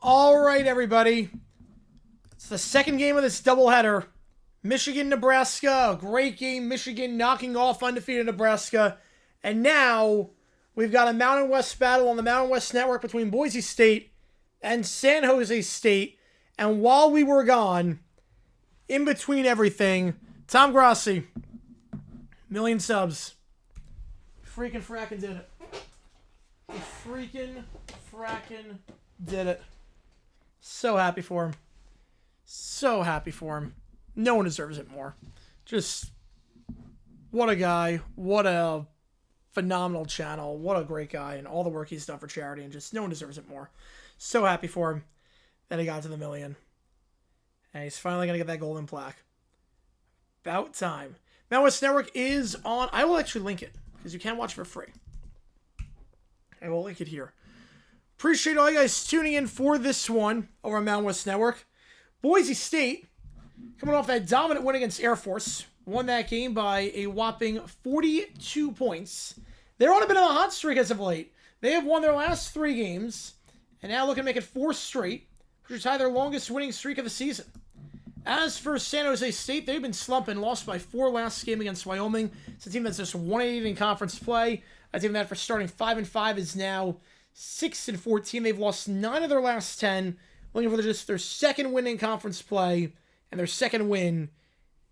All right, everybody. It's the second game of this doubleheader. Michigan, Nebraska. A great game. Michigan knocking off undefeated Nebraska. And now we've got a Mountain West battle on the Mountain West Network between Boise State and San Jose State. And while we were gone, in between everything, Tom Grassi, 1,000,000 subs. Freaking fracking did it. He freaking fracking did it. So happy for him. So happy for him. No one deserves it more. Just, what a guy. What a phenomenal channel. What a great guy. And all the work he's done for charity. And just, no one deserves it more. So happy for him that he got to the 1,000,000. And he's finally going to get that golden plaque. About time. Mountain West Network is on. I will actually link it, because you can watch it for free. I will link it here. Appreciate all you guys tuning in for this one over on Mountain West Network. Boise State, coming off that dominant win against Air Force, won that game by a whopping 42 points. They're on a bit of a hot streak as of late. They have won their last 3 games, and now looking to make it 4 straight, which is their longest winning streak of the season. As for San Jose State, they've been slumping, lost by 4 last game against Wyoming. It's a team that's just 1-8 in conference play. A team that for starting 5-5 is now 6-14. They've lost 9 of their last 10. Looking for just their second win in conference play and their second win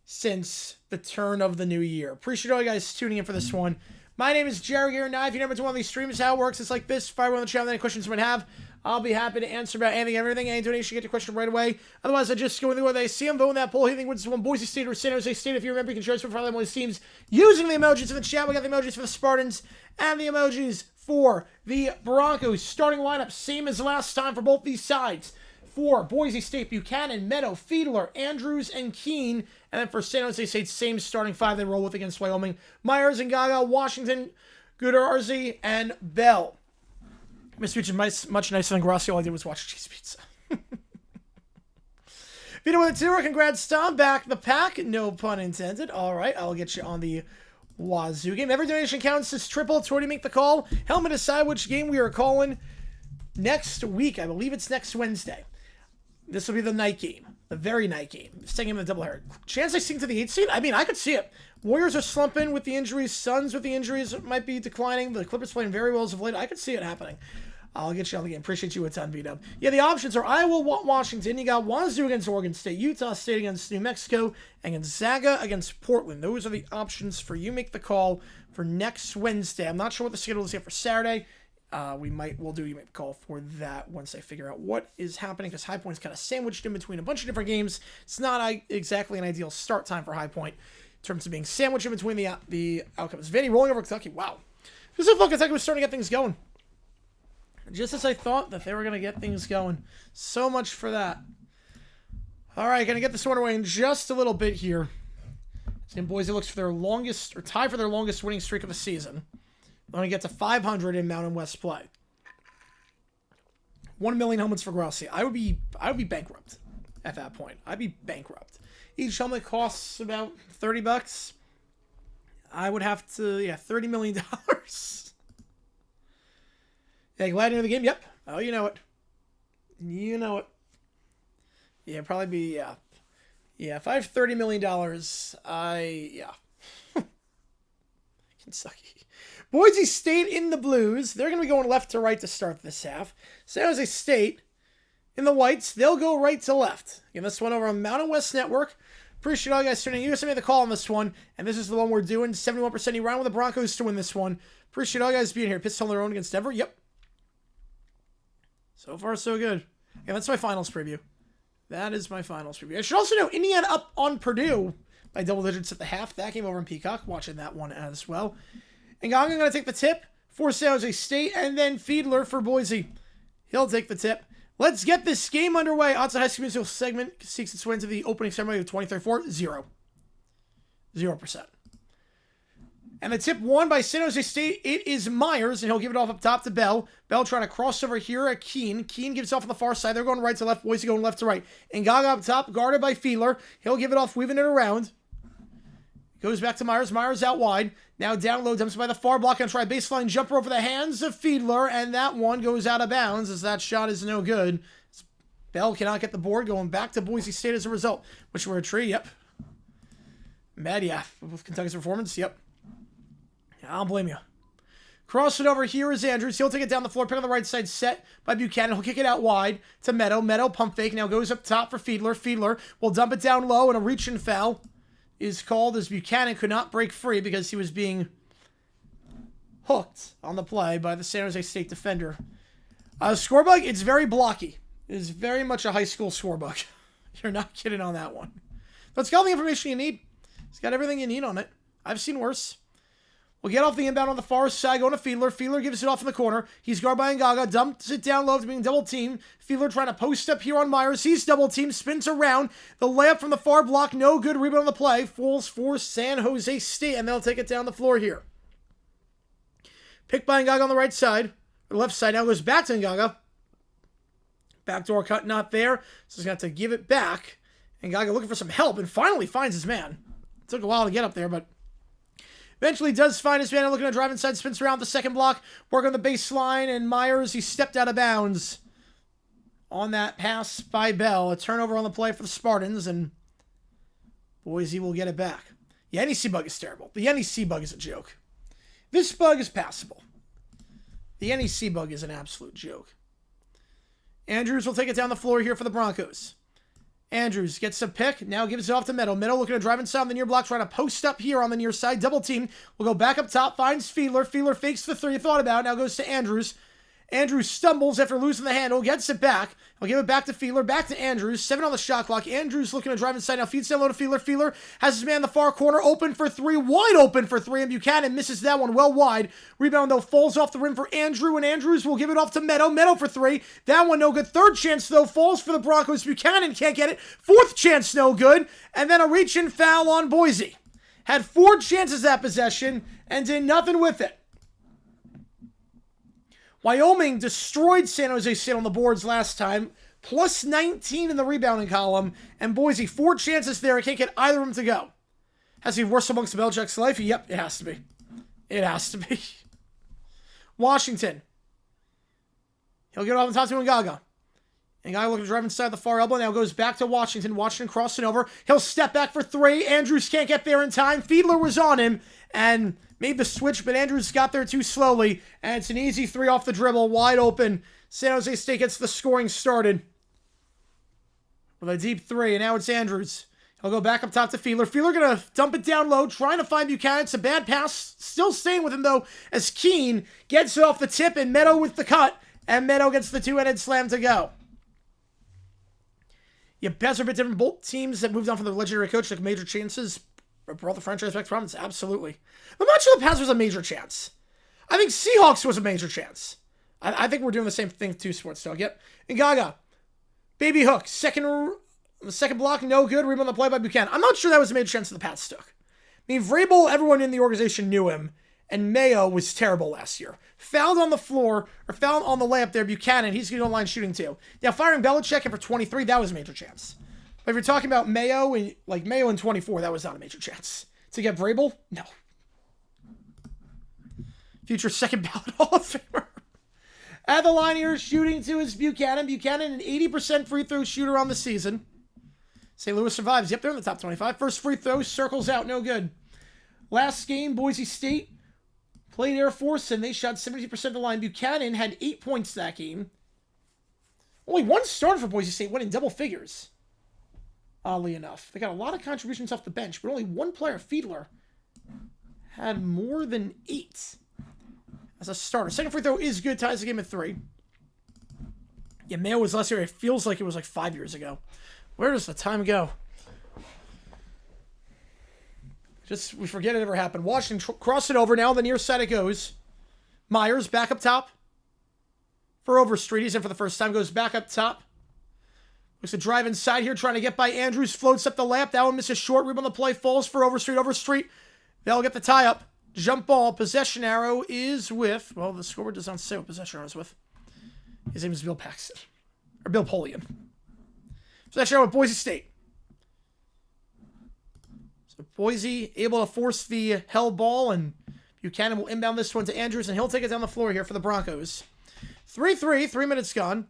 since the turn of the new year. Appreciate all you guys tuning in for this one. My name is Jerry here. Now, if you've never been to one of these streams, how it works, it's like this. If I on the channel, any questions you might have, I'll be happy to answer about anything and everything. Any donation, get your question right away. Otherwise, I just go in the way they see them, vote in that poll. Who do you think wins this one, Boise State or San Jose State? If you remember, you can share this with one of these teams using the emojis in the chat. We got the emojis for the Spartans and the emojis for the Broncos. Starting lineup, same as last time for both these sides. For Boise State, Buchanan, Meadow, Fiedler, Andrews, and Keene. And then for San Jose State, same starting 5 they roll with against Wyoming. Myers and Gaga, Washington, Goodarzi, and Bell. Mr. Beach is much nicer than Grassi. All I did was watch Cheese Pizza. If Vito with a 2. Congrats, Tom. Back the pack. No pun intended. All right, I'll get you on the Wazoo game. Every donation counts as triple. Tori, make the call. Help me decide which game we are calling next week. I believe it's next Wednesday. This will be the night game. The very night game. Second game of the doubleheader. Chance I sink to the 8th seed? I mean, I could see it. Warriors are slumping with the injuries. Suns with the injuries might be declining. The Clippers playing very well as of late. I could see it happening. I'll get you on the game. Appreciate you a ton, V-Dub. Yeah, the options are Iowa, Washington. You got Wazoo against Oregon State, Utah State against New Mexico, and Gonzaga against Portland. Those are the options for you. Make the call for next Wednesday. I'm not sure what the schedule is yet for Saturday. We'll do you make the call for that once I figure out what is happening, because High Point's kind of sandwiched in between a bunch of different games. It's not exactly an ideal start time for High Point in terms of being sandwiched in between the outcomes. Vandy rolling over Kentucky. Wow. This is Kentucky was starting to get things going. Just as I thought that they were going to get things going. So much for that. All right, going to get this one away in just a little bit here. And Boise looks for their longest, or tie for their longest winning streak of the season. They're going to get to 500 in Mountain West play. 1 million helmets for Grossi. I would be bankrupt at that point. I'd be bankrupt. Each helmet costs about $30. I would have to, $30 million. Yeah, glad into the game. Yep. Oh, you know it. You know it. Yeah, probably be, yeah. Yeah, if I have $30 million, Kentucky. Boise State in the blues. They're going to be going left to right to start this half. San Jose State in the whites. They'll go right to left. Again, this one over on Mountain West Network. Appreciate all you guys tuning in. You guys made the call on this one, and this is the one we're doing. 71% you round with the Broncos to win this one. Appreciate all you guys being here. Pistons on their own against Denver. Yep. So far, so good. Yeah, that's my finals preview. That is my finals preview. I should also know Indiana up on Purdue by double digits at the half. That came over in Peacock. Watching that one as well. And I'm going to take the tip for San Jose State, and then Fiedler for Boise. He'll take the tip. Let's get this game underway. Odds High School Musical segment seeks its way into the opening ceremony of 2034. 0%. And the tip won by San Jose State. It is Myers, and he'll give it off up top to Bell. Bell trying to cross over here at Keene. Keene gives it off on the far side. They're going right to left. Boise going left to right. And Gaga up top, guarded by Fiedler. He'll give it off, weaving it around. Goes back to Myers. Myers out wide. Now down low, dumps by the far block, and try a baseline jumper over the hands of Fiedler, and that one goes out of bounds as that shot is no good. Bell cannot get the board, going back to Boise State as a result. Which were a tree, yep. Mad, yeah. With Kentucky's performance, yep. I don't blame you. Cross it over here is Andrews. He'll take it down the floor, pick on the right side, set by Buchanan. He'll kick it out wide to Meadow. Meadow pump fake, now goes up top for Fiedler. Fiedler will dump it down low, and a reach and foul is called as Buchanan could not break free because he was being hooked on the play by the San Jose State defender. Scorebug, it's very blocky. It is very much a high school scorebug. You're not kidding on that one. But it's got all the information you need. It's got everything you need on it. I've seen worse. We'll get off the inbound on the far side, going to Fiedler. Fiedler gives it off in the corner. He's guarded by Ngaga. Dumps it down low after being double teamed. Fiedler trying to post up here on Myers. He's double teamed. Spins around. The layup from the far block. No good. Rebound on the play. Falls for San Jose State, and they'll take it down the floor here. Picked by Ngaga on the right side. Or left side. Now goes back to Ngaga. Backdoor cut not there. So he's going to have to give it back. Ngaga looking for some help and finally finds his man. It took a while to get up there, but eventually does find his man, looking to drive inside, spins around the second block, work on the baseline, and Myers, he stepped out of bounds on that pass by Bell. A turnover on the play for the Spartans, and Boise will get it back. The NEC bug is terrible. The NEC bug is a joke. This bug is passable. The NEC bug is an absolute joke. Andrews will take it down the floor here for the Broncos. Andrews gets a pick, now gives it off to Meadow. Meadow looking to drive inside on the near block, trying to post up here on the near side. Double team. Will go back up top, finds Fiedler. Fiedler fakes the three, thought about it, now goes to Andrews. Andrews stumbles after losing the handle, gets it back. He'll give it back to Fiedler, back to Andrews. 7 on the shot clock. Andrews looking to drive inside, now feeds down low to Fiedler. Fiedler has his man in the far corner, open for three, wide open for three, and Buchanan misses that one well wide. Rebound, though, falls off the rim for Andrew, and Andrews will give it off to Meadow. Meadow for three. That one no good. Third chance, though, falls for the Broncos. Buchanan can't get it. Fourth chance, no good. And then a reach and foul on Boise. Had 4 chances at possession and did nothing with it. Wyoming destroyed San Jose State on the boards last time plus 19 in the rebounding column. And Boise, 4 chances there. I can't get either of them to go. Has to be worse amongst Belichick's life? Yep, it has to be. It has to be. Washington. He'll get off the top to Ngaga. Ngaga looking to drive inside the far elbow. Now goes back to Washington. Washington crossing over. He'll step back for 3. Andrews can't get there in time. Fiedler was on him and made the switch, but Andrews got there too slowly. And it's an easy 3 off the dribble. Wide open. San Jose State gets the scoring started with a deep 3. And now it's Andrews. He'll go back up top to Fiedler. Fiedler going to dump it down low, trying to find Buchanan. It's a bad pass. Still staying with him, though, as Keene gets it off the tip, and Meadow with the cut. And Meadow gets the 2-handed slam to go. Yeah, Pats are a bit different. Both teams that moved on from the legendary coach took major chances, brought the franchise back to prominence. Absolutely. I'm not sure the Pats was a major chance. I think Seahawks was a major chance. I think we're doing the same thing with 2 sports, dog. Yep. Ngaga. Baby hook. The second block, no good. Rebound on the play by Buchanan. I'm not sure that was a major chance the Pats took. I mean, Vrabel, everyone in the organization knew him, and Mayo was terrible last year. Fouled on the floor, or fouled on the layup there, Buchanan, he's going to go line shooting too. Now, firing Belichick in for 23, that was a major chance. But if you're talking about Mayo, like Mayo in 24, that was not a major chance. To get Vrabel? No. Future second ballot Hall of Famer. At the line here, shooting to is Buchanan. Buchanan, an 80% free throw shooter on the season. St. Louis survives. Yep, they're in the top 25. First free throw, circles out, no good. Last game, Boise State played Air Force, and they shot 70% of the line. Buchanan had 8 points that game. Only 1 starter for Boise State, went in double figures. Oddly enough. They got a lot of contributions off the bench, but only 1 player, Fiedler, had more than 8 as a starter. Second free throw is good, ties the game at 3. Yeah, Mayo was last year. It feels like it was like 5 years ago. Where does the time go? We forget it ever happened. Washington cross it over. Now on the near side it goes. Myers back up top for Overstreet. He's in for the first time. Goes back up top. Looks to drive inside here, trying to get by Andrews. Floats up the layup. That one misses short. Rebound on the play. Falls for Overstreet. Overstreet. They'll get the tie up. Jump ball. Possession arrow is with... Well, the scoreboard does not say what possession arrow is with. His name is Bill Paxton. Or Bill Polian. Possession arrow with Boise State. So Boise able to force the hell ball, and Buchanan will inbound this one to Andrews, and he'll take it down the floor here for the Broncos. 3-3, 3 minutes gone.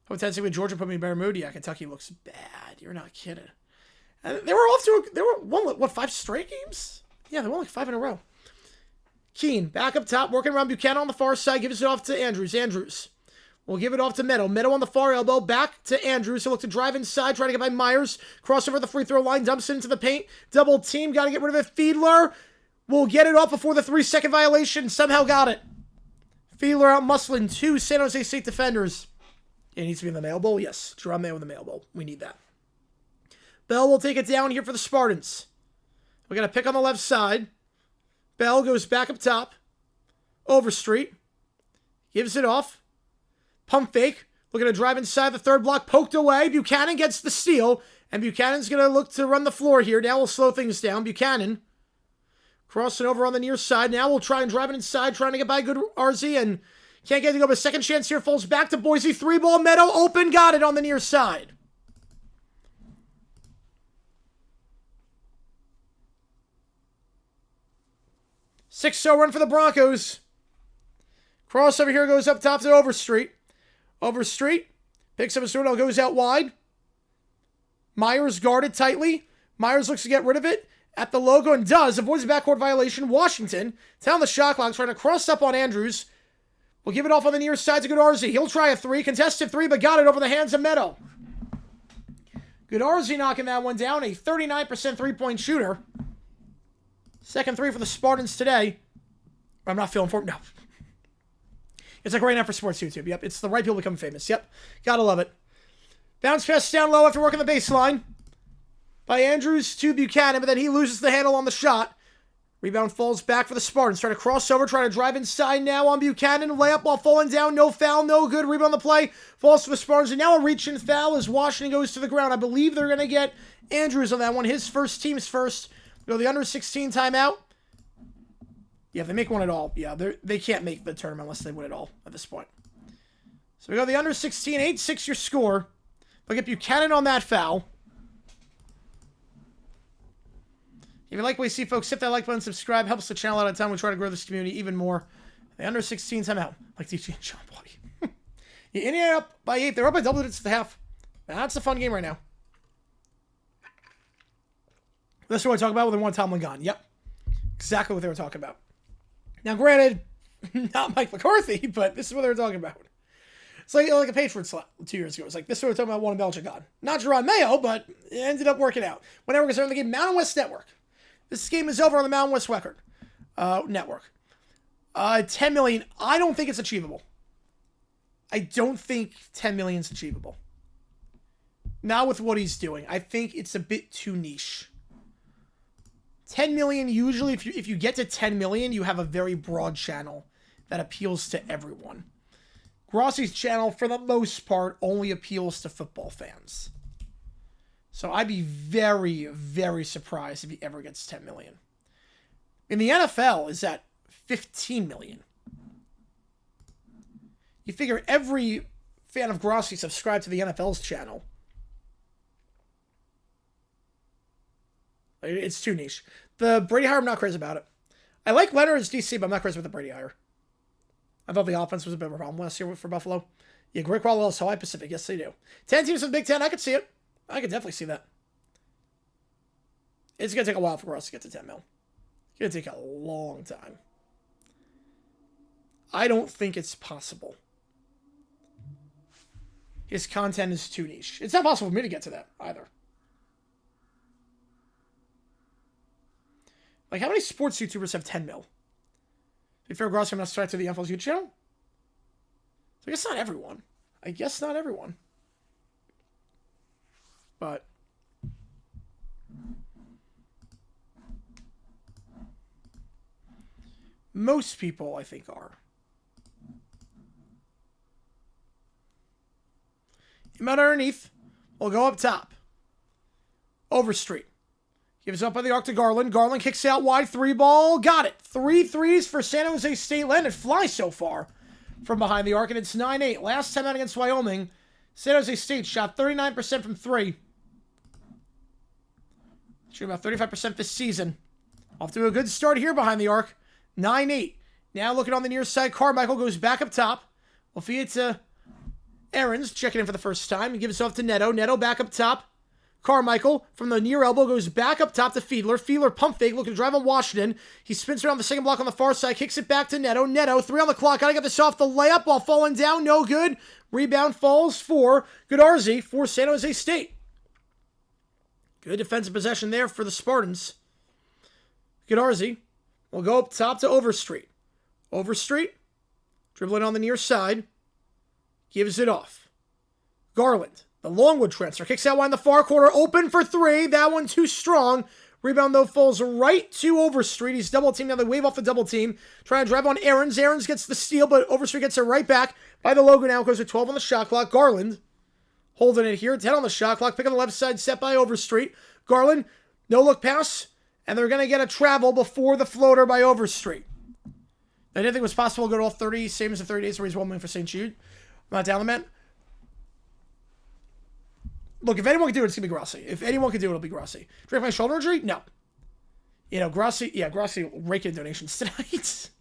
Hope Tennessee with Georgia put me in a better mood. Yeah, Kentucky looks bad. You're not kidding. And they were off to they were won 5 straight games? Yeah, they won like 5 in a row. Keene back up top, working around Buchanan on the far side, gives it off to Andrews. Andrews will give it off to Meadow. Meadow on the far elbow, back to Andrews. He'll look to drive inside, trying to get by Myers. Crossover the free throw line, dumps it into the paint. Double team, got to get rid of it. Fiedler will get it off before the 3-second violation. Somehow got it. Fiedler out muscling 2 San Jose State defenders. It needs to be in the mail bowl. Yes, Jerome Mayo in the mail bowl. We need that. Bell will take it down here for the Spartans. We got a pick on the left side. Bell goes back up top. Overstreet. Gives it off. Pump fake. Looking to drive inside the third block. Poked away. Buchanan gets the steal. And Buchanan's going to look to run the floor here. Now we'll slow things down. Buchanan crossing over on the near side. Now we'll try and drive it inside. Trying to get by good RZ. And can't get it to go. But second chance here. Falls back to Boise. 3-ball. Meadow open. Got it on the near side. Six-0 run for the Broncos. Crossover here goes up top to Overstreet. Overstreet picks up a sword. Goes out wide. Myers guarded tightly. Myers looks to get rid of it at the logo and does. Avoids a backcourt violation. Washington down the shot clock, trying to cross up on Andrews. Will give it off on the near side to Goodarzi. He'll try a 3. Contested 3, but got it over the hands of Meadow. Goodarzi knocking that one down. A 39% three-point shooter. Second 3 for the Spartans today. I'm not feeling for it. No. It's a great night for sports YouTube. Yep, it's the right people become famous. Yep, gotta love it. Bounce pass down low after working the baseline by Andrews to Buchanan, but then he loses the handle on the shot. Rebound falls back for the Spartans. Trying to cross over, trying to drive inside now on Buchanan. Layup while falling down. No foul, no good. Rebound on the play. Falls to the Spartans. And now a reach-in foul as Washington goes to the ground. I believe they're going to get Andrews on that one. His first, team's first. Go the under-16 timeout. Yeah, if they make one at all, yeah, they can't make the tournament unless they win it all at this point. So we go the under-16, 8-6 your score. He'll get Buchanan on that foul. If you like what you see, folks, hit that like button, subscribe. Helps the channel out a ton. We try to grow this community even more. The under 16s, I'm out. Like DJ and Sean Bloody. Yeah, Indiana up by 8. They're up by double digits at the half. That's a fun game right now. That's what I talk about when they want Tomlin gone. Yep. Exactly what they were talking about. Now, granted, not Mike McCarthy, but this is what they were talking about. It's like a Patriots 2 years ago. It's like this is what we're talking about, one Belichick gone. Not Jerron Mayo, but it ended up working out. Whenever we're starting the game, Mountain West Network. This game is over on the Mountain West Network. 10 million. I don't think it's achievable. I don't think 10 million is achievable. Not with what he's doing. I think it's a bit too niche. 10 million, usually, if you get to 10 million, you have a very broad channel that appeals to everyone. Grossi's channel, for the most part, only appeals to football fans. So I'd be very, very surprised if he ever gets 10 million. In the NFL, is at 15 million. You figure every fan of Grossi subscribed to the NFL's channel. It's too niche. The Brady hire, I'm not crazy about it. I like Leonard as DC, but I'm not crazy with the Brady hire. I thought the offense was a bit of a problem last year for Buffalo. Yeah, Great Wall is Hawaii Pacific. Yes, they do. 10 teams in the Big Ten. I could see it. I could definitely see that. It's going to take a while for us to get to 10 mil. It's going to take a long time. I don't think it's possible. His content is too niche. It's not possible for me to get to that either. Like, how many sports YouTubers have 10 mil? To be fair, Grossi, I'm not subscribed to the NFL's YouTube channel. So I guess not everyone. But most people, I think, are. About underneath, we'll go up top. Overstreet. Gives up by the arc to Garland. Garland kicks out wide. 3-ball. Got it. 3 threes for San Jose State. Landed fly so far from behind the arc, and it's 9-8. Last time out against Wyoming, San Jose State shot 39% from 3. Shooting about 35% this season. Off to a good start here behind the arc. 9-8. Now looking on the near side. Carmichael goes back up top. We'll feed it to Aarons, checking in for the first time. He gives it off to Neto. Neto back up top. Carmichael from the near elbow goes back up top to Fiedler. Fiedler pump fake, looking to drive on Washington. He spins around the second block on the far side, kicks it back to Neto. Neto, 3 on the clock. Gotta get this off the layup while falling down. No good. Rebound falls for Goodarzi for San Jose State. Good defensive possession there for the Spartans. Goodarzi will go up top to Overstreet. Overstreet, dribbling on the near side, gives it off. Garland. The Longwood transfer. Kicks out wide in the far corner. Open for 3. That one too strong. Rebound, though, falls right to Overstreet. He's double teamed. Now they wave off the double team. Trying to drive on Aarons. Aarons gets the steal, but Overstreet gets it right back by the logo now. Goes to 12 on the shot clock. Garland holding it here. 10 on the shot clock. Pick on the left side. Set by Overstreet. Garland, no look pass. And they're going to get a travel before the floater by Overstreet. I didn't think it was possible to go to all 30. Same as the 30 days where he's 1 for St. Jude. I'm not down the man. Look, if anyone can do it, it's going to be Grossi. If anyone can do it, it'll be Grossi. Drake my shoulder injury? No. You know, Grossi raking donations tonight.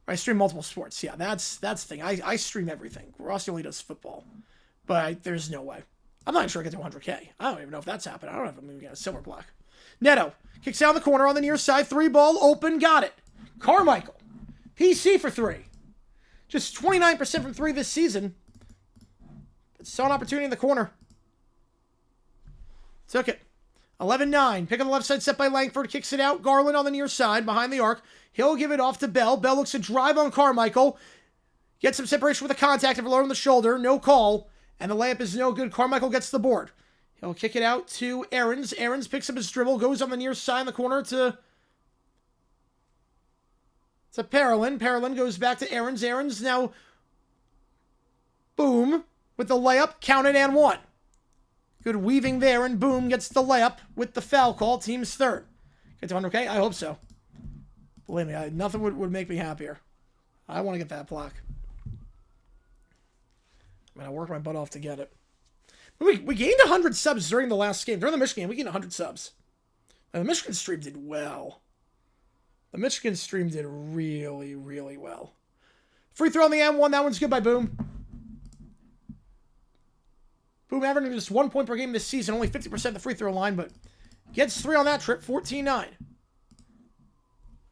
I stream multiple sports. Yeah, that's the thing. I stream everything. Grossi only does football. But there's no way. I'm not even sure I get to 100K. I don't even know if that's happened. I don't know if I'm even getting a silver plaque. Neto kicks down the corner on the near side. 3-ball, open, got it. Carmichael, PC for 3. Just 29% from 3 this season. Saw an opportunity in the corner. Took it. 11-9. Pick on the left side, set by Langford. Kicks it out. Garland on the near side, behind the arc. He'll give it off to Bell. Bell looks to drive on Carmichael. Gets some separation with a contact of lower on the shoulder. No call. And the layup is no good. Carmichael gets the board. He'll kick it out to Aarons. Aarons picks up his dribble. Goes on the near side in the corner to Parolin. Parolin goes back to Aarons. Aarons now, boom, with the layup, counted and 1. Good weaving there, and boom, gets the layup with the foul call. Team's third. Get to 100K? I hope so. Believe me, nothing would make me happier. I want to get that plaque. I mean, I worked my butt off to get it. We gained 100 subs during the last game. During the Michigan game, we gained 100 subs. And the Michigan stream did well. The Michigan stream did really, really well. Free throw on the M1. That one's good by Boom. Boom averaging just 1 point per game this season. Only 50% the free throw line, but gets 3 on that trip. 14-9.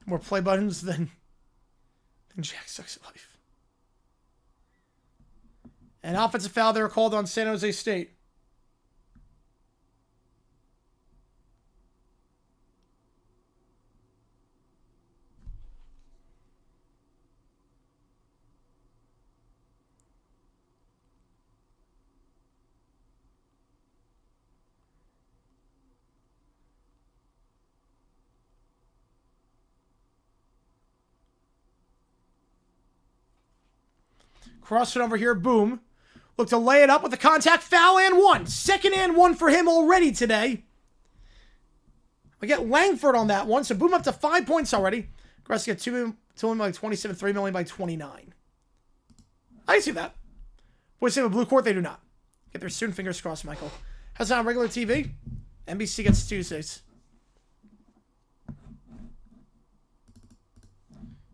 More play buttons than Jack sucks at life. An offensive foul there called on San Jose State. Cross it over here. Boom. Look to lay it up with a contact foul and one. Second and one for him already today. We get Langford on that one. So Boom up to 5 points already. Grass get two him by 27, 3 million by 29. I can see that. Boise State with blue court, they do not. Get their soon, fingers crossed, Michael. How's that on regular TV? NBC gets Tuesdays.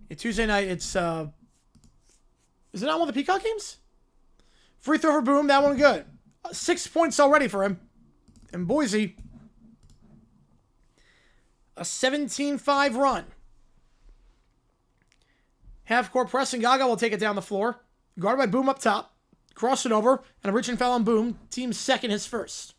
Yeah, Tuesday night, it's is it not one of the Peacock games? Free throw for Boom. That one good. 6 points already for him. And Boise, a 17-5 run. Half-court press, and Gaga will take it down the floor. Guarded by Boom up top. Cross it over, and a reach and foul on Boom. Team's second, his first.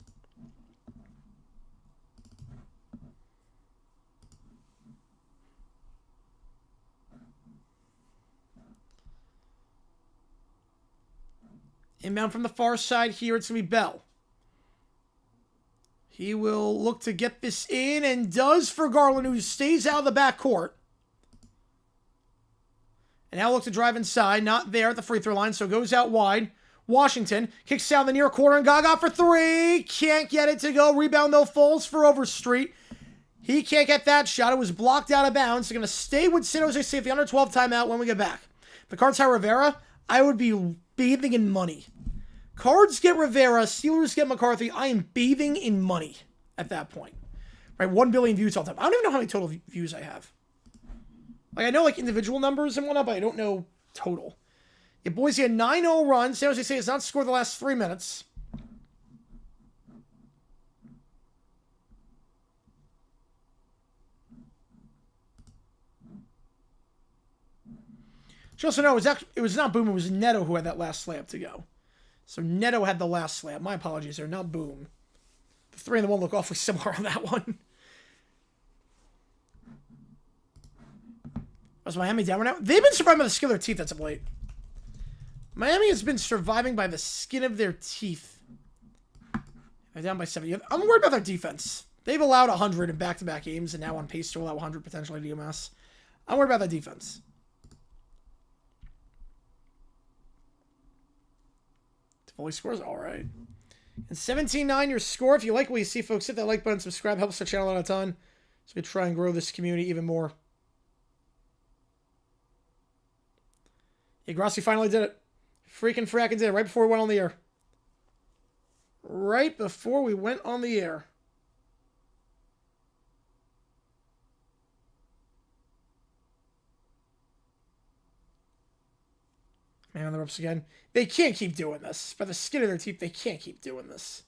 Inbound from the far side here, it's going to be Bell. He will look to get this in, and does for Garland, who stays out of the backcourt. And now look to drive inside, not there at the free throw line, so goes out wide. Washington kicks down the near corner, and Gaga for three. Can't get it to go. Rebound, though, falls for Overstreet. He can't get that shot. It was blocked out of bounds. They're going to stay with San Jose State, the under 12 timeout when we get back. The Cards have Rivera. I would be bathing in money. Cards get Rivera, Steelers get McCarthy. I am bathing in money at that point. Right, 1 billion views all the time. I don't even know how many total views I have. Like, I know, like, individual numbers and whatnot, but I don't know total. Yeah, Boise, a 9-0 run. San Jose State has not scored the last 3 minutes. You also know it was not Boom, it was Neto who had that last slam to go. So Neto had the last slam. My apologies there, not Boom. The 3 and the 1 look awfully similar on that one. Was Miami down right now? They've been surviving by the skin of their teeth as of late. Miami has been surviving by the skin of their teeth. They're down by 70. I'm worried about their defense. They've allowed 100 in back-to-back games and now on pace to allow 100 potentially to UMass. I'm worried about that defense. Fully scores all right. And 17-9 your score. If you like what you see, folks, hit that like button, subscribe, helps the channel out a ton. So we try and grow this community even more. Yeah, Grassi finally did it. Freaking fracking did it right before we went on the air. Right before we went on the air. Man on the ropes again. They can't keep doing this. By the skin of their teeth, they can't keep doing this.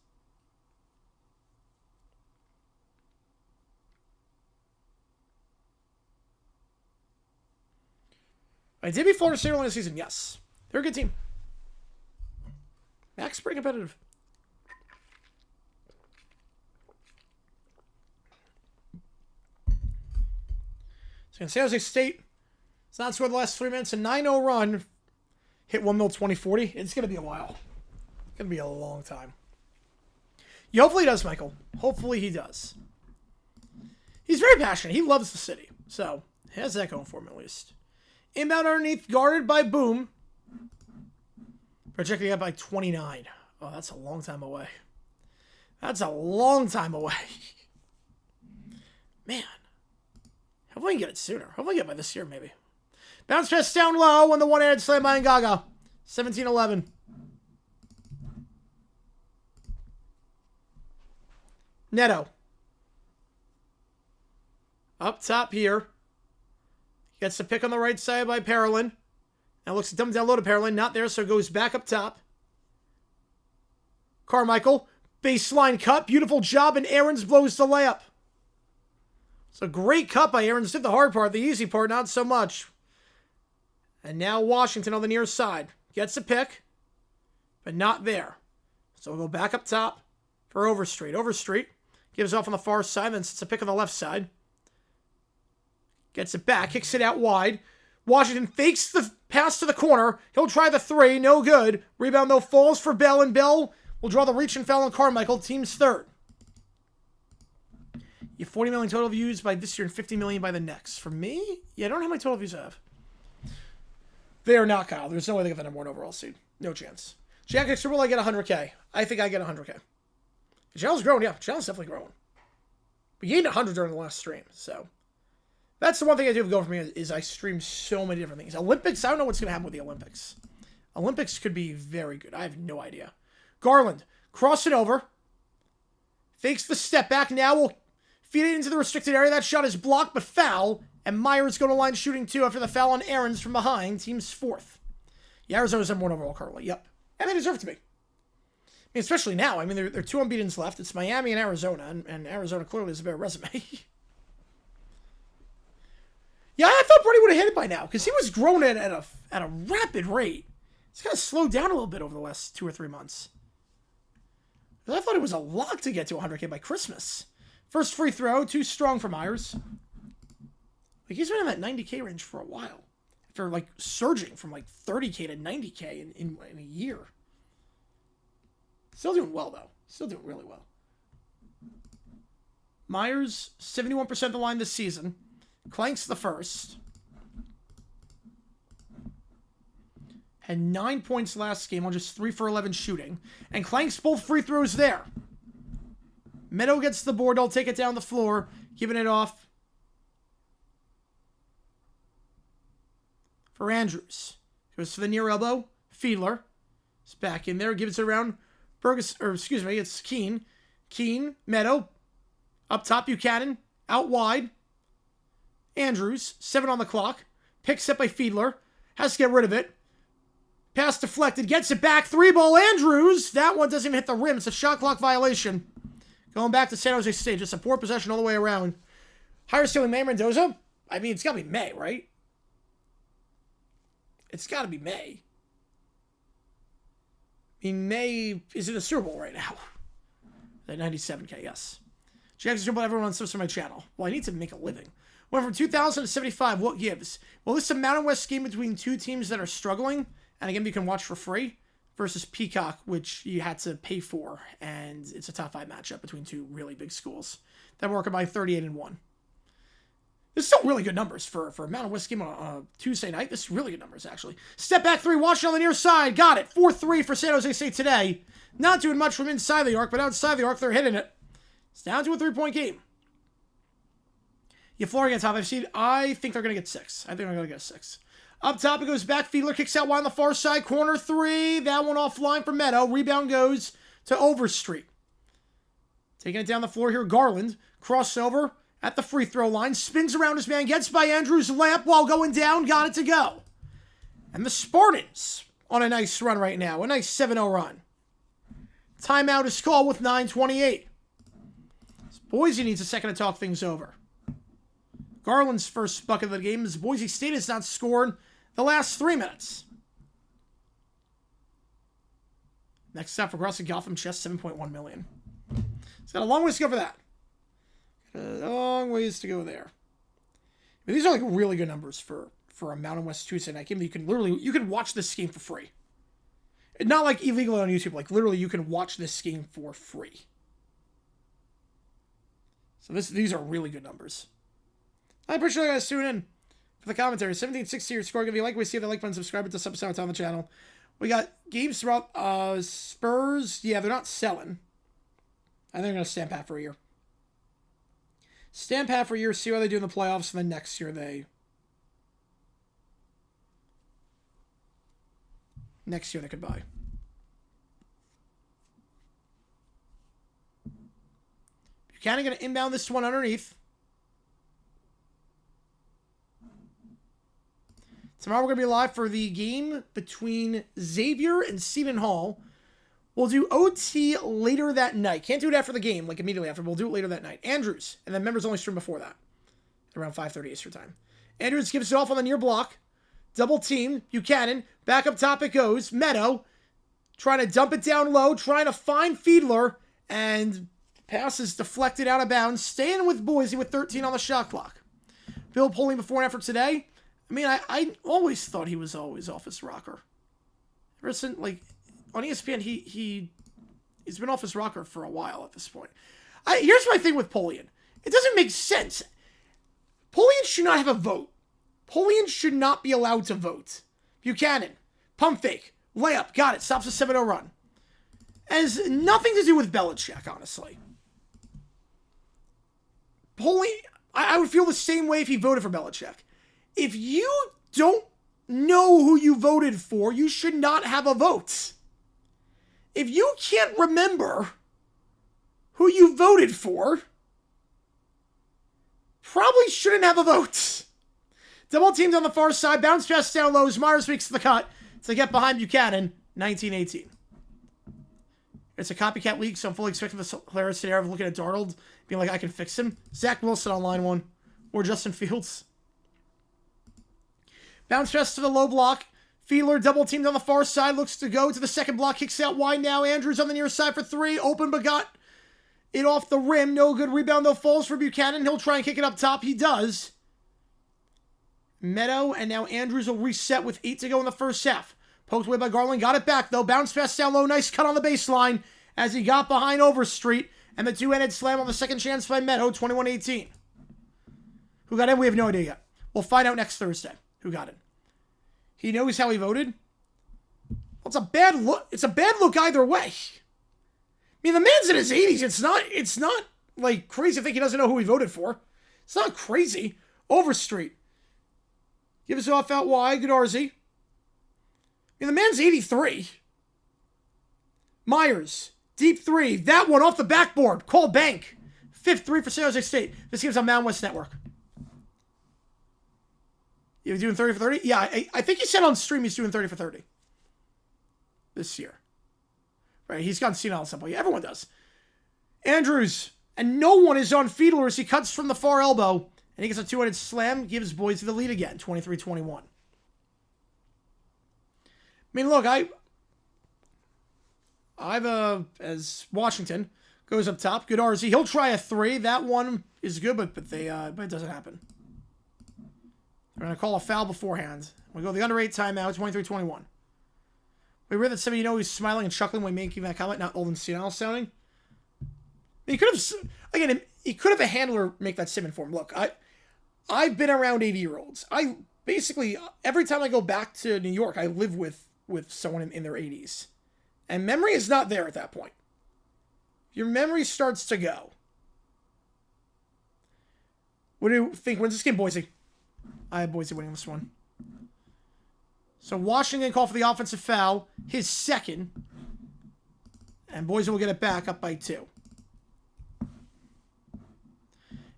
I did beat Florida State early in the season, yes. They're a good team. Mac's pretty competitive. So San Jose State, it's not scored the last 3 minutes. A 9-0 run. Hit 1 mil 2040. It's going to be a while. It's going to be a long time. Yeah, hopefully he does, Michael. Hopefully he does. He's very passionate. He loves the city. So, he has that going for him at least. Inbound underneath, guarded by Boom. Projecting up by 29. Oh, that's a long time away. That's a long time away. Man. Hopefully we can get it sooner. Hopefully we get it by this year, maybe. Bounce pass down low on the one-handed slam by Gaga. 17-11. Neto. Up top here. Gets the pick on the right side by Parolin. Now looks dumbed down low to Parolin. Not there, so it goes back up top. Carmichael. Baseline cut. Beautiful job, and Aarons blows the layup. It's a great cut by Aarons. Did the hard part. The easy part, not so much. And now Washington on the near side. Gets a pick, but not there. So we'll go back up top for Overstreet. Overstreet gives off on the far side, then sets a pick on the left side. Gets it back, kicks it out wide. Washington fakes the pass to the corner. He'll try the three, no good. Rebound, though, falls for Bell, and Bell will draw the reach and foul on Carmichael, team's third. You have 40 million total views by this year and 50 million by the next. For me? Yeah, I don't know how many total views I have. They are not, Kyle. There's no way they get the number one overall seed. No chance. Jack Extra, will I get 100K? I think I get 100K. The channel's growing, yeah. The channel's definitely growing. We gained 100 during the last stream, so. That's the one thing I do have going for me is I stream so many different things. Olympics, I don't know what's going to happen with the Olympics. Olympics could be very good. I have no idea. Garland, cross it over. Fakes the step back. Now will feed it into the restricted area. That shot is blocked, but foul. And Myers going to line shooting two after the foul on Aarons from behind. Team's fourth. Yeah, Arizona's number one overall currently. Yep. And they deserve it to be. I mean, especially now. I mean, there are two unbeatens left. It's Miami and Arizona. And Arizona clearly has a better resume. Yeah, I thought Brady would have hit it by now. Because he was growing at a rapid rate. It's kind of slowed down a little bit over the last 2 or 3 months. I thought it was a lock to get to 100K by Christmas. First free throw. Too strong for Myers. Like, he's been in that 90K range for a while. After, like, surging from, like, 30K to 90K in a year. Still doing well, though. Still doing really well. Myers, 71% the line this season. Clanks the first. Had 9 points last game on just 3 for 11 shooting. And Clanks both free throws there. Meadow gets the board. I'll take it down the floor. Giving it off for Andrews. Goes to the near elbow. Fiedler is back in there. Gives it around. It's Keene. Keene. Meadow. Up top, Buchanan. Out wide. Andrews. 7 on the clock. Picks up by Fiedler. Has to get rid of it. Pass deflected. Gets it back. 3-ball Andrews. That one doesn't even hit the rim. It's a shot clock violation. Going back to San Jose State. Just a poor possession all the way around. Higher ceiling May Mendoza. I mean, it's got to be May, right? It's got to be May. I mean, May is in the Super Bowl right now. At 97K, yes. Jackson's about everyone on subs for my channel. Well, I need to make a living. Went from 2,000 to 75. What gives? Well, this is a Mountain West game between two teams that are struggling. And again, you can watch for free. Versus Peacock, which you had to pay for. And it's a top 5 matchup between two really big schools. That were by 38-1. This is still really good numbers for a Mountain West game on a Tuesday night. This is really good numbers, actually. Step back 3, Washington on the near side. Got it. 4-3 for San Jose State today. Not doing much from inside the arc, but outside the arc, they're hitting it. It's down to a 3-point game. Yeah, Florida against top 5 seed. I think they're going to get 6. I think they're going to get a 6. Up top, it goes back. Fiedler kicks out wide on the far side. Corner 3. That one offline for Meadow. Rebound goes to Overstreet. Taking it down the floor here, Garland. Crossover at the free throw line. Spins around his man. Gets by Andrews' layup while going down. Got it to go. And the Spartans on a nice run right now. A nice 7-0 run. Timeout is called with 9:28. Boise needs a second to talk things over. Garland's first bucket of the game is Boise State has not scored the last 3 minutes. Next up for Grossi Gotham Chess, 7.1 million. It's got a long ways to go for that. A long ways to go there. I mean, these are like really good numbers for a Mountain West Tuesday night game that you can watch this game for free. Not like illegally on YouTube, like literally you can watch this game for free. So these are really good numbers. I appreciate you guys tuning in for the commentary. 1760 your score. If you like what you see, the like button, subscribe to sub on the channel. We got games throughout Spurs. Yeah, they're not selling. I think they're going to stamp half for a year. Stamp half for a year, see how they do in the playoffs, and then next year they could buy. Buchanan going to inbound this one underneath. Tomorrow we're going to be live for the game between Xavier and Seton Hall. We'll do OT later that night. Can't do it after the game, like immediately after. We'll do it later that night. Andrews, and then members only stream before that, around 5:30 Eastern time. Andrews gives it off on the near block. Double team. Buchanan. Back up top it goes. Meadow trying to dump it down low, trying to find Fiedler, and pass is deflected out of bounds. Staying with Boise with 13 on the shot clock. Bill polling before and after today. I mean, I always thought he was always off his rocker. Ever since, like, on ESPN, he's been off his rocker for a while at this point. Here's my thing with Polian. It doesn't make sense. Polian should not have a vote. Polian should not be allowed to vote. Buchanan, pump fake, layup, got it, stops a 7-0 run. Has nothing to do with Belichick, honestly. Polian, I would feel the same way if he voted for Belichick. If you don't know who you voted for, you should not have a vote. If you can't remember who you voted for, probably shouldn't have a vote. Double teamed on the far side, bounce pass down low. Myers makes the cut to get behind Buchanan, 19-18. It's a copycat league, so I'm fully expecting the hilarious scenario of looking at Darnold, being like, I can fix him. Zach Wilson on line one, or Justin Fields. Bounce pass to the low block. Fiedler double teamed on the far side. Looks to go to the second block. Kicks out wide now. Andrews on the near side for three. Open but got it off the rim. No good rebound though. Falls for Buchanan. He'll try and kick it up top. He does. Meadow and now Andrews will reset with 8 to go in the first half. Poked away by Garland. Got it back though. Bounce pass down low. Nice cut on the baseline as he got behind Overstreet. And the two-handed slam on the second chance by Meadow. 21-18. Who got in? We have no idea yet. We'll find out next Thursday who got in. He knows how he voted. Well, it's a bad look. It's a bad look either way. I mean, the man's in his 80s. It's not like crazy to think he doesn't know who he voted for. It's not crazy. Overstreet. Gives it off out wide. Goodarzi. I mean, the man's 83. Myers. Deep three. That one off the backboard. Call bank. 5th three for San Jose State. This game's on Mountain West Network. You're doing 30 for 30? Yeah, I think he said on stream he's doing 30 for 30 this year. Right, he's gotten senile at some point. Yeah, everyone does. Andrews, and no one is on Fiedler as he cuts from the far elbow, and he gets a two-handed slam, gives Boise the lead again, 23-21. I mean, look, I've as Washington goes up top, Goodarzi, he'll try a three. That one is good, but it doesn't happen. We're going to call a foul beforehand. We go the under 8 timeout, 23-21. We read that somebody he's smiling and chuckling when making that comment, not old and senile sounding. He could have a handler make that statement for him. Look, I've been around 80-year-olds. I basically, every time I go back to New York, I live with someone in their 80s. And memory is not there at that point. Your memory starts to go. What do you think wins this game, Boise? I have Boise winning this one. So Washington called for the offensive foul, his second. And Boise will get it back up by 2.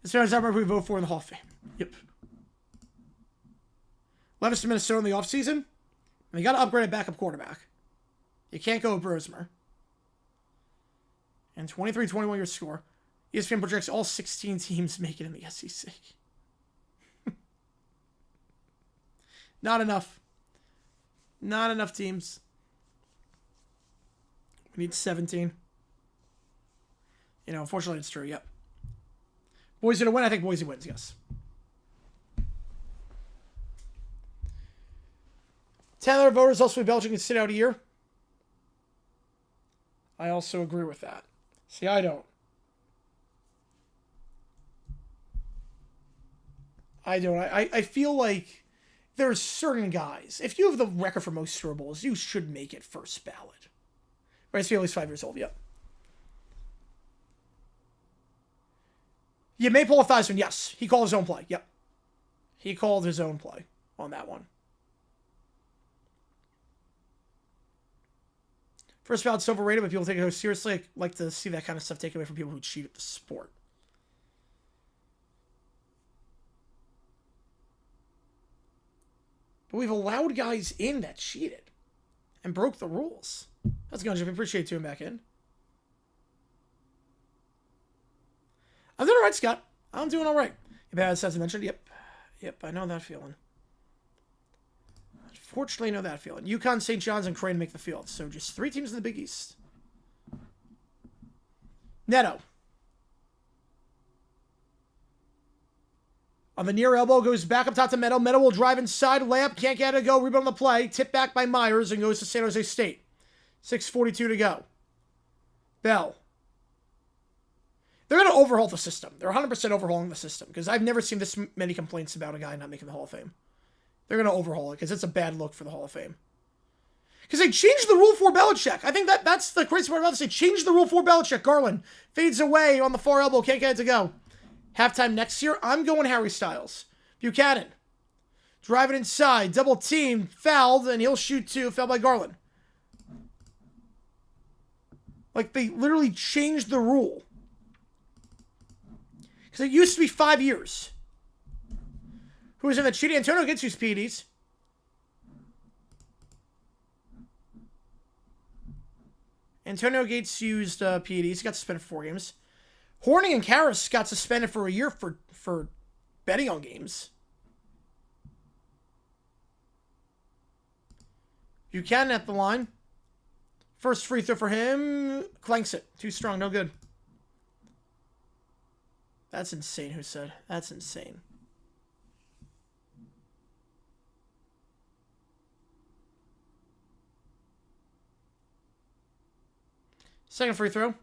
As far as I remember, we vote for in the Hall of Fame. Yep. Levis to Minnesota in the offseason. And they got to upgrade a backup quarterback. You can't go with Brosmer. And 23-21 your score. ESPN projects all 16 teams make it in the SEC. Not enough. Not enough teams. We need 17. Unfortunately, it's true. Yep. Boise to win. I think Boise wins, yes. 10 other voters also be Belgian can sit out a year. I also agree with that. See, I don't. I feel like there's certain guys, if you have the record for most Super Bowls, you should make it first ballot. Bryce Fields, 5 years old, yep. Yeah, Maypole Theismann, yes. He called his own play, yep. He called his own play on that one. First ballot's overrated, but people take it seriously. I like to see that kind of stuff taken away from people who cheat at the sport. But we've allowed guys in that cheated and broke the rules. How's it going, Jimmy? Appreciate you back in. I'm doing all right, Scott. I'm doing all right. You bad sense mentioned? Yep, I know that feeling. Unfortunately, I know that feeling. UConn, St. John's, and Crane make the field. So just 3 teams in the Big East. Neto. On the near elbow, goes back up top to Meadow. Meadow will drive inside. Layup, can't get it to go. Rebound on the play. Tip back by Myers and goes to San Jose State. 6:42 to go. Bell. They're going to overhaul the system. They're 100% overhauling the system because I've never seen this many complaints about a guy not making the Hall of Fame. They're going to overhaul it because it's a bad look for the Hall of Fame. Because they changed the rule for Belichick. I think that's the crazy part about this. They changed the rule for Belichick. Garland fades away on the far elbow. Can't get it to go. Halftime next year, I'm going Harry Styles. Buchanan. Driving inside. Double team. Fouled. And he'll shoot 2. Fouled by Garland. Like, they literally changed the rule. Because it used to be 5 years. Who was in the cheating? Antonio gets used PEDs. Antonio Gates used PEDs. He got suspended for 4 games. Horning and Karras got suspended for a year for betting on games. Buchanan at the line. First free throw for him. Clanks it. Too strong. No good. That's insane, who said? That's insane. Second free throw.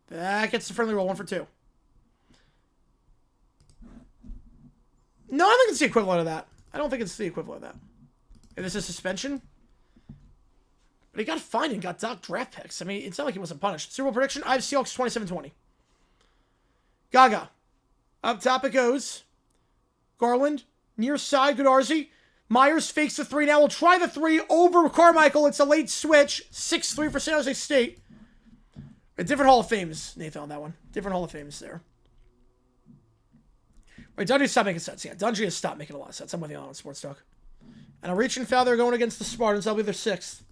That gets the friendly roll. 1 for 2. No, I think it's the equivalent of that. I don't think it's the equivalent of that. If this is suspension. But he got fined and got docked draft picks. I mean, it's not like he wasn't punished. Super Bowl prediction, I have Seahawks 27-20. Gaga. Up top it goes. Garland. Near side, Goodarzi. Myers fakes the 3 now. Will try the 3 over Carmichael. It's a late switch. 6-3 for San Jose State. A different Hall of Fames, Nathan, on that one. Different Hall of Fames there. Wait, Dundee stopped making sense. Yeah, Dundee has stopped making a lot of sense. I'm with you on Sports Talk. And a reach and foul, they're going against the Spartans. That'll be their 6th.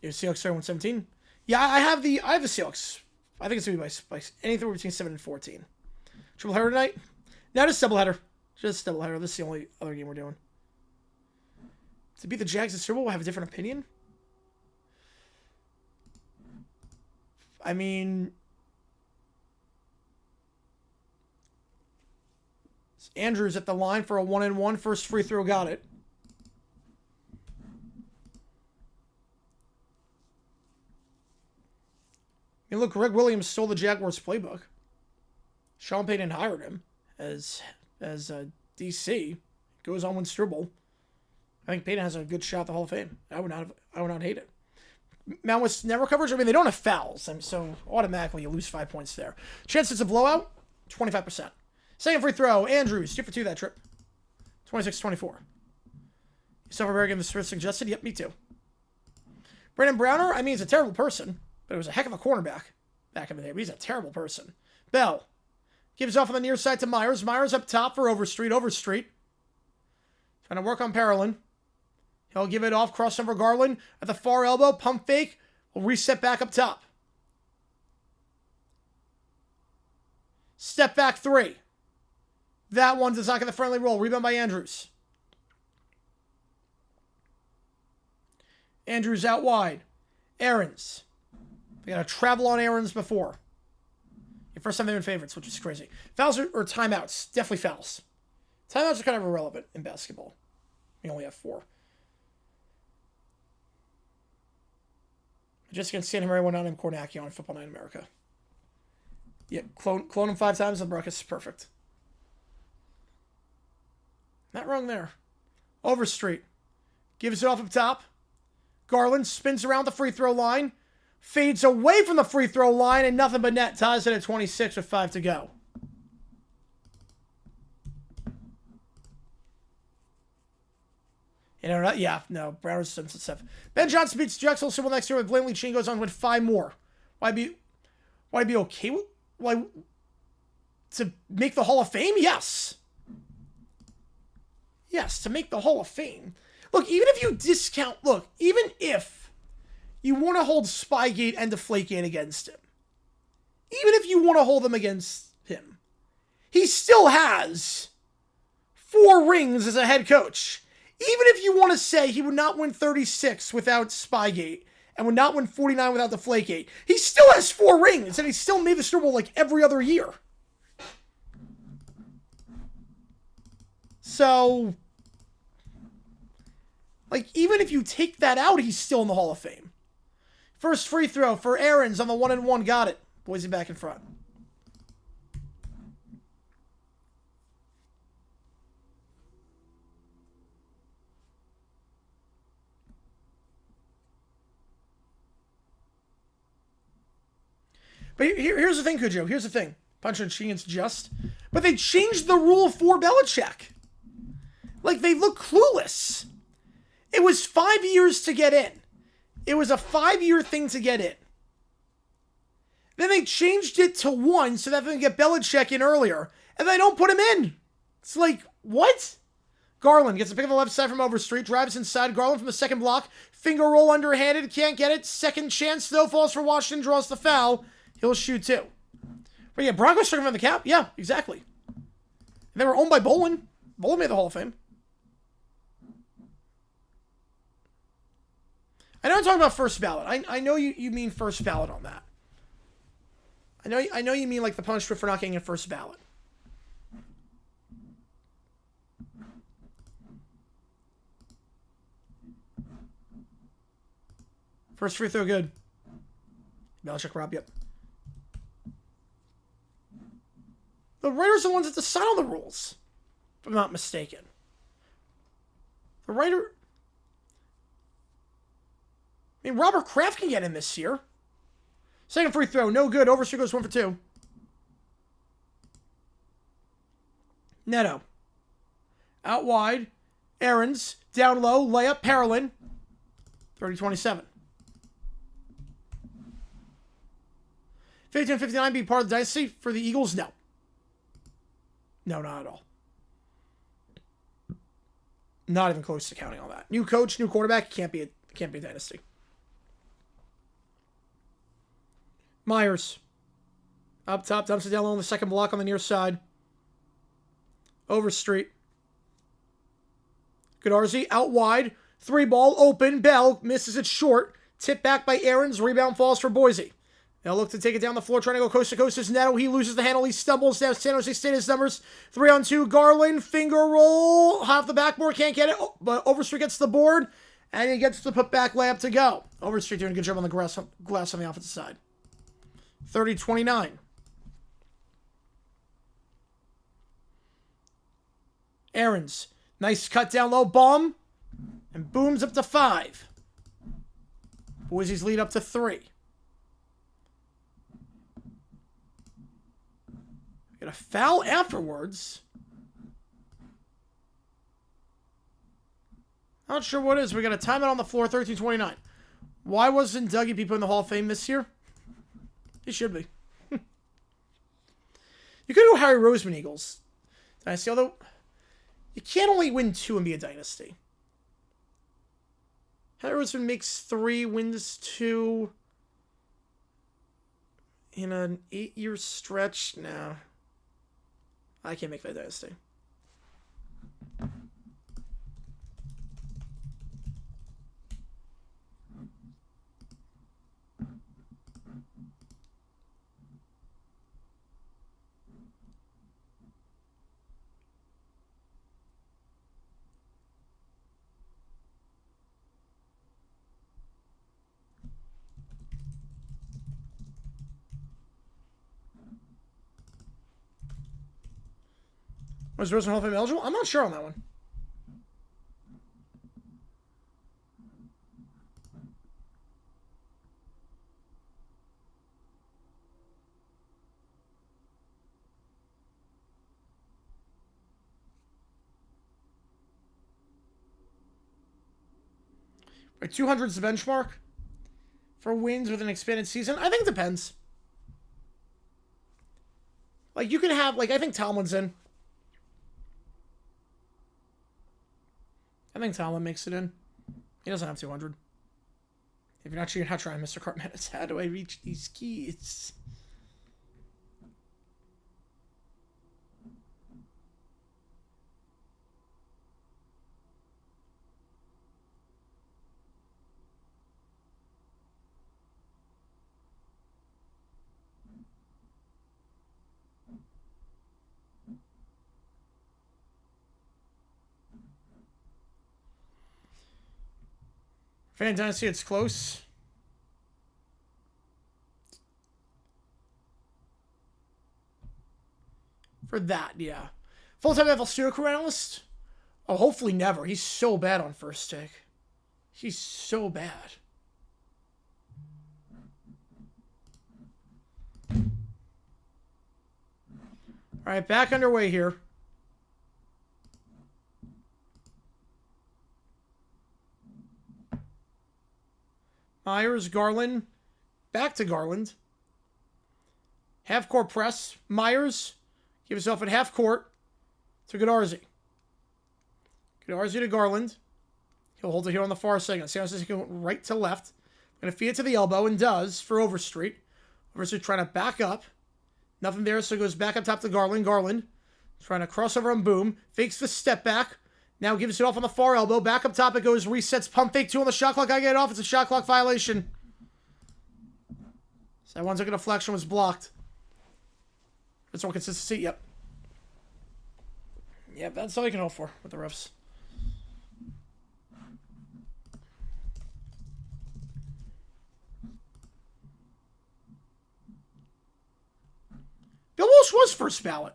Your Seahawks 31-17. Yeah, I have the Seahawks. I think it's going to be by anything between 7 and 14. Triple header tonight? No, just doubleheader. Just doubleheader. This is the only other game we're doing. To beat the Jags in Super Bowl, I have a different opinion. I mean, Andrews at the line for a 1-and-1. First free throw, got it. I mean, look, Greg Williams stole the Jaguars playbook. Sean Payton hired him as DC. Goes on, wins Super Bowl. I think Payton has a good shot at the Hall of Fame. I would not hate it. Mount West never coverage. I mean, they don't have fouls, and so automatically you lose 5 points there. Chances of blowout, 25%. Second free throw, Andrews, 2 for 2 that trip. 26-24. You suffer very again the Smith suggested? Yep, me too. Brandon Browner, I mean, he's a terrible person, but it was a heck of a cornerback back in the day. But he's a terrible person. Bell gives off on the near side to Myers. Myers up top for Overstreet. Overstreet trying to work on Parolin. He'll give it off, crossover Garland at the far elbow, pump fake, will reset back up top. Step back 3. That one does not get the friendly roll. Rebound by Andrews. Andrews out wide. Aarons. They got to travel on Aarons before. The first time they've been favorites, which is crazy. Fouls or timeouts. Definitely fouls. Timeouts are kind of irrelevant in basketball. We only have 4. Just against Santa Maria, 1-9 and Kornacki on Football Night in America. Yeah, clone him 5 times and Bruckus is perfect. Not wrong there. Overstreet. Gives it off up top. Garland spins around the free throw line. Fades away from the free throw line and nothing but net. Ties it at 26 with 5 to go. Yeah, no, Browner's 7-7. Ben Johnson beats Drexel Super Bowl next year with Blanley Chin goes on with 5 more. Would I be okay with, like, to make the Hall of Fame? Yes. Yes, to make the Hall of Fame. Look, even if you discount, even if you want to hold Spygate and Deflategate against him, even if you want to hold them against him, he still has 4 rings as a head coach. Even if you want to say he would not win 36 without Spygate and would not win 49 without Deflategate, he still has 4 rings and he still made the Super Bowl like every other year. So, like, even if you take that out, he's still in the Hall of Fame. First free throw for Aaron's on the 1-and-1. Got it. Boise back in front. But here's the thing, Cujo. Here's the thing. Punch and Sheehan's just. But they changed the rule for Belichick. Like, they look clueless. It was 5 years to get in. It was a 5-year thing to get in. Then they changed it to 1 so that they can get Belichick in earlier. And they don't put him in. It's like, what? Garland gets a pick on the left side from Overstreet. Drives inside. Garland from the second block. Finger roll underhanded. Can't get it. Second chance, though. Falls for Washington. Draws the foul. He'll shoot 2. But yeah, Broncos took him on the cap. Yeah, exactly. And they were owned by Bolin. Bolin made the Hall of Fame. I know I'm talking about first ballot. I know you mean first ballot on that. I know you mean like the punishment for not getting a first ballot. First free throw, good. Belichick Rob, yep. The writers are the ones that decide on the rules, if I'm not mistaken. The writer... I mean, Robert Kraft can get in this year. Second free throw, no good. Overstreet goes 1 for 2. Neto. Out wide. Aaron's. Down low. Layup. Parolin. 30-27. 15-59 be part of the dynasty for the Eagles? No. No, not at all. Not even close to counting all that. New coach, new quarterback, can't be a dynasty. Myers. Up top, dumps it down low on the second block on the near side. Overstreet. Goodarzi out wide. 3 ball, open. Bell misses it short. Tip back by Aaron's. Rebound falls for Boise. They'll look to take it down the floor, trying to go coast to coast. Is Neto. He loses the handle. He stumbles down. San Jose State his numbers. 3-on-2. Garland. Finger roll. Half the backboard. Can't get it. But Overstreet gets the board. And he gets the put-back layup to go. Overstreet doing a good job on the glass on the offensive side. 30-29. Aaron's. Nice cut down low. Bomb. And booms up to 5. Boise's lead up to 3. Get a foul afterwards. Not sure what it is. We got a timeout on the floor, 13-29. Why wasn't Dougie P put in the Hall of Fame this year? He should be. You could go Harry Roseman Eagles dynasty, although you can't only win 2 and be a dynasty. Harry Roseman makes 3, wins 2 in an 8-year stretch. No. I can't make that dynasty. Was Roseman Hall of Fame eligible? I'm not sure on that one. Right, 200 is the benchmark for wins with an expanded season? I think it depends. Like, you can have, like, I think Tomlin's in. I think Tomlin makes it in. He doesn't have 200. If you're not sure how to try Mr. Cartman, how do I reach these keys? Fan Dynasty, it's close. For that, yeah. Full-time NFL studio crew analyst? Oh, hopefully never. He's so bad on first take. He's so bad. All right, back underway here. Myers, Garland, back to Garland. Half-court press. Myers, give himself at half-court to Godarzi. Godarzi to Garland. He'll hold it here on the far second. San Francisco right to left. Going to feed it to the elbow, and does for Overstreet. Overstreet trying to back up. Nothing there, so goes back up top to Garland. Garland trying to cross over on Boom. Fakes the step back. Now gives it off on the far elbow. Back up top it goes. Resets. Pump fake 2 on the shot clock. I get it off. It's a shot clock violation. So that one took a deflection. Was blocked. That's all consistency. Yep. Yep, that's all you can hope for with the refs. Bill Walsh was first ballot.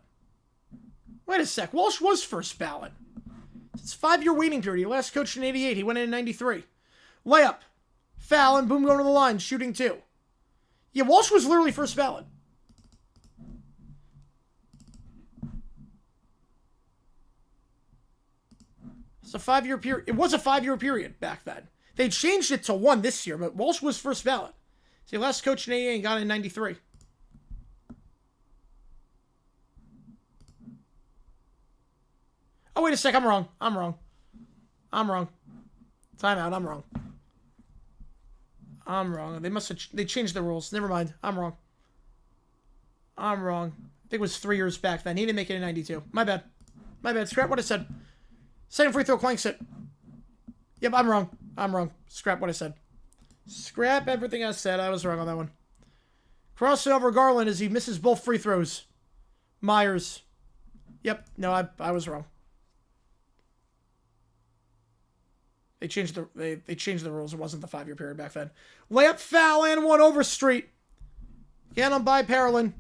Wait a sec. Walsh was first ballot. It's a 5-year waiting period. He last coached in 88. He went in 93. Layup. Foul, and Boom going to the line. Shooting 2. Yeah, Walsh was literally first ballot. It's a 5-year period. It was a 5-year period back then. They changed it to 1 this year, but Walsh was first ballot. So he last coached in 88 and got in 93. Oh, wait a sec. I'm wrong. Timeout. I'm wrong. They changed the rules. Never mind. I'm wrong. I think it was 3 years back then. He didn't make it in 92. My bad. Scrap what I said. Second free throw, clanks it. Yep, I'm wrong. Scrap what I said. Scrap everything I said. I was wrong on that one. Crossing over Garland as he misses both free throws. Myers. Yep. No, I was wrong. They changed the rules. It wasn't the 5-year period back then. Layup, foul, and 1 Overstreet. Again on by Parolin.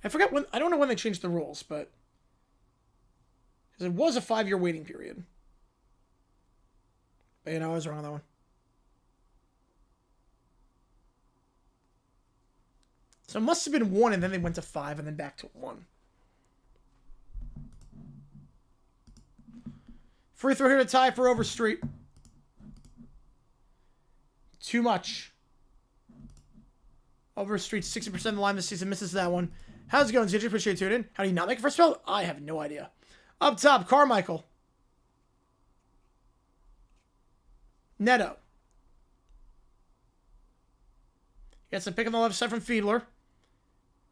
I forgot when. I don't know when they changed the rules, but because it was a 5-year waiting period. But I was wrong on that one. So it must have been 1, and then they went to 5, and then back to 1. Free throw here to tie for Overstreet. Too much. Overstreet 60% of the line this season. Misses that one. How's it going, CJ? Appreciate you tuning in. How do you not make a first spell? I have no idea. Up top, Carmichael. Neto. Gets a pick on the left side from Fiedler.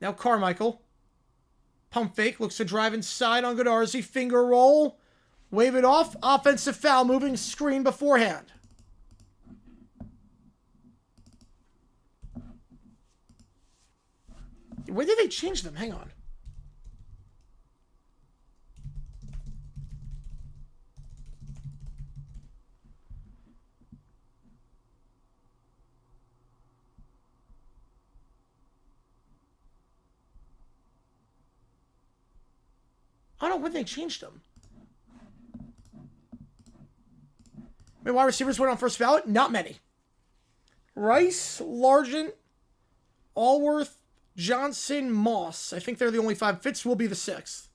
Now Carmichael. Pump fake. Looks to drive inside on Godarzi. Finger roll. Wave it off. Offensive foul. Moving screen beforehand. When did they change them? Hang on. I don't know when they changed them. I mean, wide receivers went on first ballot? Not many. Rice, Largent, Allworth, Johnson, Moss. I think they're the only 5. Fitz will be the 6th.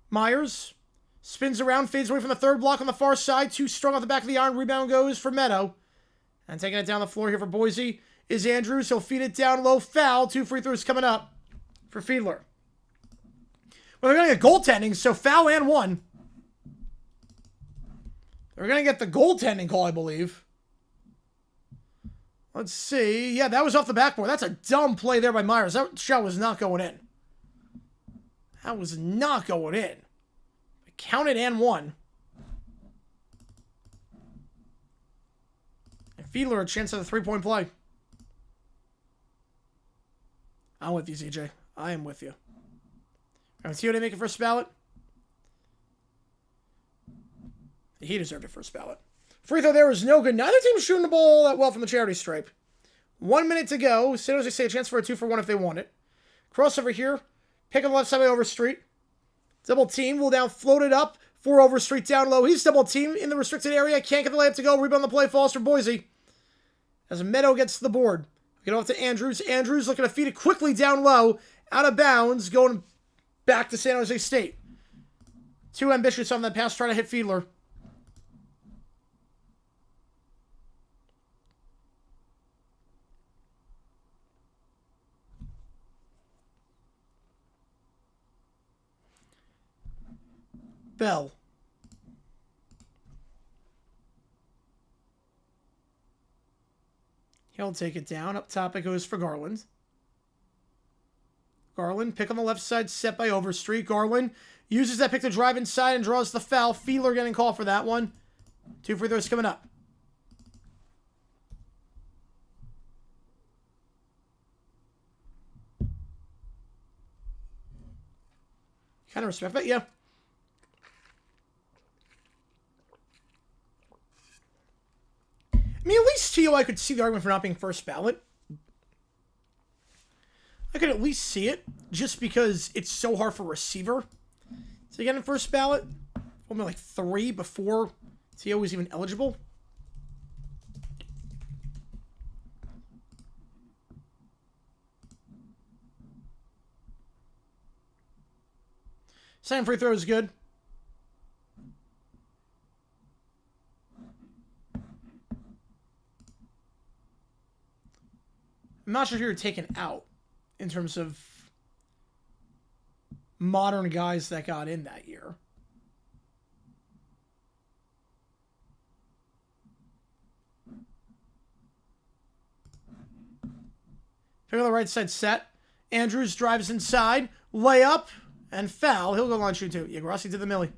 Myers spins around, fades away from the third block on the far side. 2 strung off the back of the iron. Rebound goes for Meadow. And taking it down the floor here for Boise is Andrews. He'll feed it down low. Foul. 2 free throws coming up for Fiedler. Well, they're going to get goaltending, so foul and 1. They're going to get the goaltending call, I believe. Let's see. Yeah, that was off the backboard. That's a dumb play there by Myers. That shot was not going in. That was not going in. Counted and 1. And Fiedler a chance at a 3-point play. I'm with you, CJ. I am with you. Let's see what they make it first ballot. He deserved it first ballot. Free throw there was no good. Neither team shooting the ball that well from the charity stripe. 1 minute to go. San Jose State a chance for a 2-for-1 if they want it. Crossover here. Pick on the left side by Overstreet. Double team. Will now float it up for Overstreet down low. He's double team in the restricted area. Can't get the layup to go. Rebound the play falls for Boise. As Meadow gets to the board. Get off to Andrews. Andrews looking to feed it quickly down low. Out of bounds. Going back to San Jose State. Too ambitious on that pass. Trying to hit Fiedler. Bell. He'll take it down. Up top it goes for Garland. Garland, pick on the left side, set by Overstreet. Garland uses that pick to drive inside and draws the foul. Fiedler getting called for that one. 2 free throws coming up. Kind of respect that, yeah. I mean, at least Tio, I could see the argument for not being first ballot. I could at least see it, just because it's so hard for receiver to get in first ballot. Only like 3 before Tio was even eligible. Second free throw is good. I'm not sure who you're taking out in terms of modern guys that got in that year. Pick on the right side set. Andrews drives inside. Layup and foul. He'll go line shoot too. Yeah, Grossi to the Millie.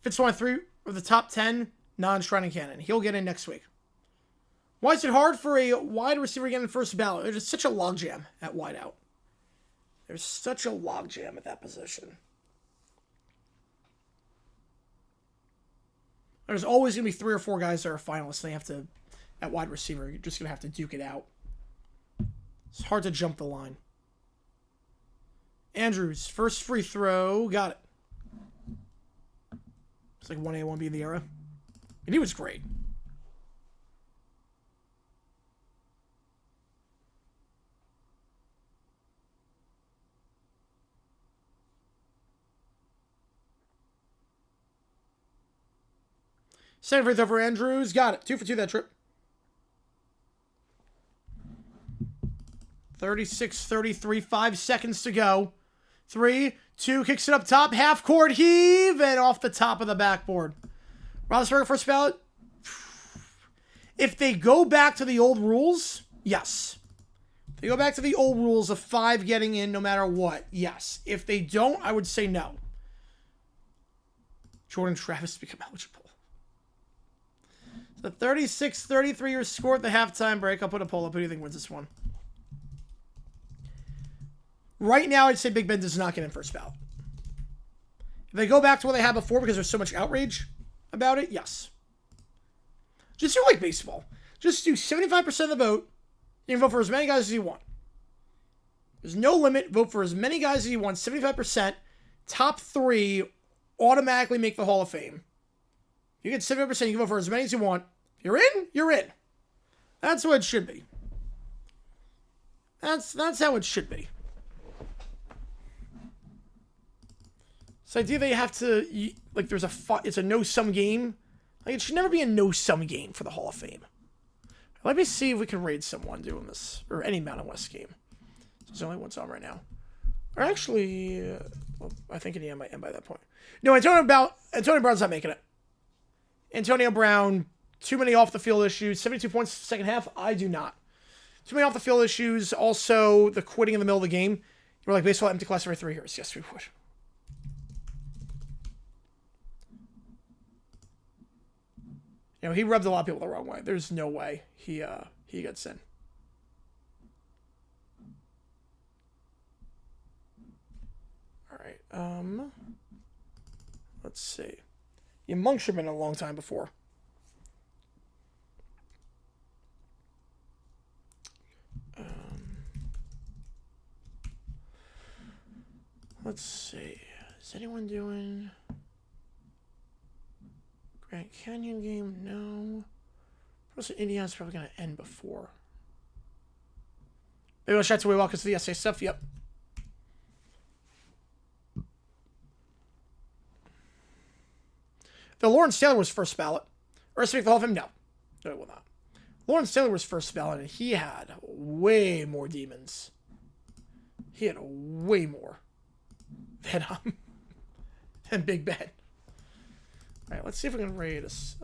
Fits 1-3 of the top 10 non-Shrining Cannon. He'll get in next week. Why is it hard for a wide receiver to get in first ballot? There's such a logjam at wideout. There's such a logjam at that position. There's always going to be 3 or 4 guys that are finalists. They have to, at wide receiver, you're just going to have to duke it out. It's hard to jump the line. Andrews, first free throw. Got it. It's like 1A, 1B in the era. And he was great. Second free throw for Andrews. Got it. 2 for 2 that trip. 36-33. 5 seconds to go. 3, 2. Kicks it up top. Half court heave. And off the top of the backboard. Roethlisberger first ballot. If they go back to the old rules, yes. If they go back to the old rules of 5 getting in no matter what, yes. If they don't, I would say no. Jordan Travis become eligible. The 36-33 your score at the halftime break. I'll put a poll up. Who do you think wins this one? Right now, I'd say Big Ben does not get in first ballot. If they go back to what they had before because there's so much outrage about it, yes. Just do like baseball. Just do 75% of the vote. You can vote for as many guys as you want. There's no limit. Vote for as many guys as you want. 75%. Top 3 automatically make the Hall of Fame. You get 75%. You can vote for as many as you want. If you're in, you're in. That's what it should be. That's how it should be. This idea that you have to, like, it's a no-sum game. Like, it should never be a no-sum game for the Hall of Fame. Let me see if we can raid someone doing this. Or any Mountain West game. So there's only one's on right now. Or actually... well, I think Indiana might end by that point. No, Antonio Brown's not making it. Antonio Brown, too many off-the-field issues. 72 points second half. I do not. Too many off-the-field issues. Also, the quitting in the middle of the game. We're like, baseball empty class every 3 years. Yes, we would. You know, he rubbed a lot of people the wrong way. There's no way he gets in. All right. Let's see. Yeah, Monk should have been a long time before. Let's see. Is anyone doing Grand Canyon game? No. Indiana's probably going to end before. Maybe we'll shout to welcome to the SA stuff. Yep. The Lawrence Taylor was first ballot. Or speak the Hall of Fame? No. No, it will not. Lawrence Taylor was first ballot, and he had way more demons. He had way more than Big Ben. All right, let's see if we can raid us.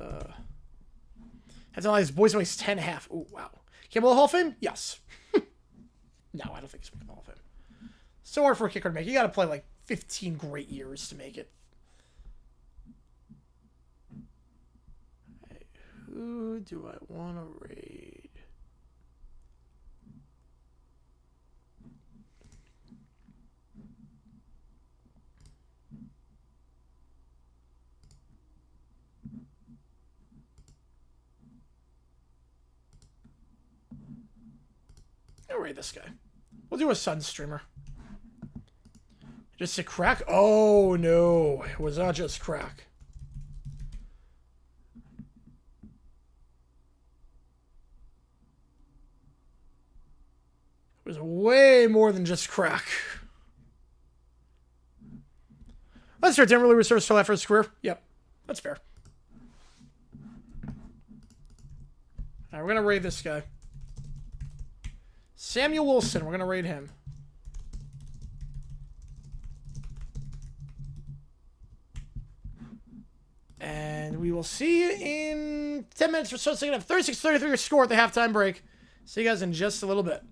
Has all his boys makes 10.5. Oh wow. Campbell Hall of Fame? Yes. No, I don't think he's making the Hall of Fame. So hard for a kicker to make. You got to play like 15 great years to make it. Right, who do I want to raid? I'll raid this guy. We'll do a Sun streamer. Just a crack? Oh no, it was not just crack. It was way more than just crack. Let's start down really reserves till after his career. Yep, that's fair. Alright, we're gonna raid this guy. Samuel Wilson, we're going to raid him. And we will see you in 10 minutes or so. So you're going to have 36-33 score at the halftime break. See you guys in just a little bit.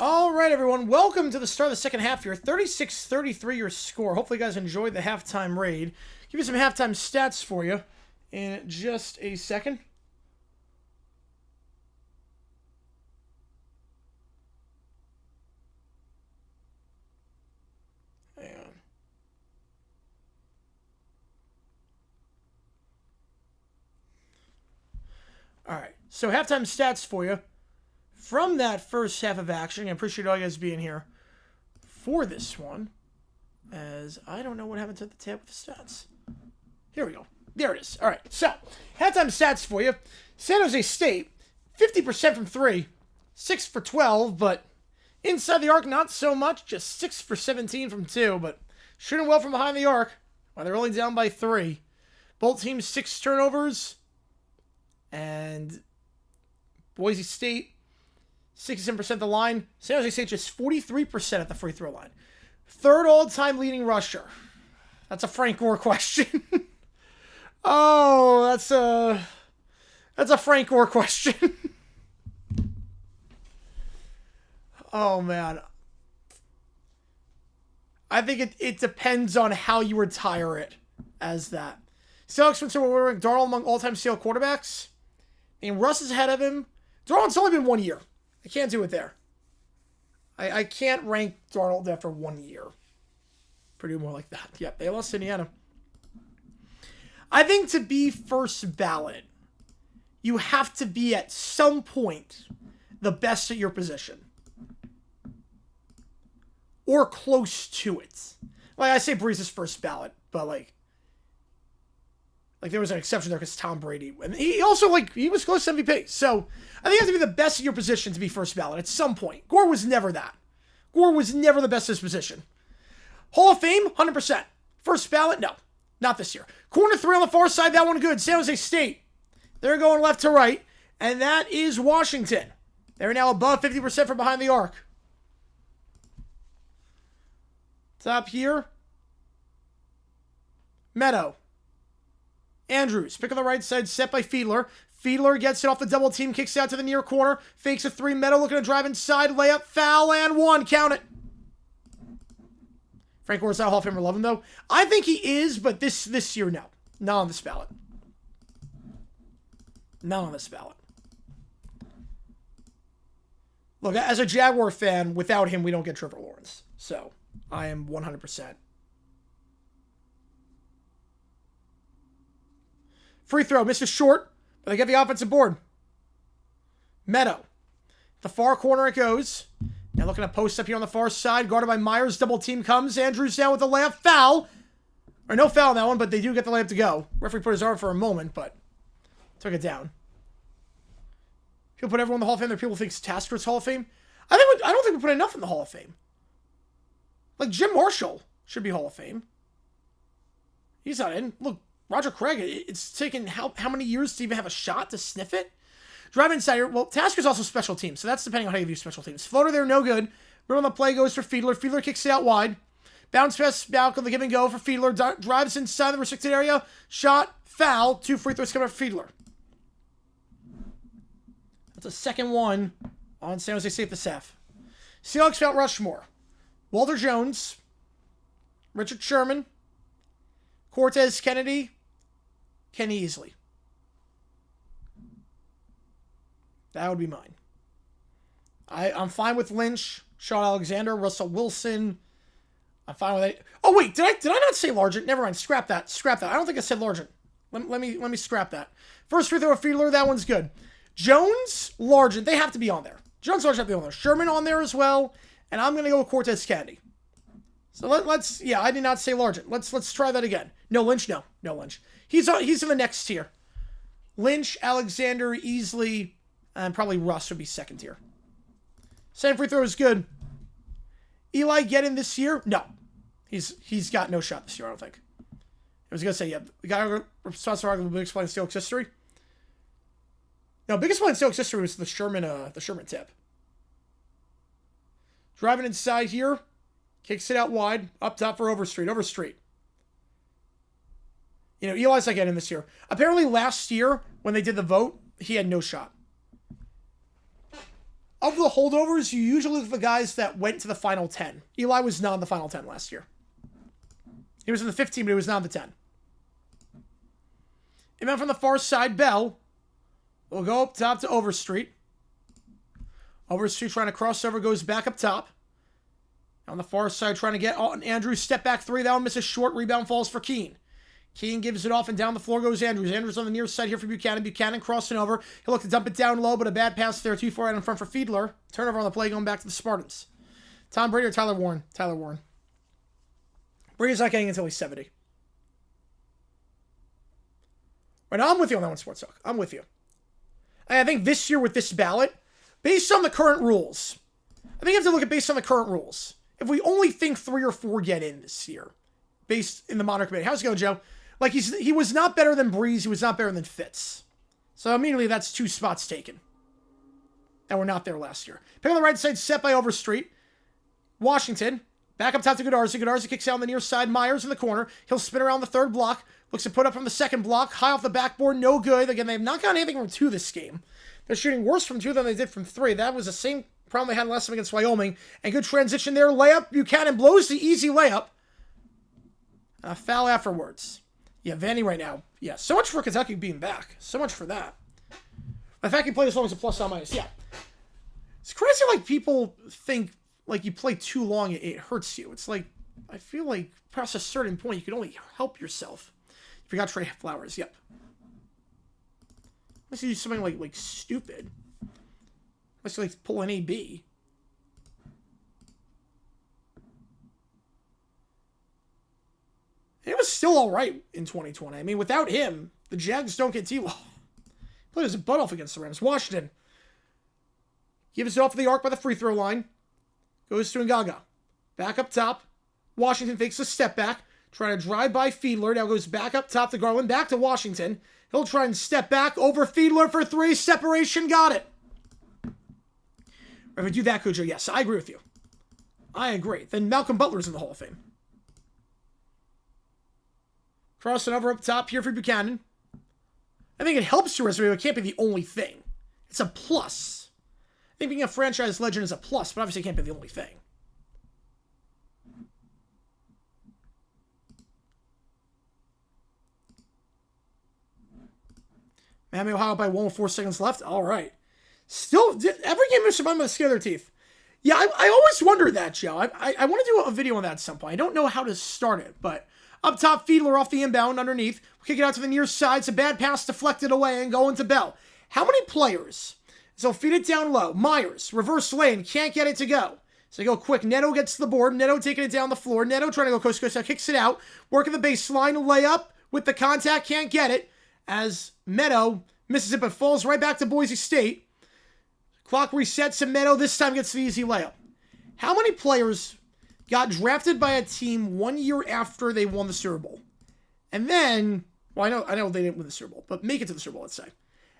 All right, everyone. Welcome to the start of the second half here. 36-33 your score. Hopefully you guys enjoyed the halftime raid. Give you some halftime stats for you in just a second. Hang on. All right. So halftime stats for you. From that first half of action, I appreciate all you guys being here for this one, as I don't know what happened to the tab with the stats. Here we go. There it is. All right, so halftime stats for you. San Jose State, 50% from 3, 6 for 12, but inside the arc, not so much, just 6 for 17 from 2, but shooting well from behind the arc, while they're only down by 3. Both teams 6 turnovers, and Boise State, 67% of the line. San Jose State just 43% at the free throw line. Third all-time leading rusher. That's a Frank Gore question. Oh, that's a Frank Gore question. Oh, man. I think it depends on how you retire it as that. Alex Spencer will rank Darnold among all-time Seattle quarterbacks. And Russ is ahead of him. Darnold's only been 1 year. I can't do it there. I can't rank Darnold after 1 year. Pretty more like that. Yep, they lost Indiana. I think to be first ballot, you have to be at some point the best at your position. Or close to it. Like, I say Breeze is first ballot, but like there was an exception there because Tom Brady. And he also, he was close to MVP. So, I think you have to be the best at your position to be first ballot at some point. Gore was never that. Gore was never the best at his position. Hall of Fame, 100%. First ballot, no. Not this year. Corner 3 on the far side, that one good. San Jose State. They're going left to right. And that is Washington. They're now above 50% from behind the arc. Top here. Meadow. Andrews. Pick on the right side. Set by Fiedler. Fiedler gets it off the double team. Kicks out to the near corner. Fakes a 3. Meadow looking to drive inside. Layup. Foul and 1. Count it. Frank Gore's not Hall of Famer. Love him, though. I think he is, but this year, no. Not on this ballot. Not on this ballot. Look, as a Jaguar fan, without him, we don't get Trevor Lawrence. So, I am 100%. Free throw. Misses short, but they get the offensive board. Meadow. The far corner it goes. Now looking to post up here on the far side. Guarded by Myers. Double team comes. Andrews down with the layup. Foul. Or no foul on that one, but they do get the layup to go. Referee put his arm for a moment, but took it down. People put everyone in the Hall of Fame. There are people who think Tasker's Hall of Fame. I don't think we put enough in the Hall of Fame. Like, Jim Marshall should be Hall of Fame. He's not in. Look, Roger Craig, it's taken how many years to even have a shot to sniff it? Drive inside here. Well, Tasker's also special teams, so that's depending on how you view special teams. Floater there, no good. Right on the play goes for Fiedler. Fiedler kicks it out wide. Bounce pass, Malcolm, the give and go for Fiedler. Drives inside the restricted area. Shot, foul. 2 free throws coming up for Fiedler. That's a second one on San Jose State the Seth. Seahawks Mount Rushmore. Walter Jones. Richard Sherman. Cortez Kennedy. Kenny Easley. That would be mine. I'm fine with Lynch, Shawn Alexander, Russell Wilson. I'm fine with it. Oh wait, did I not say Largent? Never mind. Scrap that. Scrap that. I don't think I said Largent. Let me scrap that. First free throw of Fiedler. That one's good. Jones, Largent, they have to be on there. Jones, Largent have to be on there. Sherman on there as well. And I'm going to go with Cortez Kennedy. So let's, yeah, I did not say Largent. Let's try that again. No Lynch, no Lynch. He's in the next tier. Lynch, Alexander, Easley, and probably Russ would be second tier. Second free throw is good. Eli getting this year? No. He's got no shot this year, I don't think. I was going to say, yeah, the guy responsible for the biggest play in Steelers history. No, biggest play in Steelers history was the Sherman tip. Driving inside here. Kicks it out wide. Up top for Overstreet. Overstreet. You know, Eli's not getting this year. Apparently last year, when they did the vote, he had no shot. Of the holdovers, you usually look at the guys that went to the final 10. Eli was not in the final 10 last year. He was in the 15, but he was not in the 10. And then from the far side, Bell will go up top to Overstreet. Overstreet trying to cross over, goes back up top. On the far side, trying to get on Andrews. Step back 3, that one misses short. Rebound falls for Keene. Keene gives it off, and down the floor goes Andrews. Andrews on the near side here for Buchanan. Buchanan crossing over. He'll look to dump it down low, but a bad pass there. Too far out in front for Fiedler. Turnover on the play, going back to the Spartans. Tom Brady or Tyler Warren? Tyler Warren. Brady's not getting until he's 70. Right now, I'm with you on that one, Sports Talk. I'm with you. I think this year with this ballot, based on the current rules, I think you have to look at based on the current rules. If we only think 3 or 4 get in this year, based in the modern committee. How's it going, Joe? Like, he was not better than Breeze. He was not better than Fitz. So immediately that's 2 spots taken. And we're not there last year. Pick on the right side, set by Overstreet. Washington. Back up top to Godarzi. Godarzi kicks out on the near side. Myers in the corner. He'll spin around the third block. Looks to put up from the second block. High off the backboard. No good. Again, they have not gotten anything from 2 this game. They're shooting worse from 2 than they did from 3. That was the same problem they had last time against Wyoming. And good transition there. Layup. Buchanan blows the easy layup. Foul afterwards. Yeah, Vanny right now. Yeah, so much for Kentucky being back. So much for that. The fact he played as long as a plus or minus. Yeah. It's crazy like people think like you play too long, it hurts you. It's like, I feel like past a certain point, you can only help yourself. You forgot Trey Flowers. Yep. Unless you do something like stupid. Unless you like pull an AB. It was still all right in 2020. I mean, without him, the Jags don't get T-Law. Played his butt off against the Rams. Washington gives it off the arc by the free throw line. Goes to Ngaga. Back up top. Washington fakes a step back. Trying to drive by Fiedler. Now goes back up top to Garland. Back to Washington. He'll try and step back over Fiedler for 3. Separation. Got it. If we do that, Cujo, yes, I agree with you. I agree. Then Malcolm Butler's in the Hall of Fame. Crossing over up top here for Buchanan. I think it helps your resume, but it can't be the only thing. It's a plus. I think being a franchise legend is a plus, but obviously it can't be the only thing. Miami, Ohio by 1 with 4 seconds left. All right. Still, every game is survived by the skin of their teeth. Yeah, I always wondered that, Joe. I want to do a video on that at some point. I don't know how to start it, but up top, Fiedler off the inbound underneath. We'll kick it out to the near side. It's a bad pass deflected away and going to Bell. How many players? So feed it down low. Myers, reverse lane, can't get it to go. So they go quick. Neto gets to the board. Neto taking it down the floor. Neto trying to go coast to coast. Now kicks it out. Working the baseline. Layup with the contact. Can't get it. As Meadow misses it but falls right back to Boise State. Clock resets and Meadow this time gets the easy layup. How many players got drafted by a team 1 year after they won the Super Bowl? And then, well, I know they didn't win the Super Bowl, but make it to the Super Bowl, let's say.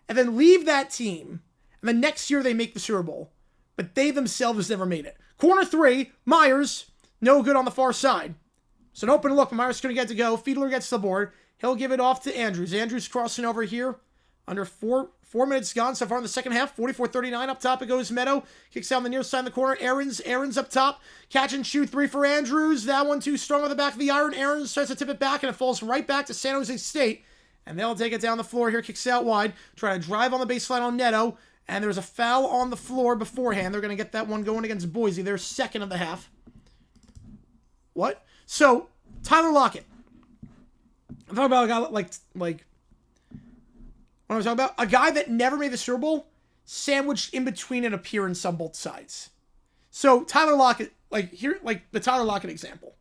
And then leave that team, and the next year they make the Super Bowl, but they themselves never made it. Corner 3, Myers, no good on the far side. So an open look, Myers going to get to go. Fiedler gets the board. He'll give it off to Andrews. Andrews crossing over here. Under 4 minutes gone so far in the second half. 44-39. Up top it goes Meadow. Kicks down the near side of the corner. Aaron's up top. Catch and shoot 3 for Andrews. That one too strong on the back of the iron. Aaron's tries to tip it back and it falls right back to San Jose State. And they'll take it down the floor here. Kicks out wide. Trying to drive on the baseline on Neto. And there's a foul on the floor beforehand. They're going to get that one going against Boise. They're second of the half. What? So, Tyler Lockett. I'm talking about a guy like what I'm talking about? A guy that never made the Super Bowl, sandwiched in between an appearance on both sides. So, Tyler Lockett, like the Tyler Lockett example.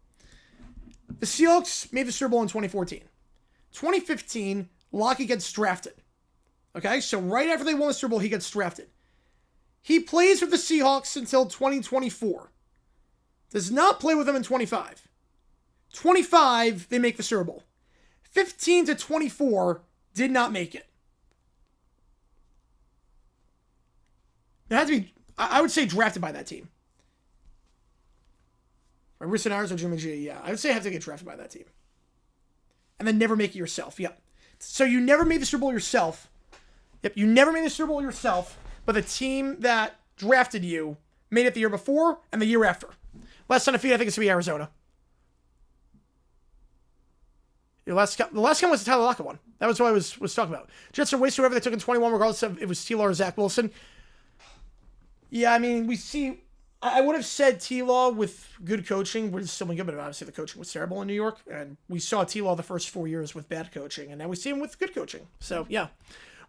The Seahawks made the Super Bowl in 2014. 2015, Lockett gets drafted. Okay, so right after they won the Super Bowl, he gets drafted. He plays with the Seahawks until 2024. Does not play with them in 25. 25, they make the Super Bowl. 15 to 24, did not make it. It had to be, I would say, drafted by that team. Right, Risson Ayers or Jimmy G, yeah. I would say have to get drafted by that team. And then never make it yourself, yep. So you never made the Super Bowl yourself. Yep, you never made the Super Bowl yourself, but the team that drafted you made it the year before and the year after. Last undefeated, I think it's going to be Arizona. The last one was the Tyler Lockett one. That was what I was talking about. Jets are wasting whoever they took in 21, regardless of if it was T-Law or Zach Wilson. Yeah, I mean, we see... I would have said T-Law with good coaching would have still been good, but obviously the coaching was terrible in New York. And we saw T-Law the first 4 years with bad coaching, and now we see him with good coaching. So, yeah.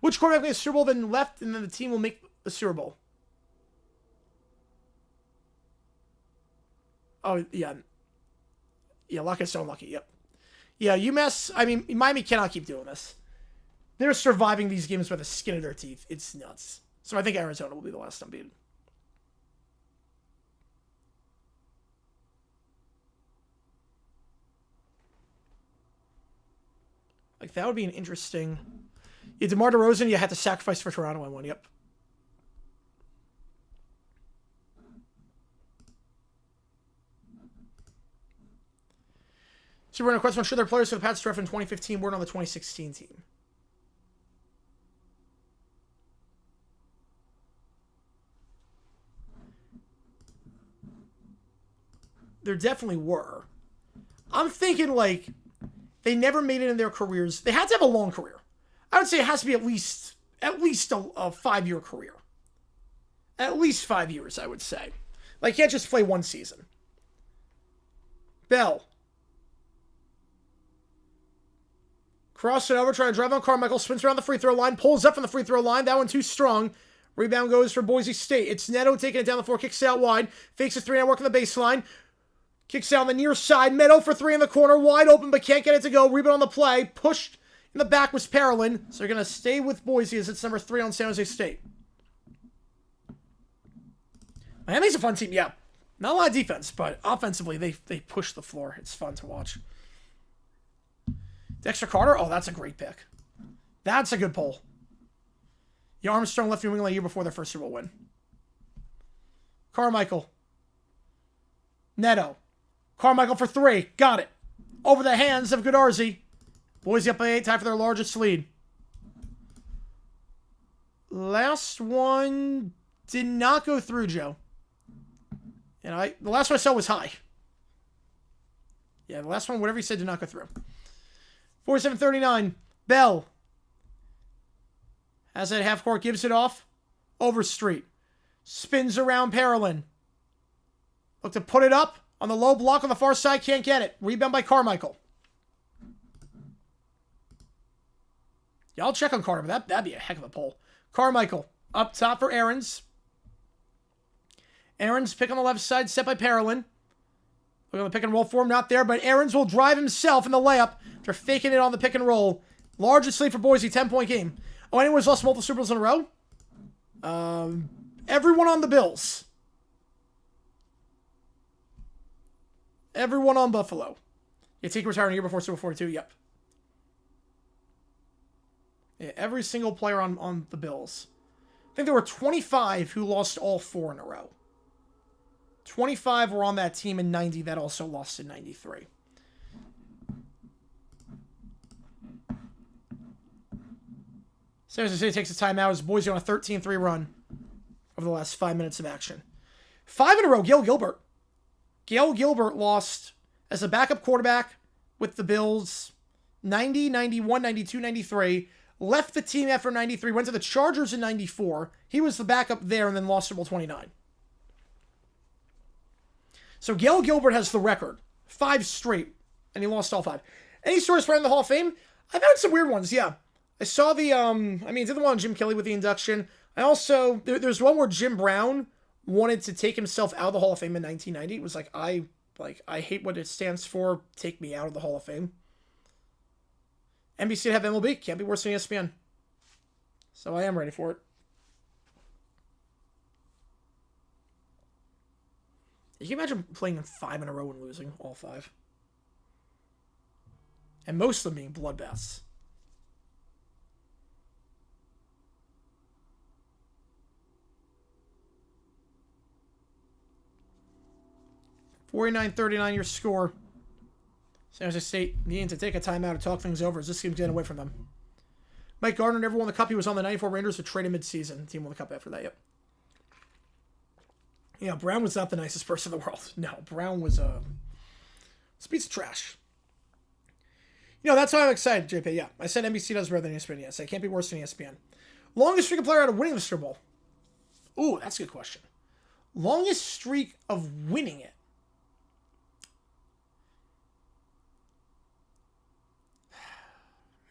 Which quarterback made the Super Bowl then left, and then the team will make the Super Bowl? Oh, yeah. Yeah, Lockett's so unlucky, yep. Yeah, UMass, I mean, Miami cannot keep doing this. They're surviving these games by the skin of their teeth. It's nuts. So I think Arizona will be the last unbeaten. Like, that would be an interesting... Yeah, DeMar DeRozan, you had to sacrifice for Toronto in one, yep. Super Random question, should their players for the Pats draft in 2015 weren't on the 2016 team? There definitely were. I'm thinking, like, they never made it in their careers. They had to have a long career. I would say it has to be at least a 5-year career. At least 5 years, I would say. Like, you can't just play one season. Bell. Cross it over, trying to drive on Carmichael, spins around the free throw line, pulls up from the free throw line. That one too strong. Rebound goes for Boise State. It's Neto taking it down the floor, kicks it out wide, fakes a 3 now working the baseline. Kicks out on the near side. Meadow for 3 in the corner. Wide open, but can't get it to go. Rebound on the play. Pushed in the back was Parolin. So they're going to stay with Boise as it's number 3 on San Jose State. Miami's a fun team, yeah. Not a lot of defense, but offensively, they push the floor. It's fun to watch. Dexter Carter? Oh, that's a great pick. That's a good pull. Yeah, Armstrong left New England a year before their first Super Bowl win. Carmichael. Neto. Carmichael for 3. Got it. Over the hands of Goodarzi. Boise up by 8, tied for their largest lead. Last one did not go through, Joe. And the last one I saw was high. Yeah, the last one, whatever you said, did not go through. 47-39. Bell. Has it at half court, gives it off. Overstreet. Spins around Parolin. Look to put it up on the low block on the far side. Can't get it. Rebound by Carmichael. Yeah, I'll check on Carter, but that'd be a heck of a pull. Carmichael up top for Aarons. Aarons pick on the left side, set by Parolin. Look at the pick and roll for him, not there, but Aarons will drive himself in the layup after faking it on the pick and roll. Largest lead for Boise, 10-point game. Oh, anyone's lost multiple Super Bowls in a row? Everyone on the Bills. Everyone on Buffalo. Yeah, Tiki retired a year before Super 42, yep. Yeah, every single player on the Bills. I think there were 25 who lost all 4 in a row. 25 were on that team in 90 that also lost in 93. San Jose State takes a timeout as Boise on a 13-3 run over the last 5 minutes of action. 5 in a row, Gail Gilbert. Gail Gilbert lost as a backup quarterback with the Bills 90, 91, 92, 93. Left the team after 93, went to the Chargers in 94. He was the backup there and then lost Super Bowl 29. So Gail Gilbert has the record. 5 straight, and he lost all 5. Any stories for in the Hall of Fame? I've had some weird ones, yeah. I saw the, did the one on Jim Kelly with the induction. I also, there's one where Jim Brown wanted to take himself out of the Hall of Fame in 1990. It was I hate what it stands for. Take me out of the Hall of Fame. NBC to have MLB. Can't be worse than ESPN. So I am ready for it. You can imagine playing in 5 in a row and losing all 5. And most of them being bloodbaths. (49-39) your score. San Jose State needing to take a timeout to talk things over as this game's getting away from them. Mike Gardner never won the Cup. He was on the 94 Rangers who traded mid-season. The team won the Cup after that, yep. Yeah, Brown was not the nicest person in the world. No, Brown was a piece of trash. That's why I'm excited, JP. Yeah, I said NBC does better than ESPN. Yes, it can't be worse than ESPN. Longest streak of player out of winning the Super Bowl. Ooh, that's a good question. Longest streak of winning it.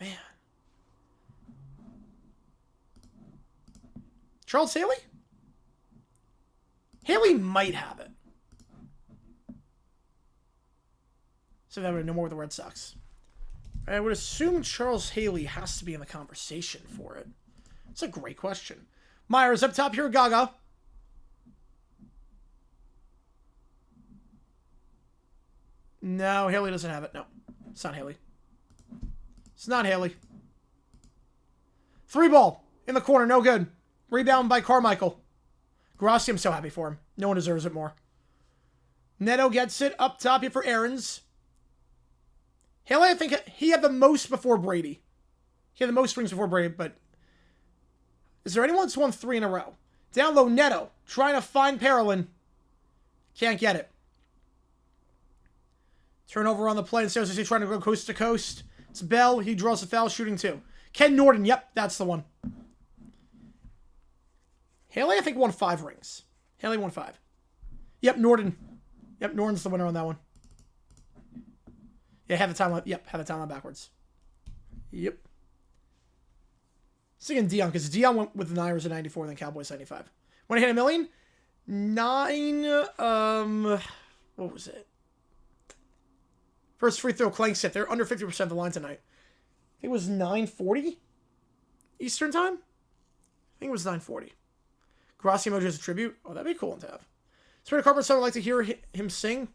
Man. Charles Haley? Haley might have it. So that would no more with the Red Sox. I would assume Charles Haley has to be in the conversation for it. It's a great question. Myers up top here, Gaga. No, Haley doesn't have it. No, it's not Haley. It's not Haley. 3 ball in the corner, no good. Rebound by Carmichael. Grassi, I'm so happy for him. No one deserves it more. Neto gets it up top here for Aarons. Haley, I think he had the most before Brady. He had the most rings before Brady, but is there anyone that's won 3 in a row? Down low, Neto trying to find Parolin. Can't get it. Turnover on the play. Instead of trying to go coast to coast. It's Bell. He draws a foul, shooting 2. Ken Norton. Yep, that's the one. Haley, I think, won 5 rings. Haley won 5. Yep, Norton. Yep, Norton's the winner on that one. Yeah, have the timeline. Yep, have the timeline backwards. Yep. Singing Dion, because Dion went with the Niners in 94 and then Cowboys 95. When I hit $1 million? 9, what was it? First free throw, Clank set. They're under 50% of the line tonight. I think it was 9:40 Eastern time? I think it was 9:40. Grassi emoji as a tribute. Oh, that'd be cool to have. Spirit Carpenter song, I'd like to hear him sing.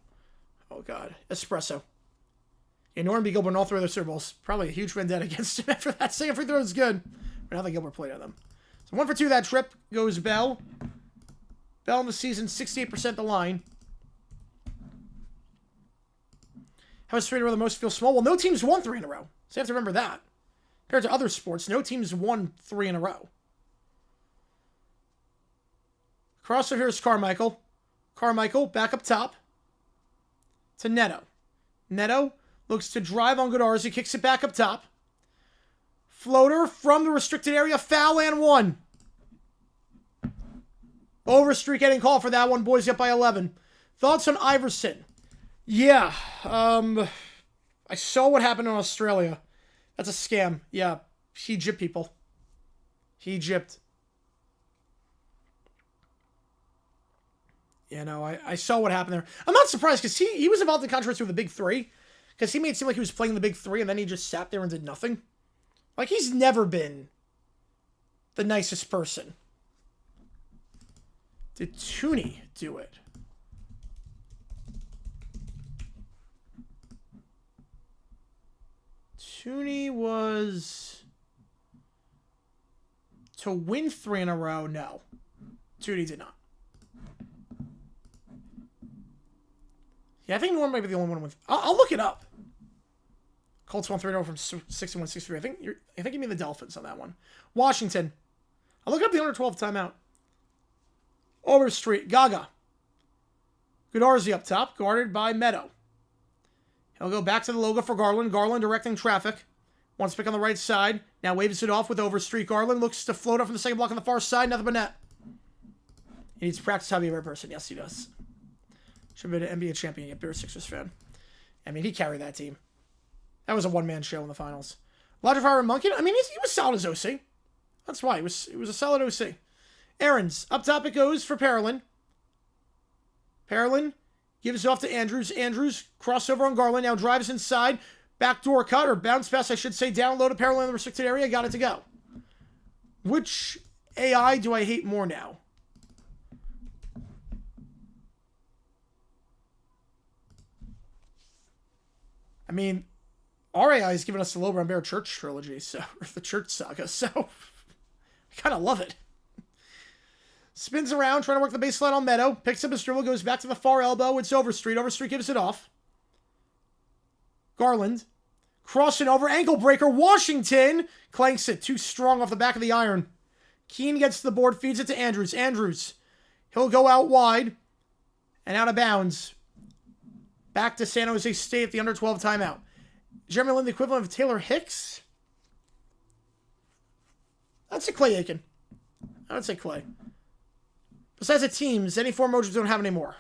Oh, God. Espresso. Yeah, Norton B. Gilbert in all 3 of their Super Bowls. Probably a huge vendetta against him after that. Second free throw is good. But I don't think Gilbert played on them. So 1 for 2 that trip goes Bell. Bell in the season, 68% the line. How is 3 in a row the most feel small? Well, no team's won 3 in a row. So you have to remember that. Compared to other sports, no team's won 3 in a row. Crossover here is Carmichael. Carmichael back up top to Neto. Neto looks to drive on Goodarzi, kicks it back up top. Floater from the restricted area, foul and 1. Overstreak getting called for that one. Boise up by 11. Thoughts on Iverson? Yeah, I saw what happened in Australia. That's a scam. Yeah, he gypped people. He gypped. You know, I saw what happened there. I'm not surprised because he was involved in controversy with the Big Three. Because he made it seem like he was playing the Big Three and then he just sat there and did nothing. Like, he's never been the nicest person. Did Tooney do it? Tooney was to win 3 in a row. No, Tooney did not. Yeah, I think Norm might be the only one with. I'll look it up. Colts won 3-0 from 61-63. I think you mean the Dolphins on that one. Washington. I'll look up the under 12 timeout. Overstreet. Gaga. Goodarzi up top, guarded by Meadow. He'll go back to the logo for Garland. Garland directing traffic. Wants to pick on the right side. Now waves it off with Overstreet. Garland looks to float up from the second block on the far side. Nothing but net. He needs to practice how to be a better person. Yes, he does. Should have been an NBA champion. Yet, Bear Sixers fan. I mean, he carried that team. That was a one-man show in the finals. Logic Fire and Munkin. I mean, he was solid as OC. That's why. It was a solid OC. Aaron's. Up top it goes for Parolin. Parolin gives it off to Andrews. Andrews, crossover on Garland. Now drives inside. Backdoor cut, or bounce pass, I should say. Down low to Parolin in the restricted area. Got it to go. Which AI do I hate more now? I mean, our AI is giving us the Low Brown Bear Church trilogy, so, or the Church saga, so I kind of love it. Spins around, trying to work the baseline on Meadow. Picks up his dribble, goes back to the far elbow. It's Overstreet. Overstreet gives it off. Garland. Crossing over. Ankle breaker. Washington clanks it. Too strong off the back of the iron. Keene gets to the board, feeds it to Andrews. Andrews. He'll go out wide and out of bounds. Back to San Jose State at the under 12 timeout. Jeremy Lin, the equivalent of Taylor Hicks. I'd say Clay Aiken. I would say Clay. Besides the teams, any four emojis we don't have anymore.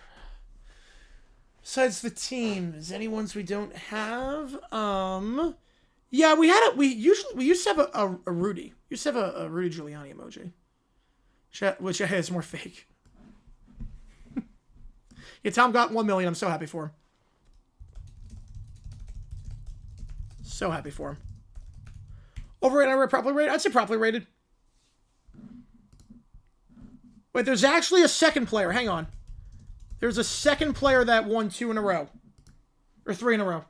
Besides the teams, any ones we don't have? Yeah, we used to have a Rudy. We used to have a Rudy Giuliani emoji. Which is more fake. Yeah, Tom got 1 million. I'm so happy for him. So happy for him. Overrated or properly rated? I'd say properly rated. Wait, there's actually a second player. Hang on. There's a second player that won 2 in a row. Or 3 in a row.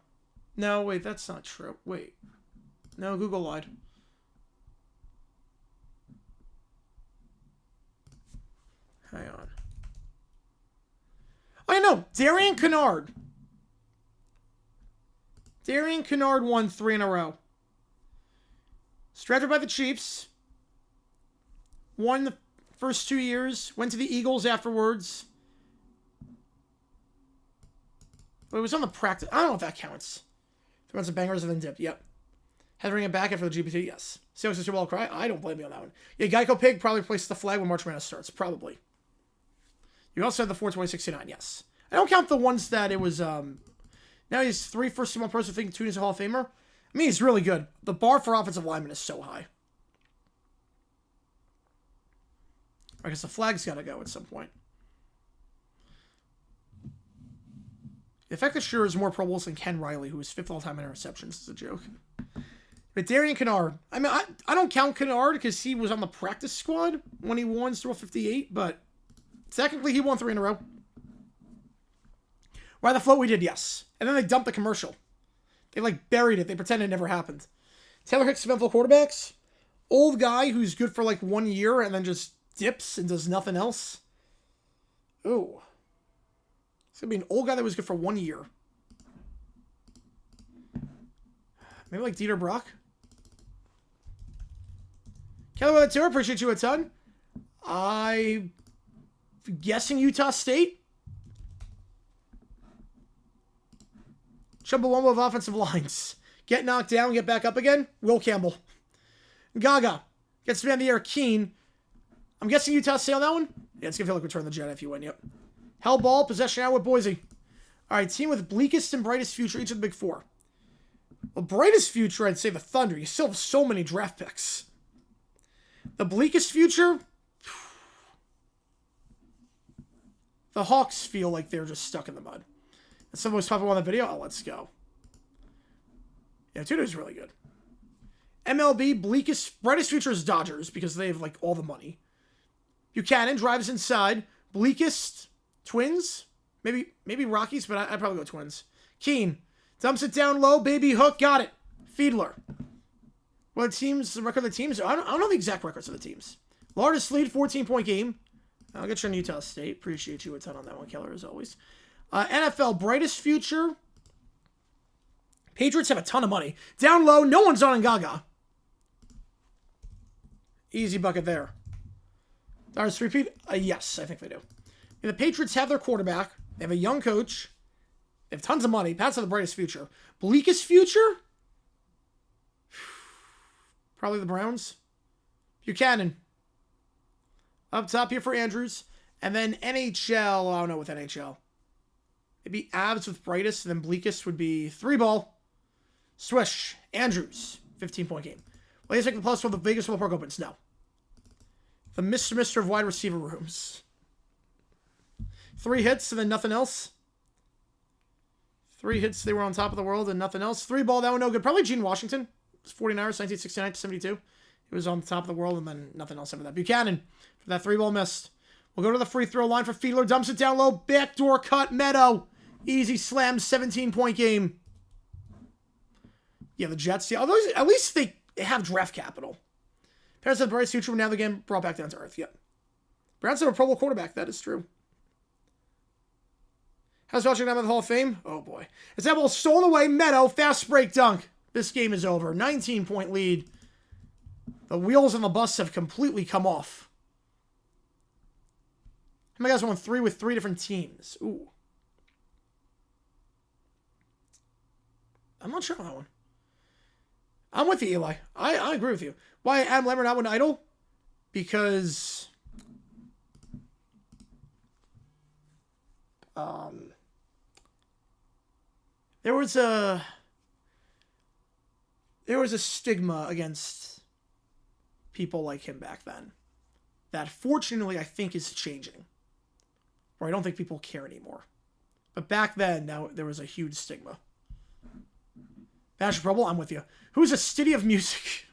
No, wait, that's not true. Wait. No, Google lied. Hang on. Oh, no. Darian Kennard. Darian Kennard won 3 in a row. Drafted by the Chiefs. Won the first 2 years. Went to the Eagles afterwards. But it was on the practice. I don't know if that counts. There went some bangers and then dipped. Yep. Had to bring it back after the GPT. Yes. See how Sister Well cry? I don't blame you on that one. Yeah, Geico Pig probably replaces the flag when March Madness starts. Probably. You also had the 42069. Yes. I don't count the ones that it was. Now he's 3 first-team All-Pros. I think 2 is a Hall of Famer. I mean, he's really good. The bar for offensive lineman is so high. I guess the flag's got to go at some point. The fact that Shearer is more Pro Bowls than Ken Riley, who is 5th all-time in interceptions, is a joke. But Darian Kennard. I mean, I don't count Kennard because he was on the practice squad when he won Super Bowl 58, but technically he won 3 in a row. Why the float we did, yes. And then they dumped the commercial. They, buried it. They pretended it never happened. Taylor Hicks, Eventful quarterbacks. Old guy who's good for, 1 year and then just dips and does nothing else. Ooh. It's going to be an old guy that was good for 1 year. Maybe like Dieter Brock. Kelly with a tour. Appreciate you a ton. I'm guessing Utah State. Chumbawamba of offensive lines. Get knocked down, get back up again. Will Campbell. Gaga. Gets me on the air. Keen. I'm guessing Utah State on that one. Yeah, it's going to feel like Return of the Jedi if you win. Yep. Hellball. Possession out with Boise. All right, team with bleakest and brightest future, each of the big four. Well, brightest future, I'd say the Thunder. You still have so many draft picks. The bleakest future, the Hawks feel like they're just stuck in the mud. And someone was popping on the video. Oh, let's go. Yeah, Tudo's really good. MLB, bleakest, brightest future is Dodgers because they have, like, all the money. Buchanan drives inside. Bleakest, Twins. Maybe Rockies, but I'd probably go Twins. Keen. Dumps it down low. Baby hook. Got it. Fiedler. Well, the record of the teams? I don't know the exact records of the teams. Largest lead, 14-point game. I'll get you on Utah State. Appreciate you a ton on that one, Keller, as always. NFL, brightest future. Patriots have a ton of money. Down low, no one's on Gaga. Easy bucket there. Dodgers repeat? Yes, I think they do. And the Patriots have their quarterback. They have a young coach. They have tons of money. Pats have the brightest future. Bleakest future? Probably the Browns. Buchanan. Up top here for Andrews. And then NHL. I don't know with NHL. Maybe Abs with brightest. And then bleakest would be 3-ball. Swish. Andrews. 15-point game. Well, he's like the plus for the Vegas ballpark opens. No. The Mr. of wide receiver rooms. 3 hits and then nothing else. 3 hits, they were on top of the world and nothing else. 3-ball, that one no good. Probably Gene Washington. It was 49ers, 1969 to 72. He was on top of the world and then nothing else after that. Buchanan, for that 3-ball missed. We'll go to the free throw line for Fiedler. Dumps it down low. Backdoor cut. Meadow. Easy slam. 17-point game. Yeah, the Jets. Yeah, although at least they have draft capital. Parents have the brightest future, but now the game brought back down to earth. Yep. Browns have a Pro Bowl quarterback. That is true. How's Belichick now in the Hall of Fame? Oh, boy. It's that ball stolen away. Meadow. Fast break dunk. This game is over. 19-point lead. The wheels on the bus have completely come off. How many guys won 3 with 3 different teams? Ooh. I'm not sure on that one. I'm with you, Eli. I agree with you. Why Adam Lambert not win Idol? Because there was a stigma against people like him back then that fortunately I think is changing. Or I don't think people care anymore. But back then, now there was a huge stigma. National Pro Bowl, I'm with you. Who's a city of music?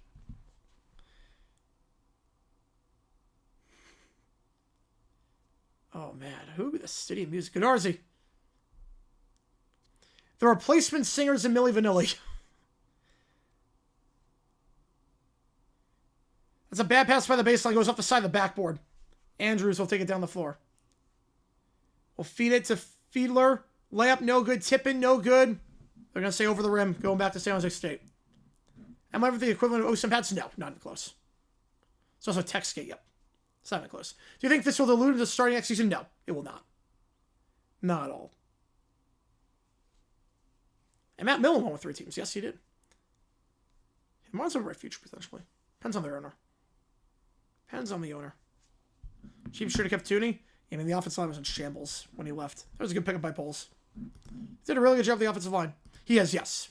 Oh, man. Who the city of music? Godarzi. The replacement singers in Milli Vanilli. That's a bad pass by the baseline. Goes off the side of the backboard. Andrews will take it down the floor. We'll feed it to Fiedler. Layup, no good. Tipping, no good. They're going to say over the rim, going back to San Jose State. Am I ever the equivalent of Osim Pats? No, not even close. It's also tech skate, yep. It's not even close. Do you think this will allude to starting next season? No, it will not. Not at all. And Matt Millen won with 3 teams. Yes, he did. He might have a bright future, potentially. Depends on their owner. Depends on the owner. Chiefs should have kept Tooney. I mean, the offensive line was in shambles when he left. That was a good pickup by Poles. Did a really good job of the offensive line. He is, yes.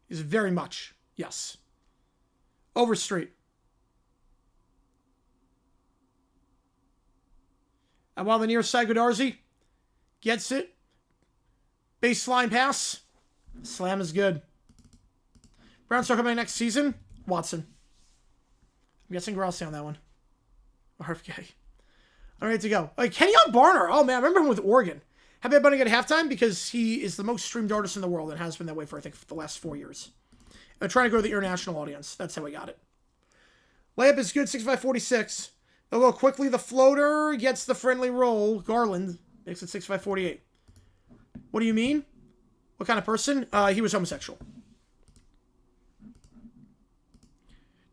He's very much, yes. Overstreet. And while the near side, Godarzi gets it. Baseline pass. Slam is good. Browns start coming next season. Watson. I'm guessing Grossi on that one. RFK. I'm ready to go. Kenyon Barner. Oh, man. I remember him with Oregon. Happy about it at halftime because he is the most streamed artist in the world and has been that way for, I think, for the last 4 years. They're trying to grow the international audience. That's how we got it. Layup is good. 65-46. They'll go quickly. The floater gets the friendly roll. Garland makes it 65-48. What do you mean? What kind of person? He was homosexual.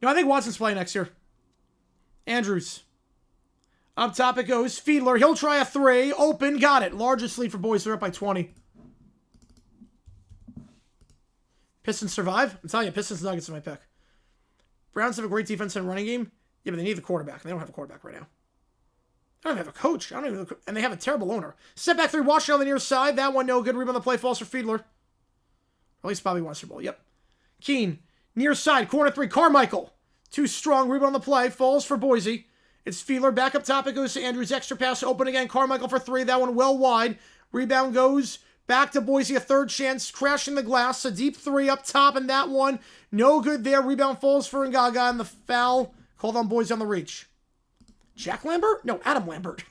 No, I think Watson's playing next year. Andrews. Up top it goes. Fiedler. He'll try a 3. Open. Got it. Largest lead for Boise. They're up by 20. Pistons survive. I'm telling you, Pistons Nuggets are my pick. Browns have a great defense and running game. Yeah, but they need the quarterback. They don't have a quarterback right now. I don't have a coach. And they have a terrible owner. Step back 3. Washington on the near side. That one no good. Rebound on the play. Falls for Fiedler. At least Bobby wants to ball. Yep. Keene. Near side. Corner 3. Carmichael. Too strong. Rebound on the play. Falls for Boise. It's Fiedler. Back up top. It goes to Andrews. Extra pass. Open again. Carmichael for 3. That one well wide. Rebound goes back to Boise. A third chance. Crashing the glass. A deep 3 up top. And that one no good there. Rebound falls for Ngaga. And the foul called on Boise on the reach. Jack Lambert? No, Adam Lambert.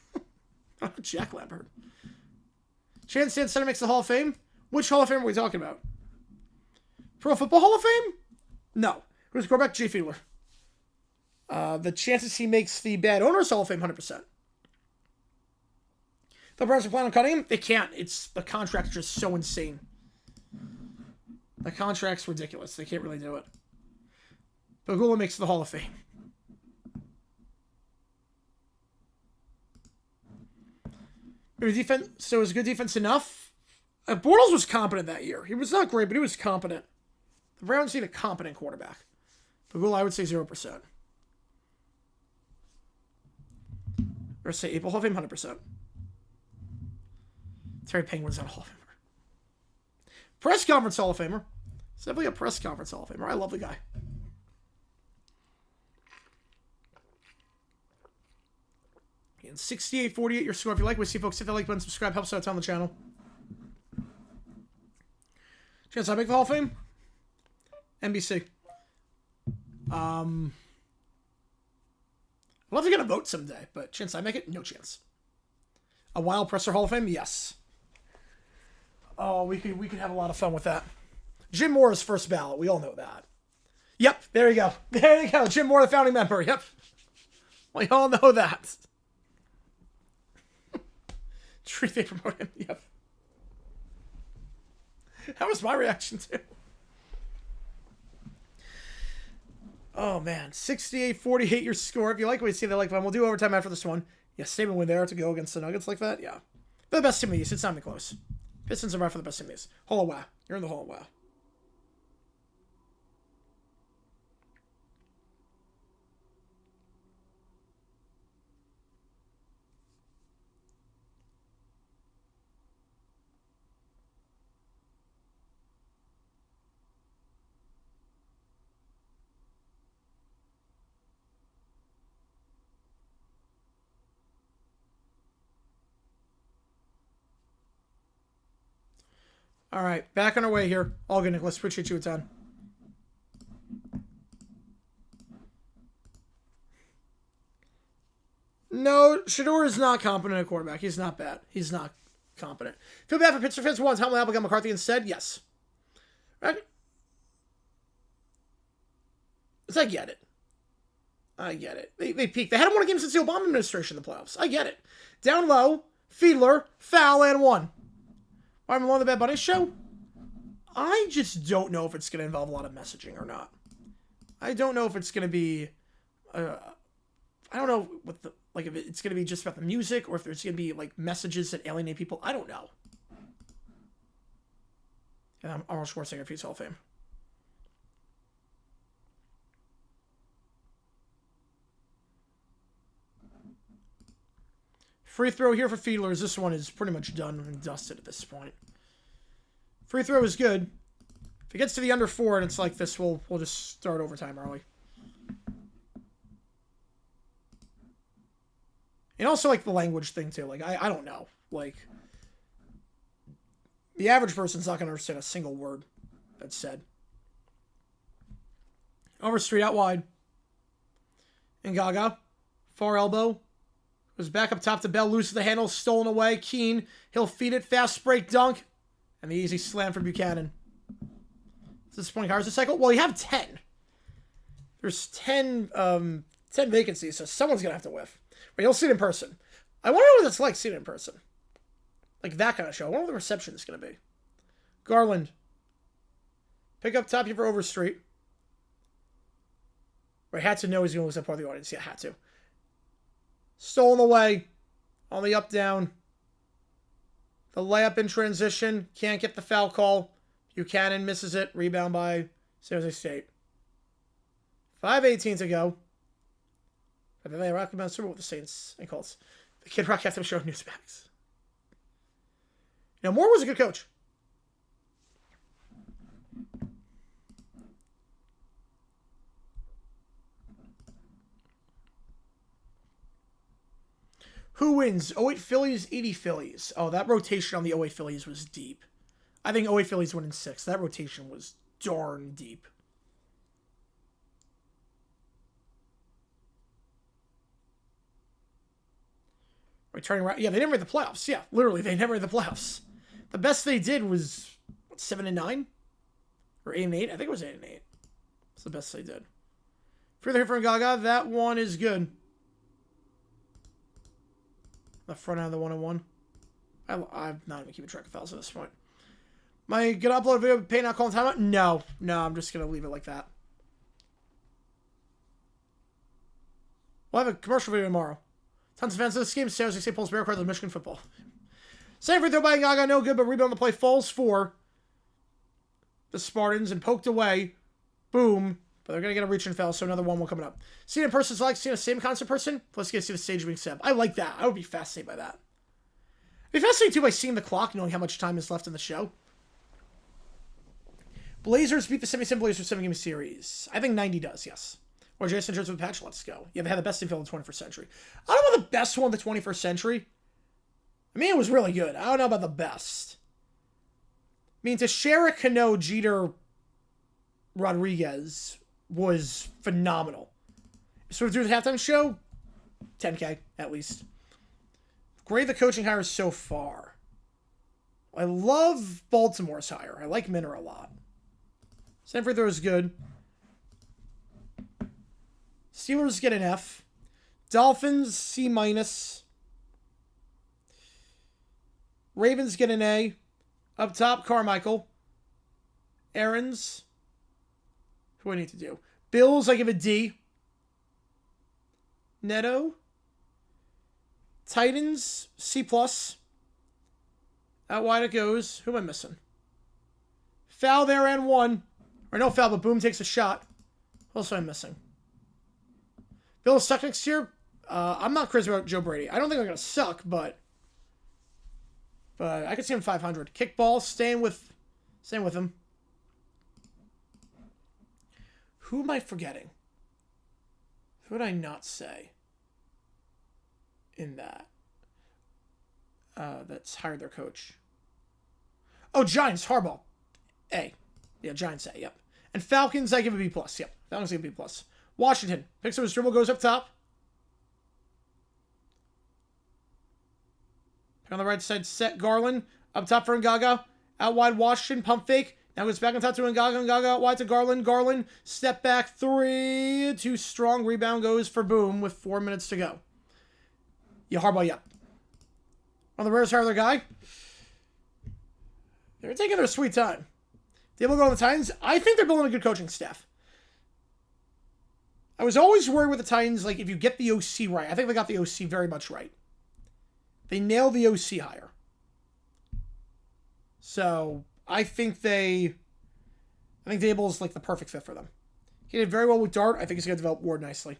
Jack Lambert. Chance Stand Center makes the Hall of Fame? Which Hall of Fame are we talking about? Pro Football Hall of Fame? No. Who's quarterback? Jay Fiedler. The chances he makes the Bad Owners Hall of Fame, 100%. The Browns are planning on cutting him? They can't. The contract is just so insane. The contract's ridiculous. They can't really do it. Pagula makes the Hall of Fame. Defense, so is good defense enough? Bortles was competent that year. He was not great, but he was competent. The Browns need a competent quarterback. Pagula, I would say 0%. Or say April Hall of Fame, 100%. Terry Penguin's not a Hall of Famer. Press Conference Hall of Famer. It's definitely a Press Conference Hall of Famer. I love the guy. And 68-48 your score. If you like what you see, folks, hit that like button, subscribe, helps out on the channel. Chance I make the Hall of Fame? NBC. I'd love to get a vote someday, but chance I make it? No chance. A Wild Presser Hall of Fame? Yes. Oh, we could have a lot of fun with that. Jim Moore's first ballot. We all know that. Yep, there you go. There you go. Jim Moore, the founding member. Yep. We all know that. Treat they promote him. Yep. That was my reaction too. Oh man, 68-48 your score. If you like what you see, that like button. We'll do overtime after this one. Yeah, statement win there to go against the Nuggets like that. Yeah, they're the best team in the East. It's not even close. Pistons are right for the best team in the East. Hall of Wow. You're in the Hall of Wow. All right, back on our way here. All good, Nicholas. Appreciate you a ton. No, Shador is not competent at quarterback. He's not bad. He's not competent. Feel bad for Pittsburgh fans who want Tomlin Applegate McCarthy instead? Yes. Right? I get it. I get it. They peaked. They hadn't won a game since the Obama administration in the playoffs. I get it. Down low, Fiedler, foul, and one. I'm on the Bad Bunny show. I just don't know if it's going to involve a lot of messaging or not. I don't know if it's going to be. I don't know what the if it's going to be just about the music or if there's going to be like messages that alienate people. I don't know. And I'm Arnold Schwarzenegger, Peace Hall of Fame. Free throw here for Fiedler. This one is pretty much done and dusted at this point. Free throw is good. If it gets to the under 4 and it's like this, we'll just start overtime early. And also like the language thing too. Like I don't know. Like the average person's not going to understand a single word that's said. Overstreet out wide. Ngaga. Far elbow. Goes back up top to Bell. Loses the handle. Stolen away. Keene. He'll feed it. Fast break dunk. And the easy slam from Buchanan. Is this 20 cars a cycle? Well, you have 10. There's 10 vacancies, so someone's going to have to whiff. But you'll see it in person. I wonder what it's like seeing it in person. Like that kind of show. I wonder what the reception is going to be. Garland. Pick up top here for Overstreet. Or I had to know he's going to lose that part of the audience. Yeah, I had to. Stolen away. On the up down. The layup in transition. Can't get the foul call. Buchanan misses it. Rebound by San Jose State. 5:18 to go. But then they rock about Super Bowl with the Saints and Colts. The Kid Rock has to show newsbacks. Now, Moore was a good coach. Who wins? 08 Phillies, 80 Phillies. Oh, that rotation on the 08 Phillies was deep. I think 08 Phillies went in 6. That rotation was darn deep. Returning right. Yeah, they never made the playoffs. Yeah, literally, they never made the playoffs. The best they did was, what, 7-9? Or 8-8? I think it was 8-8. That's the best they did. Further here from Gaga, that one is good. The front end of the 1-on-1. I'm not even keeping track of fouls at this point. Am I going to upload a video of Pay not calling timeout? No, I'm just going to leave it like that. We'll have a commercial video tomorrow. Tons of fans of this game. San Jose State pulls Bear cards of Michigan football. Same free throw by Gaga, no good, but rebound on the play falls for the Spartans and poked away. Boom. But they're going to get a reach and foul, so another one will coming up. Seeing in person is like seeing a same concert person. Let's get to see the stage being set. I like that. I would be fascinated by that. I'd be fascinated too by seeing the clock, knowing how much time is left in the show. Blazers beat the 77 Blazers 7-game series. I think 90 does, yes. Or Jason Jones with patch, let's go. Yeah, they had the best infield in the 21st century. I don't know the best one of the 21st century. I mean, it was really good. I don't know about the best. I mean, Teixeira, Cano, Jeter, Rodriguez was phenomenal. So we do the halftime show, 10K at least. Grade the coaching hires so far. I love Baltimore's hire. I like Minner a lot. Same free throw is good. Steelers get an F. Dolphins, C-. Ravens get an A. Up top, Carmichael. Aaron's. Who do I need to do? Bills, I give a D. Neto. Titans, C+. Out wide it goes. Who am I missing? Foul there and 1. Or no foul, but Boom takes a shot. Who else am I missing? Bills suck next year. I'm not crazy about Joe Brady. I don't think they're going to suck, but I could see him 500. Kickball, staying with him. Who am I forgetting? Who would I not say in that? That's hired their coach. Oh, Giants, Harbaugh. A. Yeah, Giants A, yep. And Falcons, I give a B+. Yep, Falcons give a B+. Washington picks up his dribble, goes up top. On the right side, set Garland. Up top for Ngaga. Out wide, Washington. Pump fake. Now goes back on top to Ngaga. Ngaga out wide to Garland. Garland. Step back 3. Too strong. Rebound goes for Boom with 4 minutes to go. Yeah, Harbaugh, yep. On the Bears, hire their guy. They're taking their sweet time. They able to go on the Titans. I think they're building a good coaching staff. I was always worried with the Titans, like, if you get the OC right. I think they got the OC very much right. They nailed the OC hire. So, I think Dable is, like, the perfect fit for them. He did very well with Dart. I think he's going to develop Ward nicely.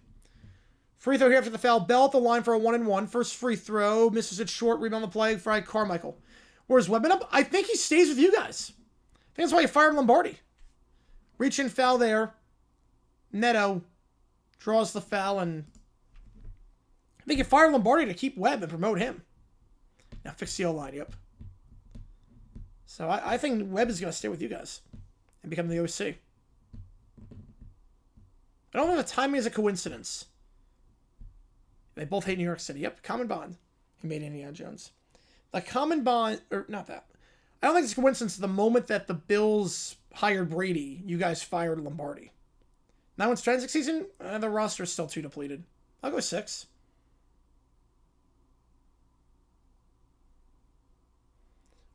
Free throw here after the foul. Bell at the line for a 1-and-1. First free throw. Misses it short. Rebound the play. Fried Carmichael. Where's Webben up? I think he stays with you guys. I think that's why he fired Lombardi. Reach in foul there. Neto draws the foul, and I think you fired Lombardi to keep Webb and promote him. Now fix the O-line, yep. So I think Webb is going to stay with you guys and become the OC. I don't think the timing is a coincidence. They both hate New York City. Yep, common bond. He made Indiana Jones. The common bond, or not that. I don't think it's a coincidence. The moment that the Bills hired Brady, you guys fired Lombardi. Now it's transit season, the roster is still too depleted. I'll go 6.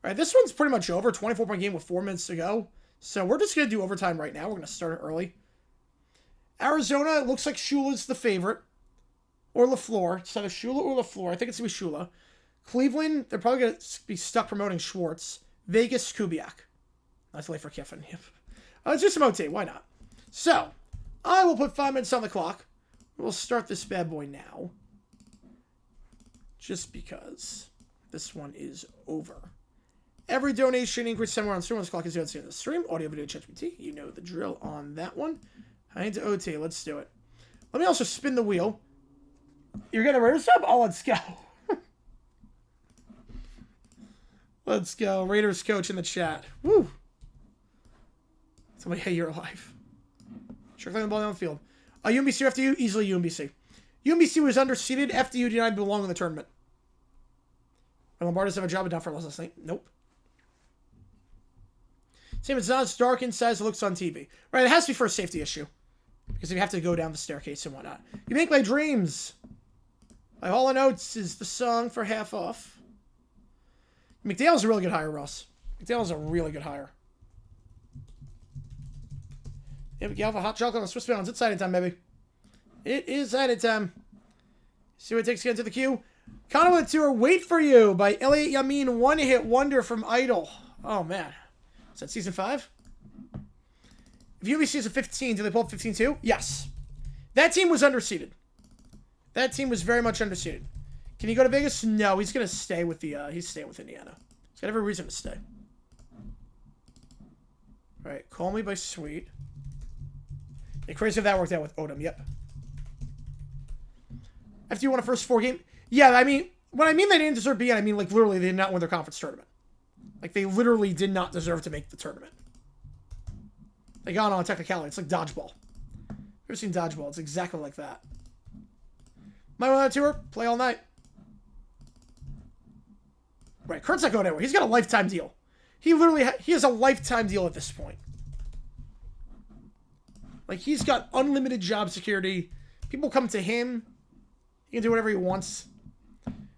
All right, this one's pretty much over. 24-point game with 4 minutes to go. So we're just going to do overtime right now. We're going to start it early. Arizona, it looks like Shula's the favorite. Or LaFleur. It's either Shula or LaFleur. I think it's going to be Shula. Cleveland, they're probably going to be stuck promoting Schwartz. Vegas, Kubiak. That's late for Kiffin. Yep. Let's do some OT. Why not? So, I will put 5 minutes on the clock. We'll start this bad boy now. Just because this one is over. Every donation increase somewhere on stream on this clock is the end of the stream. Audio, video, ChatGPT. You know the drill on that one. I need to OT. Let's do it. Let me also spin the wheel. You're going to Raiders sub? Oh, let's go. Let's go. Raiders coach in the chat. Woo. Somebody, hey, you're alive. Trickling the ball down the field. UMBC or FDU? Easily UMBC. UMBC was underseeded. FDU did not belong in the tournament. And Lombardo's have a job down for last night. Nope. Same, it's not as dark inside as it looks on TV. Right, it has to be for a safety issue. Because if you have to go down the staircase and whatnot. You Make My Dreams by Hall & Oates is the song for half off. McDale's a really good hire, Ross. McDale's a really good hire. Yeah, we have a hot chocolate on Swiss Balance. It's signing time, baby. It is signing time. See what it takes to get to the queue. Conway Tour, Wait For You by Elliot Yamin. One-hit wonder from Idol. Oh, man. Is that season 5? If UBC is a 15, do they pull up 15 too? Yes. That team was underseeded. That team was very much underseeded. Can he go to Vegas? No, he's going to stay with the, he's staying with Indiana. He's got every reason to stay. All right, Call Me by Sweet. Yeah, crazy if that worked out with Odom, yep. After you won a first 4 game? Yeah, I mean, when I mean they didn't deserve to be in, I mean, like, literally, they did not win their conference tournament. Like, they literally did not deserve to make the tournament. They got on a technicality. It's like dodgeball. Ever seen dodgeball? It's exactly like that. My one tour, play all night. Right, Kurt's not going anywhere. He's got a lifetime deal. He literally he has a lifetime deal at this point. Like, he's got unlimited job security. People come to him. He can do whatever he wants.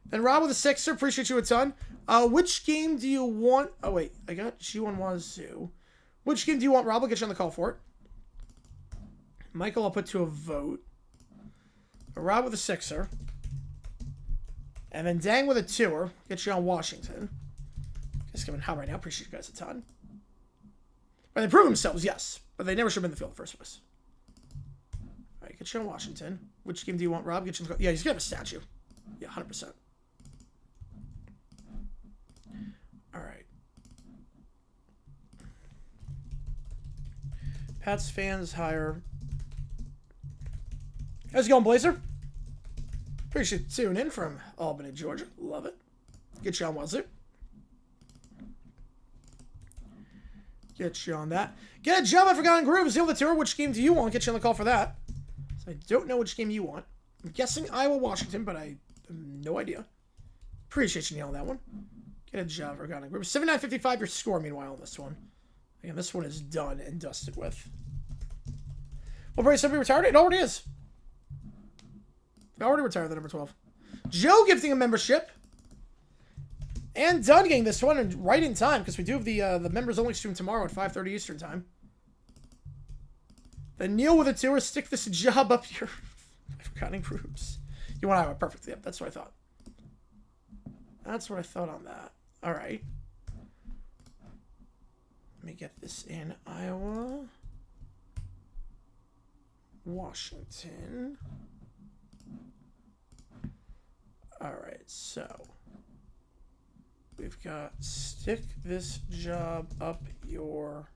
Then Rob with a 6er. Appreciate you a ton. Which game do you want? Oh, wait. I got G1 Wazoo. Which game do you want, Rob? I'll get you on the call for it. Michael, I'll put to a vote. Rob with a 6er. And then Dang with a 2er. Get you on Washington. Just coming hot right now. Appreciate you guys a ton. But they prove themselves, yes. But they never should have been in the field in the first place. All right, get you on Washington. Which game do you want, Rob? Get you on the call. Yeah, he's going to have a statue. Yeah, 100%. All right. Pats fans hire. How's it going, Blazer? Appreciate you tuning in from Albany, Georgia. Love it. Get you on Wazoo. Get you on that. Get a job at Forgotten Grooves. Deal with the tour. Which game do you want? Get you on the call for that. So I don't know which game you want. I'm guessing Iowa, Washington, but I have no idea. Appreciate you nailing that one. Get a job at Forgotten Grooves. 79.55 your score, meanwhile, on this one. Again, this one is done and dusted with. Well, Brady, somebody retired? It already is. I already retired the number 12. Joe gifting a membership. And done getting this one and right in time because we do have the members only stream tomorrow at 5:30 Eastern time. Then Neil with a 2er. Stick this job up your Forgotten Grooves. You want Iowa? Perfect. Yep, that's what I thought. That's what I thought on that. All right. Let me get this in Iowa. Washington. All right, so we've got stick this job up your.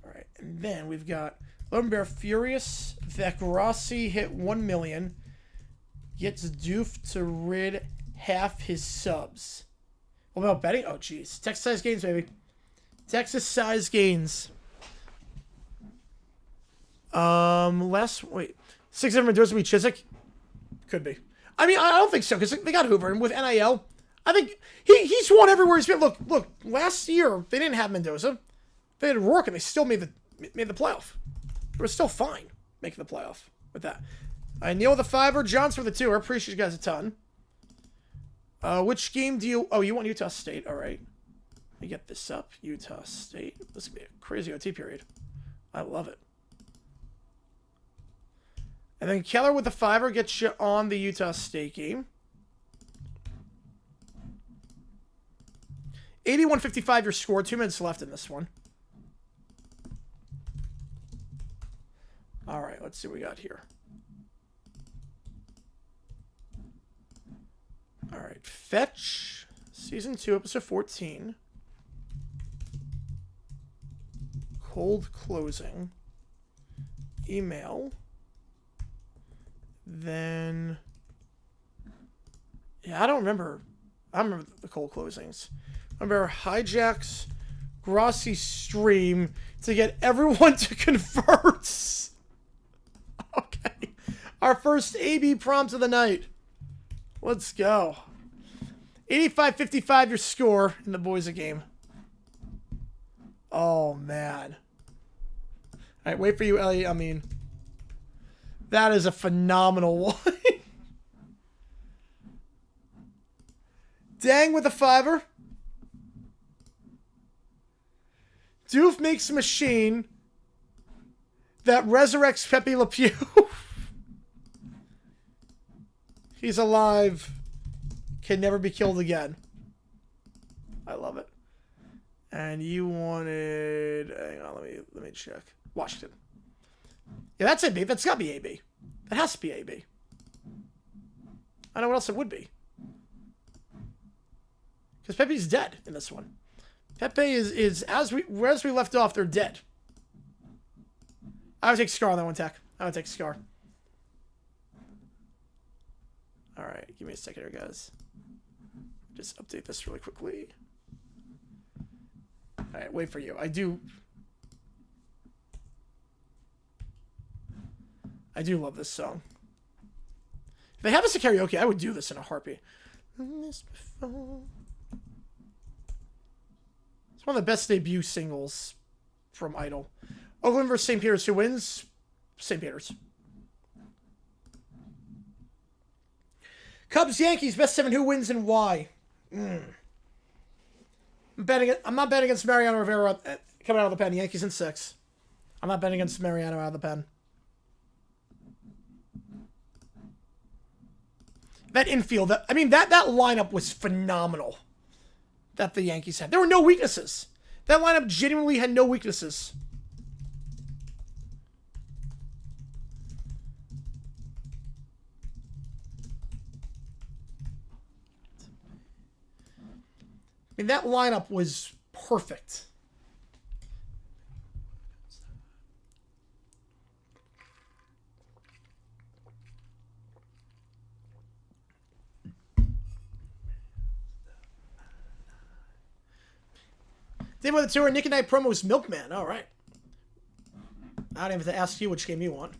All right, and then we've got Lone Bear Furious. Vecrossi hit 1 million. Gets Doof to rid half his subs. What about betting? Oh, geez. Texas size gains, baby. Texas size gains. Wait. 6-7 Mendoza be Chiswick? Could be. I mean, I don't think so, because they got Hoover, and with NIL, I think he's won everywhere he's been. Look, last year, they didn't have Mendoza. They had Rourke, and they still made the playoff. They were still fine making the playoff with that. Neil with a 5er, Johnson with a 2er. Appreciate you guys a ton. Which game do you... Oh, you want Utah State. All right. Let me get this up. Utah State. This is going to be a crazy OT period. I love it. And then Keller with the 5er gets you on the Utah State game. 81-55 your score. 2 minutes left in this one. All right, let's see what we got here. All right, Fetch, Season 2, Episode 14. Cold closing. Email. Then... Yeah, I don't remember. I remember the cold closings. I remember hijacks Grossi stream to get everyone to convert. Okay. Our first AB prompt of the night. Let's go. 85-55 your score in the Boise game. Oh, man. All right, wait for you, Ellie. I mean, that is a phenomenal one. Dang with a 5er. Doof makes a machine that resurrects Pepe Le Pew. He's alive. Can never be killed again. I love it. And you wanted... Hang on, let me check. Washington. Yeah, that's AB. That's got to be AB. That has to be AB. I don't know what else it would be. Because Pepe's dead in this one. Pepe is as we left off, they're dead. I would take Scar on that one, Tech. I would take Scar. Alright, give me a second here, guys. Just update this really quickly. Alright, wait for you. I do love this song. If they have this at karaoke, I would do this in a heartbeat. It's one of the best debut singles from Idol. Oakland versus St. Peter's. Who wins? St. Peter's. Cubs, Yankees, best 7. Who wins and why? I'm not betting against Mariano Rivera coming out of the pen. Yankees in 6. I'm not betting against Mariano out of the pen. That infield, that lineup was phenomenal that the Yankees had. There were no weaknesses. That lineup genuinely had no weaknesses. I mean, that lineup was perfect. Day with the tour, Nick and Night promos, Milkman. All right. I don't even have to ask you which game you want.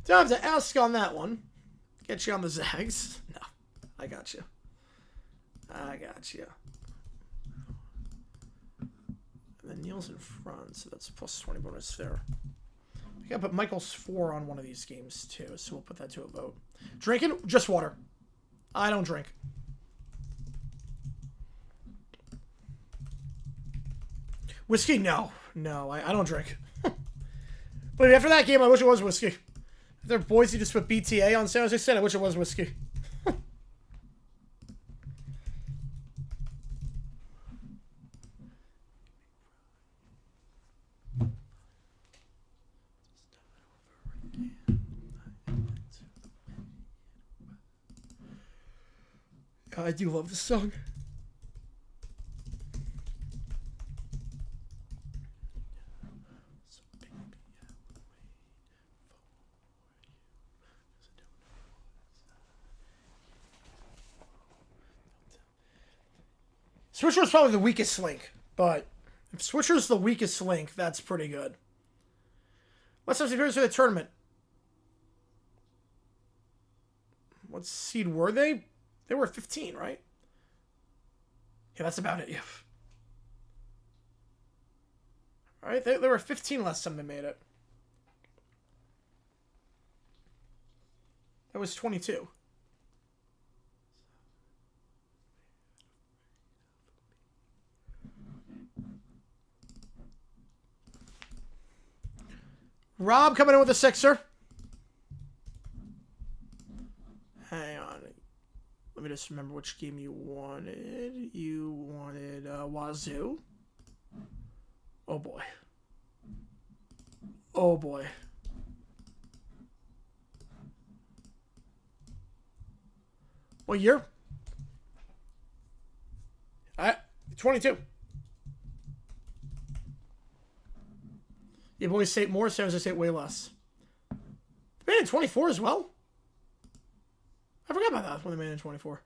Don't have to ask on that one. Get you on the Zags. No, I got you. I got you. And then Neil's in front, so that's plus 20 bonus there. We gotta put Michael's 4 on one of these games too, so we'll put that to a vote. Drinking? Just water. I don't drink. Whiskey? No. No, I don't drink. But after that game, I wish it was whiskey. If they're Boise just put BTA on San Jose State, I wish it was whiskey. I do love this song. Switcher's probably the weakest link, but if Switcher's the weakest link, that's pretty good. Let's have some heroes for the tournament. What seed were they? They were 15, right? Yeah, that's about it. Yeah. All right, they were 15 last time they made it. That was 22. Rob coming in with a sixer. Hang on. Let me just remember which game you wanted. You wanted Wazoo. Oh, boy. Oh, boy. What year? 22. Yeah, Boise State more, San Jose State way less. They made it in 24 as well? I forgot about that when they made it in 24.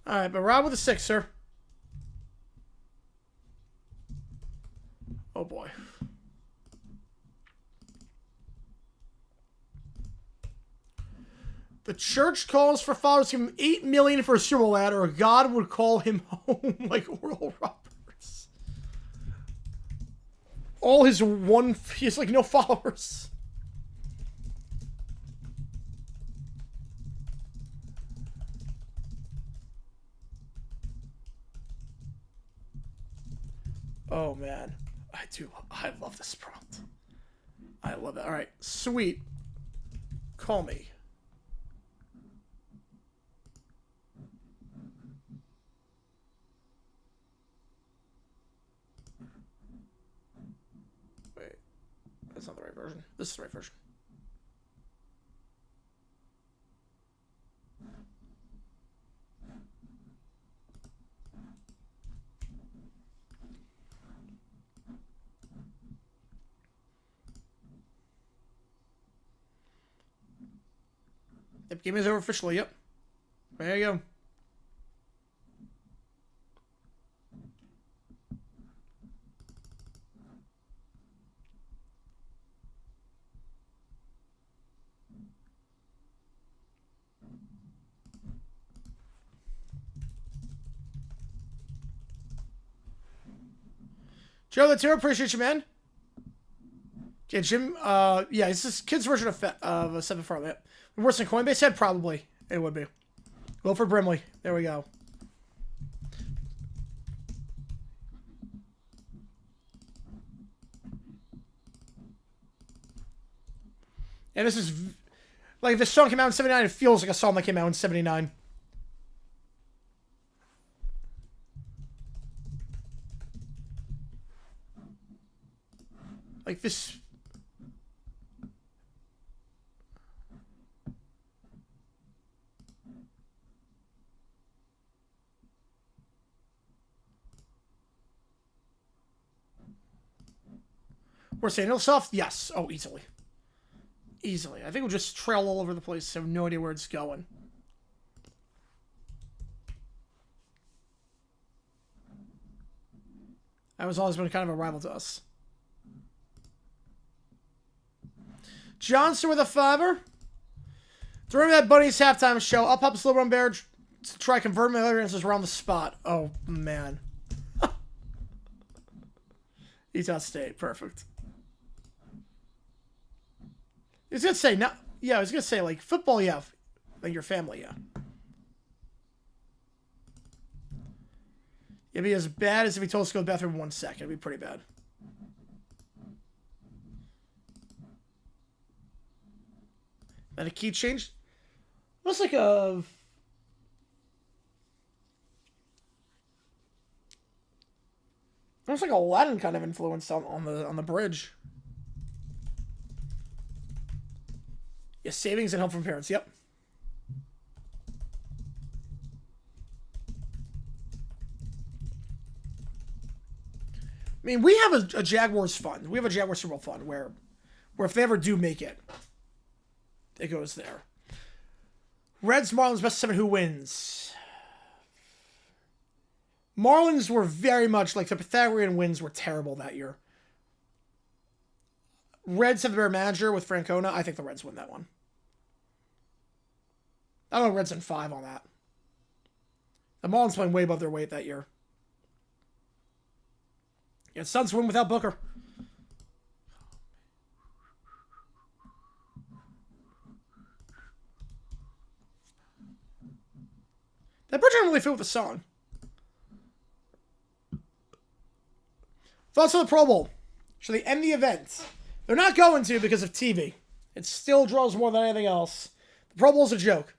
Alright, but Rob with a sixer. Oh boy. The church calls for fathers to give him $8 million for a Super Bowl ad, or God would call him home like Oral Roberts. All his he has like no followers. Oh man, I love this prompt. I love it. All right, sweet. Call me. Wait, that's not the right version. This is the right version. Yep, game is over officially. Yep. There you go. Joe, that's here. Appreciate you, man. Yeah, Jim. Yeah, it's this kid's version of a 7 farm. Yep. Worse than Coinbase said? Probably. It would be. Wilford Brimley. There we go. And this is... Like, if this song came out in 79, it feels like a song that came out in 79. Like, this... We're saying it'll soft? Yes. Oh, easily. Easily. I think we'll just trail all over the place. I have no idea where it's going. That was always been kind of a rival to us. Johnson with a $5. During that Bunny's halftime show, up pops Little Run Bear to try converting my other answers around the spot. Oh, man. Utah State. Perfect. I was going to say, not, yeah, I was going to say, like, football, yeah. Like, your family, yeah. It'd be as bad as if he told us to go to the bathroom in 1 second. It'd be pretty bad. And a key change. Looks like a... Looks like a Latin kind of influence on the bridge. Yeah, savings and help from parents. Yep. I mean, we have a Jaguars fund. We have a Jaguars Super Bowl fund where if they ever do make it, it goes there. Reds, Marlins, best 7. Who wins? Marlins were very much like the Pythagorean wins were terrible that year. Reds have the better manager with Francona. I think the Reds win that one. I don't know, Reds in 5 on that. The Marlins playing way above their weight that year. Yeah, Suns win without Booker. That bridge didn't really fit with the song. Thoughts on the Pro Bowl? Should they end the event? They're not going to because of TV. It still draws more than anything else. The Pro Bowl is a joke.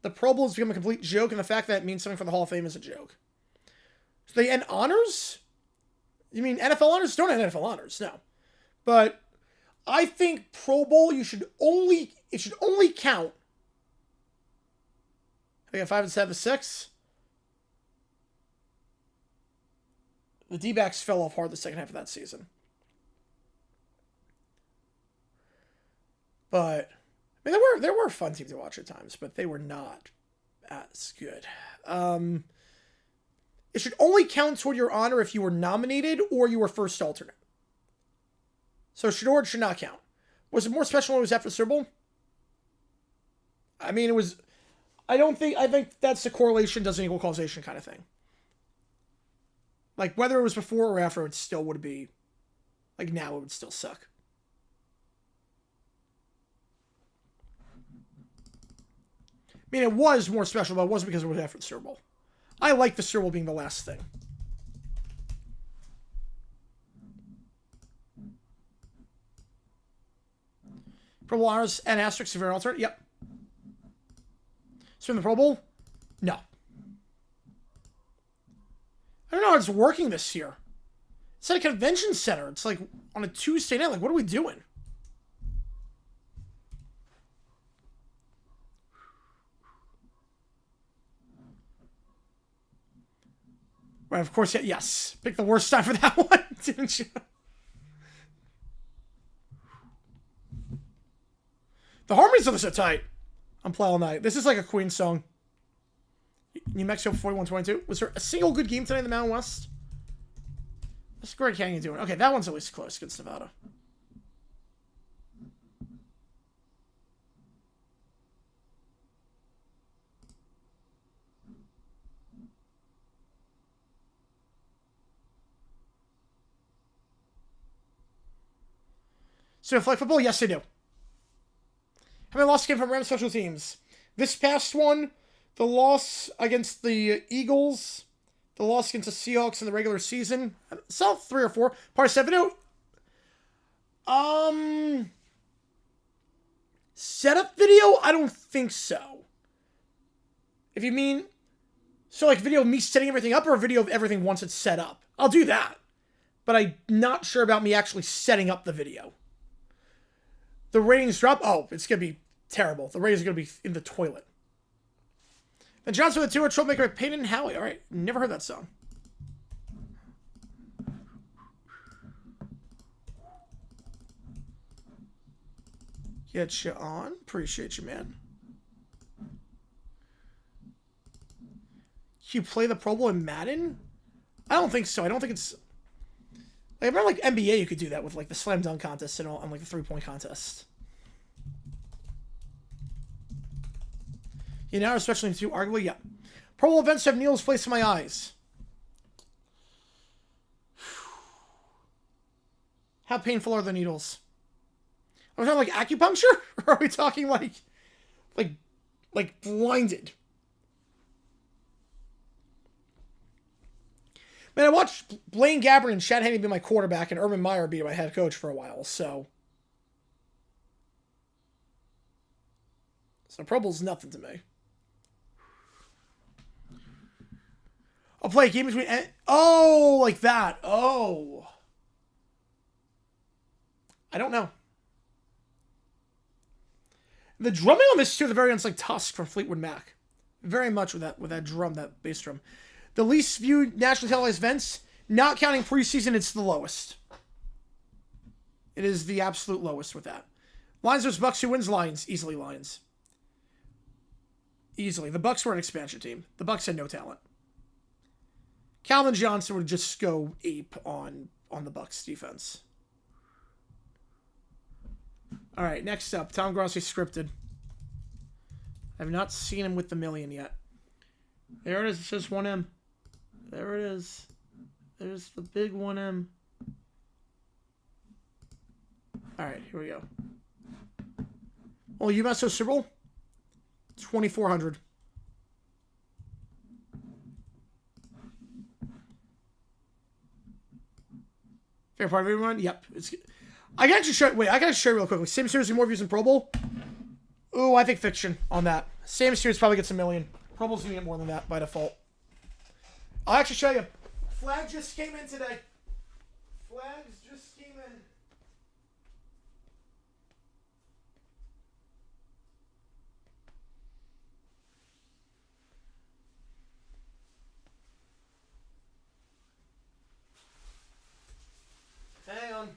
The Pro Bowl has become a complete joke, and the fact that it means something for the Hall of Fame is a joke. So they end honors? You mean NFL honors? Don't end NFL honors, no. But I think Pro Bowl, it should only count. I got 5 and 7, 6. The D-backs fell off hard the second half of that season. But I mean, there were fun teams to watch at times, but they were not as good. It should only count toward your honor if you were nominated or you were first alternate. So should should not count. Was it more special when it was after the Super Bowl? I mean, it was. I think that's the correlation doesn't equal causation kind of thing. Like, whether it was before or after, it still would be. Like, now it would still suck. I mean, it was more special, but it wasn't because it was after the Super Bowl. I like the Super Bowl being the last thing. Pro Bowl honors and asterisks if you're an alternate. Yep. So in the Pro Bowl? No. I don't know how it's working this year. It's at a convention center. It's like on a Tuesday night. Like, what are we doing? Right, of course, yes. Pick the worst time for that one, didn't you? The harmonies are so tight. I'm playing all night. This is like a Queen song. New Mexico 41-22. Was there a single good game tonight in the Mountain West? What's Grand Canyon doing? Okay, that one's at least close against Nevada. So, flag football? Yes, they do. How many losses came from Rams special teams? This past one, the loss against the Eagles, the loss against the Seahawks in the regular season. So 3 or 4. Part 7. Setup video? I don't think so. If you mean, so like video of me setting everything up or a video of everything once it's set up. I'll do that. But I'm not sure about me actually setting up the video. The ratings drop? Oh, it's going to be terrible. The ratings are going to be in the toilet. The Johnson with the tour troublemaker with Peyton and Howie. All right, never heard that song. Get you on. Appreciate you, man. You play the Pro Bowl in Madden? I don't think so. I don't think it's... Like, I remember, like, NBA, you could do that with, like, the slam dunk contest and all, and, like, the three-point contest. You know, especially too, arguably, yeah. Pro Bowl events have needles placed in my eyes. How painful are the needles? Are we talking, like, acupuncture? Or are we talking, like blinded? Man, I watched Blaine Gabbert and Chad Henne be my quarterback and Urban Meyer be my head coach for a while, so Pro Bowl's nothing to me. I'll play a game between... Oh, like that. Oh. I don't know. The drumming on this, too, at the very end, is like Tusk from Fleetwood Mac. Very much with that drum, that bass drum. The least viewed nationally televised events, not counting preseason, it's the lowest. It is the absolute lowest with that. Lions vs. Bucks, who wins? Lions. Easily Lions. Easily. The Bucks were an expansion team. The Bucks had no talent. Calvin Johnson would just go ape on the Bucks defense. All right, next up, Tom Grossi scripted. I have not seen him with the million yet. There it is. It says 1M. There it is. There's the big 1M. All right, here we go. Oh, UMass Super Bowl? 2,400. Fair part of everyone? Yep. I can actually show. Wait, I gotta show you real quickly. Same series with more views than Pro Bowl. Ooh, I think fiction on that. Same series probably gets 1 million. Pro Bowl's gonna get more than that by default. I'll actually show you. Flag just came in today. Flags just came in. Hang on.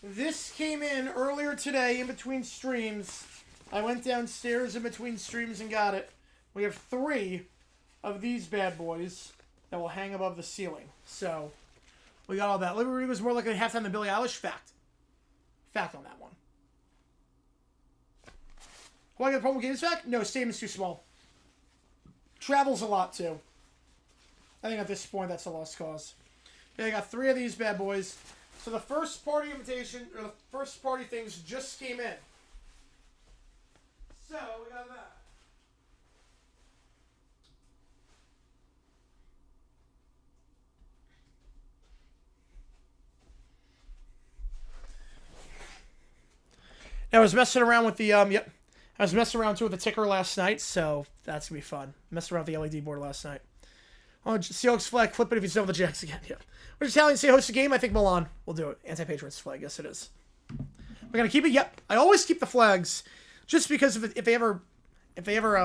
This came in earlier today in between streams. I went downstairs in between streams and got it. We have 3 of these bad boys that will hang above the ceiling. So, we got all that. Liberty was more likely halftime than Billie Eilish. Fact. Fact on that one. Why I get the promo games back? No, stadium's too small. Travels a lot, too. I think at this point, that's a lost cause. Yeah, I got 3 of these bad boys. So the first party invitation, or the first party things just came in. So, we got that. Now, I was messing around with the, I was messing around too with the ticker last night, so that's going to be fun. Messing around with the LED board last night. Oh, Seahawks flag, flip it if he's done with the Jacks again. Yeah. Which Italian say host a game? I think Milan will do it. Anti-Patriots flag, yes it is. We're going to keep it? Yep. I always keep the flags just because if they ever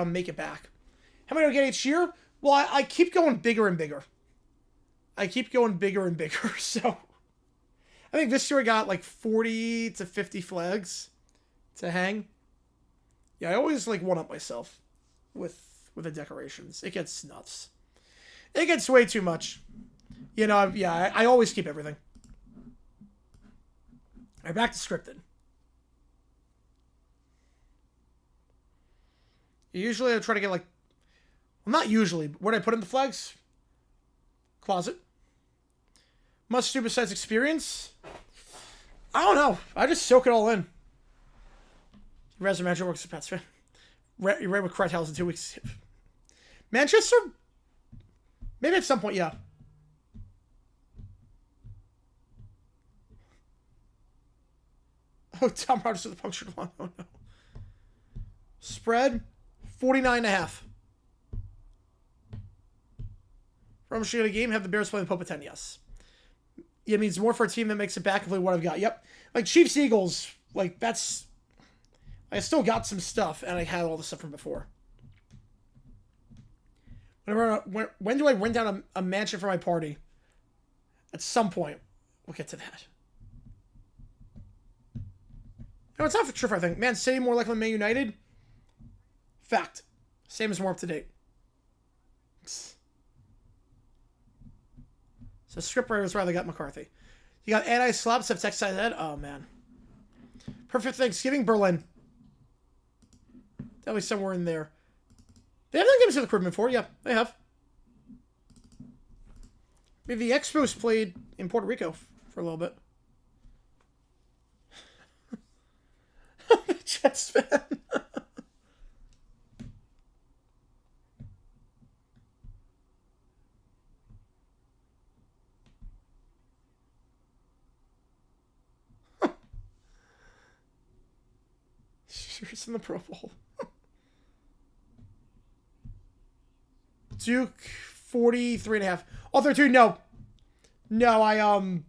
make it back. How many do I get each year? Well, I keep going bigger and bigger. I keep going bigger and bigger, so I think this year I got like 40 to 50 flags to hang. Yeah, I always like one up myself with the decorations. It gets nuts. It gets way too much. You know, yeah, I always keep everything. All right, back to scripted. Usually I try to get like, well, not usually, but where do I put in the flags? Closet. Must do besides experience? I don't know. I just soak it all in. Resume manager works at Pats fan. You're right with Craig House in 2 weeks. Manchester? Maybe at some point, yeah. Oh, Tom Rogers with the punctured lung. Oh, no. Spread, 49.5. From Michigan game, have the Bears play the Pope at 10, yes. It means more for a team that makes it back and play what I've got. Yep. Like, Chiefs, Eagles, like, that's... I still got some stuff, and I had all the stuff from before. When do I rent down a mansion for my party? At some point. We'll get to that. No, it's not for true, I think. Man City more likely than Man United? Fact. Same as more up to date. So scriptwriters rather got McCarthy. You got anti-slobs have text side head? Oh, man. Perfect Thanksgiving, Berlin. Definitely somewhere in there. They haven't given us the equipment before. Yeah, they have. Maybe the Expos played in Puerto Rico for a little bit. Jets fan. She's in the Pro Bowl. Duke, 43.5. Oh, 32, no. No,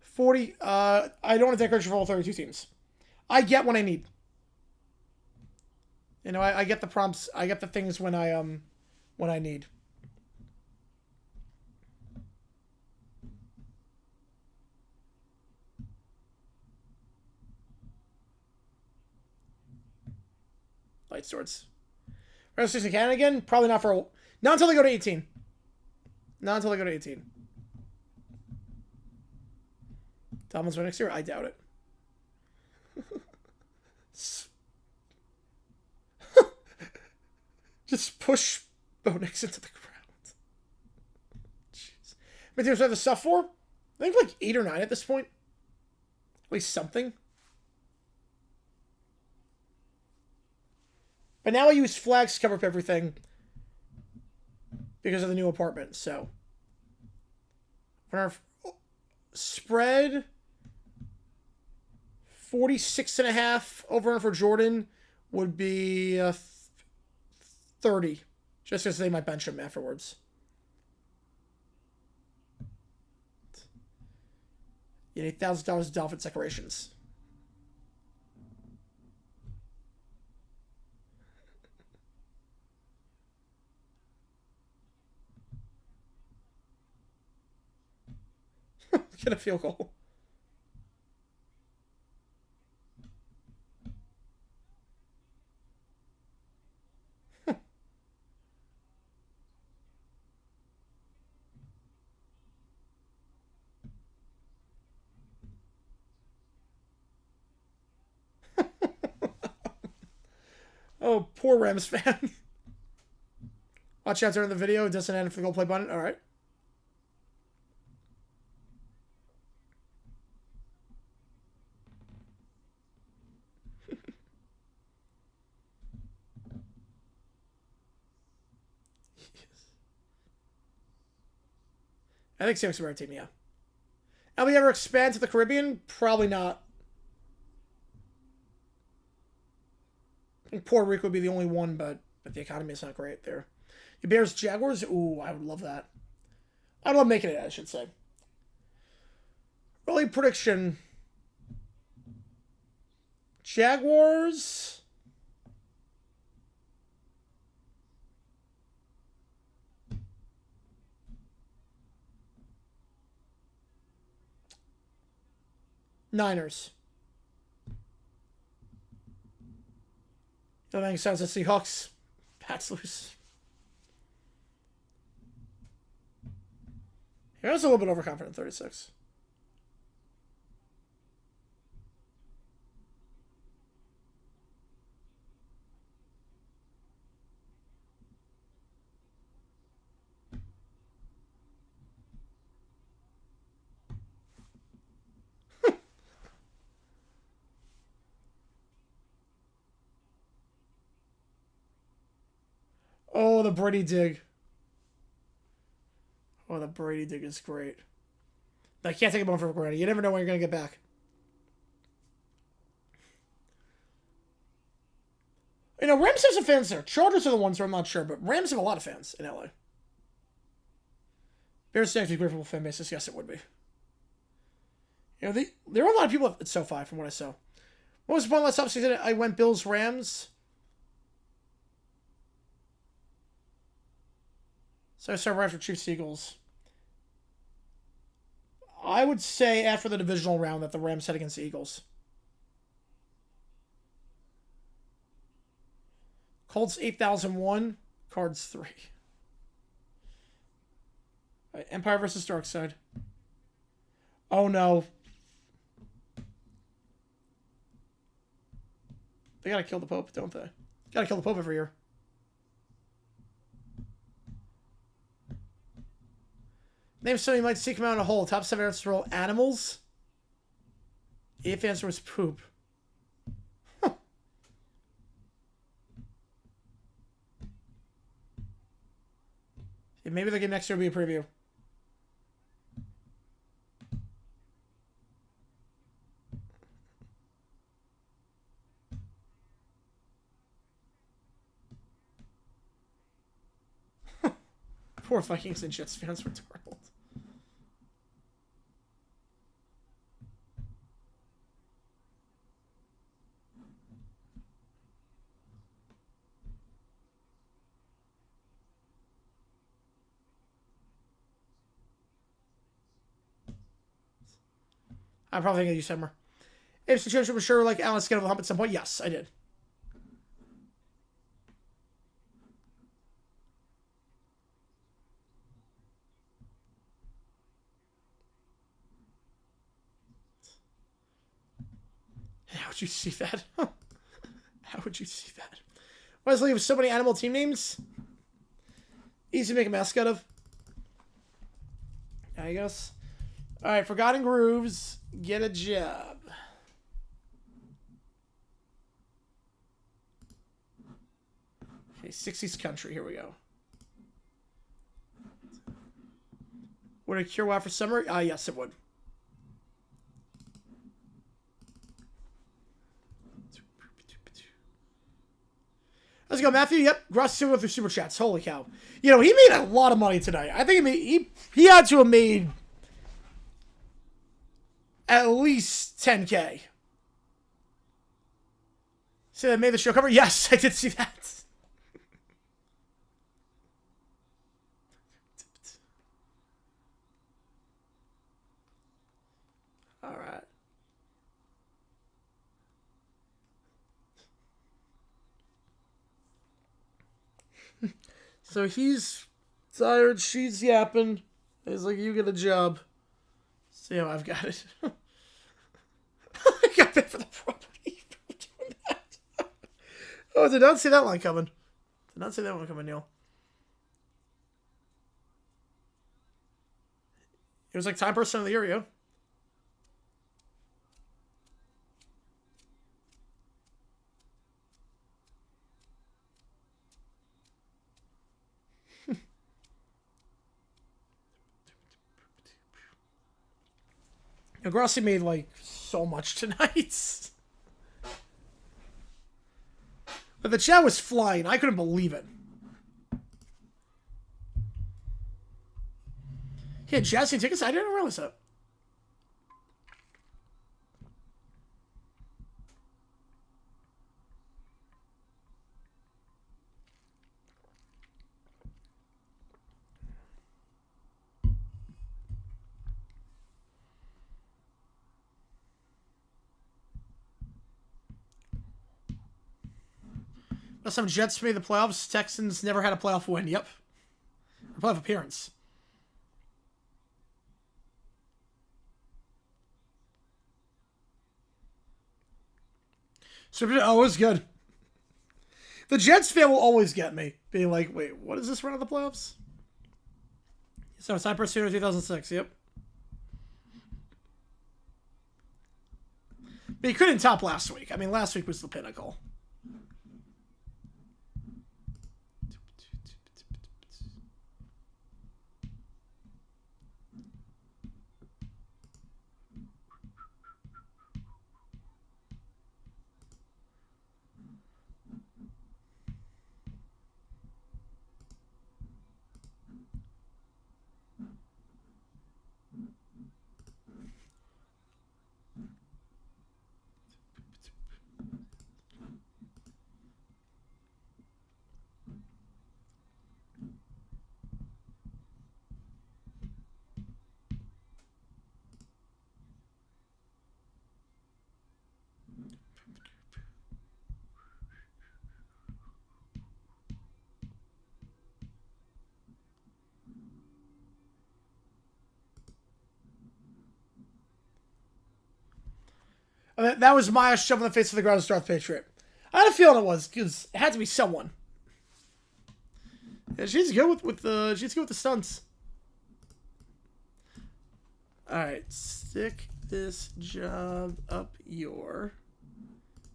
40, I don't want a decoration for all 32 teams. I get what I need. You know, I get the prompts, I get the things when I need. Light swords. Red Six in Canada again? Probably not for not until they go to 18. Not until they go to 18. Dolphins for next year? I doubt it. Just push Bo Nix into the ground. Jeez. How many teams do I have the stuff for? I think like 8 or 9 at this point. At least something. But now I use flags to cover up everything because of the new apartment. So spread 46.5 over for Jordan would be 30. Just because they might bench him afterwards. You need $8,000 of Dolphins decorations. Get a field goal. Oh, poor Rams fan. Watch out during the video. It doesn't end for the goal play button. All right. I think Sam's a rare team, yeah. Will we ever expand to the Caribbean? Probably not. I think Puerto Rico would be the only one, but the economy is not great there. The Bears, Jaguars? Ooh, I would love that. I'd love making it, I should say. Early prediction. Jaguars. Niners. That makes sense. The Seahawks. Pats lose. He was a little bit overconfident, 36. Oh, the Brady dig. Oh, the Brady dig is great. I can't take a moment for granted. You never know when you're going to get back. You know, Rams have some fans there. Chargers are the ones where I'm not sure, but Rams have a lot of fans in LA. Bears actually great for fan basis. Yes, it would be. You know, there are a lot of people at SoFi from what I saw. What was the point last offseason? I went Bills, Rams. So I started right after Chiefs, Eagles. I would say after the divisional round that the Rams had against the Eagles. Colts 8001, Cards 3. Right, Empire versus Dark Side. Oh no. They gotta kill the Pope, don't they? Gotta kill the Pope every year. Name something you might seek him out in a hole. Top 7 answers roll animals. 8th answer was poop. Huh. Yeah, maybe the game next year will be a preview. Poor Vikings and Jets fans were terrible. I'm probably thinking of you, Summer. If the situation was sure like Alan get over the hump at some point, yes, I did. How would you see that? How would you see that? Wesley with so many animal team names. Easy to make a mascot of. I guess. Alright, Forgotten Grooves. Get a job. Okay, 60s country. Here we go. Would it cure WoW for summer? Yes, it would. Let's go, Matthew. Yep, Gross with the super chats. Holy cow! You know, he made a lot of money tonight. I think he had to have made at least 10K. See that made the show cover? Yes, I did see that. All right. So he's tired, she's yapping. He's like, you get a job. See how I've got it. I got paid for the property for doing that. Oh, did not see that line coming. Did not see that one coming, Neil. It was like time person of the year, yo. Grossi made like so much tonight. But the chat was flying. I couldn't believe it. He had Jazzy tickets? I didn't realize that. Some Jets made the playoffs. Texans never had a playoff win. Yep. A playoff appearance. So, oh, it was good. The Jets fan will always get me. Being like, wait, what is this round of the playoffs? So, Cypress 2006. Yep. But he couldn't top last week. I mean, last week was the pinnacle. That was Maya shoving the face to the ground to start the Patriot. I had a feeling it was, because it had to be someone. Yeah, she's good with the stunts. Alright, stick this job up your...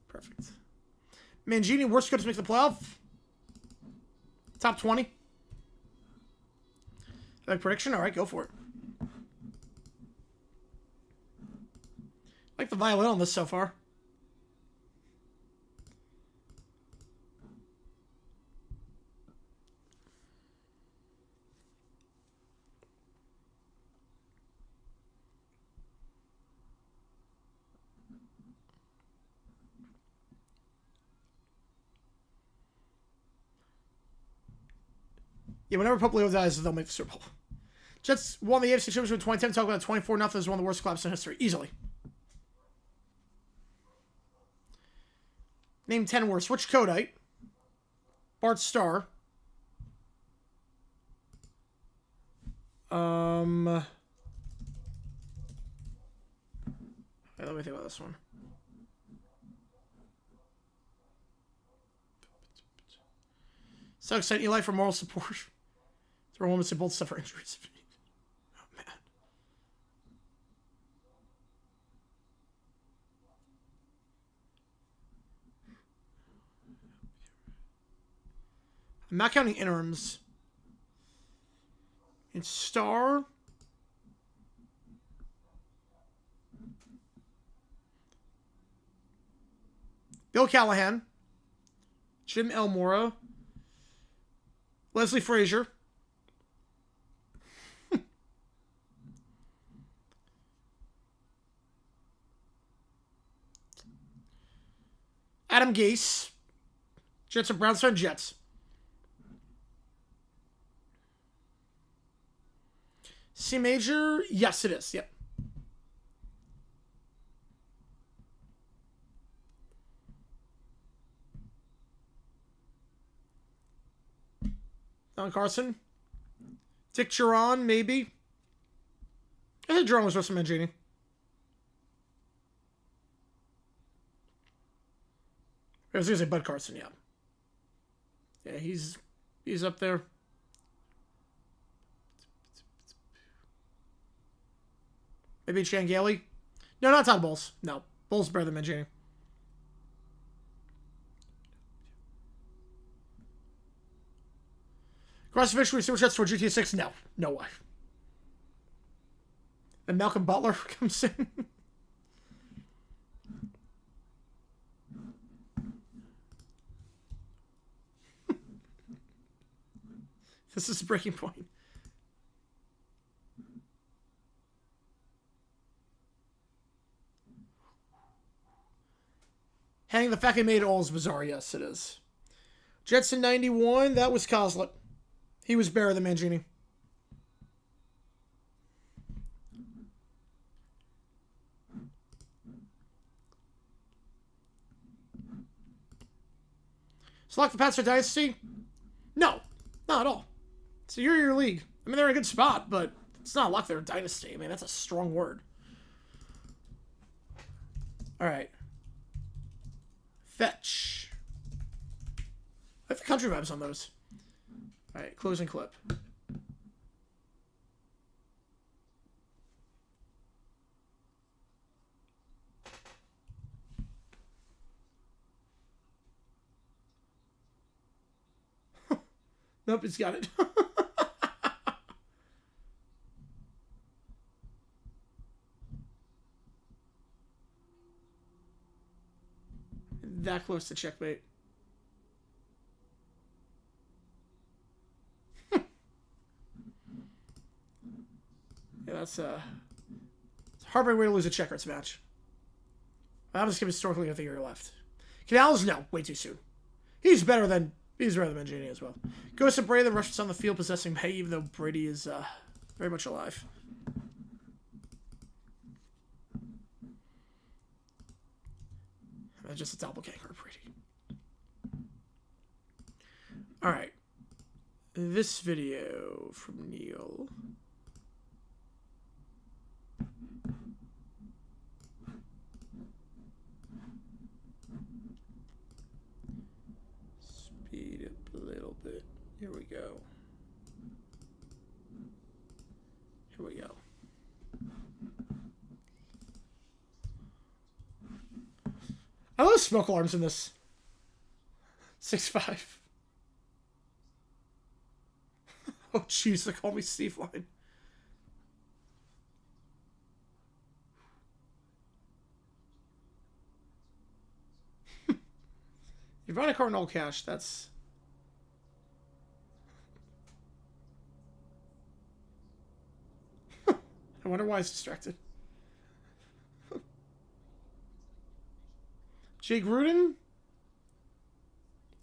Perfect. Mangini, worst coach to make the playoff? Top 20? Like prediction? Alright, go for it. I like the violin on this so far. Yeah, whenever Pope Leo dies, they'll make the Super Bowl. Jets won the AFC Championship in 2010. Talk about 24-0 is one of the worst collapses in history. Easily. Name 10 worst. Which Kodite? Bart Starr. Wait, let me think about this one. So excited, Eli, for moral support. Throw women to both suffer injuries. Oh, man. I'm not counting interims. It's Star. Bill Callahan. Jim Elmora. Leslie Frazier. Adam Gase. Jets and Browns and Jets. C Major? Yes, it is. Yep. Don Carson. Dick Geron, maybe. I think Geron was Russell Mangini. I was going to say Bud Carson, yeah. Yeah, he's up there. Maybe Chan Gailey? No, not Todd Bowles. No. Bowles better than Mangini. Grosevich, we super chats for GTA 6? No. No way. And Malcolm Butler comes in. This is a breaking point. Hang, the fact they made it all is bizarre. Yes, it is. Jets in 91, that was Coslett. He was better than Mangini. Select the Pats for Dynasty? No, not at all. So you're your league. I mean, they're in a good spot, but it's not like they're a dynasty. I mean, that's a strong word. All right. Fetch. I have the country vibes on those. All right, closing clip. Nope, it's got it. That close to checkmate. Yeah, that's a heartbreaking way to lose a checkers match. I'm just gonna historically I think you're left. Canales, no, way too soon. He's better than Mangini as well. Ghost of Brady, the Russians on the field possessing May, even though Brady is very much alive. That's just a doppelganger of Brady. Alright. This video from Neil. Speed up a little bit. Here we go. Here we go. I love smoke alarms in this. 6'5". Oh, jeez, they call me Steve Line. You're buying a car in all cash. That's... I wonder why he's distracted. Jay Gruden?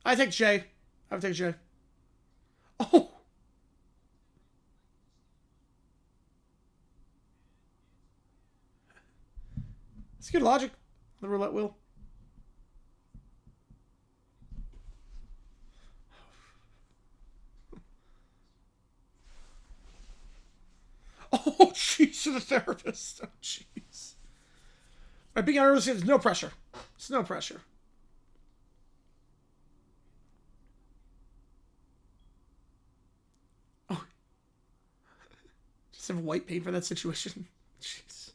I take Jay. I would take Jay. Oh! It's good logic. The roulette wheel. Oh, jeez, to the therapist. Oh, jeez. Right, being honest, there's no pressure. There's no pressure. Oh. Just have white paint for that situation. Jeez.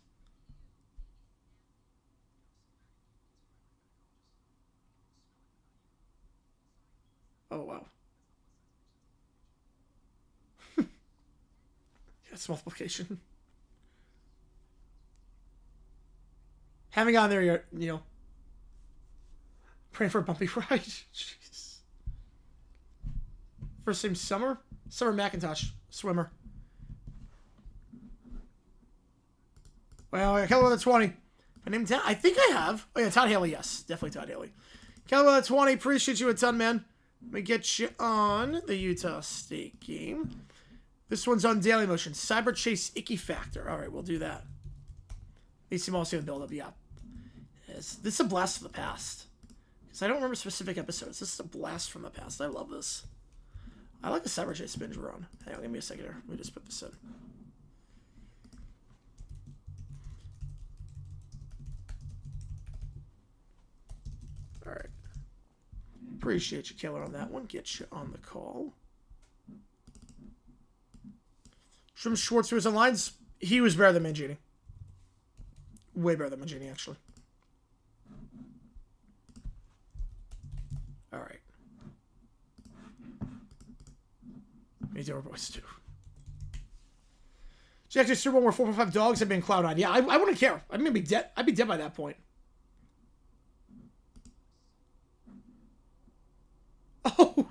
Oh, wow. That's multiplication. Haven't gotten there yet, Neil. Praying for a bumpy ride. Jeez. First name Summer. Summer McIntosh. Swimmer. Well, Keller with a 20. My name I think I have. Oh yeah, Todd Haley, yes. Definitely Todd Haley. Keller with a 20. Appreciate you a ton, man. Let me get you on the Utah State game. This one's on Daily Motion. Cyberchase Icky Factor. Alright, we'll do that. Need some also build up, yeah. This is a blast from the past. Because I don't remember specific episodes. This is a blast from the past. I love this. I like the Cyberchase binge run. Hang on, give me a second here. Let me just put this in. Alright. Appreciate you, Killer, on that one. Get you on the call. Trim Schwartz was on lines. He was better than Mangini. Way better than Mangini, actually. Alright. Me do our boys too. Jack just threw one more 4.5 dogs have been cloud-eyed. Yeah, I wouldn't care. I'd be dead. I'd be dead by that point. Oh,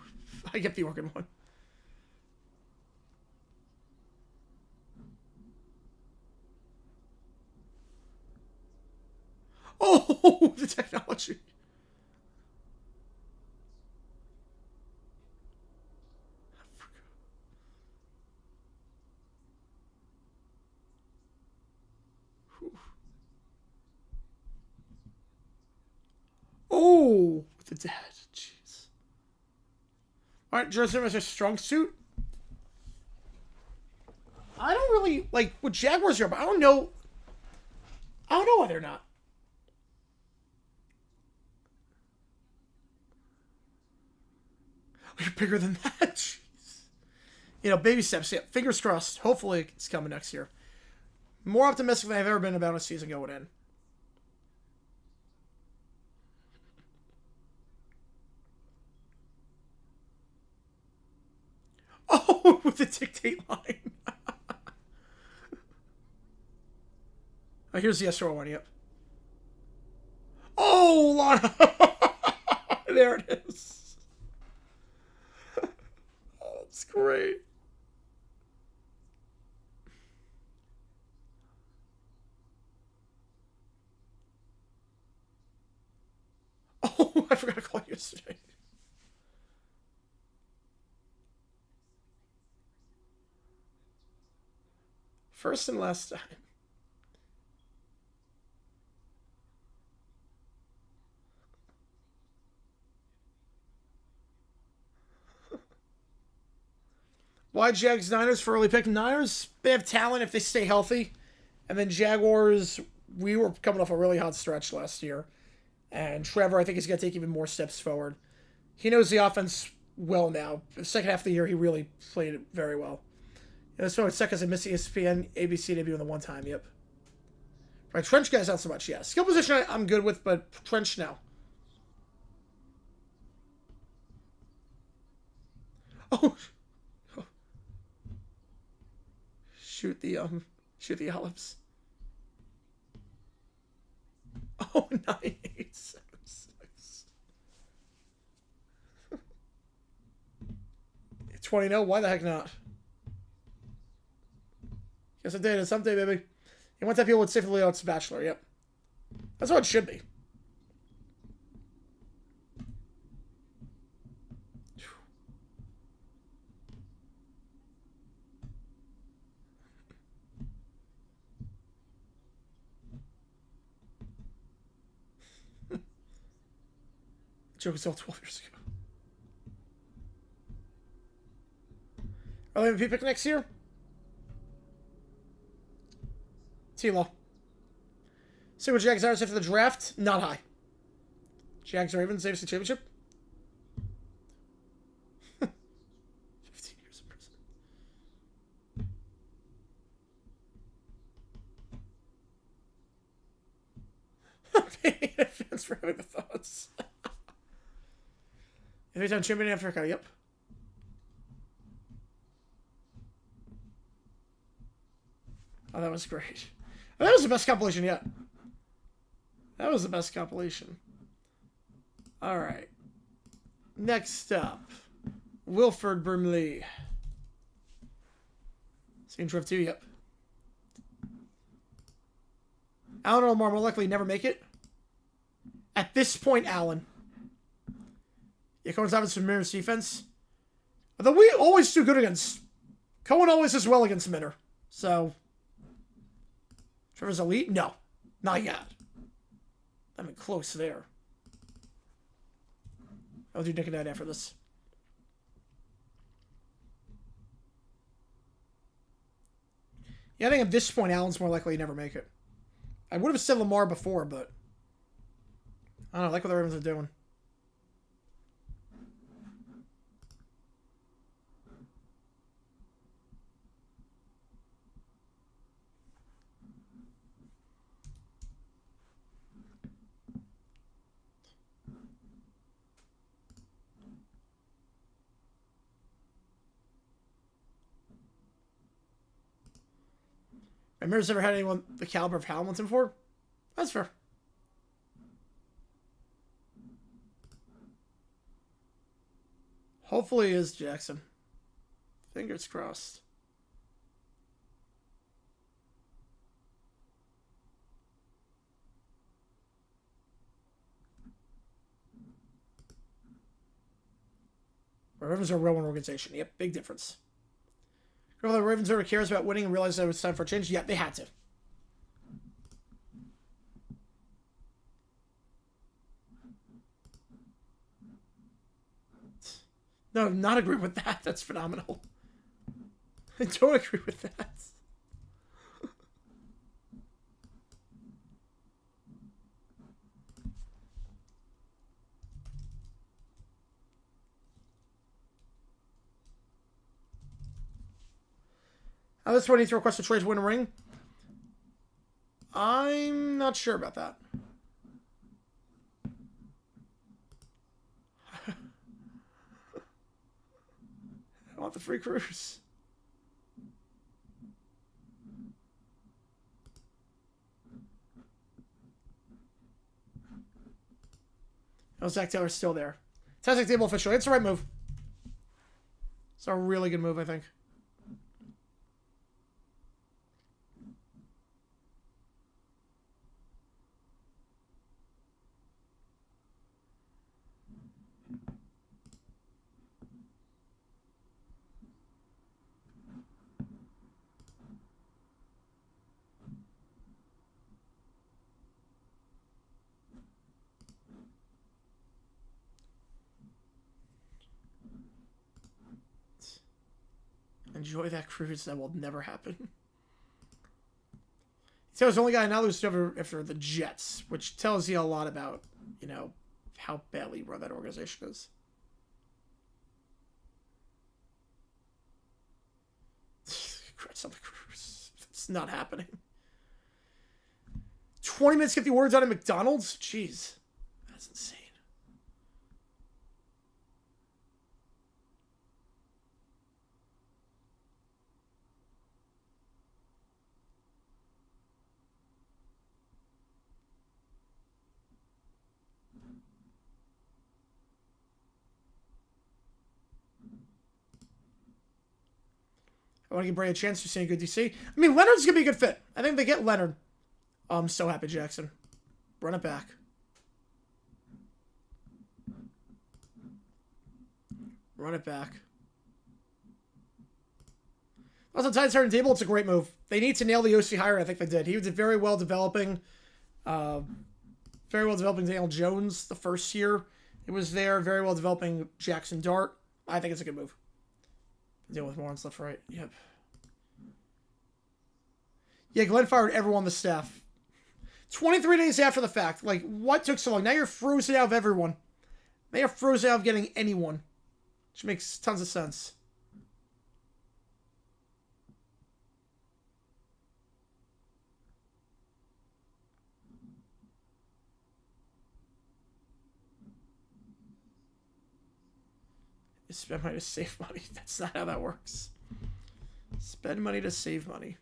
I get the Organ one. Oh, the technology. Oh, the dad. Jeez. All right, Jersey has a strong suit. I don't really like with Jaguars here, but I don't know. I don't know why they're not. You're bigger than that. Jeez. You know, baby steps. Yeah, fingers crossed. Hopefully, it's coming next year. More optimistic than I've ever been about a season going in. Oh, with the dictate line. Oh, here's the SRO one. Yep. Oh, Lana. There it is. Oh, that's great. Oh, I forgot to call you yesterday. First and last time. Why Jags Niners for early pick? Niners, they have talent if they stay healthy. And then Jaguars, we were coming off a really hot stretch last year. And Trevor, I think he's going to take even more steps forward. He knows the offense well now. The second half of the year, he really played it very well. Yeah, that's why it's second as I missed ESPN, ABC debut in the one time, yep. Right, Trench guys not so much, yeah. Skill position I'm good with, but Trench now. Oh. Shoot the olives. Oh, 9876. 20-0, why the heck not? Guess I did. Someday, baby. You want that people would safely out Bachelor, yep. That's what it should be. Joke was all 12 years ago. Early MVP pick next year? T-Law. Single Jags are after the draft? Not high. Jags Ravens, AFC Championship? 15 years in prison. Paying in advance for having the thoughts. Every time champion in Africa, yep. Oh, that was great. Oh, that was the best compilation yet. That was the best compilation. Alright. Next up, Wilford Brimley. Same drift too, yep. Alan Omar more likely never make it. At this point, Alan. Yeah, Cohen's having some Minner's defense. Although we always do good against... Cohen always does well against Minner. So... Trevor's elite? No. Not yet. I mean, close there. I'll do Nick and Ed after this. Yeah, I think at this point, Allen's more likely to never make it. I would have said Lamar before, but... I don't know, I like what the Ravens are doing. Ramirez never had anyone the caliber of Hamilton for? That's fair. Hopefully it is Jackson. Fingers crossed. Ravens are a real organization. Yep, big difference. The Ravens ever cares about winning and realized that it was time for a change? Yeah, they had to. No, not agree with that. That's phenomenal. I don't agree with that. I was waiting to request a trade to win a ring. I'm not sure about that. I want the free cruise. Oh, Zach Taylor's still there. Tastic table officially. It's the right move. It's a really good move, I think. Enjoy that cruise. That will never happen. So he's the only guy now who's ever after the Jets, which tells you a lot about, you know, how badly run that organization is. Congrats on the cruise. It's not happening. 20 minutes to get the orders out of McDonald's? Jeez. That's insane. I want to give Bray a chance to say good DC. I mean, Leonard's going to be a good fit. I think they get Leonard. I'm so happy, Jackson. Run it back. Run it back. Also, Titans turn table, it's a great move. They need to nail the OC hire. I think they did. He was very well developing. Daniel Jones the first year. It was there. Very well developing Jackson Dart. I think it's a good move. Deal with Morons left, right. Yep. Yeah, Glenn fired everyone on the staff. 23 days after the fact. Like, what took so long? Now you're frozen out of everyone. Now you're frozen out of getting anyone. Which makes tons of sense. Spend money to save money. That's not how that works. Spend money to save money.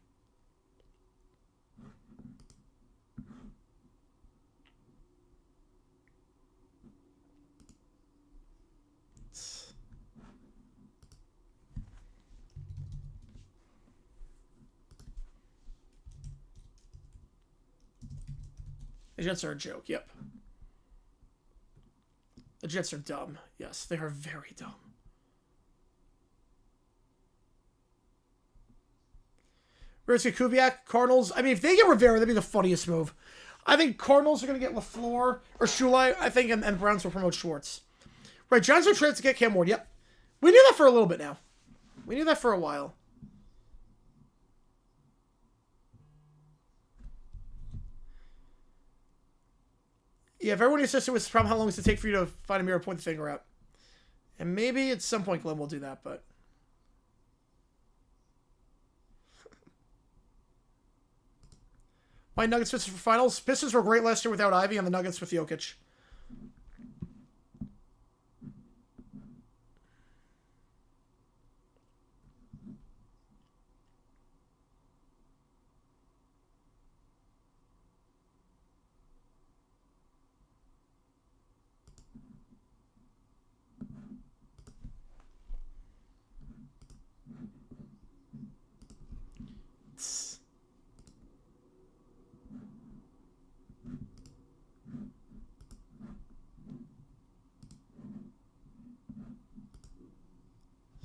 The Jets are a joke. Yep. The Jets are dumb. Yes, they are very dumb. Versus Kubiak, Cardinals. I mean, if they get Rivera, that'd be the funniest move. I think Cardinals are going to get LaFleur or Shulai, I think, and Browns will promote Schwartz. Right, Giants are trying to get Cam Ward. Yep. We knew that for a little bit now. We knew that for a while. Yeah, if everyone insisted with this problem, how long does it take for you to find a mirror, point the finger out? And maybe at some point Glenn will do that, but... My Nuggets Pistons for finals. Pistons were great last year without Ivy, and the Nuggets with Jokic.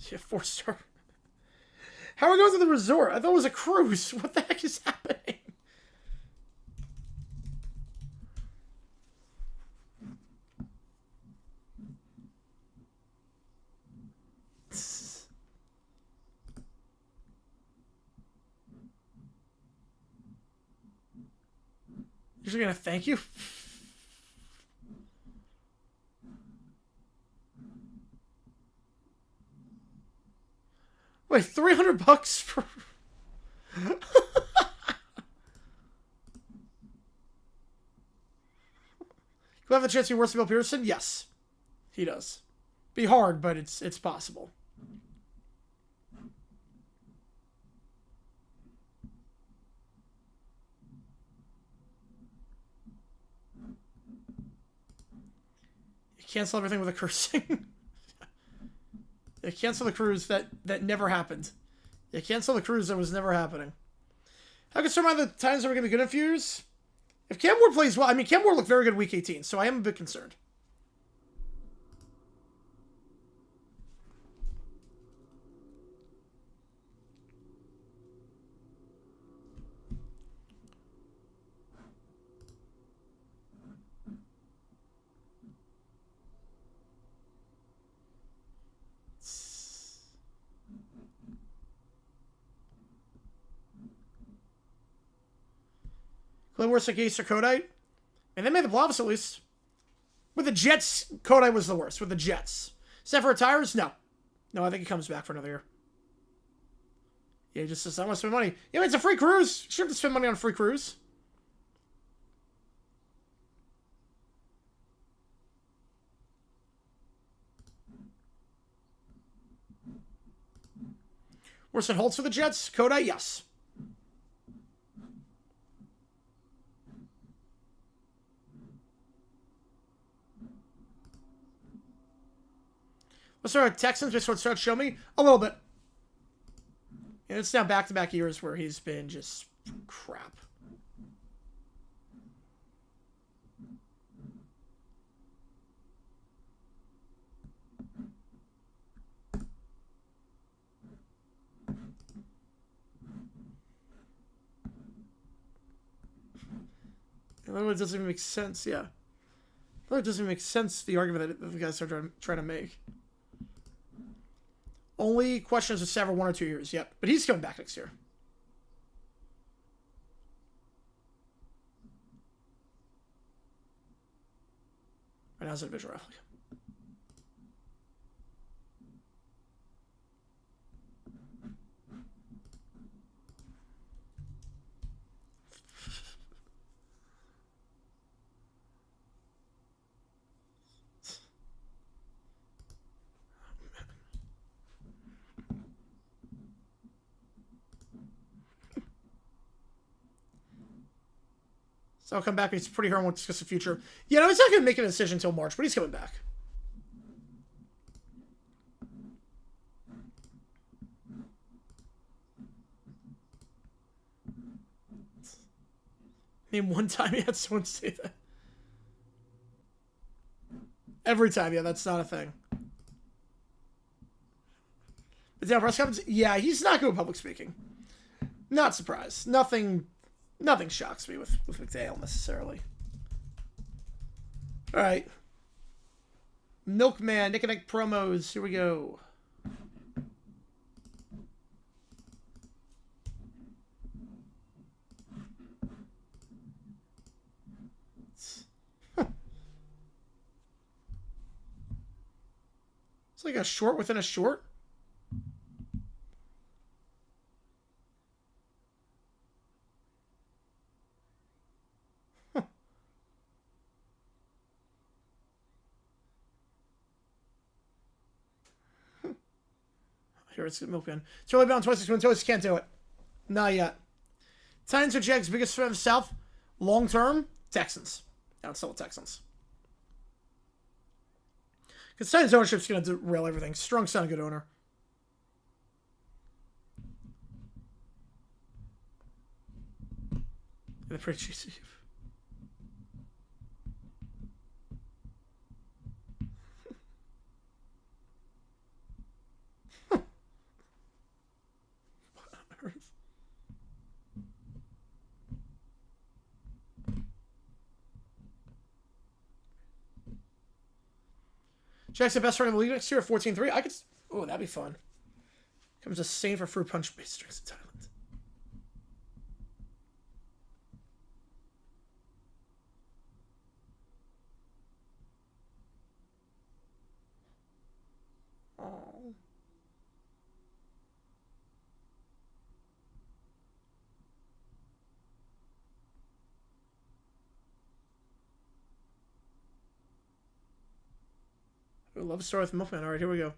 Yeah, 4-star. How are we going to the resort? I thought it was a cruise. What the heck is happening? You're just gonna thank you? Wait, $300 for... You have a chance to be worse than Bill Pearson? Yes. He does. Be hard, but it's possible. You cancel everything with a cursing. You cancel the cruise that never happened. You cancel the cruise that was never happening. How concerned am I the times that we're going to be good in a few years? If Cam Ward plays well, I mean, Cam Ward looked very good week 18, so I am a bit concerned. Glenn worse like Ace or Kodite. And they made the playoffs at least. With the Jets, Kodite was the worst. With the Jets. Steph retires? No. No, I think he comes back for another year. Yeah, he just says, I want to spend money. Yeah, it's a free cruise. You shouldn't have to spend money on a free cruise. Worse than Holtz for the Jets? Kodite? Yes. What's our Texans? Just sort of show me a little bit. And it's now back-to-back years where he's been just crap. It literally doesn't even make sense. Yeah, it literally doesn't even make sense. The argument that the guys are trying to make. Only question is with Sever 1 or 2 years. Yep. But he's coming back next year. Right now it's a visual replica. So I'll come back. He's pretty hard. We'll discuss the future. Yeah, no, he's not going to make a decision until March, but he's coming back. Name one time you had someone say that. Every time, yeah, that's not a thing. But yeah, press conference, yeah, he's not good with public speaking. Not surprised. Nothing shocks me with McDaniel necessarily. All right. Milkman, Nick and Nick promos. Here we go. It's like a short within a short. Here it's Milkman. It's really bound 26 wins. Toys can't do it. Not yet. Titans or Jags biggest threat of the South long term? Texans. Now it's still the Texans. Because Titans ownership's going to derail everything. Strong son, good owner. The pretty cheesy. Jack's the best runner in the league next year at 14-3. I could. Oh, that'd be fun. Comes a Saint for fruit punch based drinks in Thailand. Oh. Love story with Milkman. All right, here we go.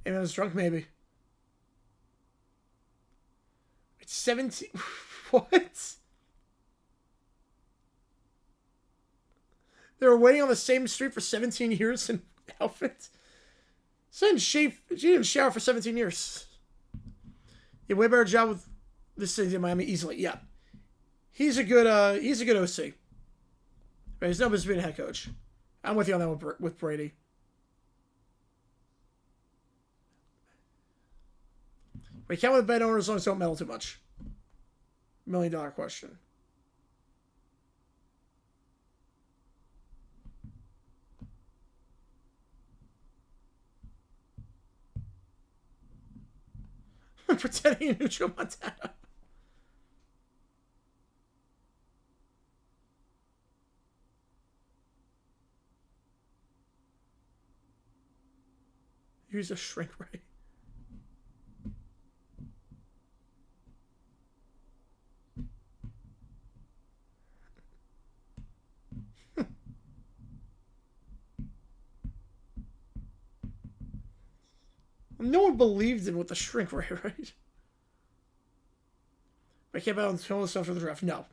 Amen's drunk, maybe. It's 17. What? They were waiting on the same street for 17 years in outfits. She didn't shower for 17 years. Yeah, way better job with this city in Miami easily. Yeah, he's a good OC. Right, he's no business being a head coach. I'm with you on that with Brady. We can't with bad owners as long as don't meddle too much. $1 million question. Pretending you knew Joe Montana. Use a shrink ray. No one believed in with the shrink ray, right? I can't bet on all this stuff for the draft. No.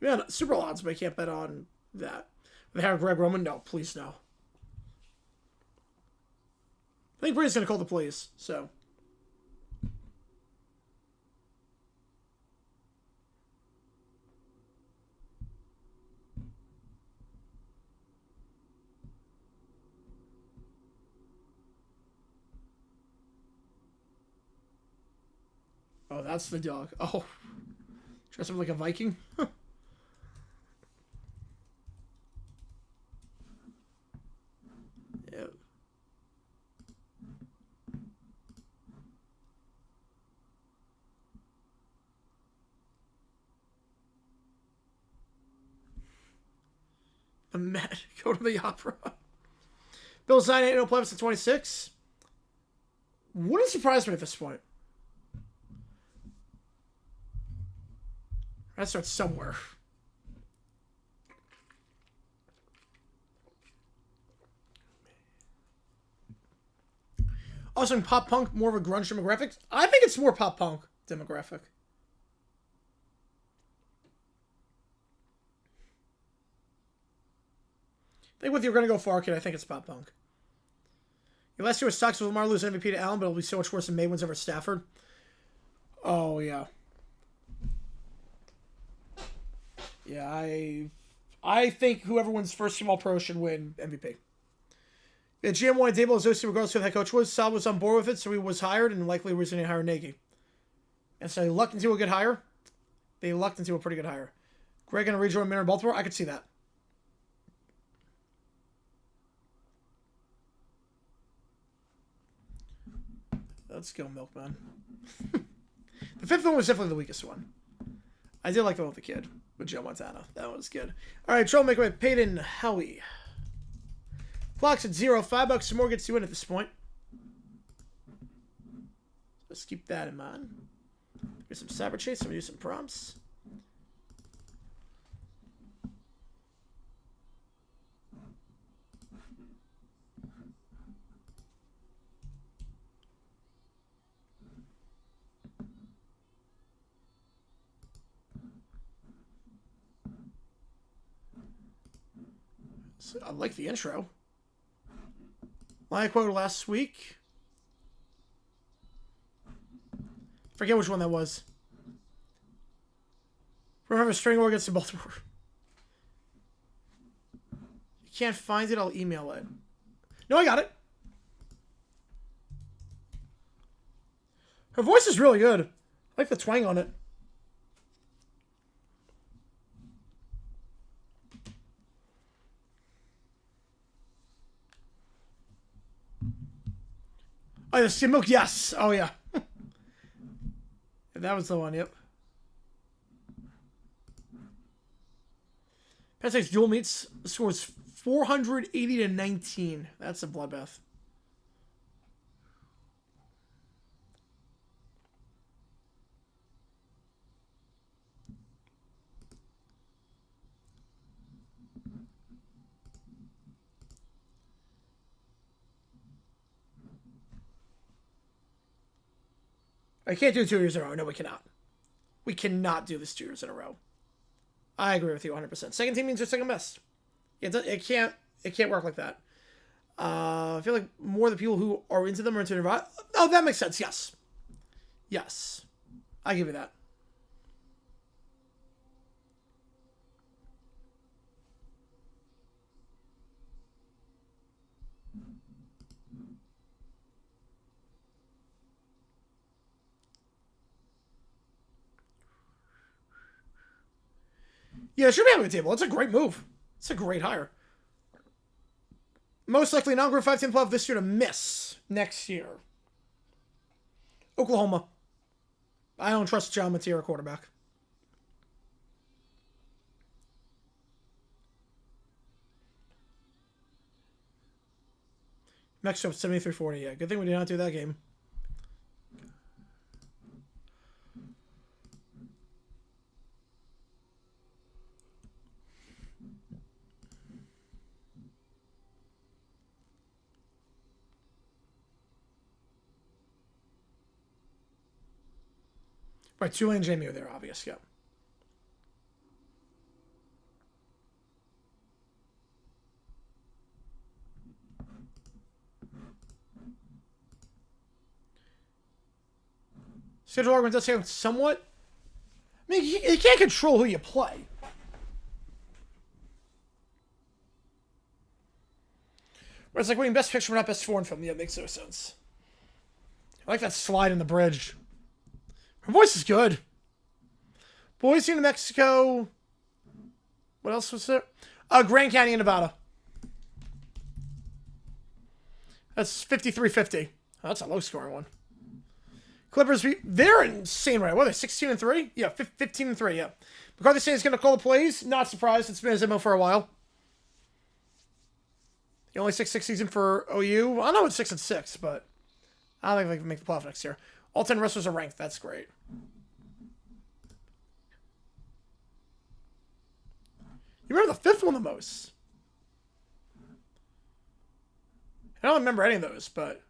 Yeah, super odds, but I can't bet on that. The hair of Greg Roman? No, please no. I think Brady's going to call the plays, so. Oh, that's the dog. Oh. Dress up like a Viking? Yeah. I'm mad. Go to the opera. Bills 9-8, no playoffs at 26. Wouldn't surprise me at this point. That starts somewhere. Also, in pop punk, more of a grunge demographic. I think it's more pop punk demographic. I think with You're Gonna Go Far Kid, I think it's pop punk. Last year was sucks with Lamar losing MVP to Allen, but it'll be so much worse than May wins over Stafford. Oh, yeah. Yeah, I think whoever wins first team All-Pro should win MVP. The GM wanted Dable as OC regardless of who the head coach was. Sal was on board with it, so he was hired, and likely was going to hire Nagy. And so they lucked into a good hire. They lucked into a pretty good hire. Greg going to rejoin Minner in Baltimore? I could see that. Let's go, Milkman. The fifth one was definitely the weakest one. I did like the one with the kid, with Joe Montana. That was good. All right, Troublemaker with Peyton Howie. Clock's at 0. $5 more gets you in at this point. Let's keep that in mind. Here's some Cyberchase. I'm going to do some prompts. So I like the intro. My quote last week. Forget which one that was. Remember string war against Baltimore. You can't find it, I'll email it. No, I got it. Her voice is really good. I like the twang on it. Oh, the skim milk, yes. Oh, yeah. That was the one, yep. Penn State's dual meets scores 480 to 19. That's a bloodbath. I can't do 2 years in a row. No, we cannot. We cannot do this 2 years in a row. I agree with you 100%. Second team means you're second best. It can't work like that. I feel like more of the people who are into them are into Nirvana. Oh, that makes sense. Yes. Yes. I give you that. Yeah, it should be on the table. It's a great move. It's a great hire. Most likely non-group 5 team playoff this year to miss next year. Oklahoma. I don't trust John Matera quarterback. Mexico 73-40. Yeah, good thing we did not do that game. Right, Tulane and Jamie are there, obvious, yeah. Schedule argument does say somewhat. I mean, you can't control who you play. Where it's like winning best picture, but not best foreign film. Yeah, it makes no sense. I like that slide in the bridge. Her voice is good. Boise, New Mexico. What else was there? Grand Canyon, Nevada. That's 53-50. Oh, that's a low-scoring one. Clippers, they're insane right. What are they, 16-3? Yeah, 15-3, yeah. McCarthy saying he's going to call the plays. Not surprised. It's been his MO for a while. The only 6-6 season for OU. I know it's 6-6, but I don't think they can make the playoff next year. All 10 wrestlers are ranked. That's great. You remember the fifth one the most. I don't remember any of those, but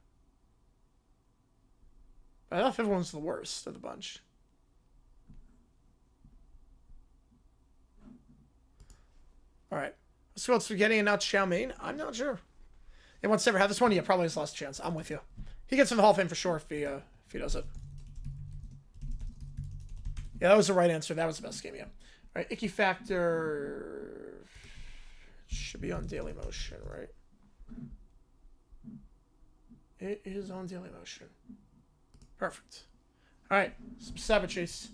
I thought the fifth one's the worst of the bunch. All right. Let's go with spaghetti and not chow mein. I'm not sure. They once ever had this one? Yeah, probably his last chance. I'm with you. He gets in the Hall of Fame for sure if he does it. Yeah, that was the right answer. That was the best game, yeah. All right, Icky Factor should be on Daily Motion, right? It is on Daily Motion. Perfect. All right, some Cyberchase.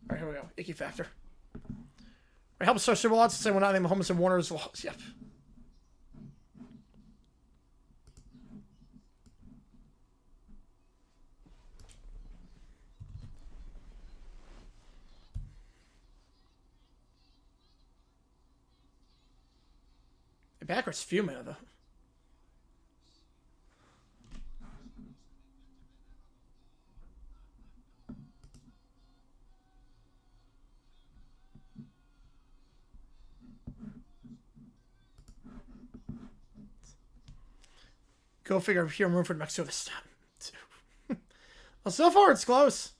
All right, here we go. Icky Factor. All right, help us start Super Lots. Say we're not naming Homeless and Warner's. Yep. Backwards few mana though. Go figure. Here, room for Mexico this time. Well, so far it's close.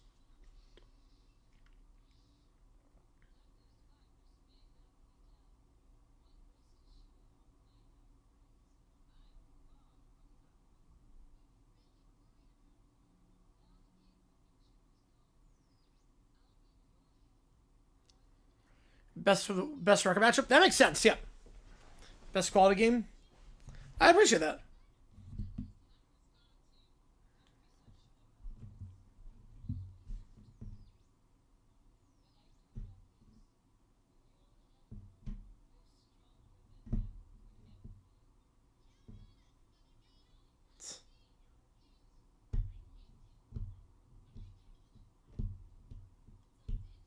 Best record matchup. That makes sense. Yeah. Best quality game. I appreciate that.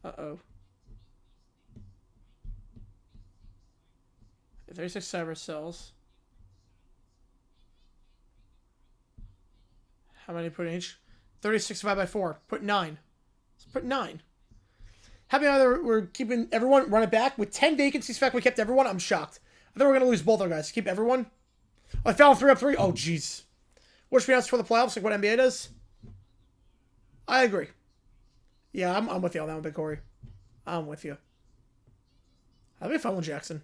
Uh-oh. 36 cyber cells. How many put in each? 36 divided by 4. Put 9. Let's put 9. Happy either we're keeping everyone, run it back. With 10 vacancies, fact we kept everyone. I'm shocked. I thought we were going to lose both our guys. Keep everyone. Oh, I found 3 up 3. Oh, jeez. What should we ask for the playoffs, like what NBA does? I agree. Yeah, I'm with you on that one, Big Corey. I'm with you. That'd be fun with Jackson.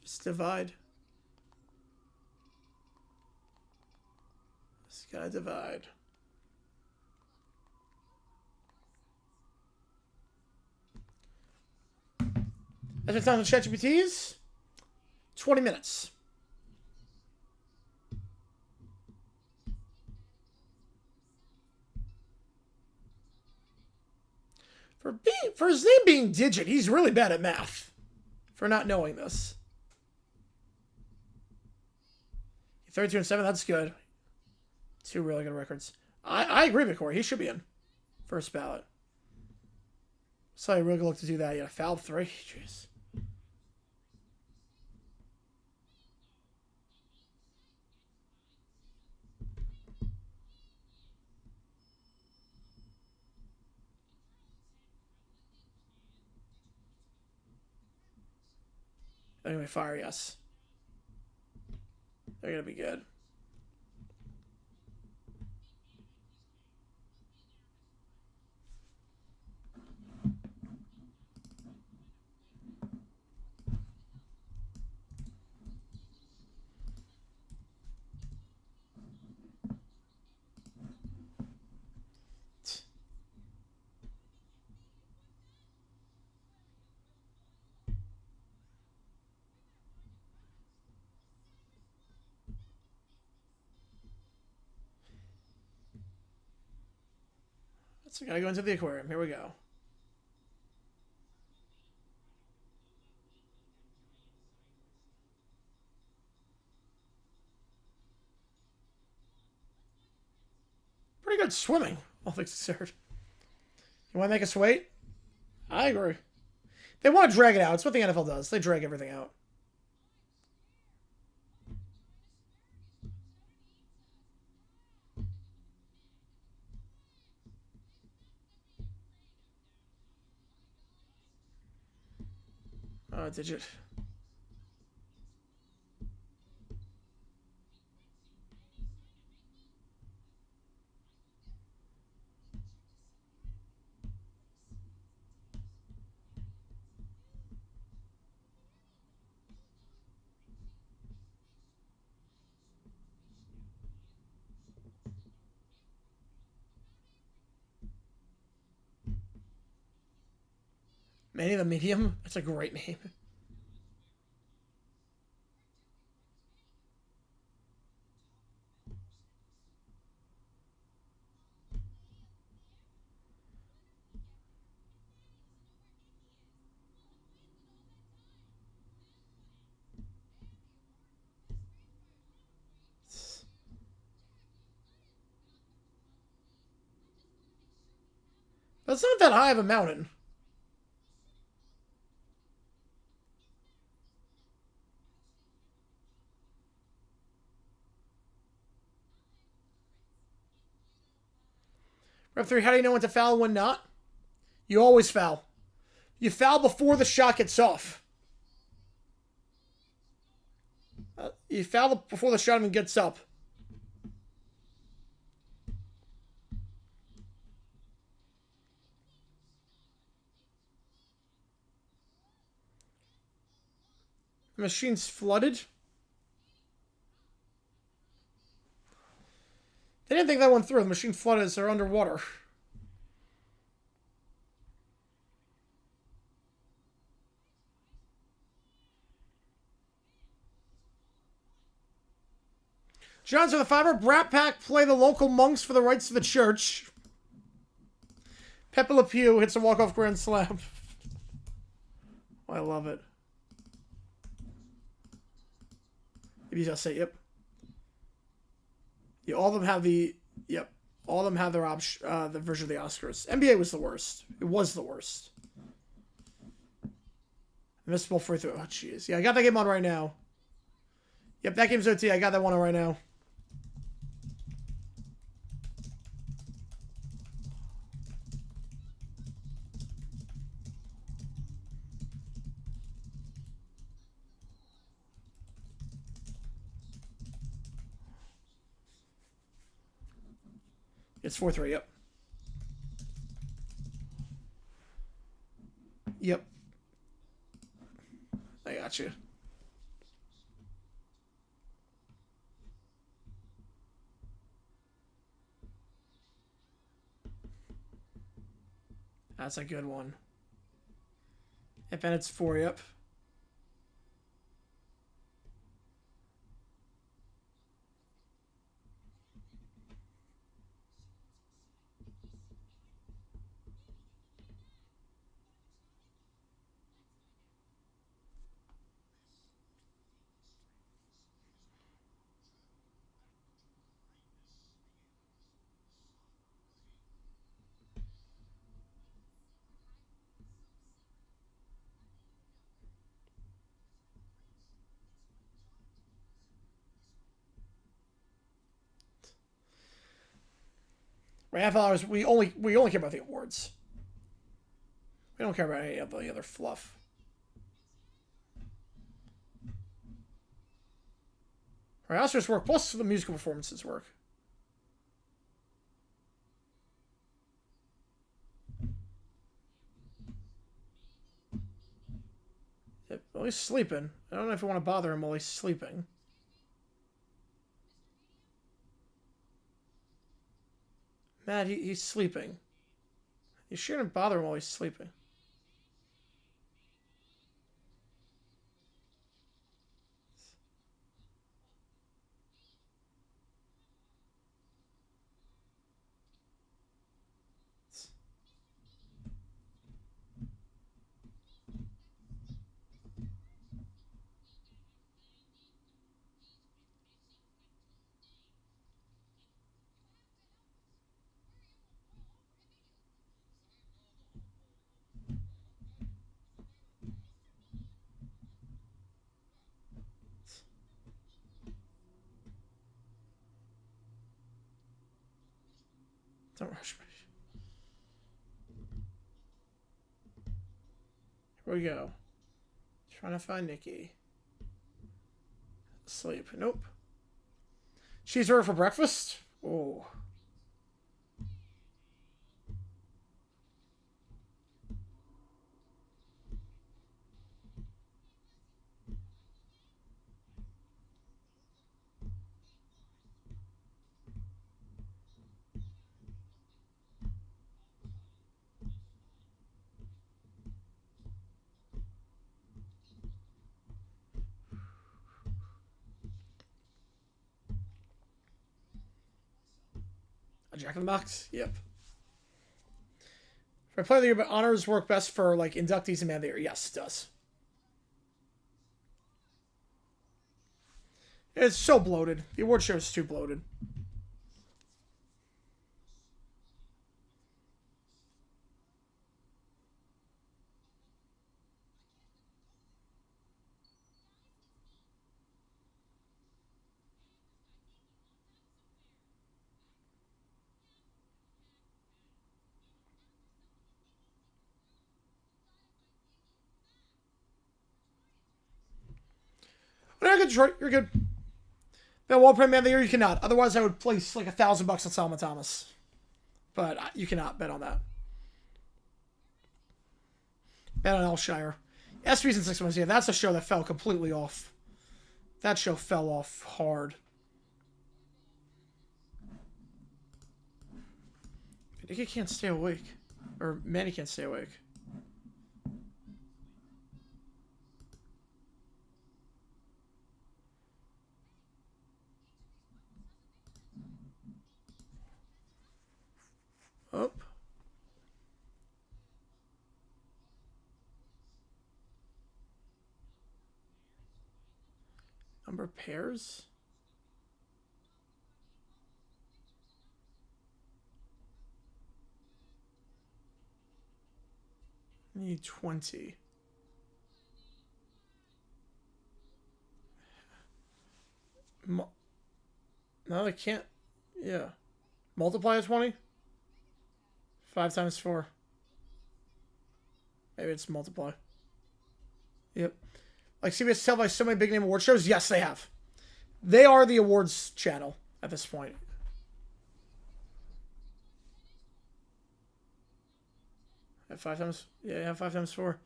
Just divide. Just gotta divide. As it's on the ChatGPTs, 20 minutes. For his name being Digit, he's really bad at math. For not knowing this. 32 and 7, that's good. 2 really good records. I agree with Corey. He should be in. First ballot. So I really look to do that. Yeah, fouled 3. Jeez. Anyway, fire, yes. They're going to be good. So gotta go into the aquarium. Here we go. Pretty good swimming, all things considered. You want to make us wait? I agree. They want to drag it out. It's what the NFL does. They drag everything out. Oh, Digit. Manny the Medium? That's a great name. That's not that high of a mountain. Ref 3, how do you know when to foul and when not? You always foul. You foul before the shot gets off. You foul before the shot even gets up. The machine's flooded. They didn't think that went through. The machine flooded as they're underwater. John's for the fiver. Brat Pack play the local monks for the rights of the church. Pepe Le Pew hits a walk-off grand slam. Oh, I love it. Maybe I'll say, yep. Yeah, all of them have the, yep. All of them have their the version of the Oscars. NBA was the worst. It was the worst. Missable free throw. Oh, jeez. Yeah, I got that game on right now. Yep, that game's OT. I got that one on right now. It's 4-3, yep. Yep. I got you. That's a good one. Yep, and it's 4, yep. Right, $5. We only care about the awards. We don't care about any of the other fluff. Right, Oscars work plus the musical performances work. Yep, well, he's sleeping. I don't know if you want to bother him while he's sleeping. Matt, he's sleeping. You shouldn't bother him while he's sleeping. Don't rush me. Here we go. Trying to find Nikki. Sleep. Nope. Cheeseburger for breakfast? Oh. A Jack in the Box? Yep. For Player of the Year, but honors work best for like inductees and Man of the Year. Yes, it does. It's so bloated. The award show is too bloated. You're good, Detroit. You're good. Now, Wall Prime Man of the Year, you cannot. Otherwise, I would place like $1,000 on Solomon Thomas. But you cannot bet on that. Bet on Elshire. ESPYs and 6 months. Yeah, that's a show that fell completely off. That show fell off hard. Nicky can't stay awake. Or Manny can't stay awake. Oh. Number of pairs? I need 20. No, they can't. Yeah. Multiply 20? 5 times 4. Maybe it's multiply. Yep. Like CBS televised so many big name award shows? Yes, they have. They are the awards channel at this point. At 5 times? Yeah, 5 times 4.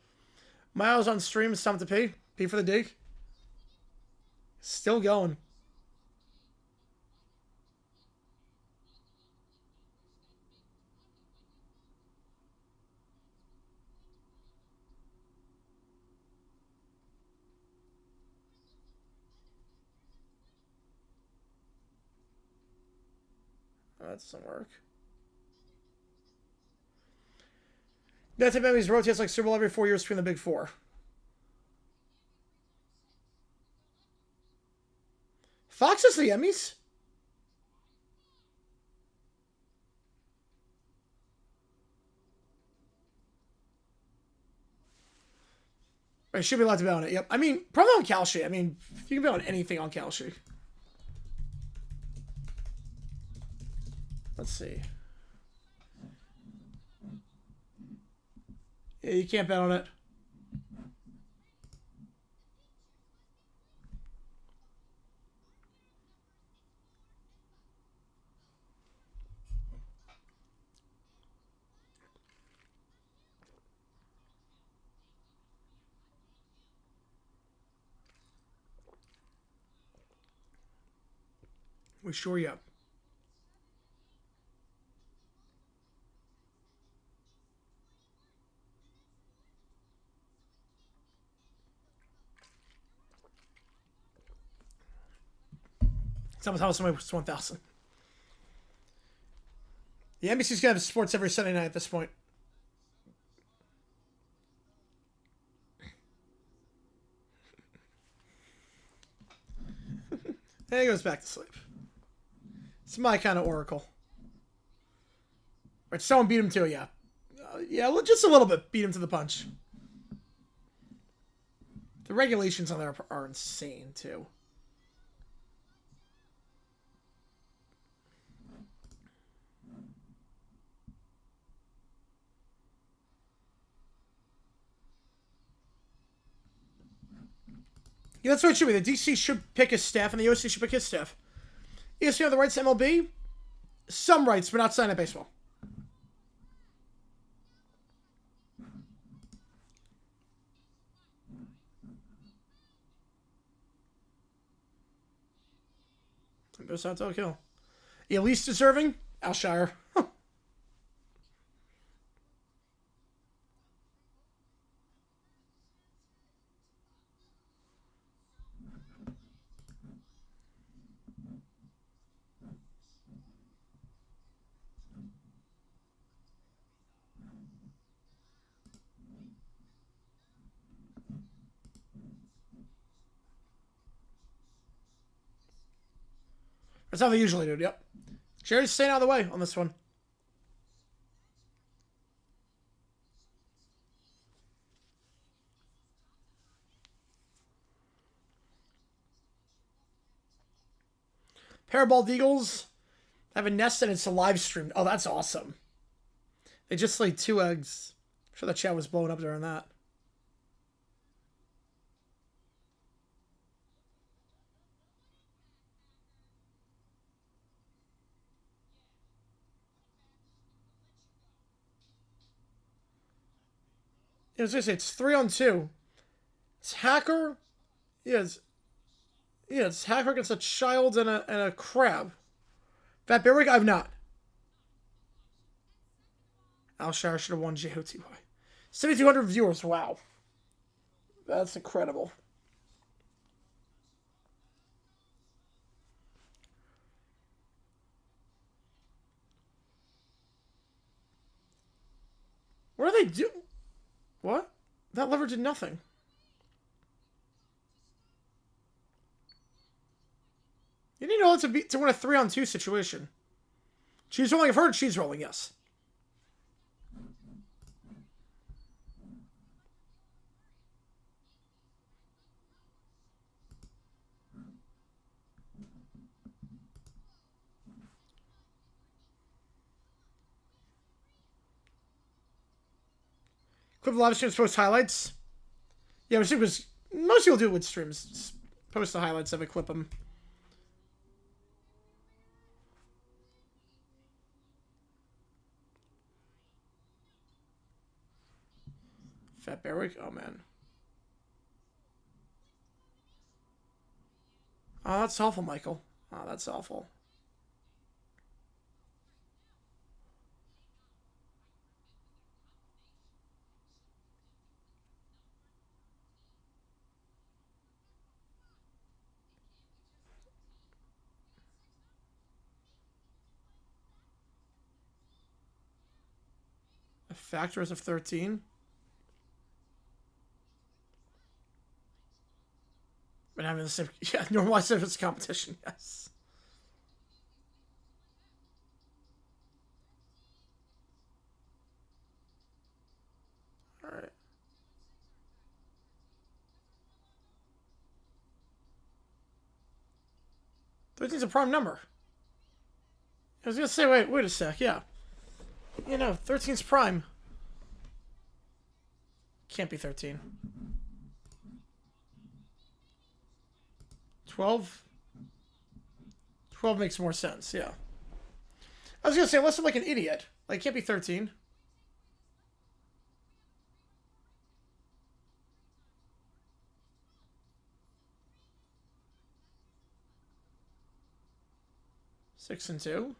Miles on stream. It's time to pay. Pay for the dig. Still going. That doesn't work. That type of Emmys rotates like Super Bowl every 4 years between the big four. Fox is the Emmys? Right, should be allowed to bet on it. Yep. I mean, probably on Kalshi. I mean, you can bet on anything on Kalshi. Let's see. Yeah, you can't bet on it. We sure you up. Someone tell us somebody was 1,000. The NBC's gonna have sports every Sunday night at this point. And he goes back to sleep. It's my kind of oracle. Right, someone beat him too, yeah. Yeah, just a little bit. Beat him to the punch. The regulations on there are insane, too. Yeah, that's what it should be. The DC should pick his staff, and the OC should pick his staff. ESPN have the rights to MLB? Some rights, but not signed at baseball. There's Santo Kill. Yeah, least deserving? Alshire. That's how they usually do it, yep. Jerry's staying out of the way on this one. Pair of bald eagles have a nest and it's a live stream. Oh, that's awesome. They just laid 2 eggs. I'm sure the chat was blowing up during that. It's 3-on-2. It's Hacker. Yeah, it's Hacker against a child and a crab. Fat Bearwig, I've not. Alshire should have won JOTY. 7,200 viewers, wow. That's incredible. What do they do? What? That lever did nothing. You need all to win a 3-on-2 situation. Cheese rolling, I've heard cheese rolling, yes. Clip live streams, post highlights. Yeah, because most people do it with streams. Just post the highlights of it, clip them. Fat Bearwig? Oh, man. Oh, that's awful, Michael. Oh, that's awful. Factors of 13. But having the same, yeah, normalized surface competition, yes. All right. 13's a prime number. I was gonna say, wait a sec, yeah. You know, 13's prime. Can't be 13. 12? 12 makes more sense, yeah. I was gonna say, unless I'm like an idiot. Like, it can't be 13. Six and 2.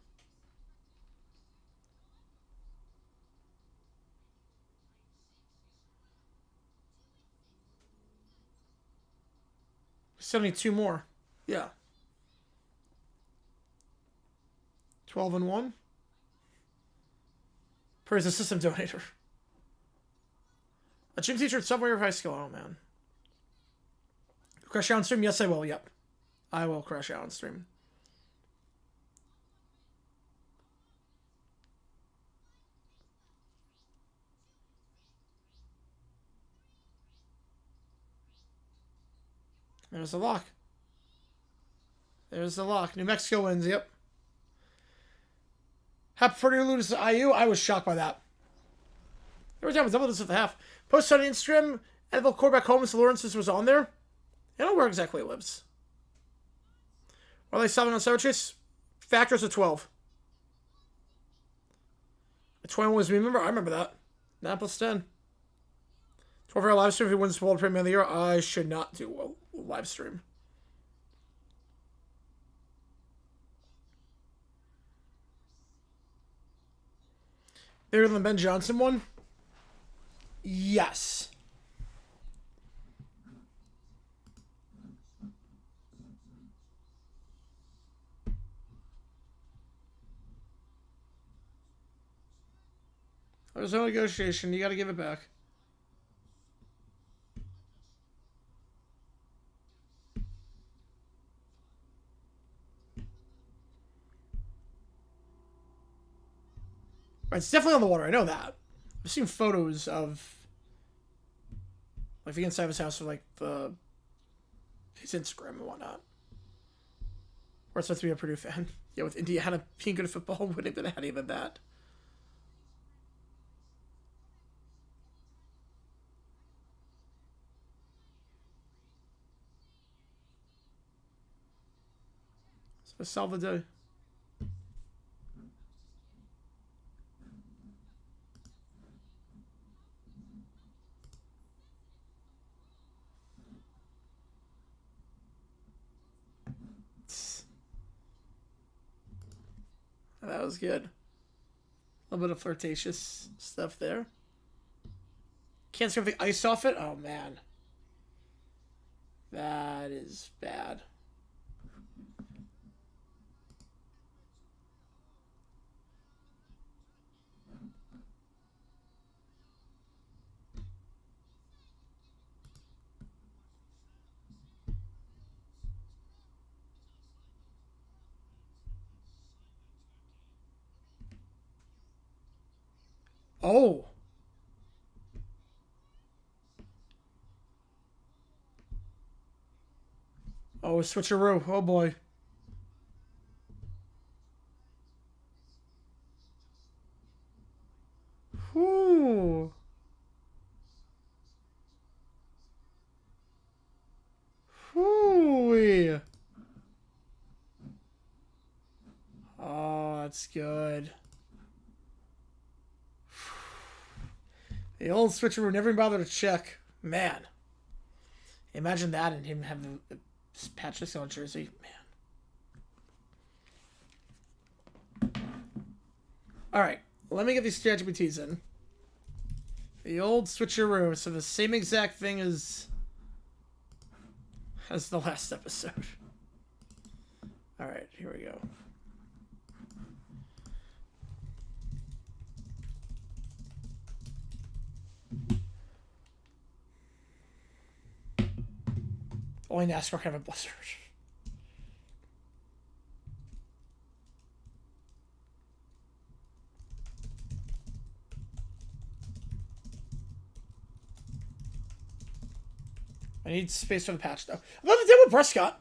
Still need 2 more. Yeah. 12 and 1. Praise the system donator. A gym teacher at Subway or high school. Oh, man. Crash out on stream? Yes, I will. Yep. I will crash out on stream. There's the lock. There's the lock. New Mexico wins, yep. Happy for you lose to IU. I was shocked by that. Every time I double this at the half. Post on Instagram, NFL quarterback Holmes Lawrence was on there. I don't know where exactly he lives. Are they selling on Cyberchase? Factors of 12. 21 was, remember? I remember that. 9 plus 10. 12-hour live stream if he wins the World Premier of the Year. I should not do a live stream. Bigger than the Ben Johnson one? Yes. There's no negotiation. You got to give it back. It's definitely on the water. I know that. I've seen photos of like the inside of his house or like his Instagram and whatnot. Or it's supposed to be a Purdue fan. Yeah, with Indiana being good at football, wouldn't have been any of that. So Salvador. That was good. A little bit of flirtatious stuff there. Can't scrape the ice off it? Oh, man. That is bad. Oh. Oh, switcheroo. Oh, boy. Whoo. Whoo. Oh, that's good. The old switcheroo never even bothered to check. Man. Imagine that and him having the patch this on jersey. Man. Alright. Let me get these ChatGPTs in. The old switcheroo. So the same exact thing as the last episode. Alright, here we go. Only NASCAR can have a blizzard. I need space for the patch, though. I love to deal with Prescott.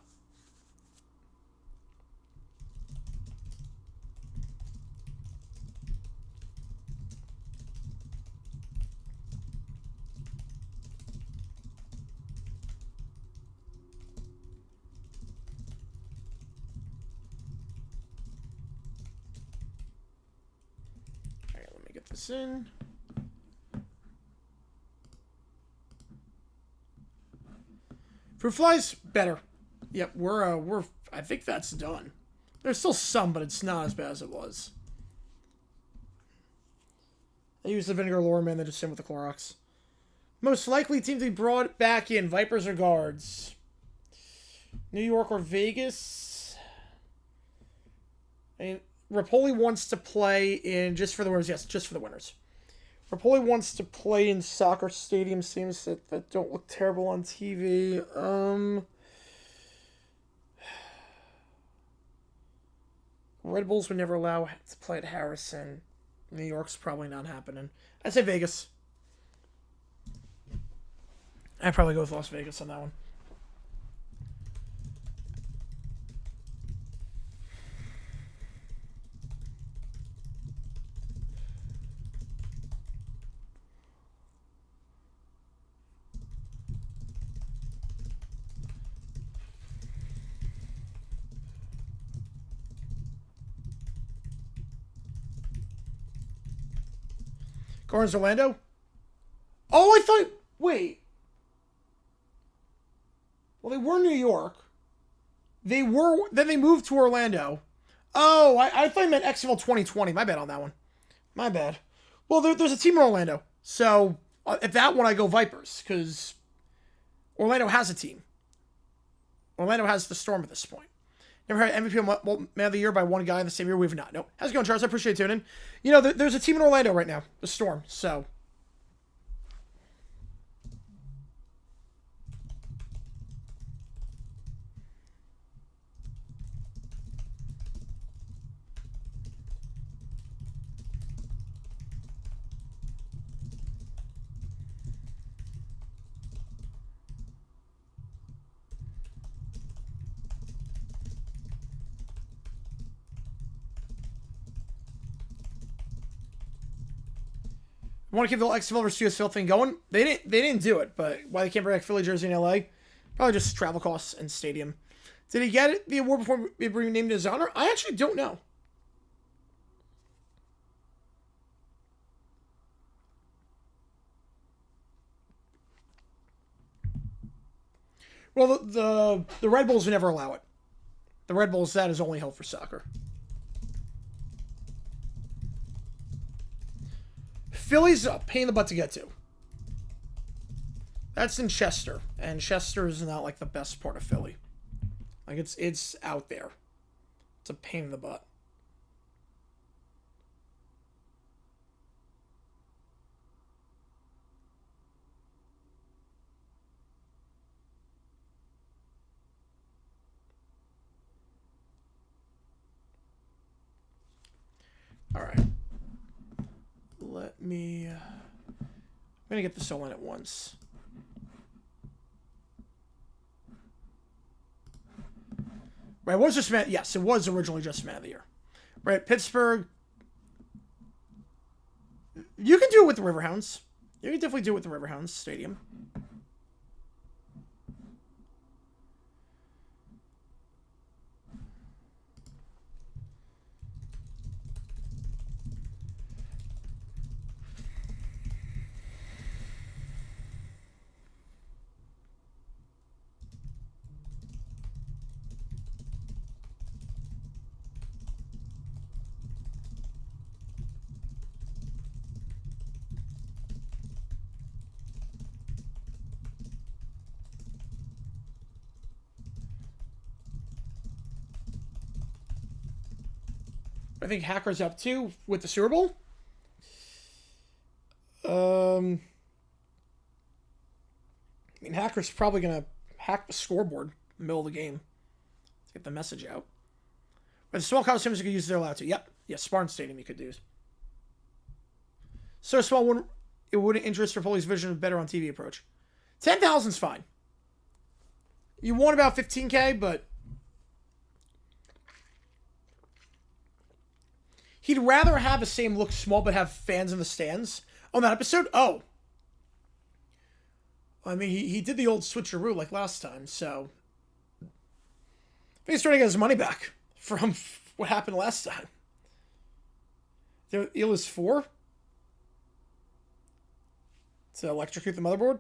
Alright, let me get this in. Fruit flies, better. Yep, we're. I think that's done. There's still some, but it's not as bad as it was. I use the vinegar lure, man. They just same with the Clorox. Most likely team to be brought back in: Vipers or Guards. New York or Vegas. I mean, Rapoli wants to play in just for the winners. Yes, just for the winners. Rapoli wants to play in soccer stadium teams that don't look terrible on TV. Red Bulls would never allow to play at Harrison. New York's probably not happening. I'd say Vegas. I'd probably go with Las Vegas on that one. Gardens Orlando? Oh, I thought... Wait. Well, they were New York. They were... Then they moved to Orlando. Oh, I thought you meant XFL 2020. My bad on that one. My bad. Well, there's a team in Orlando. So, at that one, I go Vipers. Because Orlando has a team. Orlando has the Storm at this point. Never had MVP Man of the Year by one guy in the same year. We've not. Nope. How's it going, Charles? I appreciate you tuning in. You know, there's a team in Orlando right now. The Storm. So. Want to keep the XFL versus USFL thing going? They didn't do it, but why they can't bring back Philly jersey in LA? Probably just travel costs and stadium. Did he get the award before it was named in his honor? I actually don't know. Well, the Red Bulls would never allow it. The Red Bulls, that is only held for soccer. Philly's a pain in the butt to get to. That's in Chester, and Chester is not like the best part of Philly. Like it's out there. It's a pain in the butt. All right. Let me... I'm going to get this all in at once. Right, was just man. Yes, it was originally just Man of the Year. Right, Pittsburgh. You can do it with the Riverhounds. You can definitely do it with the Riverhounds Stadium. I think Hacker's up too with the Super Bowl. I mean, Hacker's probably going to hack the scoreboard in the middle of the game to get the message out. But the small costumes you could use, they're allowed to. Yep. Yeah, Spartans Stadium you could use. So small, it wouldn't interest for Foley's vision of better on TV approach. 10,000's fine. You want about 15K, but he'd rather have the same look small but have fans in the stands on that episode. Oh. I mean, he did the old switcheroo like last time, so I think he's trying to get his money back from what happened last time. It was 4 to electrocute the motherboard.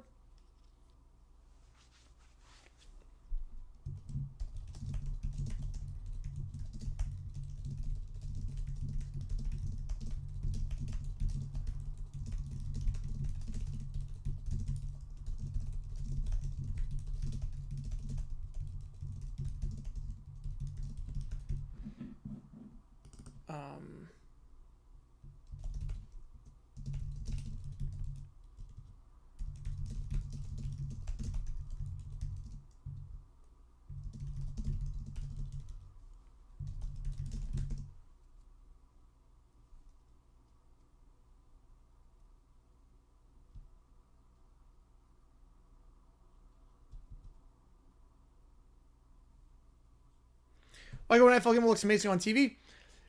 Like when NFL game looks amazing on TV,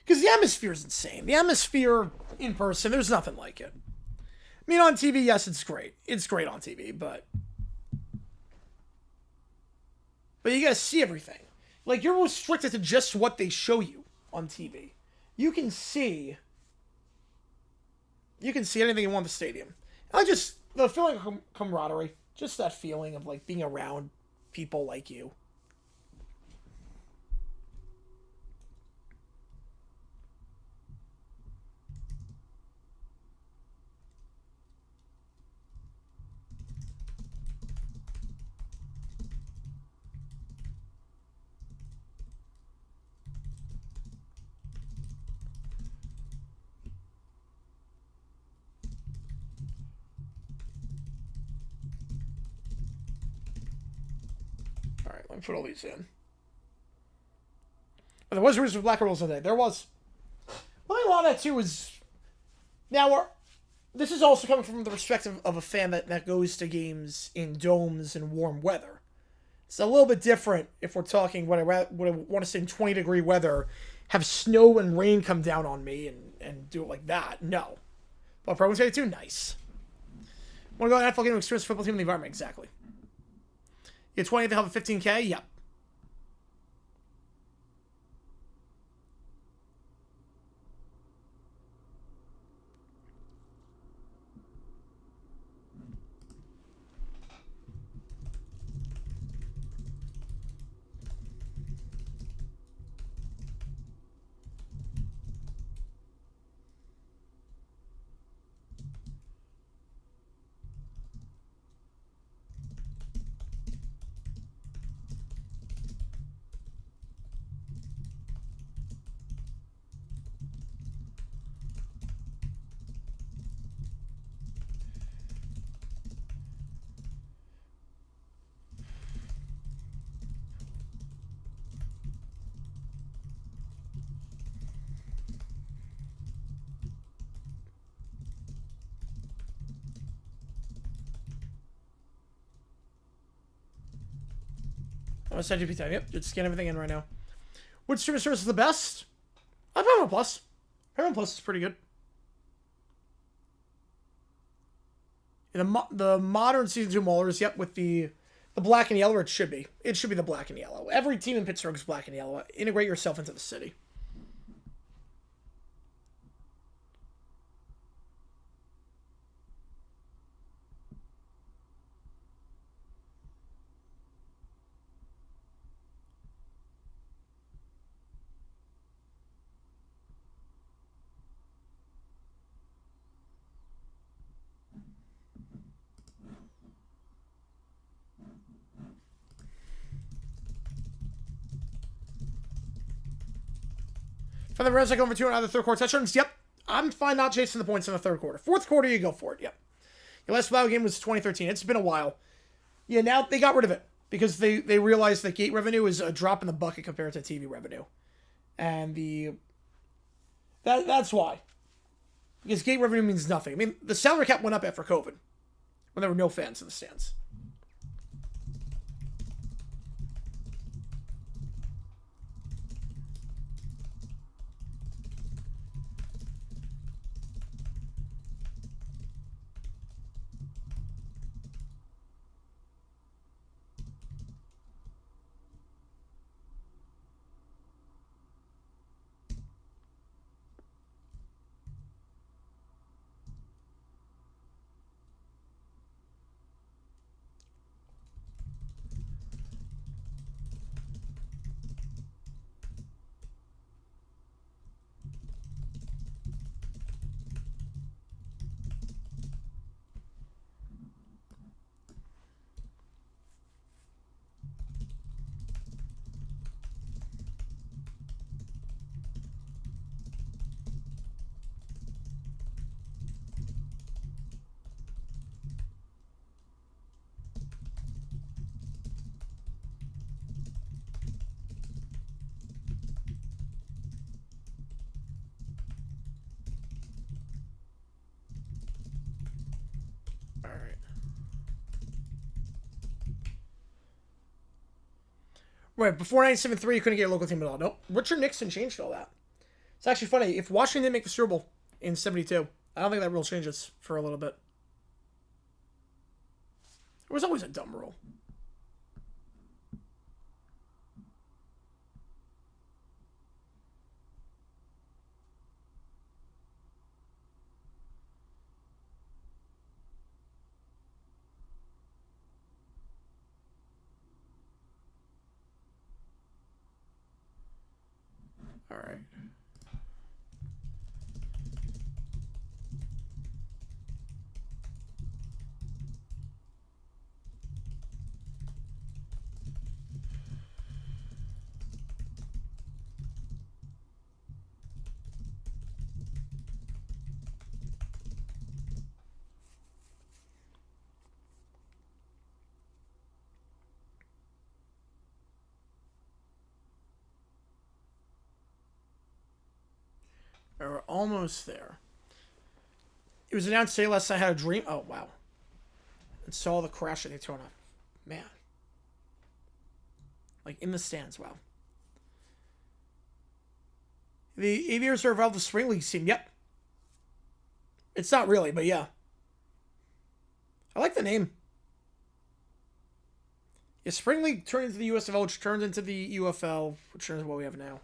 because the atmosphere is insane. The atmosphere in person, there's nothing like it. I mean, on TV, yes, it's great. It's great on TV, but you gotta see everything. Like, you're restricted to just what they show you on TV. You can see anything you want in the stadium. The feeling of camaraderie, just that feeling of like being around people like you. Let me put all these in. But there was a reason for Black Rules today. There was. Well, a lot of that too is. Now, this is also coming from the perspective of a fan that goes to games in domes and warm weather. It's a little bit different if we're talking what I want to say in 20-degree weather, have snow and rain come down on me and do it like that. No. What, Pro 182? Nice. Want to go to an NFL game to experience football team in the environment? Exactly. You get 20 to help a 15K? Yep. Send GP time. Yep, just scan everything in right now. Which streaming service is the best? Paramount Plus. Paramount Plus is pretty good. The modern season 2 Maulers, yep, with the black and yellow, it should be. It should be the black and yellow. Every team in Pittsburgh is black and yellow. Integrate yourself into the city. For the Reds, I go over 2 out of the third quarter touchdowns. Yep. I'm fine not chasing the points in the third quarter. Fourth quarter, you go for it. Yep. Your last Bible game was 2013. It's been a while. Yeah, now they got rid of it because they realized that gate revenue is a drop in the bucket compared to TV revenue. And that's why. Because gate revenue means nothing. I mean, the salary cap went up after COVID when there were no fans in the stands. Right, before 97.3, you couldn't get a local team at all. Nope. Richard Nixon changed all that. It's actually funny. If Washington didn't make the Super Bowl in 72, I don't think that rule changes for a little bit. It was always a dumb rule. All right. We're almost there. It was announced today last night I had a dream. Oh, wow. And saw the crash at Daytona. Man. Like, in the stands. Wow. The Aviators are involved with the Spring League team. Yep. It's not really, but yeah. I like the name. Yeah, Spring League turned into the USFL, which turned into the UFL, which turns what we have now.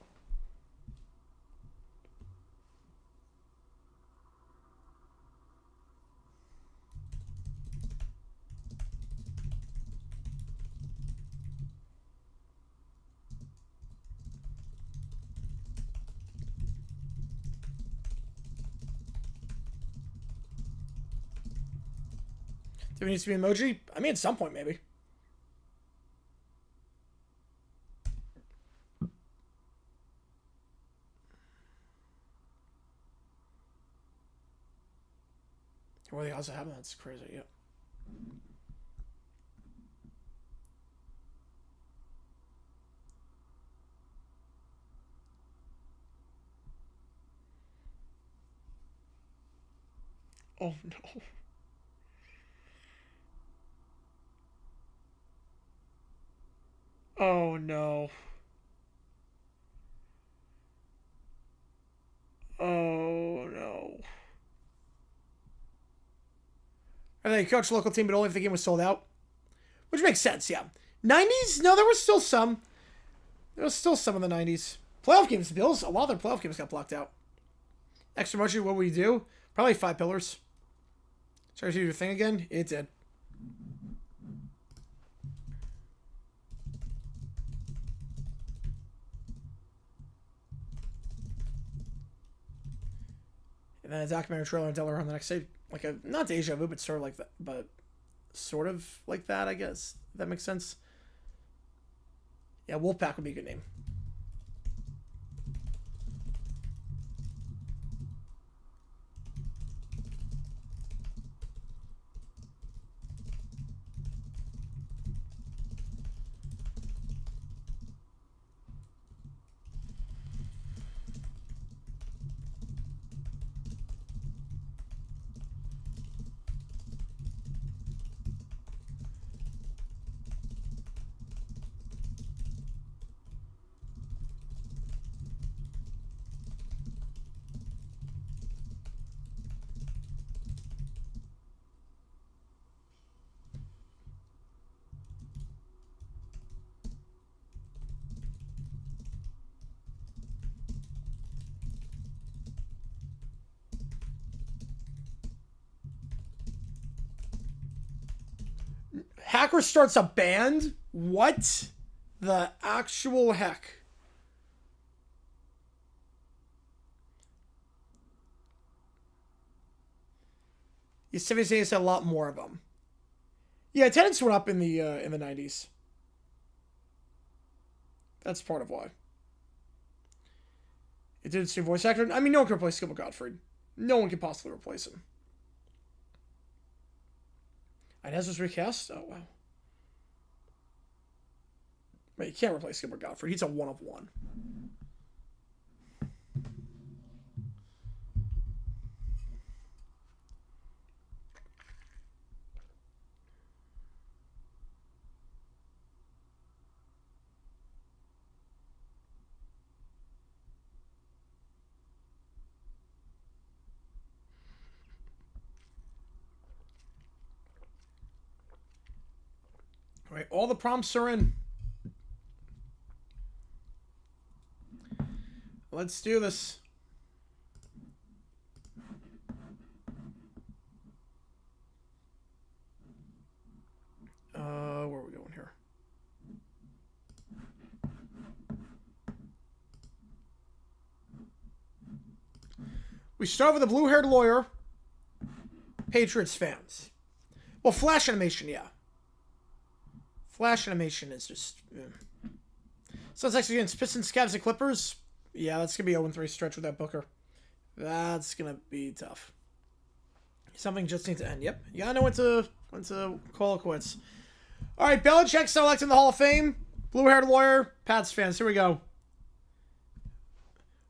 Do it needs to be emoji? I mean, at some point, maybe. Where the odds of having that's crazy, yeah. Oh no. Oh no. Oh no. And they coach local team, but only if the game was sold out. Which makes sense, yeah. 90s? No, there was still some. There was still some in the 90s. Playoff games, the Bills, a lot of their playoff games got blocked out. Extra motion, what would we do? Probably 5 pillars. Sorry to do your thing again? It did. And then a documentary trailer on Delaware on the next day. Like a, not deja vu, but sort of like that. But sort of like that, I guess. If that makes sense. Yeah, Wolfpack would be a good name. Hacker starts a band? What the actual heck? Yeah, 78 said a lot more of them. Yeah, attendance went up in the 90s. That's part of why. It did see voice actor. I mean, no one can replace Gilbert Gottfried. No one can possibly replace him. Inez was recast? Oh, wow. But you can't replace Gilbert Gottfried. He's a one of one. All right, all the prompts are in. Let's do this. Where are we going here? We start with a blue-haired lawyer. Patriots fans. Well, Flash animation, yeah. Flash animation is just... So it's actually against Pistons, Cavs, and Clippers. Yeah, that's going to be a 0-3 stretch with that Booker. That's going to be tough. Something just needs to end. Yep. You got to know when to call it quits. All right, Belichick selected in the Hall of Fame. Blue-haired lawyer, Pats fans. Here we go.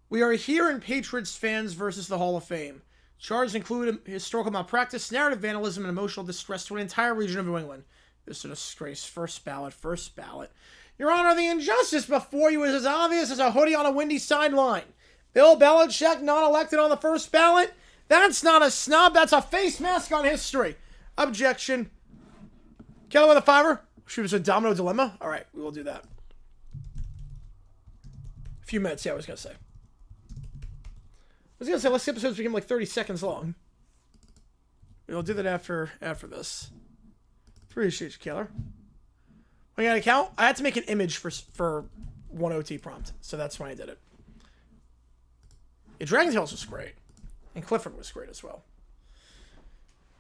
We are here in Patriots fans versus the Hall of Fame. Charges include historical malpractice, narrative vandalism, and emotional distress to an entire region of New England. This is a disgrace. First ballot. Your Honor, the injustice before you is as obvious as a hoodie on a windy sideline. Bill Belichick not elected on the first ballot. That's not a snub. That's a face mask on history. Objection. Keller with a $5. Shoot us a domino dilemma. All right, we will do that. A few minutes. Yeah, I was gonna say. Let's episodes become like 30 seconds long. We'll do that after this. Appreciate you, Keller. I got an account. I had to make an image for one OT prompt, so that's why I did it. Yeah, Dragon Tales was great. And Clifford was great as well.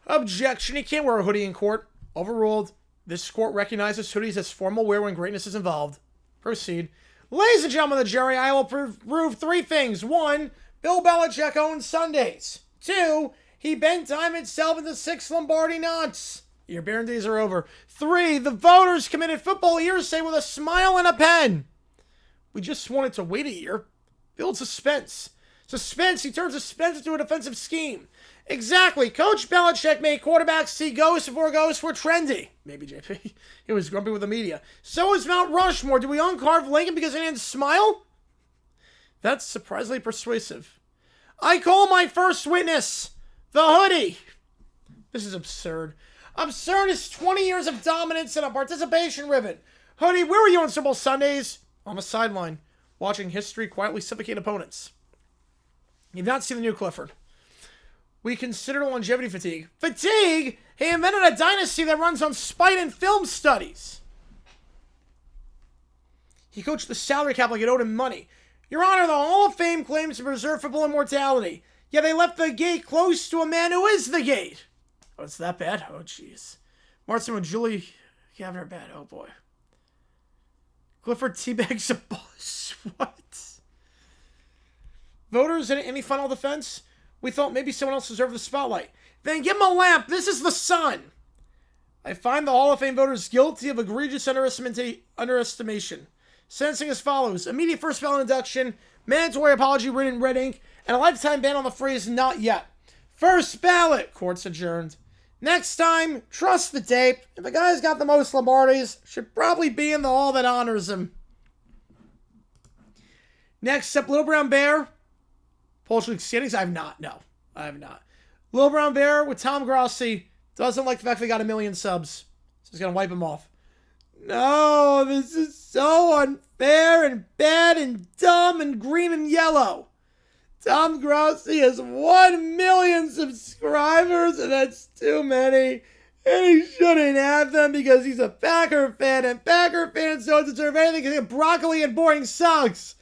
Objection. You can't wear a hoodie in court. Overruled. This court recognizes hoodies as formal wear when greatness is involved. Proceed. Ladies and gentlemen of the jury, I will prove 3 things. 1, Bill Belichick owns Sundays. 2, he bent time itself into 6 Lombardi knots. Your barren days are over. 3, the voters committed football hearsay with a smile and a pen. We just wanted to wait a year. Build suspense. Suspense, he turns suspense into a defensive scheme. Exactly. Coach Belichick made quarterbacks see ghosts before ghosts were trendy. Maybe JP. He was grumpy with the media. So is Mount Rushmore. Do we uncarve Lincoln because he didn't smile? That's surprisingly persuasive. I call my first witness. The hoodie. This is absurd. Absurd is 20 years of dominance and a participation ribbon. Hoodie, where were you on Super Bowl Sundays? On the sideline, watching history quietly suffocate opponents. You've not seen the new Clifford. We consider longevity fatigue. Fatigue? He invented a dynasty that runs on spite and film studies. He coached the salary cap like it owed him money. Your Honor, the Hall of Fame claims to preserve football immortality. Yet they left the gate close to a man who is the gate. Oh, it's that bad? Oh, jeez. Martin and Julie Gavner bad. Oh, boy. Clifford teabags a boss. What? Voters, any final defense? We thought maybe someone else deserved the spotlight. Then give him a lamp. This is the sun. I find the Hall of Fame voters guilty of egregious underestimation. Sentencing as follows. Immediate first ballot induction, mandatory apology written in red ink, and a lifetime ban on the phrase not yet. First ballot. Court's adjourned. Next time, trust the tape. If the guy's got the most Lombardis, should probably be in the hall that honors him. Next up, Little Brown Bear. Polish League standings? I have not. No, I have not. Little Brown Bear with Tom Grossi doesn't like the fact they got 1 million subs. So he's going to wipe him off. No, this is so unfair and bad and dumb and green and yellow. Tom Grossi has 1 million subscribers, and that's too many. And he shouldn't have them because he's a Packer fan, and Packer fans don't deserve anything because broccoli and boring socks.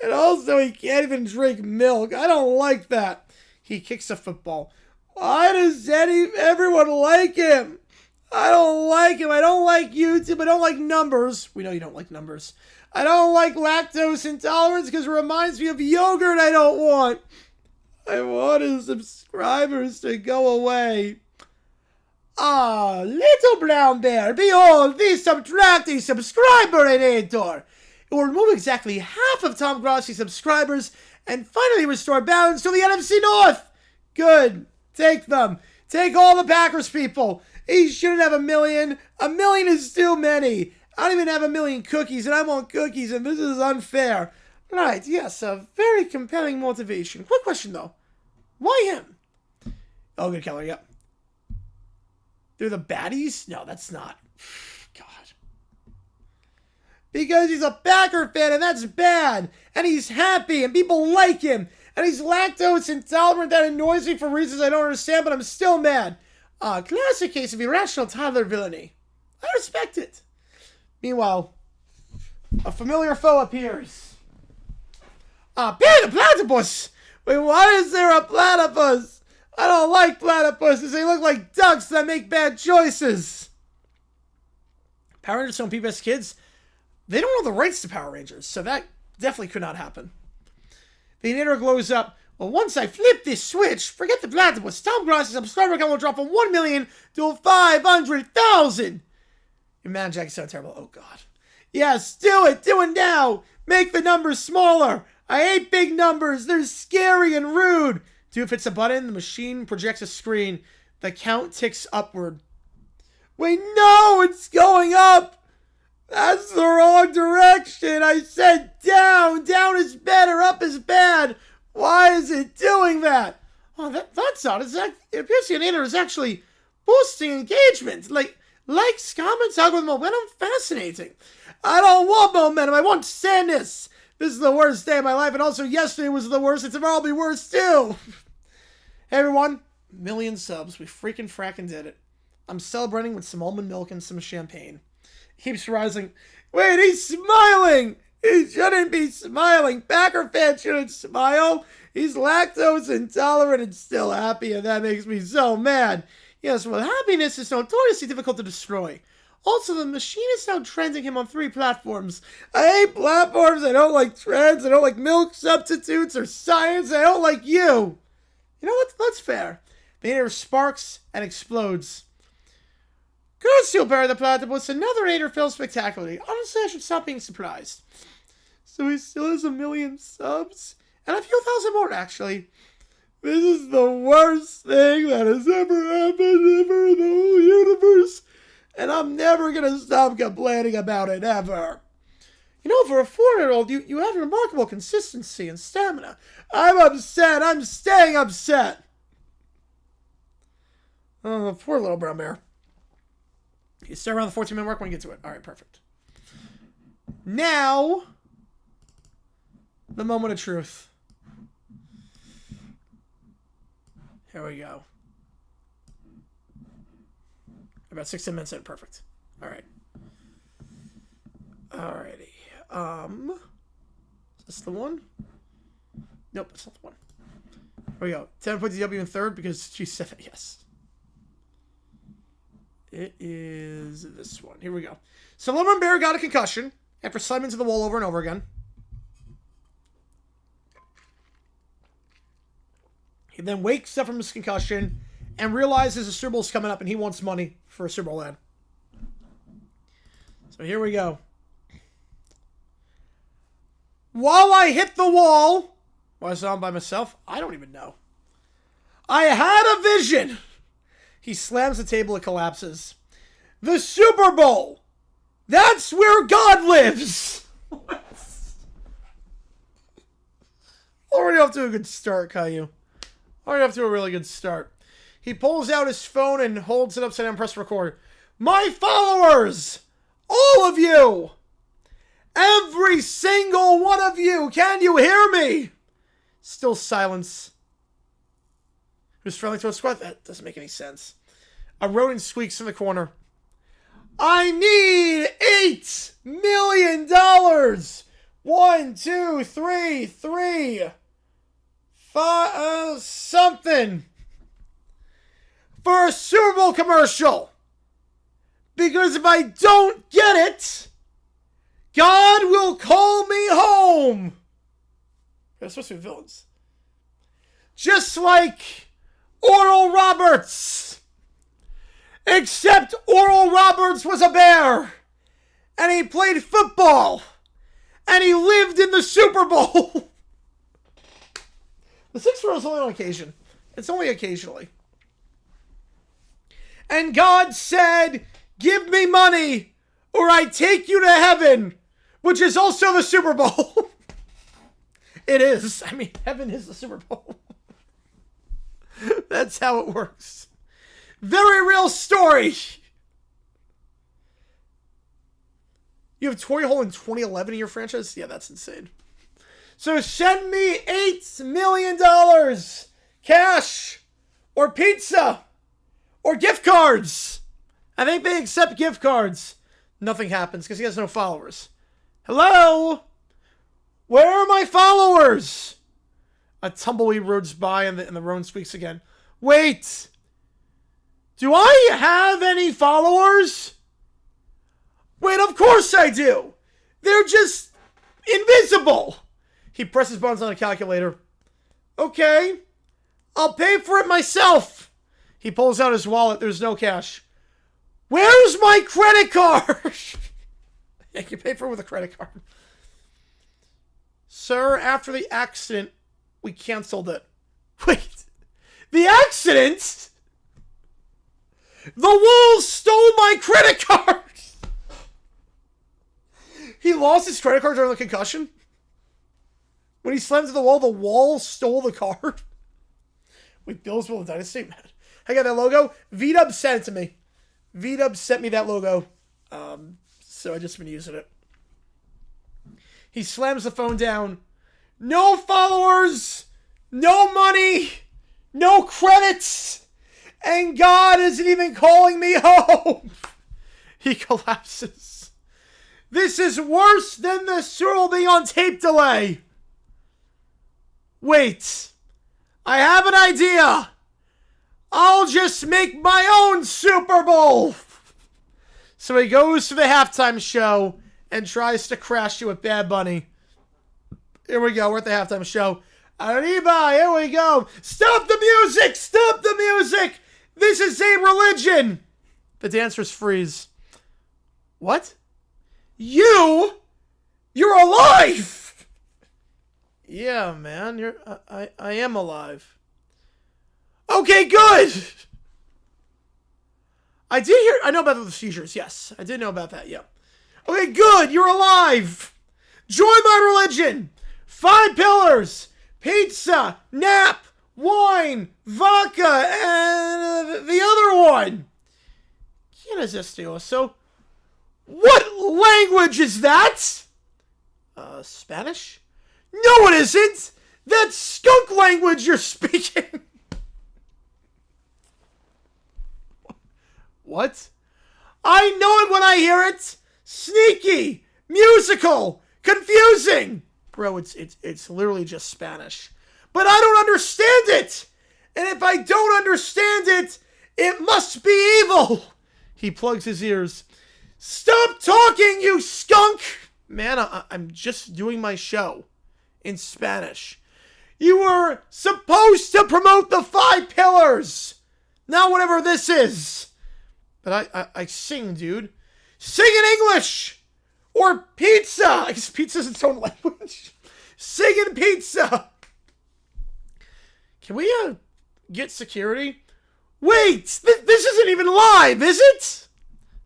And also, he can't even drink milk. I don't like that. He kicks a football. Why does everyone like him? I don't like him. I don't like YouTube. I don't like numbers. We know you don't like numbers. I don't like lactose intolerance because it reminds me of yogurt I don't want. I want his subscribers to go away. Ah, Little Brown Bear, behold, the subtracting subscriber editor. It will remove exactly half of Tom Grossi's subscribers and finally restore balance to the NFC North. Good. Take them. Take all the Packers people. He shouldn't have 1 million. 1 million is too many. I don't even have 1 million cookies, and I want cookies, and this is unfair. Right, yes, a very compelling motivation. Quick question, though. Why him? Oh, good, Keller, yep. They're the baddies? No, that's not. God. Because he's a Packer fan, and that's bad. And he's happy, and people like him. And he's lactose intolerant. That annoys me for reasons I don't understand, but I'm still mad. Classic case of irrational toddler villainy. I respect it. Meanwhile, a familiar foe appears. Bear the platypus! Wait, why is there a platypus? I don't like platypuses. They look like ducks that make bad choices. Power Rangers don't PBS kids. They don't know the rights to Power Rangers, so that definitely could not happen. The editor glows up. Well, once I flip this switch, forget the platypus. Tom Grossi's subscriber count will drop from 1 million to 500,000. Your man Jack is so terrible. Oh, God. Yes, do it. Do it now. Make the numbers smaller. I hate big numbers. They're scary and rude. Dude hits a button. The machine projects a screen. The count ticks upward. Wait, no, it's going up. That's the wrong direction. I said down. Down is better. Up is bad. Why is it doing that? Oh, that's not exact. It appears the animator is actually boosting engagement. Likes, comments, algorithm, momentum, fascinating. I don't want momentum, I want sadness. This is the worst day of my life, and also yesterday was the worst, and tomorrow will be worse too. Hey everyone, 1,000,000 subs. We freaking fracking did it. I'm celebrating with some almond milk and some champagne. He keeps rising. Wait, he's smiling! He shouldn't be smiling. Packer fan shouldn't smile. He's lactose intolerant and still happy, and that makes me so mad. Yes, well, happiness is notoriously difficult to destroy. Also, the machine is now trending him on 3 platforms. I hate platforms. I don't like trends. I don't like milk substitutes or science. I don't like you. You know what? That's fair. The hater sparks and explodes. Good still bury the platypus. Another hater fails spectacularly. Honestly, I should stop being surprised. So he still has 1,000,000 subs? And a few thousand more, actually. This is the worst thing that has ever happened ever in the whole universe. And I'm never going to stop complaining about it, ever. You know, for a 4-year-old, you have remarkable consistency and stamina. I'm upset. I'm staying upset. Oh, poor little brown bear. You stay around the 14-minute mark when you get to it. All right, perfect. Now, the moment of truth. Here we go. About 16 minutes in. Perfect. All right. Alrighty. Is this the one? Nope, that's not the one. Here we go. 10 points DW in third because she said it. Yes. It is this one. Here we go. So Lemon Bear got a concussion after slamming into the wall over and over again. He then wakes up from his concussion and realizes a Super Bowl's coming up and he wants money for a Super Bowl ad. So here we go. While I hit the wall, was I on by myself? I don't even know. I had a vision. He slams the table, it collapses. The Super Bowl. That's where God lives. Already off to a good start, Caillou. Already off to a really good start. He pulls out his phone and holds it upside down and press record. My followers! All of you! Every single one of you! Can you hear me? Still silence. Who's friendly to a squad? That doesn't make any sense. A rodent squeaks in the corner. I need $8 million! 1, 2, 3, 3. 5, something. For a Super Bowl commercial. Because if I don't get it, God will call me home. They're supposed to be villains. Just like Oral Roberts. Except Oral Roberts was a bear. And he played football. And he lived in the Super Bowl. The 6-year-old is only on occasion. It's only occasionally. And God said, give me money or I take you to heaven, which is also the Super Bowl. It is. I mean, heaven is the Super Bowl. That's how it works. Very real story. You have Torrey Hole in 2011 in your franchise? Yeah, that's insane. So send me $8 million cash or pizza or gift cards. I think they accept gift cards. Nothing happens because he has no followers. Hello? Where are my followers? A tumbleweed roads by and the roan squeaks again. Wait. Do I have any followers? Wait, of course I do. They're just invisible. He presses buttons on a calculator. Okay. I'll pay for it myself. He pulls out his wallet. There's no cash. Where's my credit card? Yeah, you pay for it with a credit card. Sir, after the accident, we canceled it. Wait. The accident? The wolves stole my credit card. He lost his credit card during the concussion? When he slammed to the wall stole the card? Wait, Bills will Dynasty? Man. I got that logo. V-Dub sent it to me. V-Dub sent me that logo. So I just been using it. He slams the phone down. No followers, no money, no credits, and God isn't even calling me home. He collapses. This is worse than the Super Bowl being on tape delay. Wait, I have an idea. I'll just make my own Super Bowl. So he goes to the halftime show and tries to crash it with Bad Bunny. Here we go. We're at the halftime show. Arriba, here we go. Stop the music! Stop the music! This is a religion! The dancers freeze. What? You're alive! Yeah, man. I am alive. Okay, good! I know about the seizures, yes. I did know about that, yeah. Okay, good! You're alive! Join my religion! 5 pillars! Pizza, nap, wine, vodka, and the other one. ¿Quién es este? What language is that? Spanish? No, it isn't. That's skunk language you're speaking. What? I know it when I hear it. Sneaky, musical, confusing. Bro, it's literally just Spanish. But I don't understand it. And if I don't understand it, it must be evil. He plugs his ears. Stop talking, you skunk. Man, I'm just doing my show in Spanish. You were supposed to promote the 5 pillars. Not whatever this is. But I sing, dude. Sing in English. Or pizza. I guess pizza's its own language. Sing in pizza. Can we get security? Wait, this isn't even live, is it?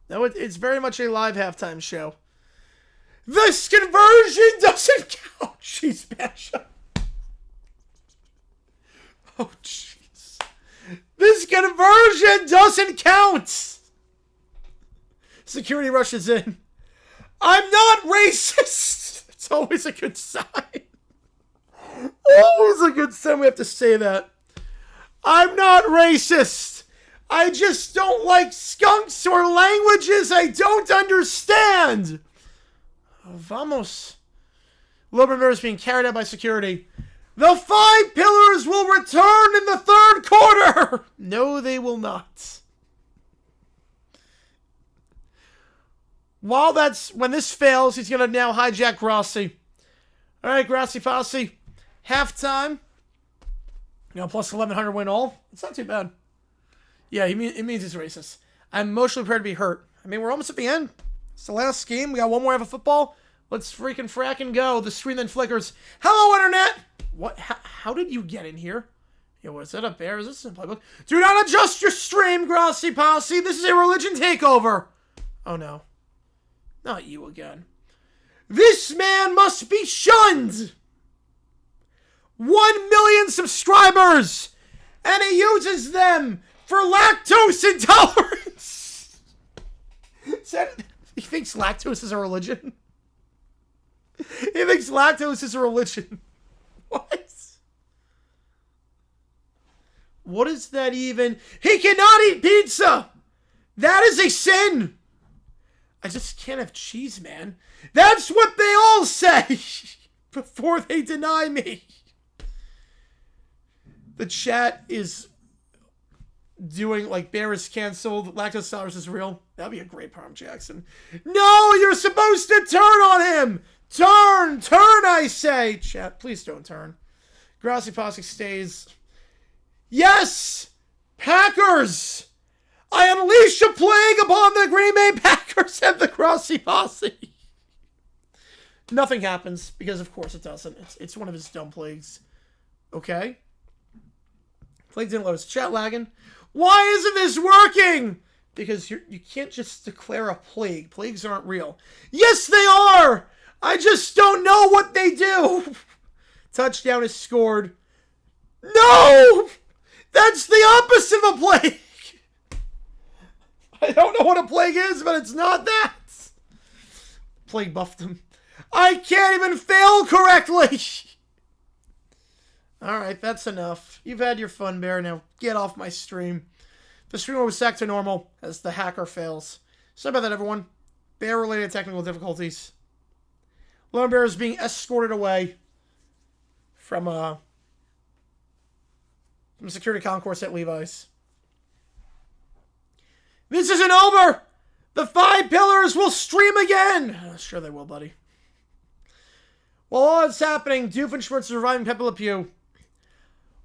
No, it's very much a live halftime show. This conversion doesn't count. Jeez, Basha. Oh, jeez. This conversion doesn't count. Security rushes in. I'm not racist. It's always a good sign. Always a good sign. We have to say that. I'm not racist. I just don't like skunks or languages I don't understand. Vamos. Lobermer is being carried out by security. The 5 pillars will return in the 3rd quarter. No, they will not. When this fails, he's going to now hijack Grassi. All right, Grassi Fassi. Halftime. Plus 1,100 win all. It's not too bad. Yeah, it means he's racist. I'm emotionally prepared to be hurt. I mean, we're almost at the end. It's the last game. We got one more half of football. Let's freaking frack and go. The screen then flickers. Hello, Internet! What? How did you get in here? Yo, what's that up there? Is this in the playbook? Do not adjust your stream, Grassi Posse. This is a religion takeover. Oh, no. Not you again. This man must be shunned! 1 million subscribers! And he uses them for lactose intolerance! He thinks lactose is a religion? He thinks lactose is a religion. What? What is that even? He cannot eat pizza! That is a sin! I just can't have cheese, man. That's what they all say before they deny me. The chat is doing like bear is canceled, lactose intolerance is real. That'd be a great Parm Jackson. No, you're supposed to turn on him. Turn, I say. Chat, please don't turn. Grassi Posse stays. Yes, Packers. I unleash a plague upon the Green Bay Packers and the Grassi Posse. Nothing happens, because of course it doesn't. It's one of his dumb plagues. Okay? Plague didn't load. Is chat lagging? Why isn't this working? Because you can't just declare a plague. Plagues aren't real. Yes, they are! I just don't know what they do. Touchdown is scored. No! That's the opposite of a plague. I don't know what a plague is, but it's not that. Plague buffed him. I can't even fail correctly. Alright, that's enough. You've had your fun, Bear. Now get off my stream. The streamer was sacked to normal as the hacker fails. Sorry about that, everyone. Bear-related technical difficulties. Lone Bear is being escorted away from security concourse at Levi's. This isn't over! The 5 pillars will stream again! Sure they will, buddy. While all that's happening, Doofenshmirtz is surviving Pepe Le Pew.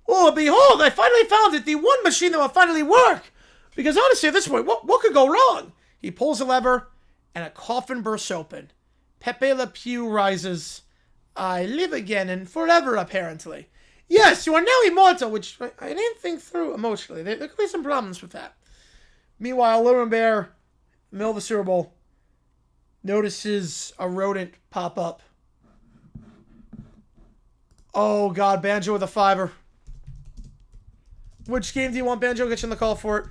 Oh, behold, I finally found it! The one machine that will finally work! Because honestly, at this point, what could go wrong? He pulls a lever, and a coffin bursts open. Pepe Le Pew rises. I live again and forever, apparently. Yes, you are now immortal, which I didn't think through emotionally. There could be some problems with that. Meanwhile, Lone Bear, in the middle of the Super Bowl, notices a rodent pop up. Oh, God, Banjo with a 5-er. Which game do you want, Banjo? Get you on the call for it.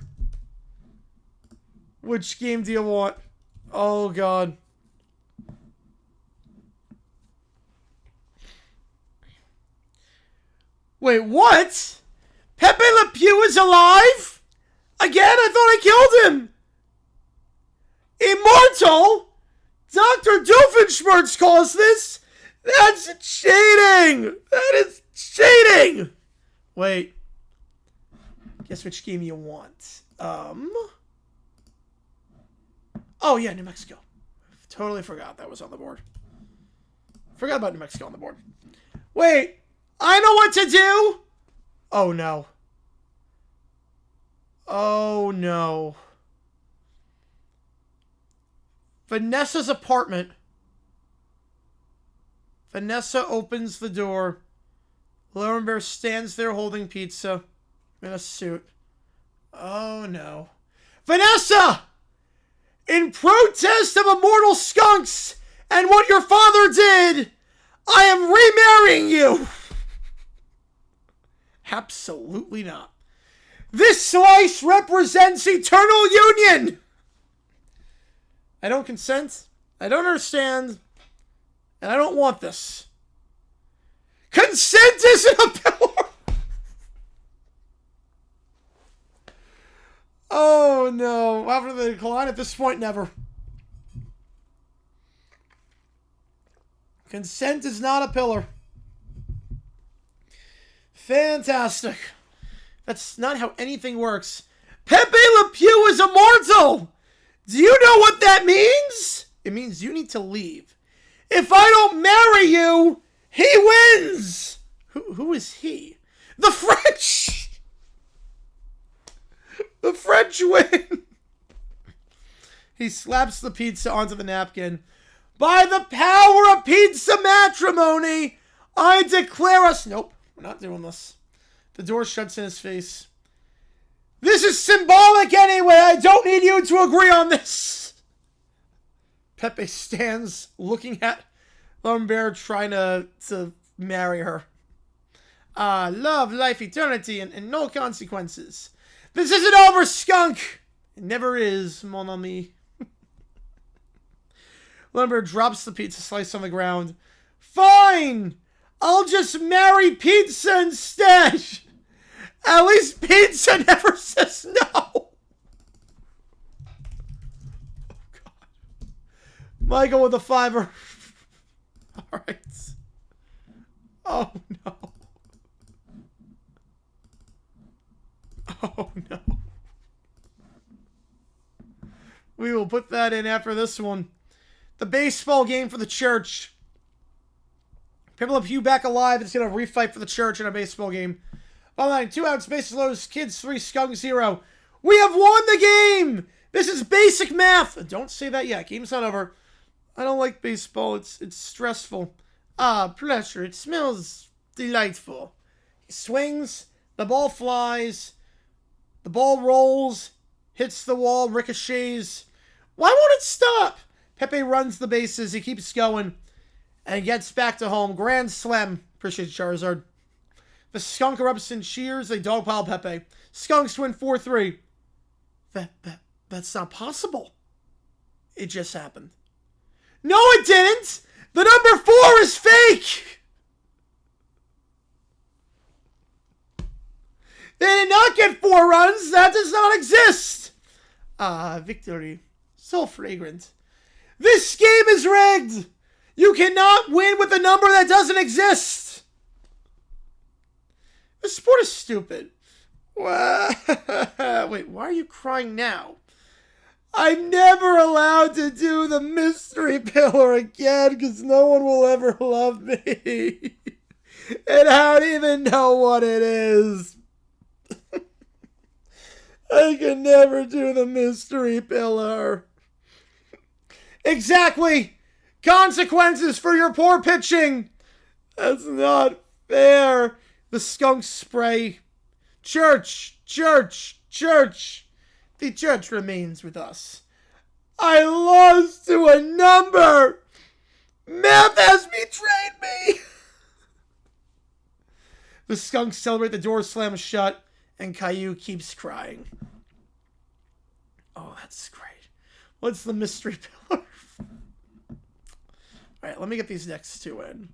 Which game do you want? Oh, God. Wait, what? Pepe Le Pew is alive? Again? I thought I killed him. Immortal? Dr. Doofenshmirtz calls this? That's cheating. That is cheating. Wait. Guess which game you want. Oh, yeah, New Mexico. Totally forgot that was on the board. Forgot about New Mexico on the board. Wait. I know what to do. Oh, no. Oh, no. Vanessa's apartment. Vanessa opens the door. Lone Bear stands there holding pizza in a suit. Oh, no. Vanessa! In protest of immortal skunks and what your father did, I am remarrying you! Absolutely not. This slice represents eternal union! I don't consent. I don't understand. And I don't want this. Consent isn't a pillar! Oh no. After the decline, at this point, never. Consent is not a pillar. Fantastic. That's not how anything works. Pepe Le Pew is immortal! Do you know what that means? It means you need to leave. If I don't marry you, he wins! Who is he? The French! The French win! He slaps the pizza onto the napkin. By the power of pizza matrimony, I declare us... Nope, we're not doing this. The door shuts in his face. This is symbolic anyway. I don't need you to agree on this. Pepe stands looking at Lone Bear trying to marry her. Love, life, eternity, and no consequences. This isn't over, skunk. It never is, mon ami. Lone Bear drops the pizza slice on the ground. Fine. I'll just marry pizza instead. At least pizza never says no. Oh, God. Michael with a 5-er. All right. Oh, no. Oh, no. We will put that in after this one. The baseball game for the church. Pepe Le Pew back alive. It's going to refight for the church in a baseball game. Bottom line, 2 outs, bases loaded, kids 3, skunk 0. We have won the game! This is basic math! Don't say that yet. Game's not over. I don't like baseball. It's stressful. Pressure. It smells delightful. He swings. The ball flies. The ball rolls. Hits the wall. Ricochets. Why won't it stop? Pepe runs the bases. He keeps going. And gets back to home. Grand slam. Appreciate Charizard. The skunk erupts and cheers. They dogpile Pepe. Skunks win 4-3. That's not possible. It just happened. No, it didn't! The number 4 is fake! They did not get 4 runs. That does not exist. Victory. So fragrant. This game is rigged. You cannot win with a number that doesn't exist. This sport is stupid. Wait, why are you crying now? I'm never allowed to do the mystery pillar again because no one will ever love me. And I don't even know what it is. I can never do the mystery pillar. Exactly. Consequences for your poor pitching. That's not fair. The skunk spray. Church, church, church. The church remains with us. I lost to a number. Math has betrayed me. The skunks celebrate, the door slams shut, and Caillou keeps crying. Oh, that's great. What's the mystery pillar? Alright, let me get these next 2 in.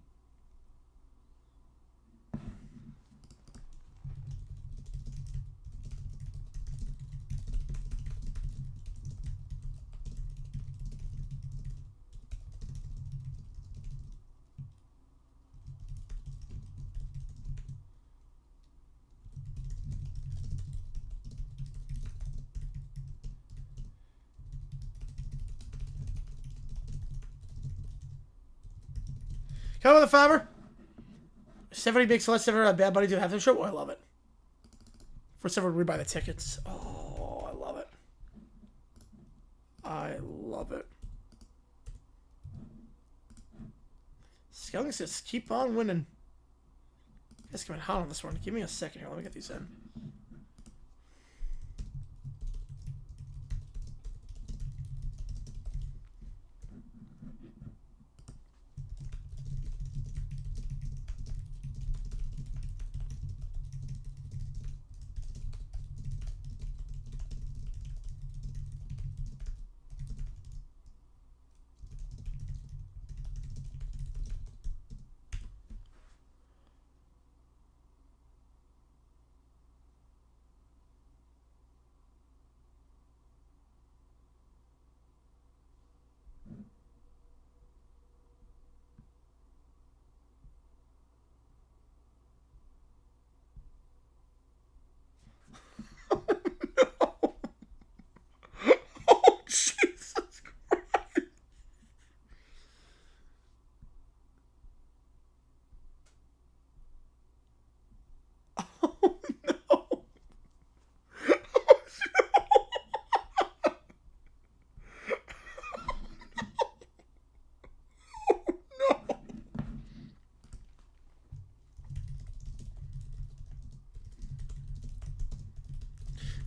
Come on, the fiber. 70 big celeste ever a Bad Buddy do half the show. Oh, I love it. First ever rebuy the tickets. Oh, I love it. I love it. Skunks just keep on winning. Guys coming hot on this one. Give me a second here. Let me get these in.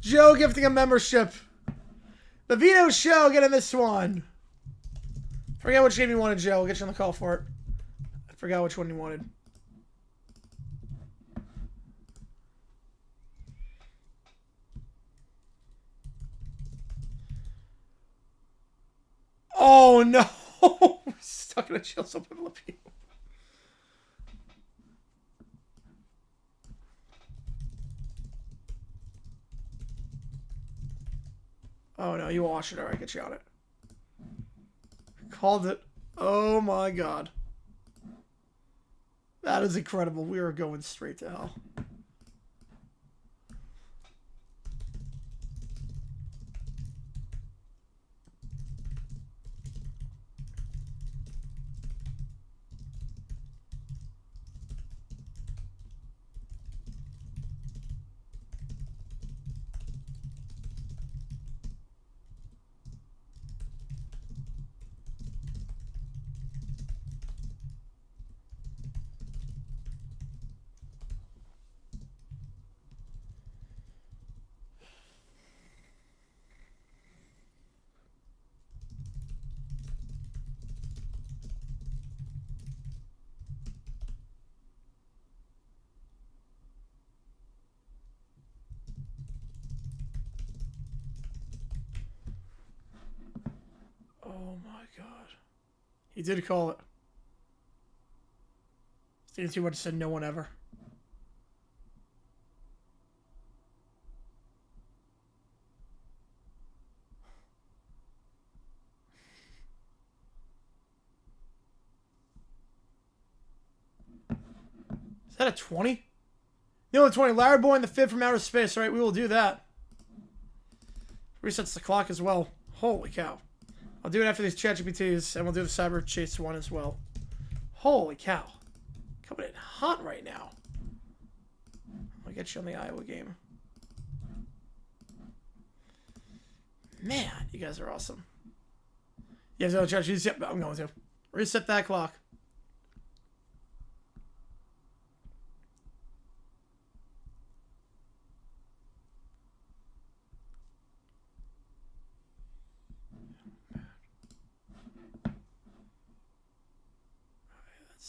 Joe gifting a membership. The Vito Show getting this one. Forget which game you wanted, Joe. We'll get you on the call for it. I forgot which one you wanted. Oh no! Stuck in a chill so people appeal. Oh no, you watch it. Alright, get you on it. Called it. Oh my god. That is incredible. We are going straight to hell. my God. He did call it. Thinking too much, said no one ever. Is that a 20? The only 20. Larry Boy in the fifth from outer space. All right, we will do that. Resets the clock as well. Holy cow. I'll do it after these ChatGPTs, and we'll do the Cyberchase one as well. Holy cow. Coming in hot right now. I'll get you on the Iowa game. Man, you guys are awesome. You guys know ChatGPTs? Yep, I'm going to. Reset that clock.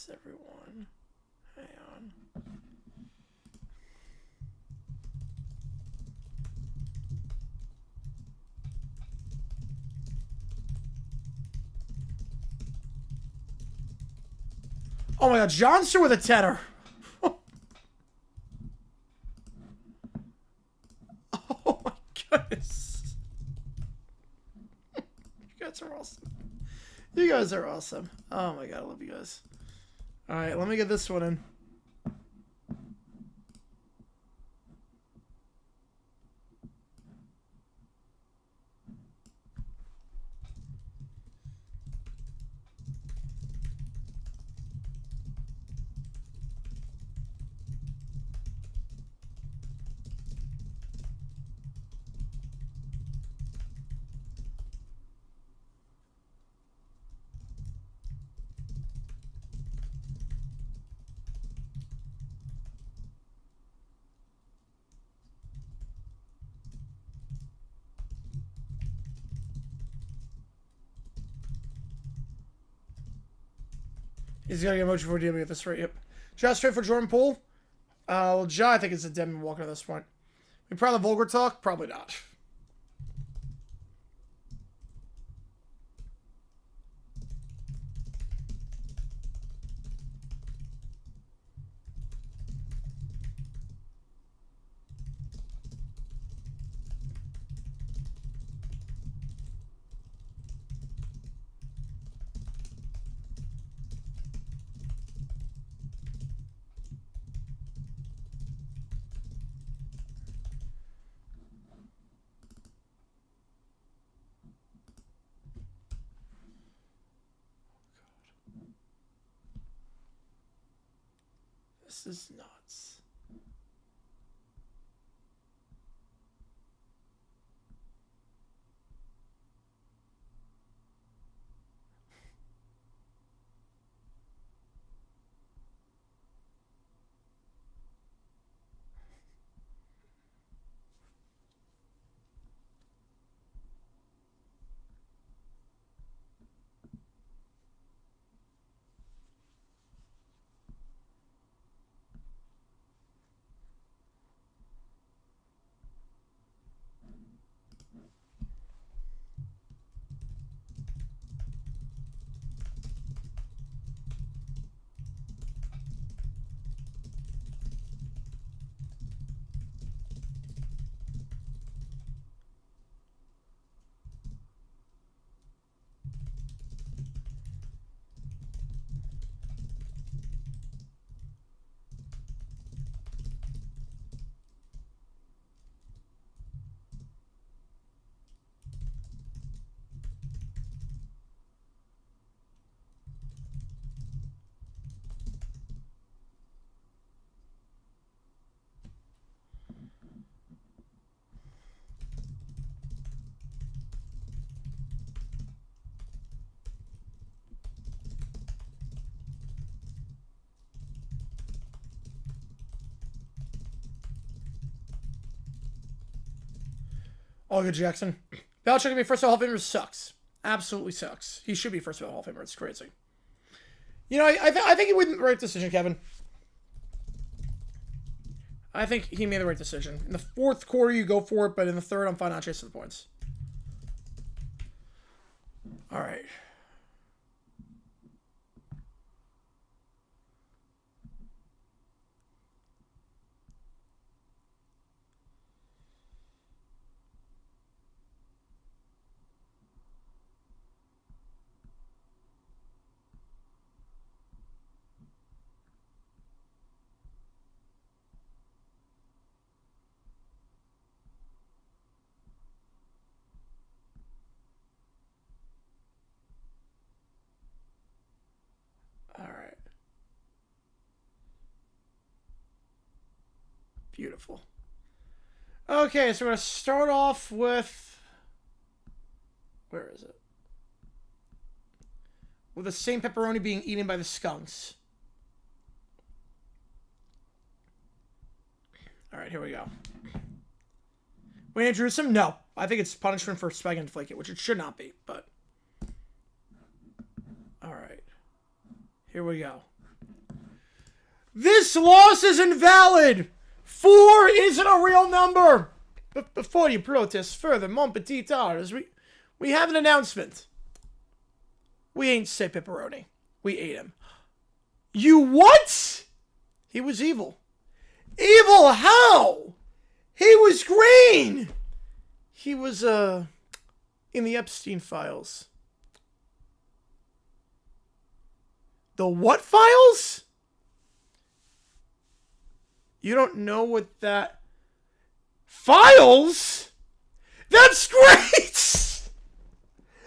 Everyone, hang on. Oh my God, Johnson with a tenner. Oh my goodness. You guys are awesome. You guys are awesome. Oh my God, I love you guys. All right, let me get this one in. He's got to get emoji for DMing at this rate. Yep. Just straight for Jordan Poole. Well, Ja, I think it's a Devin Walker at this point. We probably vulgar talk? Probably not. This is nuts. All good, Jackson. Belichick to be first of all Hall of Famer sucks. Absolutely sucks. He should be first of all Hall of Famer. It's crazy. You know, I think he made the right decision, Kevin. I think he made the right decision. In the fourth quarter, you go for it, but in the third, I'm fine not chasing the points. All right. Beautiful. Okay, so we're going to start off with... Where is it? With the same pepperoni being eaten by the skunks. Alright, here we go. Wayne Jerusalem? No. I think it's punishment for spike and flake it, which it should not be, but... Alright. Here we go. This loss is invalid! 4 isn't a real number! But before you protest further, mon petit arts, we have an announcement. We ain't say pepperoni. We ate him. You what? He was evil. Evil how? He was green! He was, in the Epstein files. The what files? You don't know what that... Files? That's great!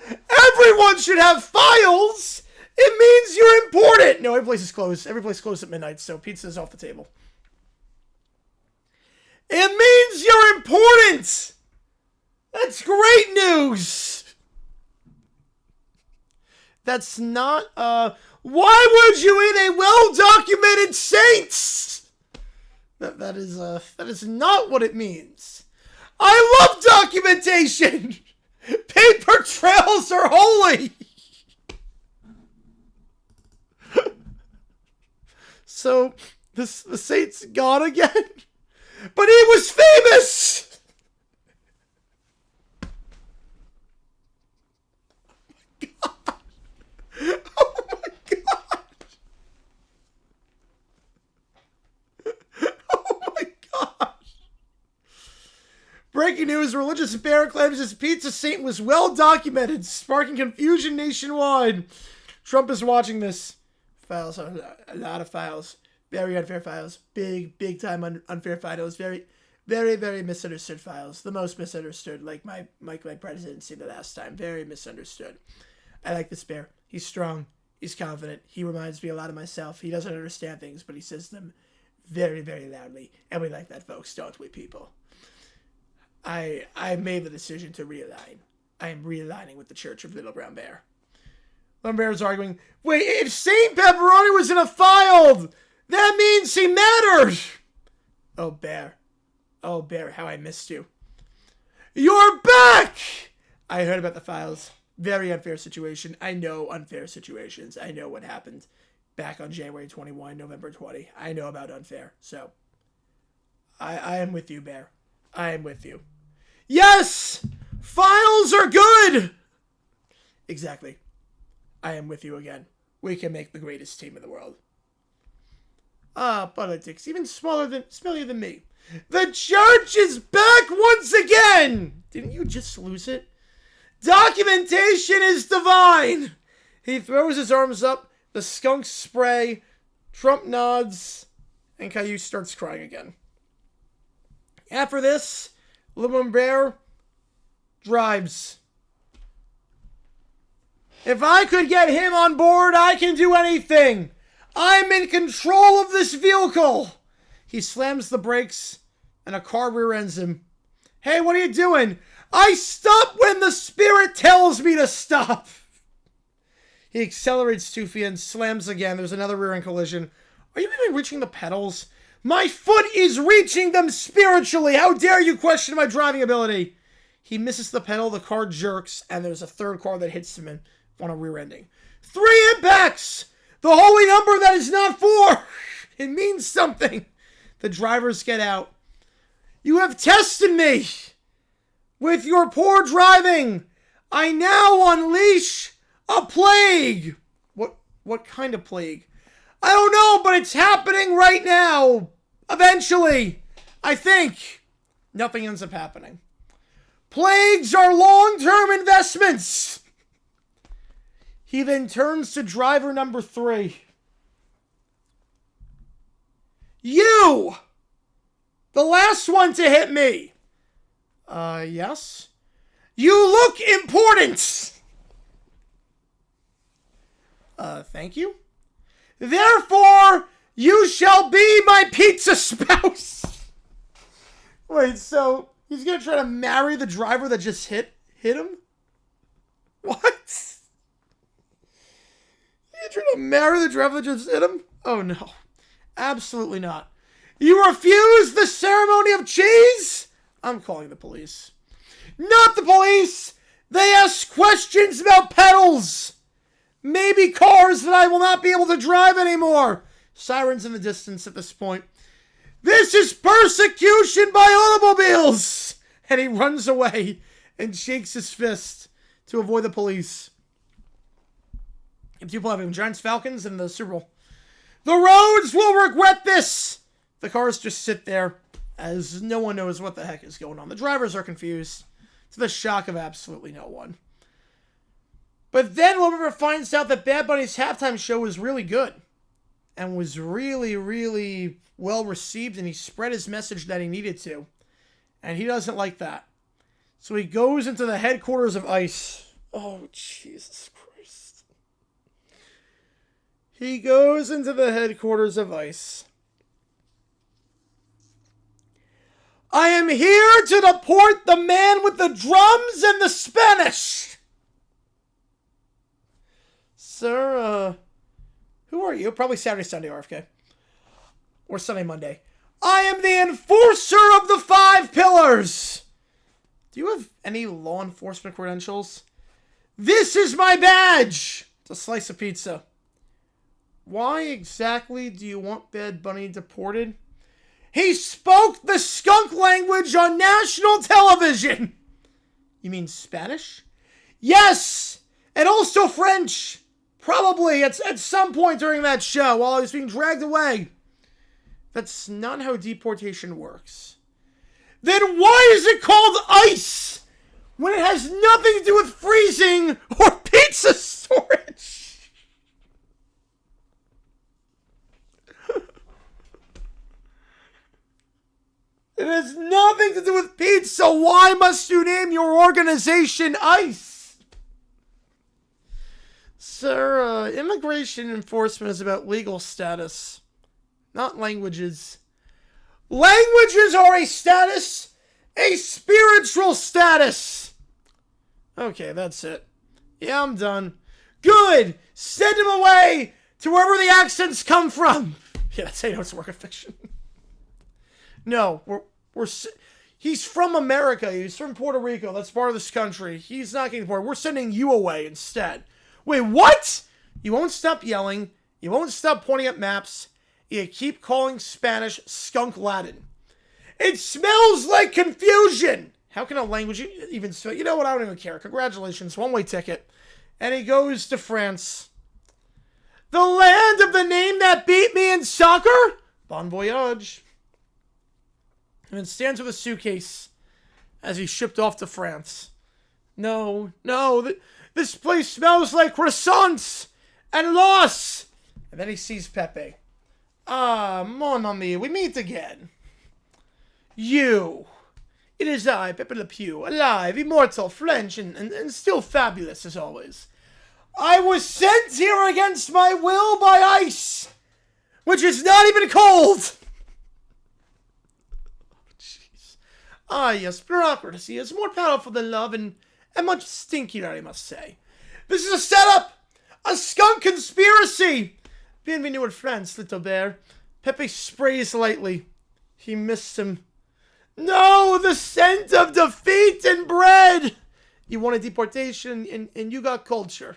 Everyone should have files! It means you're important! No, every place is closed. Every place is closed at midnight, so pizza's off the table. It means you're important! That's great news! That's not, Why would you eat a well-documented saint? That is not what it means. I love documentation! Paper trails are holy! So, the saint's gone again? But he was famous! Oh my god! Oh my god! Breaking news, religious bear claims his pizza saint was well documented, sparking confusion nationwide. Trump is watching this. Files, a lot of files. Very unfair files. Big time unfair files. Very misunderstood files. The most misunderstood, like my presidency the last time. Very misunderstood. I like this bear. He's strong. He's confident. He reminds me a lot of myself. He doesn't understand things, but he says them very loudly. And we like that, folks, don't we, people? I made the decision to realign. I am realigning with the Church of Little Brown Bear. Little Bear is arguing, wait, if Saint Pepperoni was in a file, that means he mattered! Oh, Bear. Oh, Bear, how I missed you. You're back! I heard about the files. Very unfair situation. I know unfair situations. I know what happened back on January 21, November 20. I know about unfair. So, I am with you, Bear. I am with you. Yes! Files are good! Exactly. I am with you again. We can make the greatest team in the world. Politics. Even smellier than me. The church is back once again! Didn't you just lose it? Documentation is divine! He throws his arms up, the skunks spray, Trump nods, and Caillou starts crying again. After this, Little Bear drives. If I could get him on board, I can do anything! I'm in control of this vehicle! He slams the brakes, and a car rear-ends him. Hey, what are you doing? I stop when the spirit tells me to stop! He accelerates 2 feet and slams again. There's another rear-end collision. Are you even reaching the pedals? My foot is reaching them spiritually! How dare you question my driving ability? He misses the pedal, the car jerks, and there's a third car that hits him on a rear-ending. 3 impacts! The holy number that is not 4! It means something! The drivers get out. You have tested me! With your poor driving! I now unleash a plague! What kind of plague? I don't know, but it's happening right now! Eventually! I think. Nothing ends up happening. Plagues are long-term investments! He then turns to driver number 3. You! The last one to hit me! Yes? You look important! Thank you? Therefore, you shall be my pizza spouse! Wait, so he's gonna try to marry the driver that just hit him? What? You trying to marry the driver that just hit him? Oh no. Absolutely not. You refuse the ceremony of cheese? I'm calling the police. Not the police! They ask questions about pedals! Maybe cars that I will not be able to drive anymore! Sirens in the distance at this point. This is persecution by automobiles! And he runs away and shakes his fist to avoid the police. If people have him, Giants Falcons in the Super Bowl. The roads will regret this! The cars just sit there as no one knows what the heck is going on. The drivers are confused to the shock of absolutely no one. But then Lil River finds out that Bad Bunny's halftime show was really good and was really, really well received, and he spread his message that he needed to. And he doesn't like that. So he goes into the headquarters of ICE. Oh, Jesus Christ. He goes into the headquarters of ICE. I am here to deport the man with the drums and the Spanish. Sir, who are you? Probably Saturday, Sunday, RFK. Or Sunday, Monday. I am the enforcer of the 5 pillars. Do you have any law enforcement credentials? This is my badge. It's a slice of pizza. Why exactly do you want Bad Bunny deported? He spoke the skunk language on national television. You mean Spanish? Yes, and also French. Probably at some point during that show while I was being dragged away. That's not how deportation works. Then why is it called ice when it has nothing to do with freezing or pizza storage? It has nothing to do with pizza. Why must you name your organization ICE? Sir, immigration enforcement is about legal status, not languages. Languages are a status, a spiritual status. Okay, that's it. Yeah, I'm done. Good. Send him away to wherever the accents come from. Yeah, that's how you know it's a work of fiction. No, he's from America. He's from Puerto Rico. That's part of this country. He's not getting deported. We're sending you away instead. Wait, what? You won't stop yelling. You won't stop pointing at maps. You keep calling Spanish skunk Latin. It smells like confusion. How can a language even smell? You know what? I don't even care. Congratulations. One-way ticket. And he goes to France. The land of the name that beat me in soccer? Bon voyage. And then stands with a suitcase as he's shipped off to France. No, this place smells like croissants and loss. And then he sees Pepe. Ah, mon ami, we meet again. You. It is I, Pepe Le Pew, alive, immortal, French, and still fabulous as always. I was sent here against my will by ice, which is not even cold. Ah, yes, bureaucracy is more powerful than love and much stinkier, I must say. This is a setup! A skunk conspiracy! Bienvenue in France, little bear. Pepe sprays lightly. He missed him. No, the scent of defeat and bread! You wanted deportation and you got culture.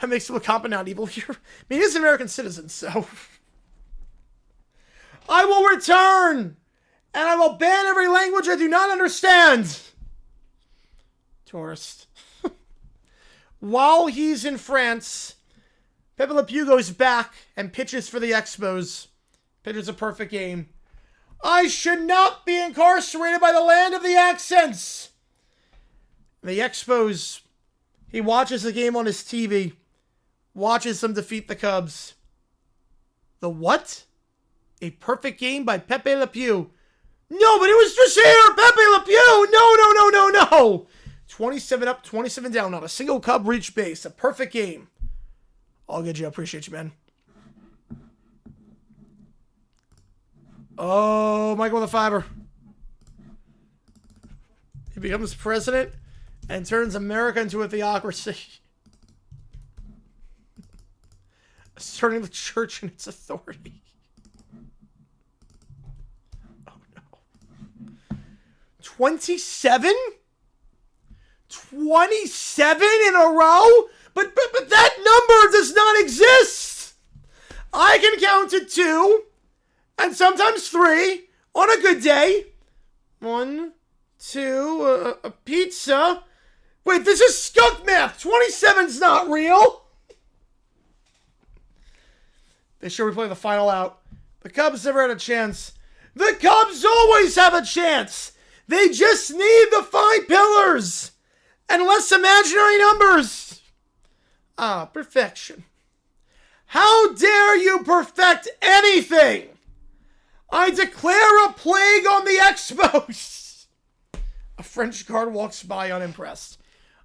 That makes him a competent evil here. I mean, he's an American citizen, so... I will return! And I will ban every language I do not understand. Tourist. While he's in France, Pepe Le Pew goes back and pitches for the Expos. Pitches a perfect game. I should not be incarcerated by the land of the accents. The Expos, he watches the game on his TV. Watches them defeat the Cubs. The what? A perfect game by Pepe Le Pew. No, but it was just here, Pepe Le Pew. No. 27 up, 27 down. Not a single Cub reached base. A perfect game. All good, Joe. Appreciate you, man. Oh, Michael with a fiver. He becomes president and turns America into a theocracy. Asserting the church and its authority. Oh no. 27? 27 in a row? But that number does not exist. I can count to 2 and sometimes 3 on a good day. 1, 2, a pizza. Wait, this is skunk math. 27's not real. They should replay the final out. The Cubs never had a chance. The Cubs always have a chance. They just need the 5 pillars and less imaginary numbers. Ah, perfection. How dare you perfect anything? I declare a plague on the Expos. A French guard walks by unimpressed.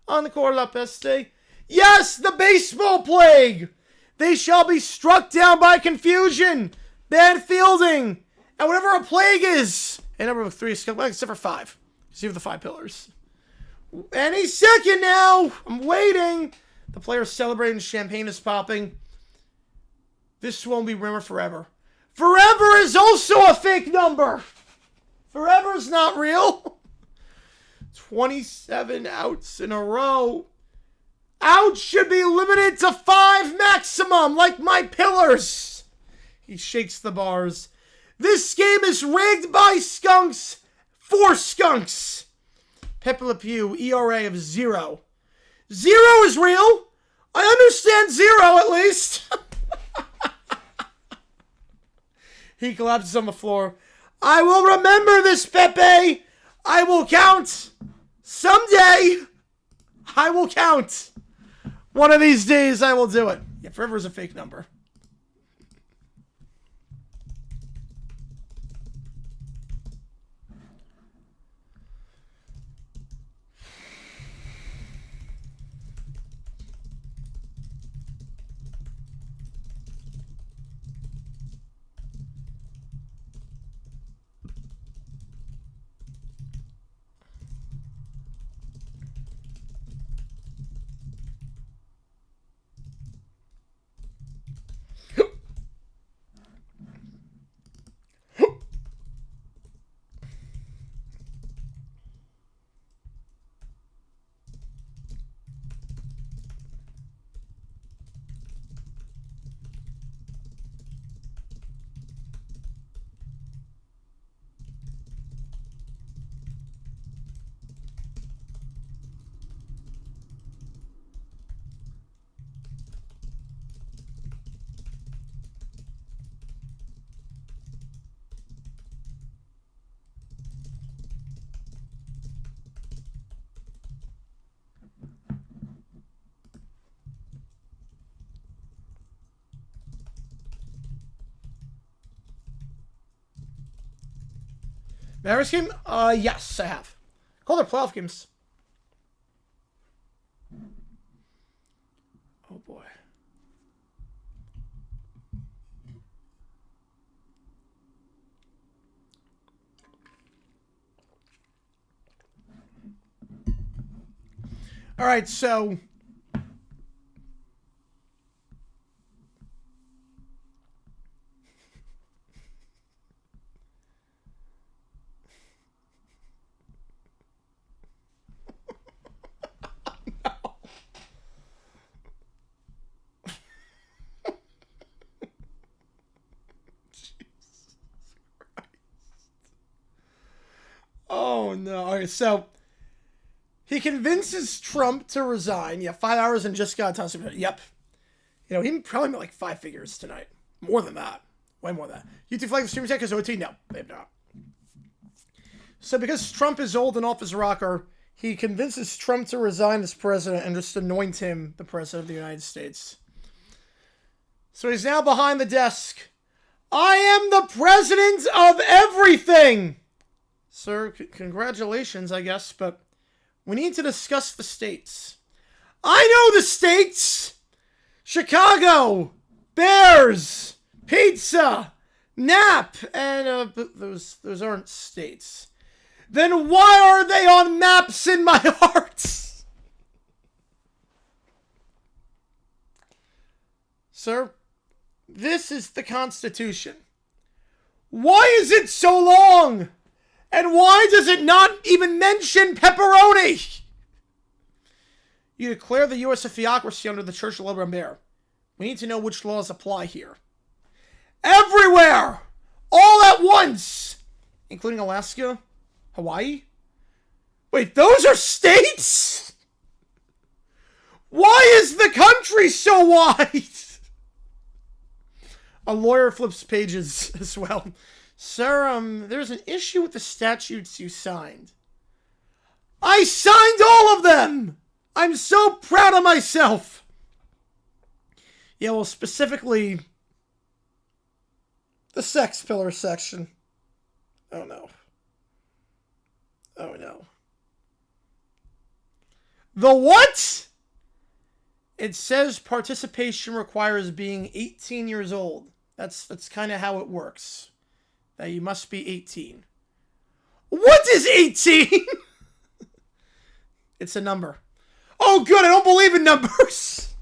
Encore la peste. Yes, the baseball plague. They shall be struck down by confusion, bad fielding, and whatever a plague is. And number 3 is except for 5. See with the 5 pillars. Any second now. I'm waiting. The players celebrating. Champagne is popping. This won't be remembered forever. Forever is also a fake number. Forever is not real. 27 outs in a row. Outs should be limited to 5 maximum, like my pillars. He shakes the bars. This game is rigged by skunks for skunks. Pepe Le Pew, ERA of 0. 0 is real. I understand 0 at least. He collapses on the floor. I will remember this, Pepe. I will count. Someday, I will count. One of these days, I will do it. Yeah, forever is a fake number. Mavericks game? Yes, I have. Call their playoff games. Oh boy. All right, so oh no. All right, so he convinces Trump to resign. Yeah, 5 hours and just got a ton of... Yep. You know, he probably made like 5 figures tonight. More than that. Way more than that. YouTube flag the stream tech is OT? No, they have not. So because Trump is old and off his rocker, he convinces Trump to resign as president and just anoint him the president of the United States. So he's now behind the desk. I am the president of everything! Sir, congratulations, I guess, but we need to discuss the states. I know the states! Chicago, Bears, pizza, Nap, and those aren't states. then why are they on maps in my heart? Sir, this is the Constitution. Why is it so long? And why does it not even mention pepperoni? You declare the U.S. a theocracy under the Church of Lambert. We need to know which laws apply here. Everywhere! All at once! Including Alaska? Hawaii? Wait, those are states? Why is the country so wide? A lawyer flips pages as well. Sir, there's an issue with the statutes you signed. I signed all of them! I'm so proud of myself! Yeah, well, specifically, the sex pillar section. Oh, no. Oh, no. The what? It says participation requires being 18 years old. That's kind of how it works. That you must be 18. What is 18? It's a number. Oh, good. I don't believe in numbers.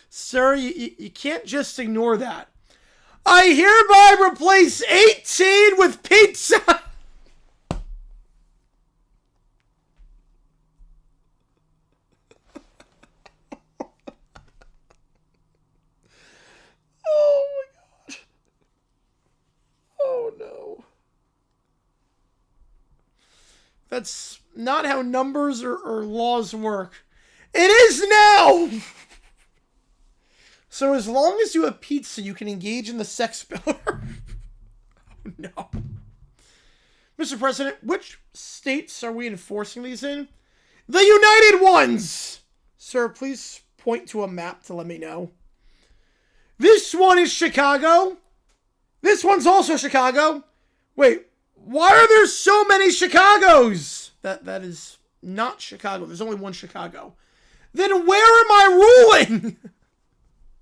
Sir, you can't just ignore that. I hereby replace 18 with pizza. Oh my God. Oh no. That's not how numbers or laws work. It is now! So as long as you have pizza, you can engage in the sex pillar. Oh no. Mr. President, which states are we enforcing these in? The United Ones! Sir, please point to a map to let me know. This one is Chicago. This one's also Chicago. Wait, why are there so many Chicagos? That is not Chicago. There's only one Chicago. Then where am I ruling?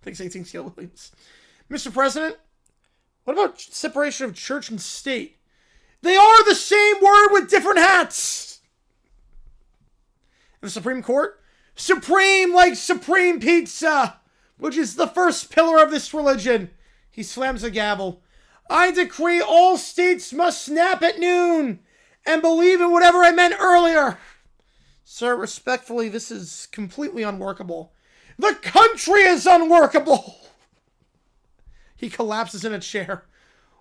Thanks, 18 Scale Williams. Mr. President, what about separation of church and state? They are the same word with different hats. The Supreme Court? Supreme like Supreme Pizza, which is the first pillar of this religion. He slams the gavel. I decree all states must snap at noon and believe in whatever I meant earlier. Sir, respectfully, this is completely unworkable. The country is unworkable. He collapses in a chair.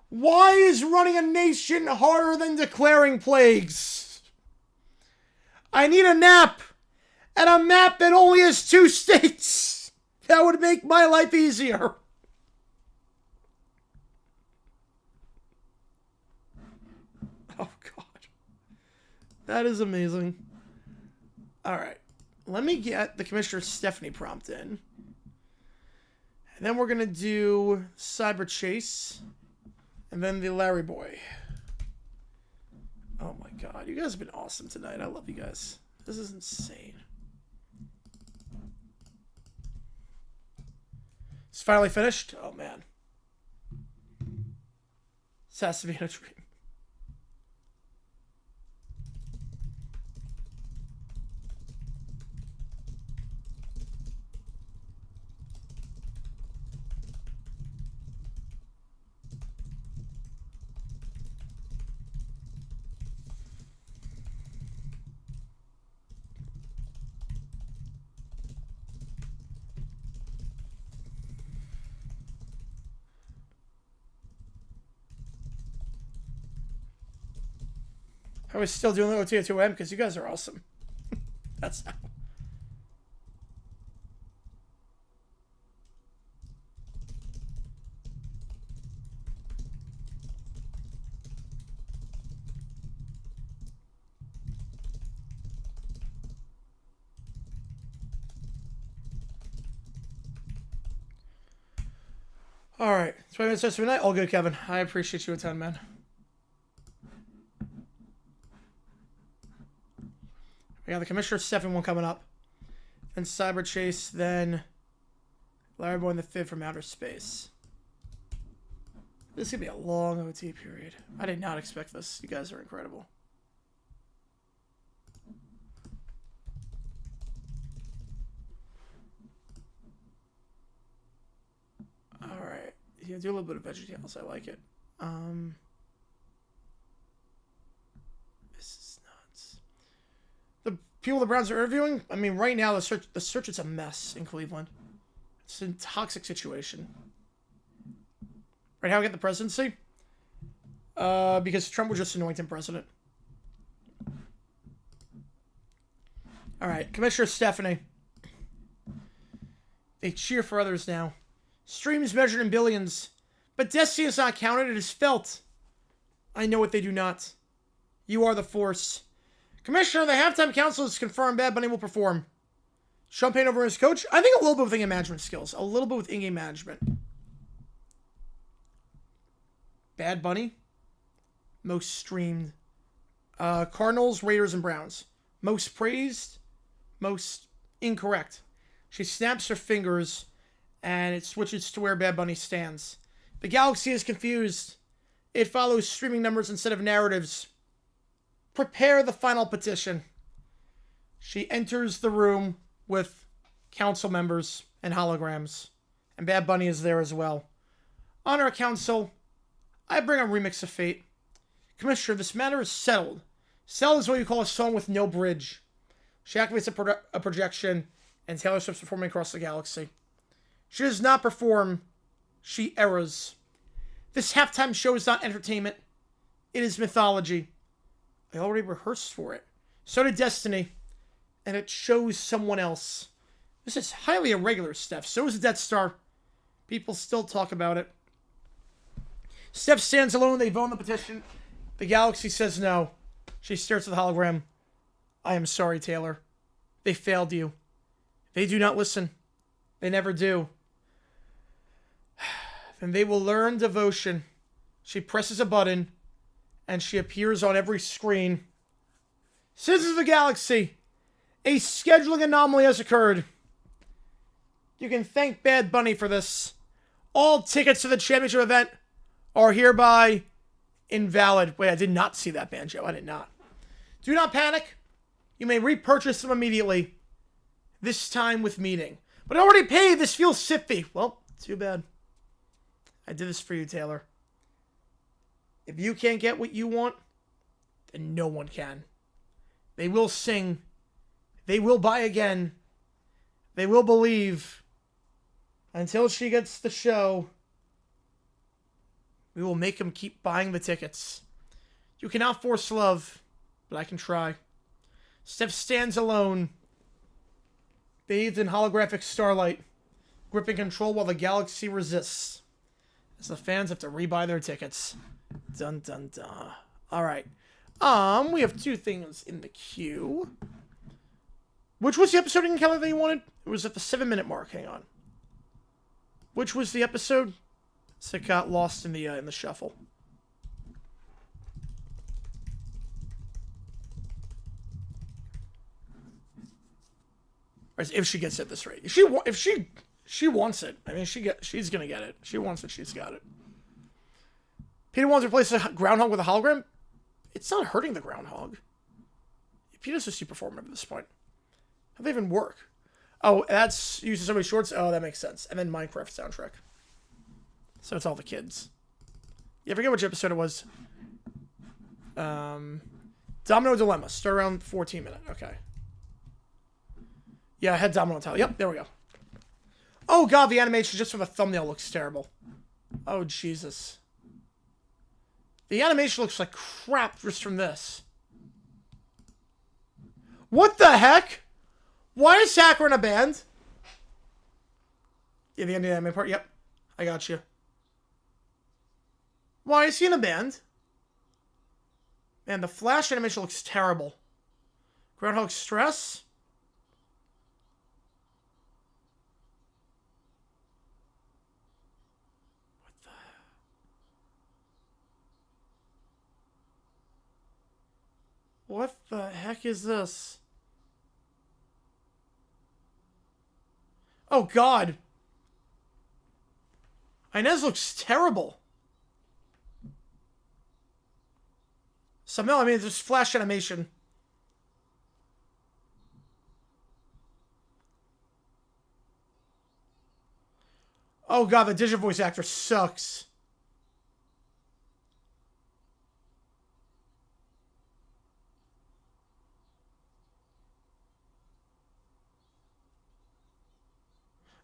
Why is running a nation harder than declaring plagues? I need a nap and a map that only has 2 states. That would make my life easier. Oh, God. That is amazing. All right. Let me get the Commissioner Stephanie prompt in. And then we're going to do Cyberchase. And then the Larry Boy. Oh, my God. You guys have been awesome tonight. I love you guys. This is insane. It's finally finished? Oh, man. This has to be in a dream. I was still doing the OT at 2 a.m. because you guys are awesome. That's how. All right. 20 minutes to midnight. All good, Kevin. I appreciate you a ton, man. We got the Commissioner Stephen one coming up. Then Cyberchase, then Larry Boy in the 5th from outer space. This is going to be a long OT period. I did not expect this. You guys are incredible. Alright. Yeah, do a little bit of VeggieTales. I like it. This is nuts. The people the Browns are interviewing, I mean, right now, the search is a mess in Cleveland. It's a toxic situation. Right, how we get the presidency? Because Trump was just anointed president. Alright, Commissioner Stephanie. They cheer for others now. Streams measured in billions. But destiny is not counted, it is felt. I know what they do not. You are the force. Commissioner, the halftime council has confirmed Bad Bunny will perform. Champagne over his coach? I think a little bit with in-game management skills. A little bit with in-game management. Bad Bunny. Most streamed. Cardinals, Raiders, and Browns. Most praised. Most incorrect. She snaps her fingers, and it switches to where Bad Bunny stands. The galaxy is confused. It follows streaming numbers instead of narratives. Prepare the final petition. She enters the room with council members and holograms. And Bad Bunny is there as well. On our council, I bring a remix of Fate. Commissioner, this matter is settled. Settled is what you call a song with no bridge. She activates a projection, and Taylor Swift's performing across the galaxy. She does not perform. She errors. This halftime show is not entertainment. It is mythology. I already rehearsed for it. So did Destiny. And it shows someone else. This is highly irregular, Steph. So is the Death Star. People still talk about it. Steph stands alone. They vote on the petition. The galaxy says no. She stares at the hologram. I am sorry, Taylor. They failed you. They do not listen. They never do. Then they will learn devotion. She presses a button, and she appears on every screen. Citizens of the galaxy, a scheduling anomaly has occurred. You can thank Bad Bunny for this. All tickets to the championship event are hereby invalid. Wait, I did not see that, Banjo. I did not. Do not panic. You may repurchase them immediately. This time with meeting. But I already paid. This feels sippy. Well, too bad. I did this for you, Taylor. If you can't get what you want, then no one can. They will sing. They will buy again. They will believe. Until she gets the show, we will make them keep buying the tickets. You cannot force love, but I can try. Steph stands alone, bathed in holographic starlight, gripping control while the galaxy resists. As the fans have to rebuy their tickets. Dun dun dun. Alright. We have two things in the queue. Which was the episode in Kelly that you wanted? It was at the 7-minute mark. Hang on. Which was the episode? So it got lost in the shuffle. If she gets it this rate. If she wants it. I mean, she's gonna get it. She wants it, she's got it. Peter wants to replace a groundhog with a hologram? It's not hurting the groundhog. Peter's a super performer at this point. How do they even work? Oh, that's using so many shorts? Oh, that makes sense. And then Minecraft soundtrack. So it's all the kids. Yeah, I forget which episode it was. Domino Dilemma. Start around 14 minutes. Okay. Yeah, I had Domino Tile. Yep, there we go. Oh, God, the animation just from the thumbnail looks terrible. Oh, Jesus. The animation looks like crap just from this. What the heck? Why is Hacker in a band? Yeah, the end of the anime part. Yep. I got you. Why is he in a band? Man, the Flash animation looks terrible. Groundhog Stress? What the heck is this? Oh, God. Inez looks terrible. So no, I mean, there's flash animation. Oh god, the digital voice actor sucks.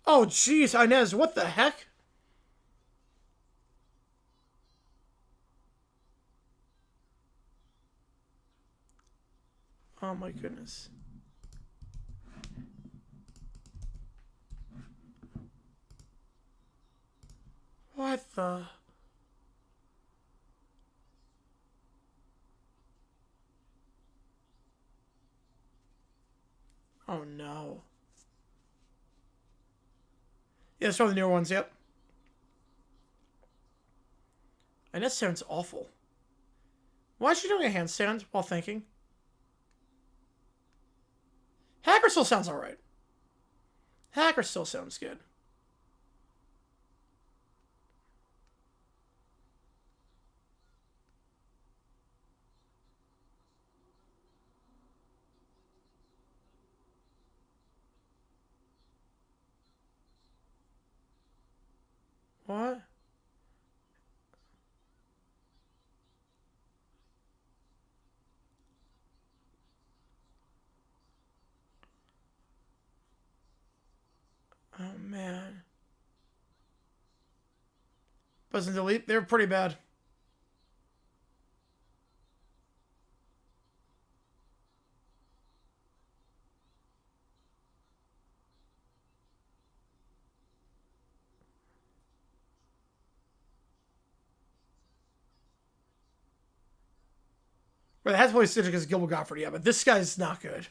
Oh jeez, Inez, what the heck? Oh my goodness. What the? Oh no. Yeah, that's one of the newer ones, yep. And that sounds awful. Why is she doing a handstand while thinking? Hacker still sounds alright. Hacker still sounds good. What? Oh man. Buzz and delete, they're pretty bad. Well, it has voice stitching because Gilbert Gottfried, yeah, but this guy's not good.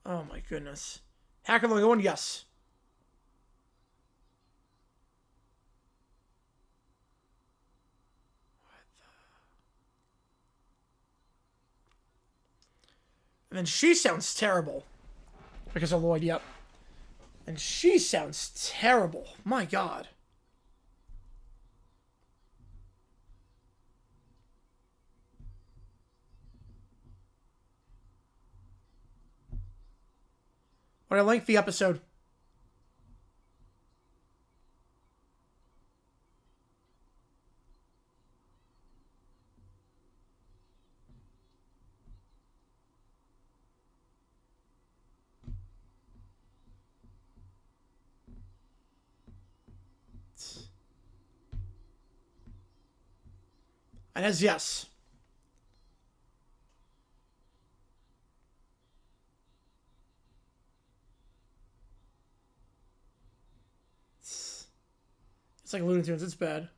Oh my goodness. Hacker only one, yes. And then she sounds terrible. Because of Lloyd, yep. And she sounds terrible. My god. What a lengthy episode. And as yes. It's like Looney Tunes, it's bad.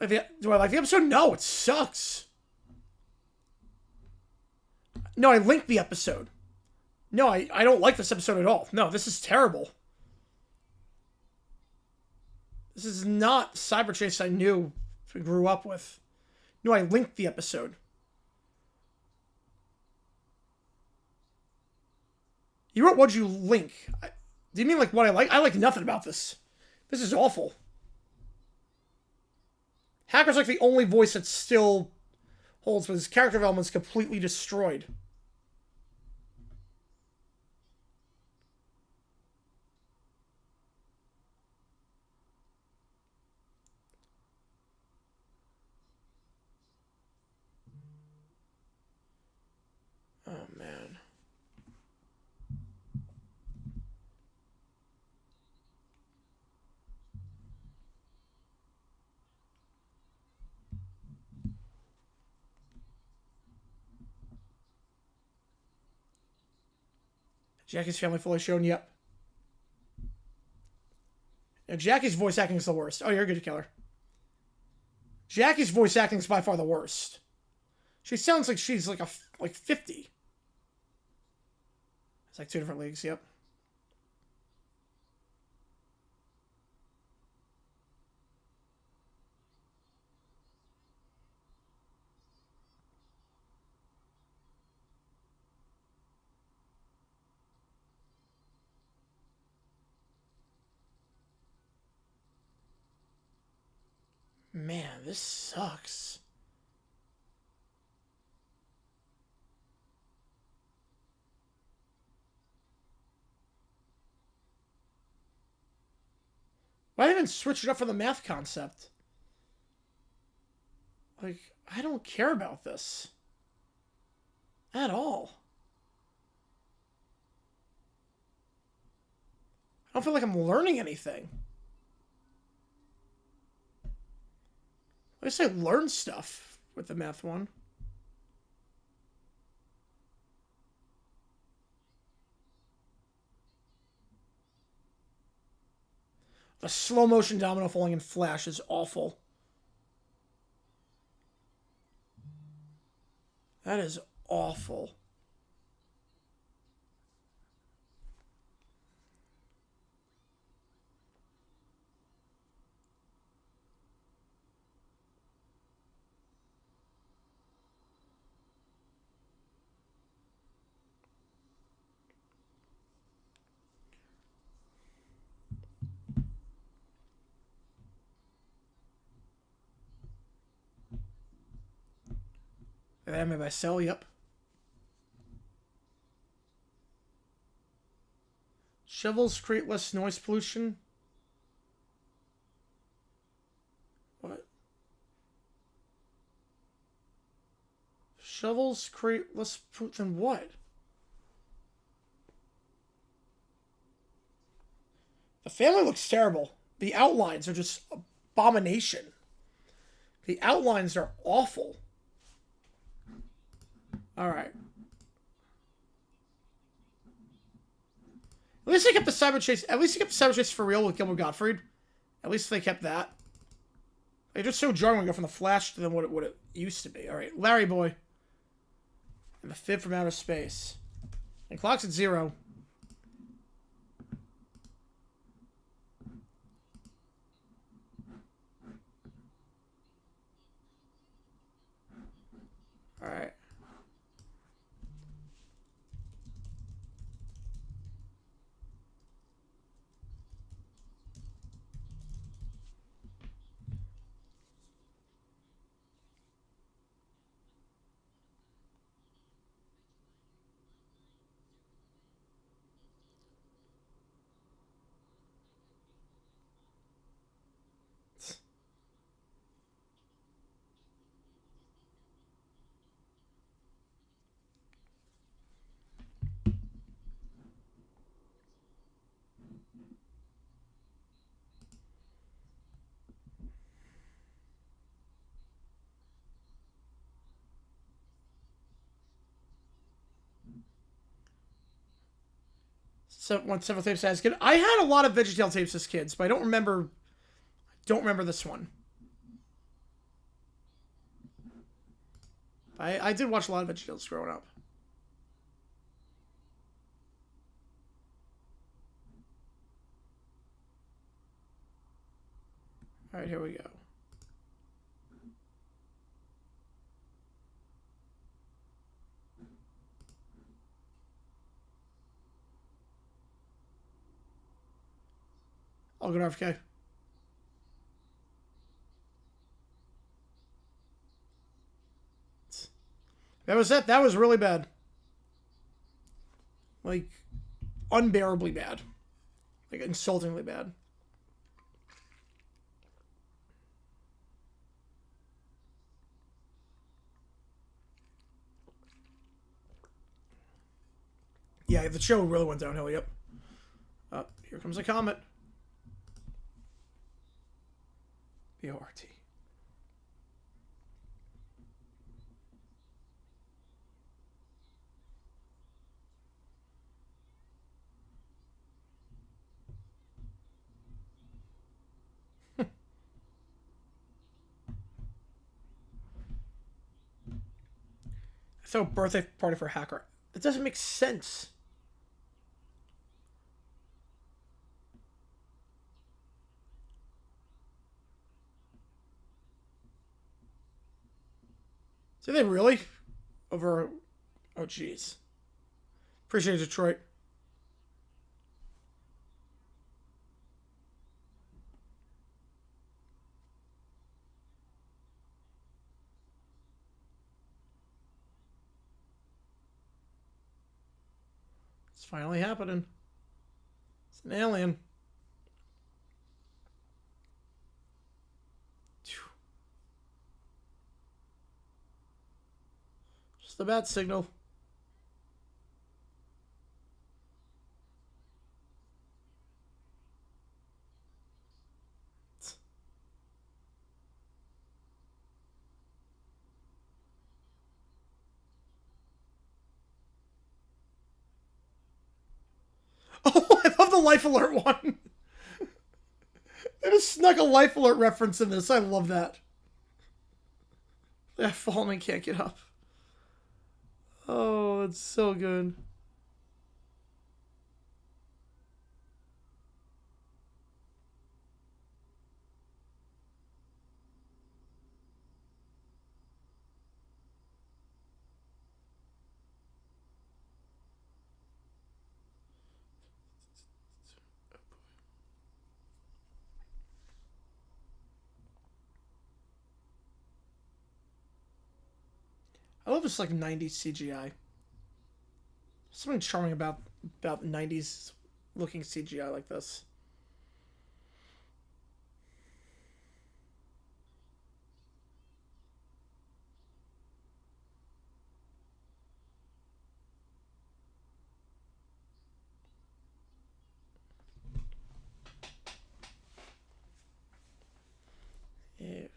Do I like the episode? No, it sucks. No, I linked the episode. No, I don't like this episode at all. No, this is terrible. This is not Cyberchase I knew and grew up with. No, I linked the episode. You wrote what'd you link? Do you mean like what I like? I like nothing about this. This is awful. Hacker's like the only voice that still holds, but his character development's completely destroyed. Oh man. Jackie's family fully shown, yep. Now, Jackie's voice acting is the worst. Oh, you're good, Keller. Jackie's voice acting is by far the worst. She sounds like she's like 50. It's like two different leagues, yep. Man, this sucks. Why didn't switch it up for the math concept? Like, I don't care about this. At all. I don't feel like I'm learning anything. At least I learned stuff with the math one. The slow motion domino falling in Flash is awful. That is awful. Maybe I sell, yep. Shovels create less noise pollution. What? Shovels create less pollution than what? The family looks terrible. The outlines are just abomination. The outlines are awful. Alright. At least they kept the Cyberchase. At least they kept the Cyberchase for real with Gilbert Gottfried. At least they kept that. They just so jarring when we go from the Flash to then what it used to be. Alright, Larry Boy. And the Fib from Outer Space. And clock's at 0. Alright. So one several tapes as kid. I had a lot of VeggieTale tapes as kids, but I don't remember this one. I did watch a lot of VeggieTales growing up. Alright, here we go. I'll go to RFK. That was it. That was really bad. Like, unbearably bad. Like, insultingly bad. Yeah, the show really went downhill, yep. Here comes a comet. B-O-R-T. So, birthday party for hacker. That doesn't make sense. Did they really? Over... Oh, jeez. Appreciate it, Detroit. finally happening. It's an alien. Just the bat signal. Oh, I love the life alert one. They just snuck a life alert reference in this. I love that. They've fallen and can't get up. Oh, it's so good. I love this like 90s CGI. Something charming about 90s looking CGI like this. Yeah.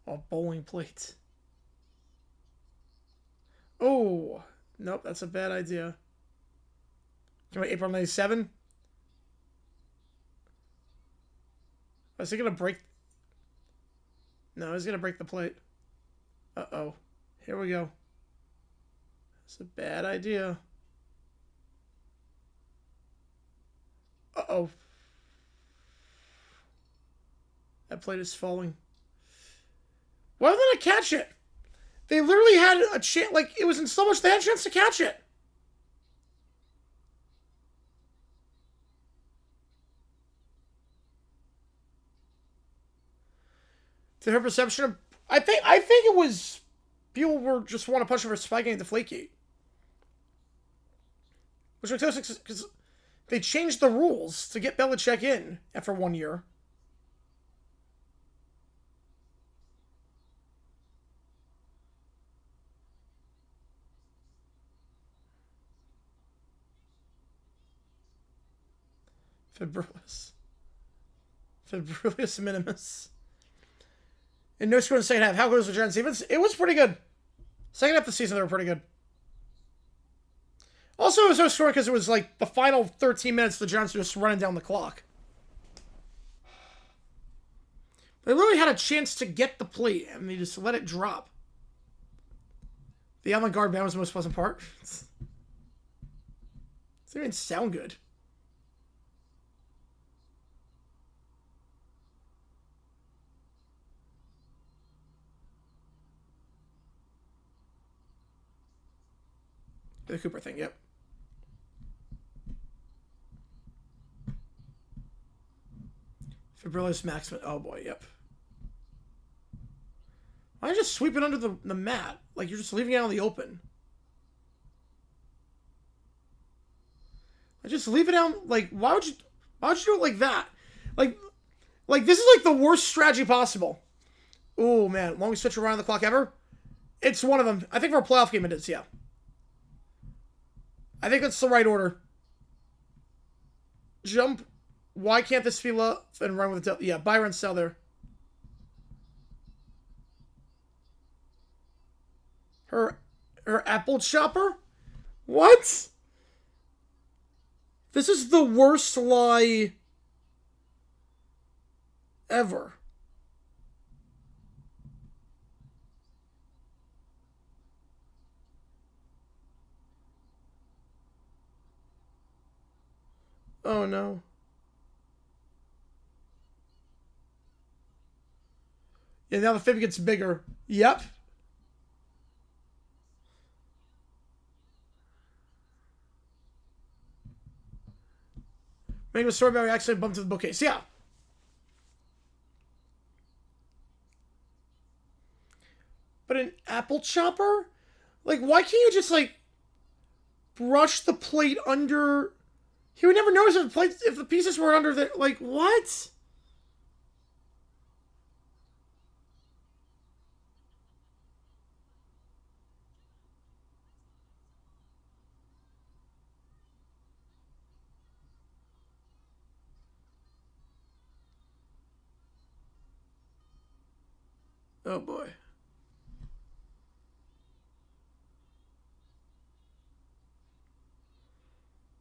Oh, bowling plates. Oh, nope, that's a bad idea. Can we April 97? Was he gonna break? No, he's gonna break the plate. Uh-oh. Here we go. It's a bad idea. Uh-oh. That plate is falling. Why did they not catch it? They literally had a chance. Like, it was in so much. They had a chance to catch it. To her perception of, I think it was people were just want to punch him for spiking the flaky. Which makes no sense because they changed the rules to get Belichick in after 1 year. Februarius minimus. And no score in the second half. How good was the Giants defense? It was pretty good. Second half of the season, they were pretty good. Also, it was no score because it was like the final 13 minutes, the Giants were just running down the clock. They literally had a chance to get the plate, and they just let it drop. The avant-garde band was the most pleasant part. It doesn't even sound good. The Cooper thing, yep. Fabrilous Maximus. Oh boy, yep. Why don't you just sweep it under the mat? Like you're just leaving it out in the open. Just leave it out. Like why would you do it like that? Like this is like the worst strategy possible. Oh man, longest stretch around the clock ever. It's one of them. I think for a playoff game it is. Yeah. I think that's the right order. Jump. Why can't this be love and run with the... Yeah, Byron sell there. Her apple chopper? What? This is the worst lie ever. Oh no. Yeah, now the fib gets bigger. Yep. Making a story about accident bumped to the bookcase. Yeah. But an apple chopper? Like, why can't you just, like, brush the plate under... He would never notice if the pieces were under the... Like, what? Oh, boy.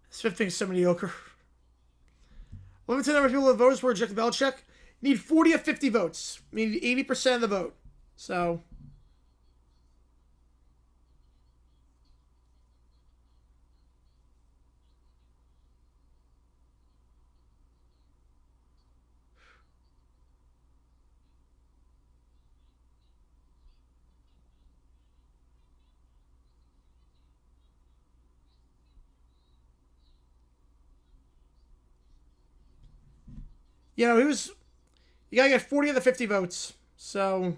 This fifth thing's so mediocre. Limited number of people that voters were rejected Belichick. Need 40 of 50 votes. We need 80% of the vote. So... You know, he was... You gotta get 40 of the 50 votes. So...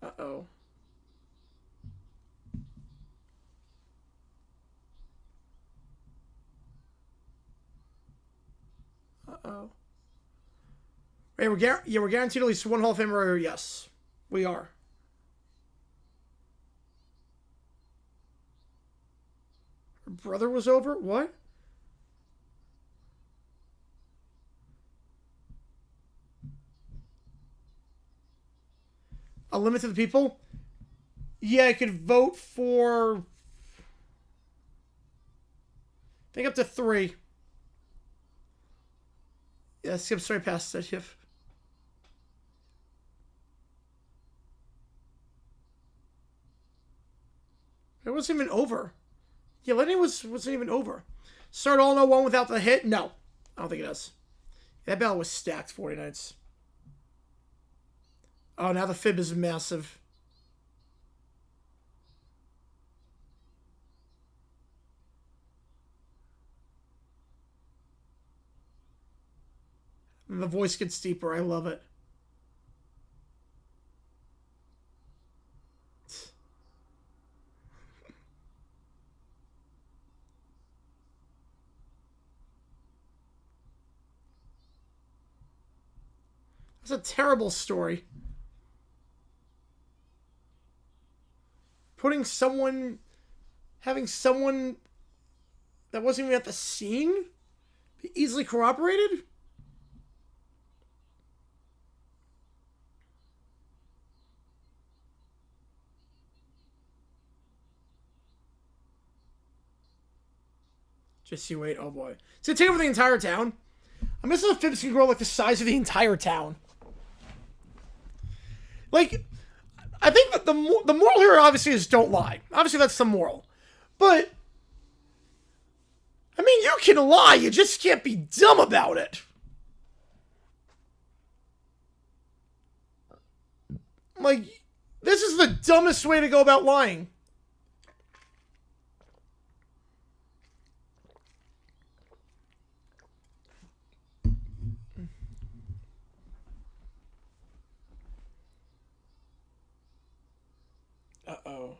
Uh-oh. Uh-oh. Hey, we're guaranteed at least one Hall of Famer. Yes, we are. Her brother was over? What? A limit to the people? Yeah, I could vote for... I think up to 3. Yeah, skip straight past that. Yep. It wasn't even over. Yeah, Lenny wasn't even over. Start all no one without the hit? No. I don't think it does. That battle was stacked 49s. Oh, now the fib is massive. And the voice gets deeper. I love it. That's a terrible story. Having someone that wasn't even at the scene be easily corroborated? Just you wait. Oh boy. It's gonna take over the entire town. I'm guessing the fibs can grow like the size of the entire town. Like, I think that the moral here obviously is don't lie. Obviously that's the moral. But, I mean, you can lie. You just can't be dumb about it. Like, this is the dumbest way to go about lying. Uh-oh.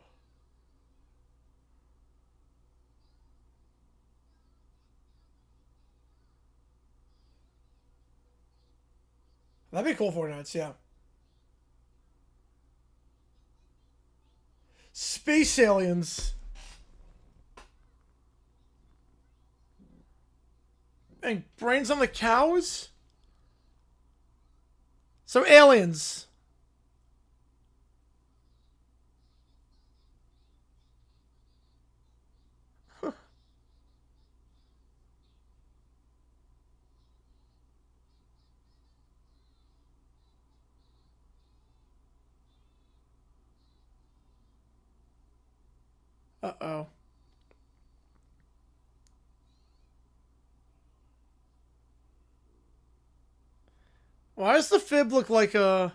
That'd be cool for nights, yeah. Space aliens. And brains on the cows? So aliens. Uh-oh. Why does the fib look like a...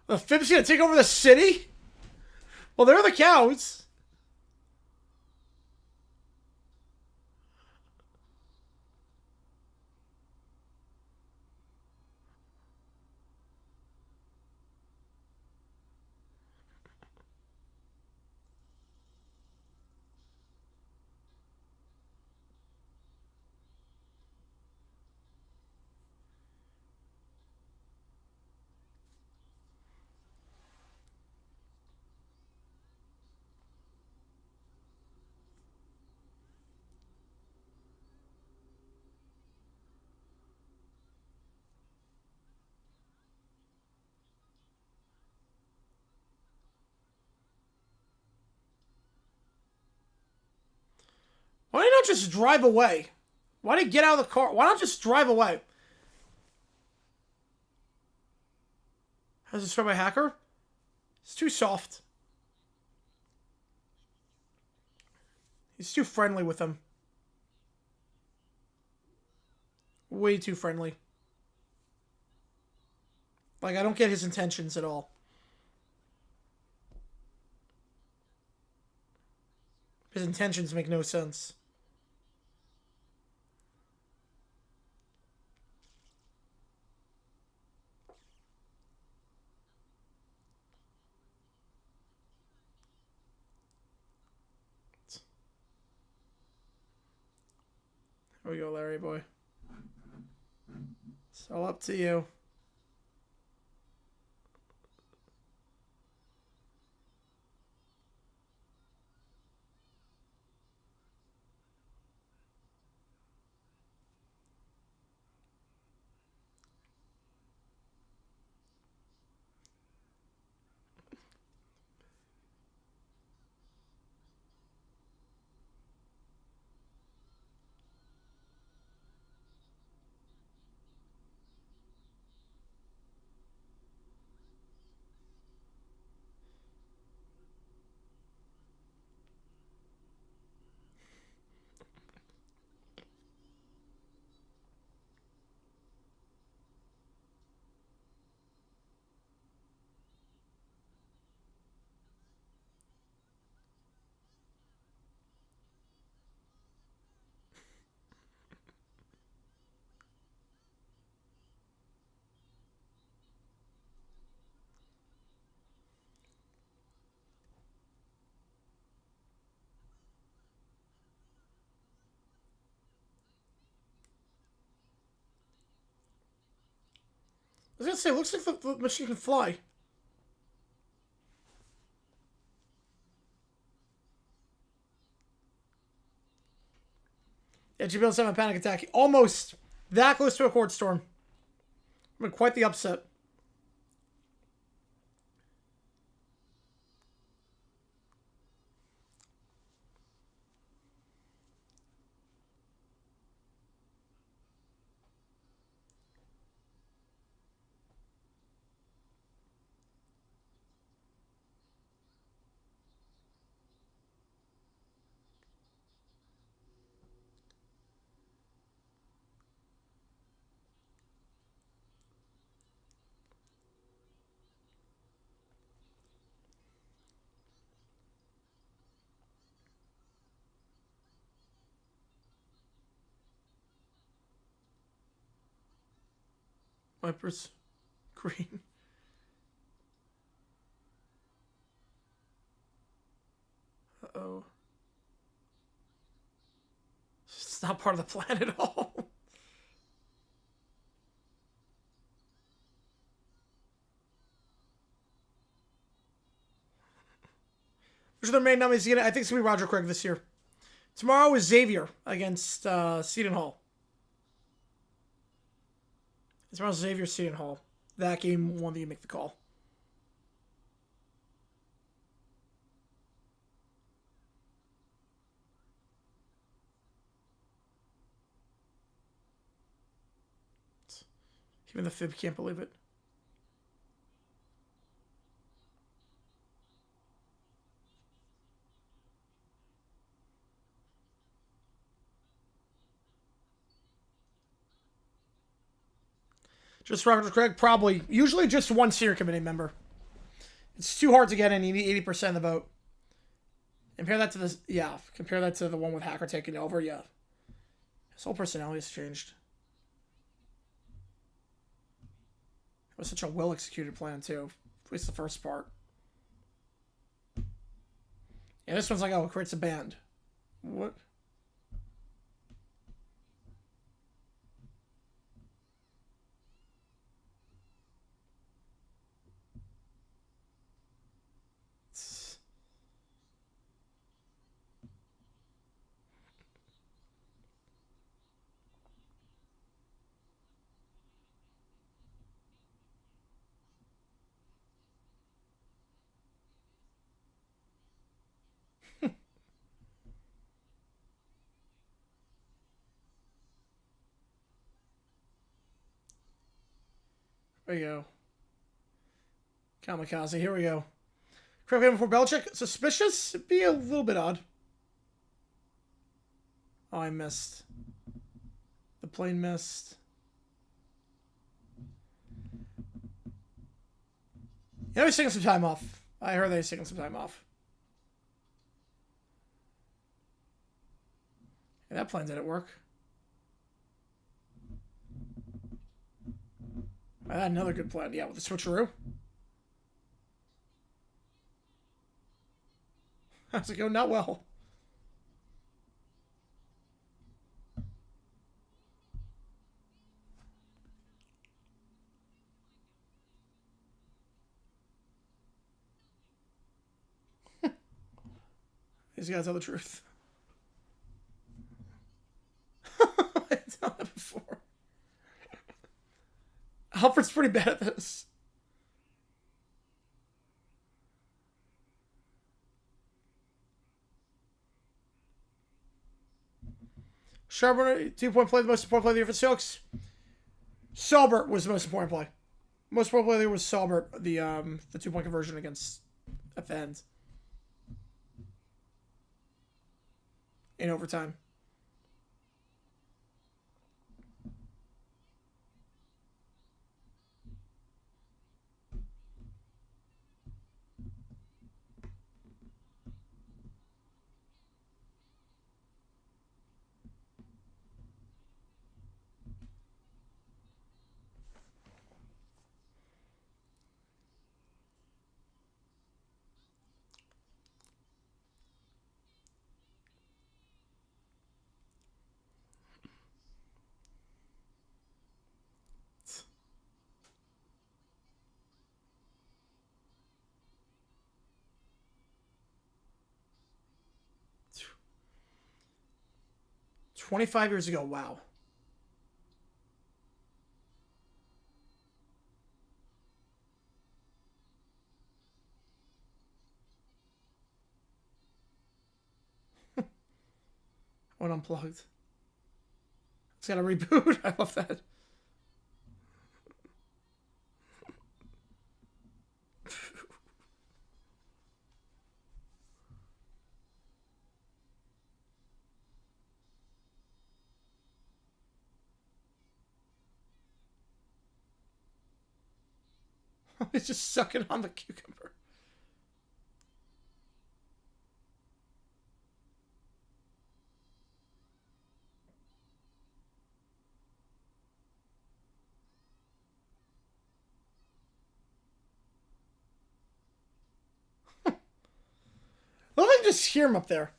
The fib's gonna take over the city? Well, they're the cows. Why not just drive away? Why did you get out of the car? Why not just drive away? Has it destroyed by hacker? It's too soft. He's too friendly with them. Way too friendly. Like, I don't get his intentions at all. His intentions make no sense. Here we go, Larry boy. It's all up to you. I was gonna say, it looks like the machine can fly. Yeah, GBL's having a panic attack. Almost that close to a court storm. I mean, quite the upset. Wipers. Green. Uh-oh. It's not part of the plan at all. Which are the main nominees? I think it's going to be Roger Craig this year. Tomorrow is Xavier against Seton Hall. Tomorrow's Xavier Seton Hall. That game won that you make the call. Even the fib can't believe it. Just Roger Craig? Probably. Usually just one steering committee member. It's too hard to get in. You need 80% of the vote. Compare that to this. Yeah, compare that to the one with Hacker taking over. Yeah. His whole personality has changed. It was such a well-executed plan, too. At least the first part. Yeah, this one's like, oh, it creates a band. What? There you go. Kamikaze, here we go. Correct game before Belichick. Suspicious? It'd be a little bit odd. Oh, I missed. The plane missed. Yeah, he's taking some time off. I heard that he's taking some time off. Yeah, that plan didn't work. I had another good plan. Yeah, with the switcheroo. How's it go? Not well. These guys tell the truth. I've done that before. Alfred's pretty bad at this. Sharper, 2-point play, the most important play of the year for Silks. Saubert was the most important play. Most important play of the year was Saubert, the 2-point conversion against at the end. In overtime. $25 years ago, wow. Went unplugged. It's got a reboot. I love that. He's just sucking on the cucumber. Let me just hear him up there.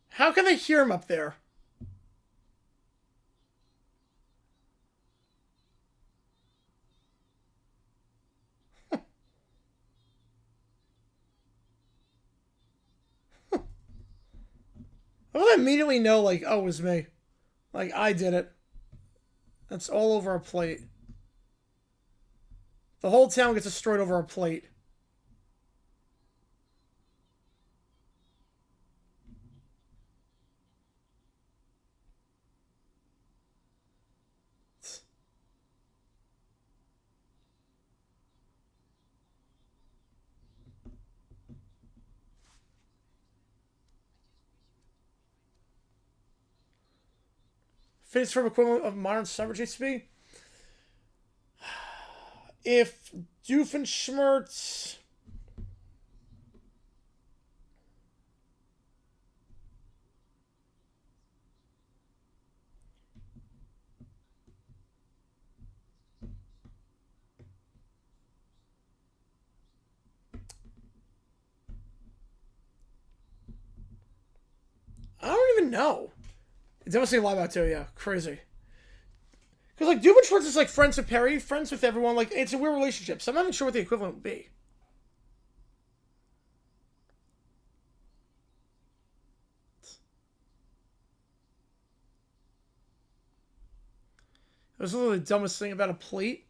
How can they hear him up there? I will immediately know, like, oh, it was me. Like, I did it. That's all over a plate. The whole town gets destroyed over a plate. Fitness firm equivalent of modern Cyberchase be? If Doofenshmirtz... I don't even know. It's definitely a live out too, yeah. Crazy. Because, like, Doofenshmirtz is, like, friends with Perry, friends with everyone. Like, it's a weird relationship. So I'm not even sure what the equivalent would be. It was literally the dumbest thing about a plate.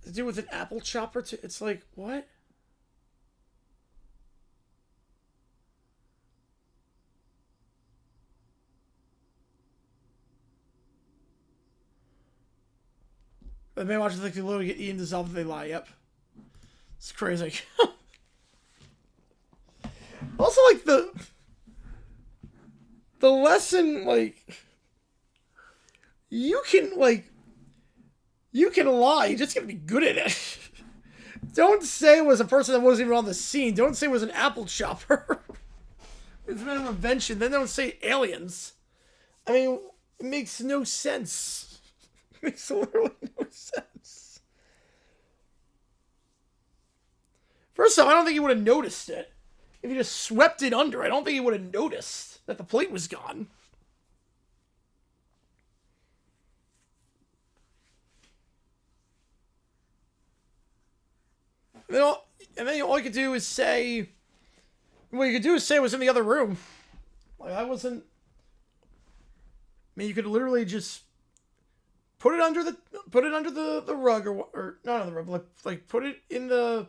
To do with an apple chopper. It's like, what? They may watch it like they literally get eaten, dissolved, if they lie. Yep. It's crazy. Also, like, the lesson, like, you can lie. You just gotta be good at it. Don't say it was a person that wasn't even on the scene. Don't say it was an apple chopper. It's been an invention. Then don't say aliens. I mean, it makes no sense. It makes literally no sense. First off, I don't think he would have noticed it. If he just swept it under, I don't think he would have noticed that the plate was gone. And then all you could do is say... What you could do is say it was in the other room. Like, I wasn't... I mean, you could literally just... Put it under the rug, or not on the rug, like put it in the...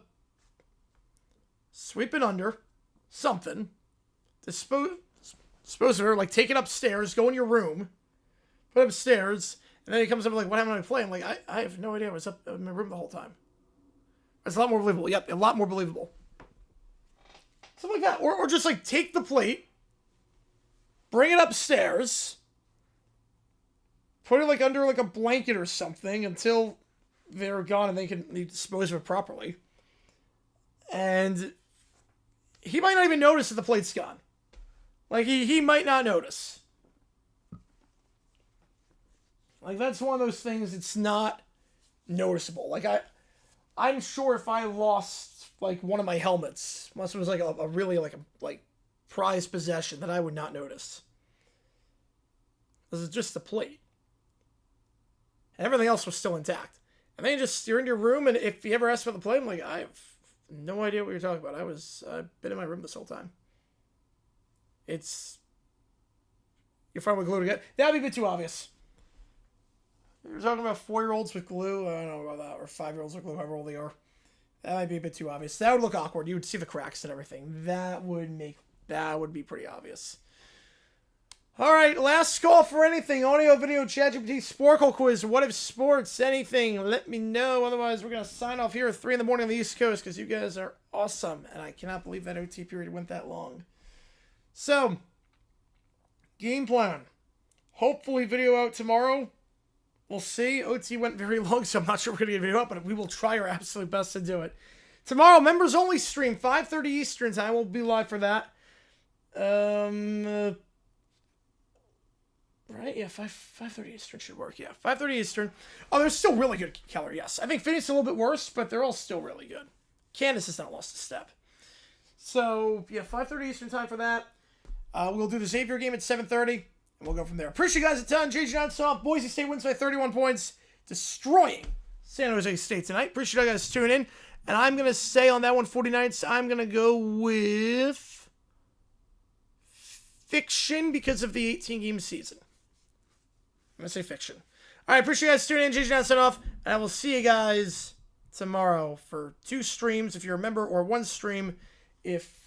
Sweep it under. Something. Dispose of her, like, take it upstairs, go in your room, put it upstairs, and then he comes up like, what happened to my play? I'm like, I have no idea. I was up in my room the whole time. It's a lot more believable. Yep, a lot more believable. Something like that. Or just, like, take the plate, bring it upstairs, put it, like, under, like, a blanket or something until they're gone and you dispose of it properly. And he might not even notice that the plate's gone. Like, he might not notice. Like, that's one of those things, it's not noticeable. Like, I'm sure if I lost, like, one of my helmets, unless it was, like, a really, like, prized possession, that I would not notice. This is just the plate. And everything else was still intact. And then you're in your room, and if you ever ask about the plate, I'm like, I have no idea what you're talking about. I've been in my room this whole time. You're fine with glue to get. That'd be a bit too obvious. You're talking about 4-year-olds with glue. I don't know about that. Or 5-year-olds with glue, however old they are. That might be a bit too obvious. That would look awkward. You would see the cracks and everything. That would be pretty obvious. All right, last call for anything. Audio, video, ChatGPT, Sporkle quiz. What if sports? Anything? Let me know. Otherwise, we're going to sign off here at 3 in the morning on the East Coast because you guys are awesome. And I cannot believe that OT period went that long. So, game plan. Hopefully video out tomorrow. We'll see. OT went very long, so I'm not sure we're going to get a video up, but we will try our absolute best to do it. Tomorrow, members only stream, 5:30 Eastern time. We'll be live for that. Right? Yeah, 5:30 Eastern should work. Yeah, 5:30 Eastern. Oh, they're still really good, Keller, yes. I think Phoenix is a little bit worse, but they're all still really good. Candace has not lost a step. So, yeah, 5:30 Eastern time for that. We'll do the Xavier game at 7:30, and we'll go from there. Appreciate you guys a ton. JJ Johnson, Boise State wins by 31 points, destroying San Jose State tonight. Appreciate you guys tuning in. And I'm going to say on that one, 49ers, I'm going to go with fiction because of the 18-game season. I'm going to say fiction. All right, appreciate you guys tuning in. JJ Johnson off, and I will see you guys tomorrow for 2 streams if you're a member, or 1 stream if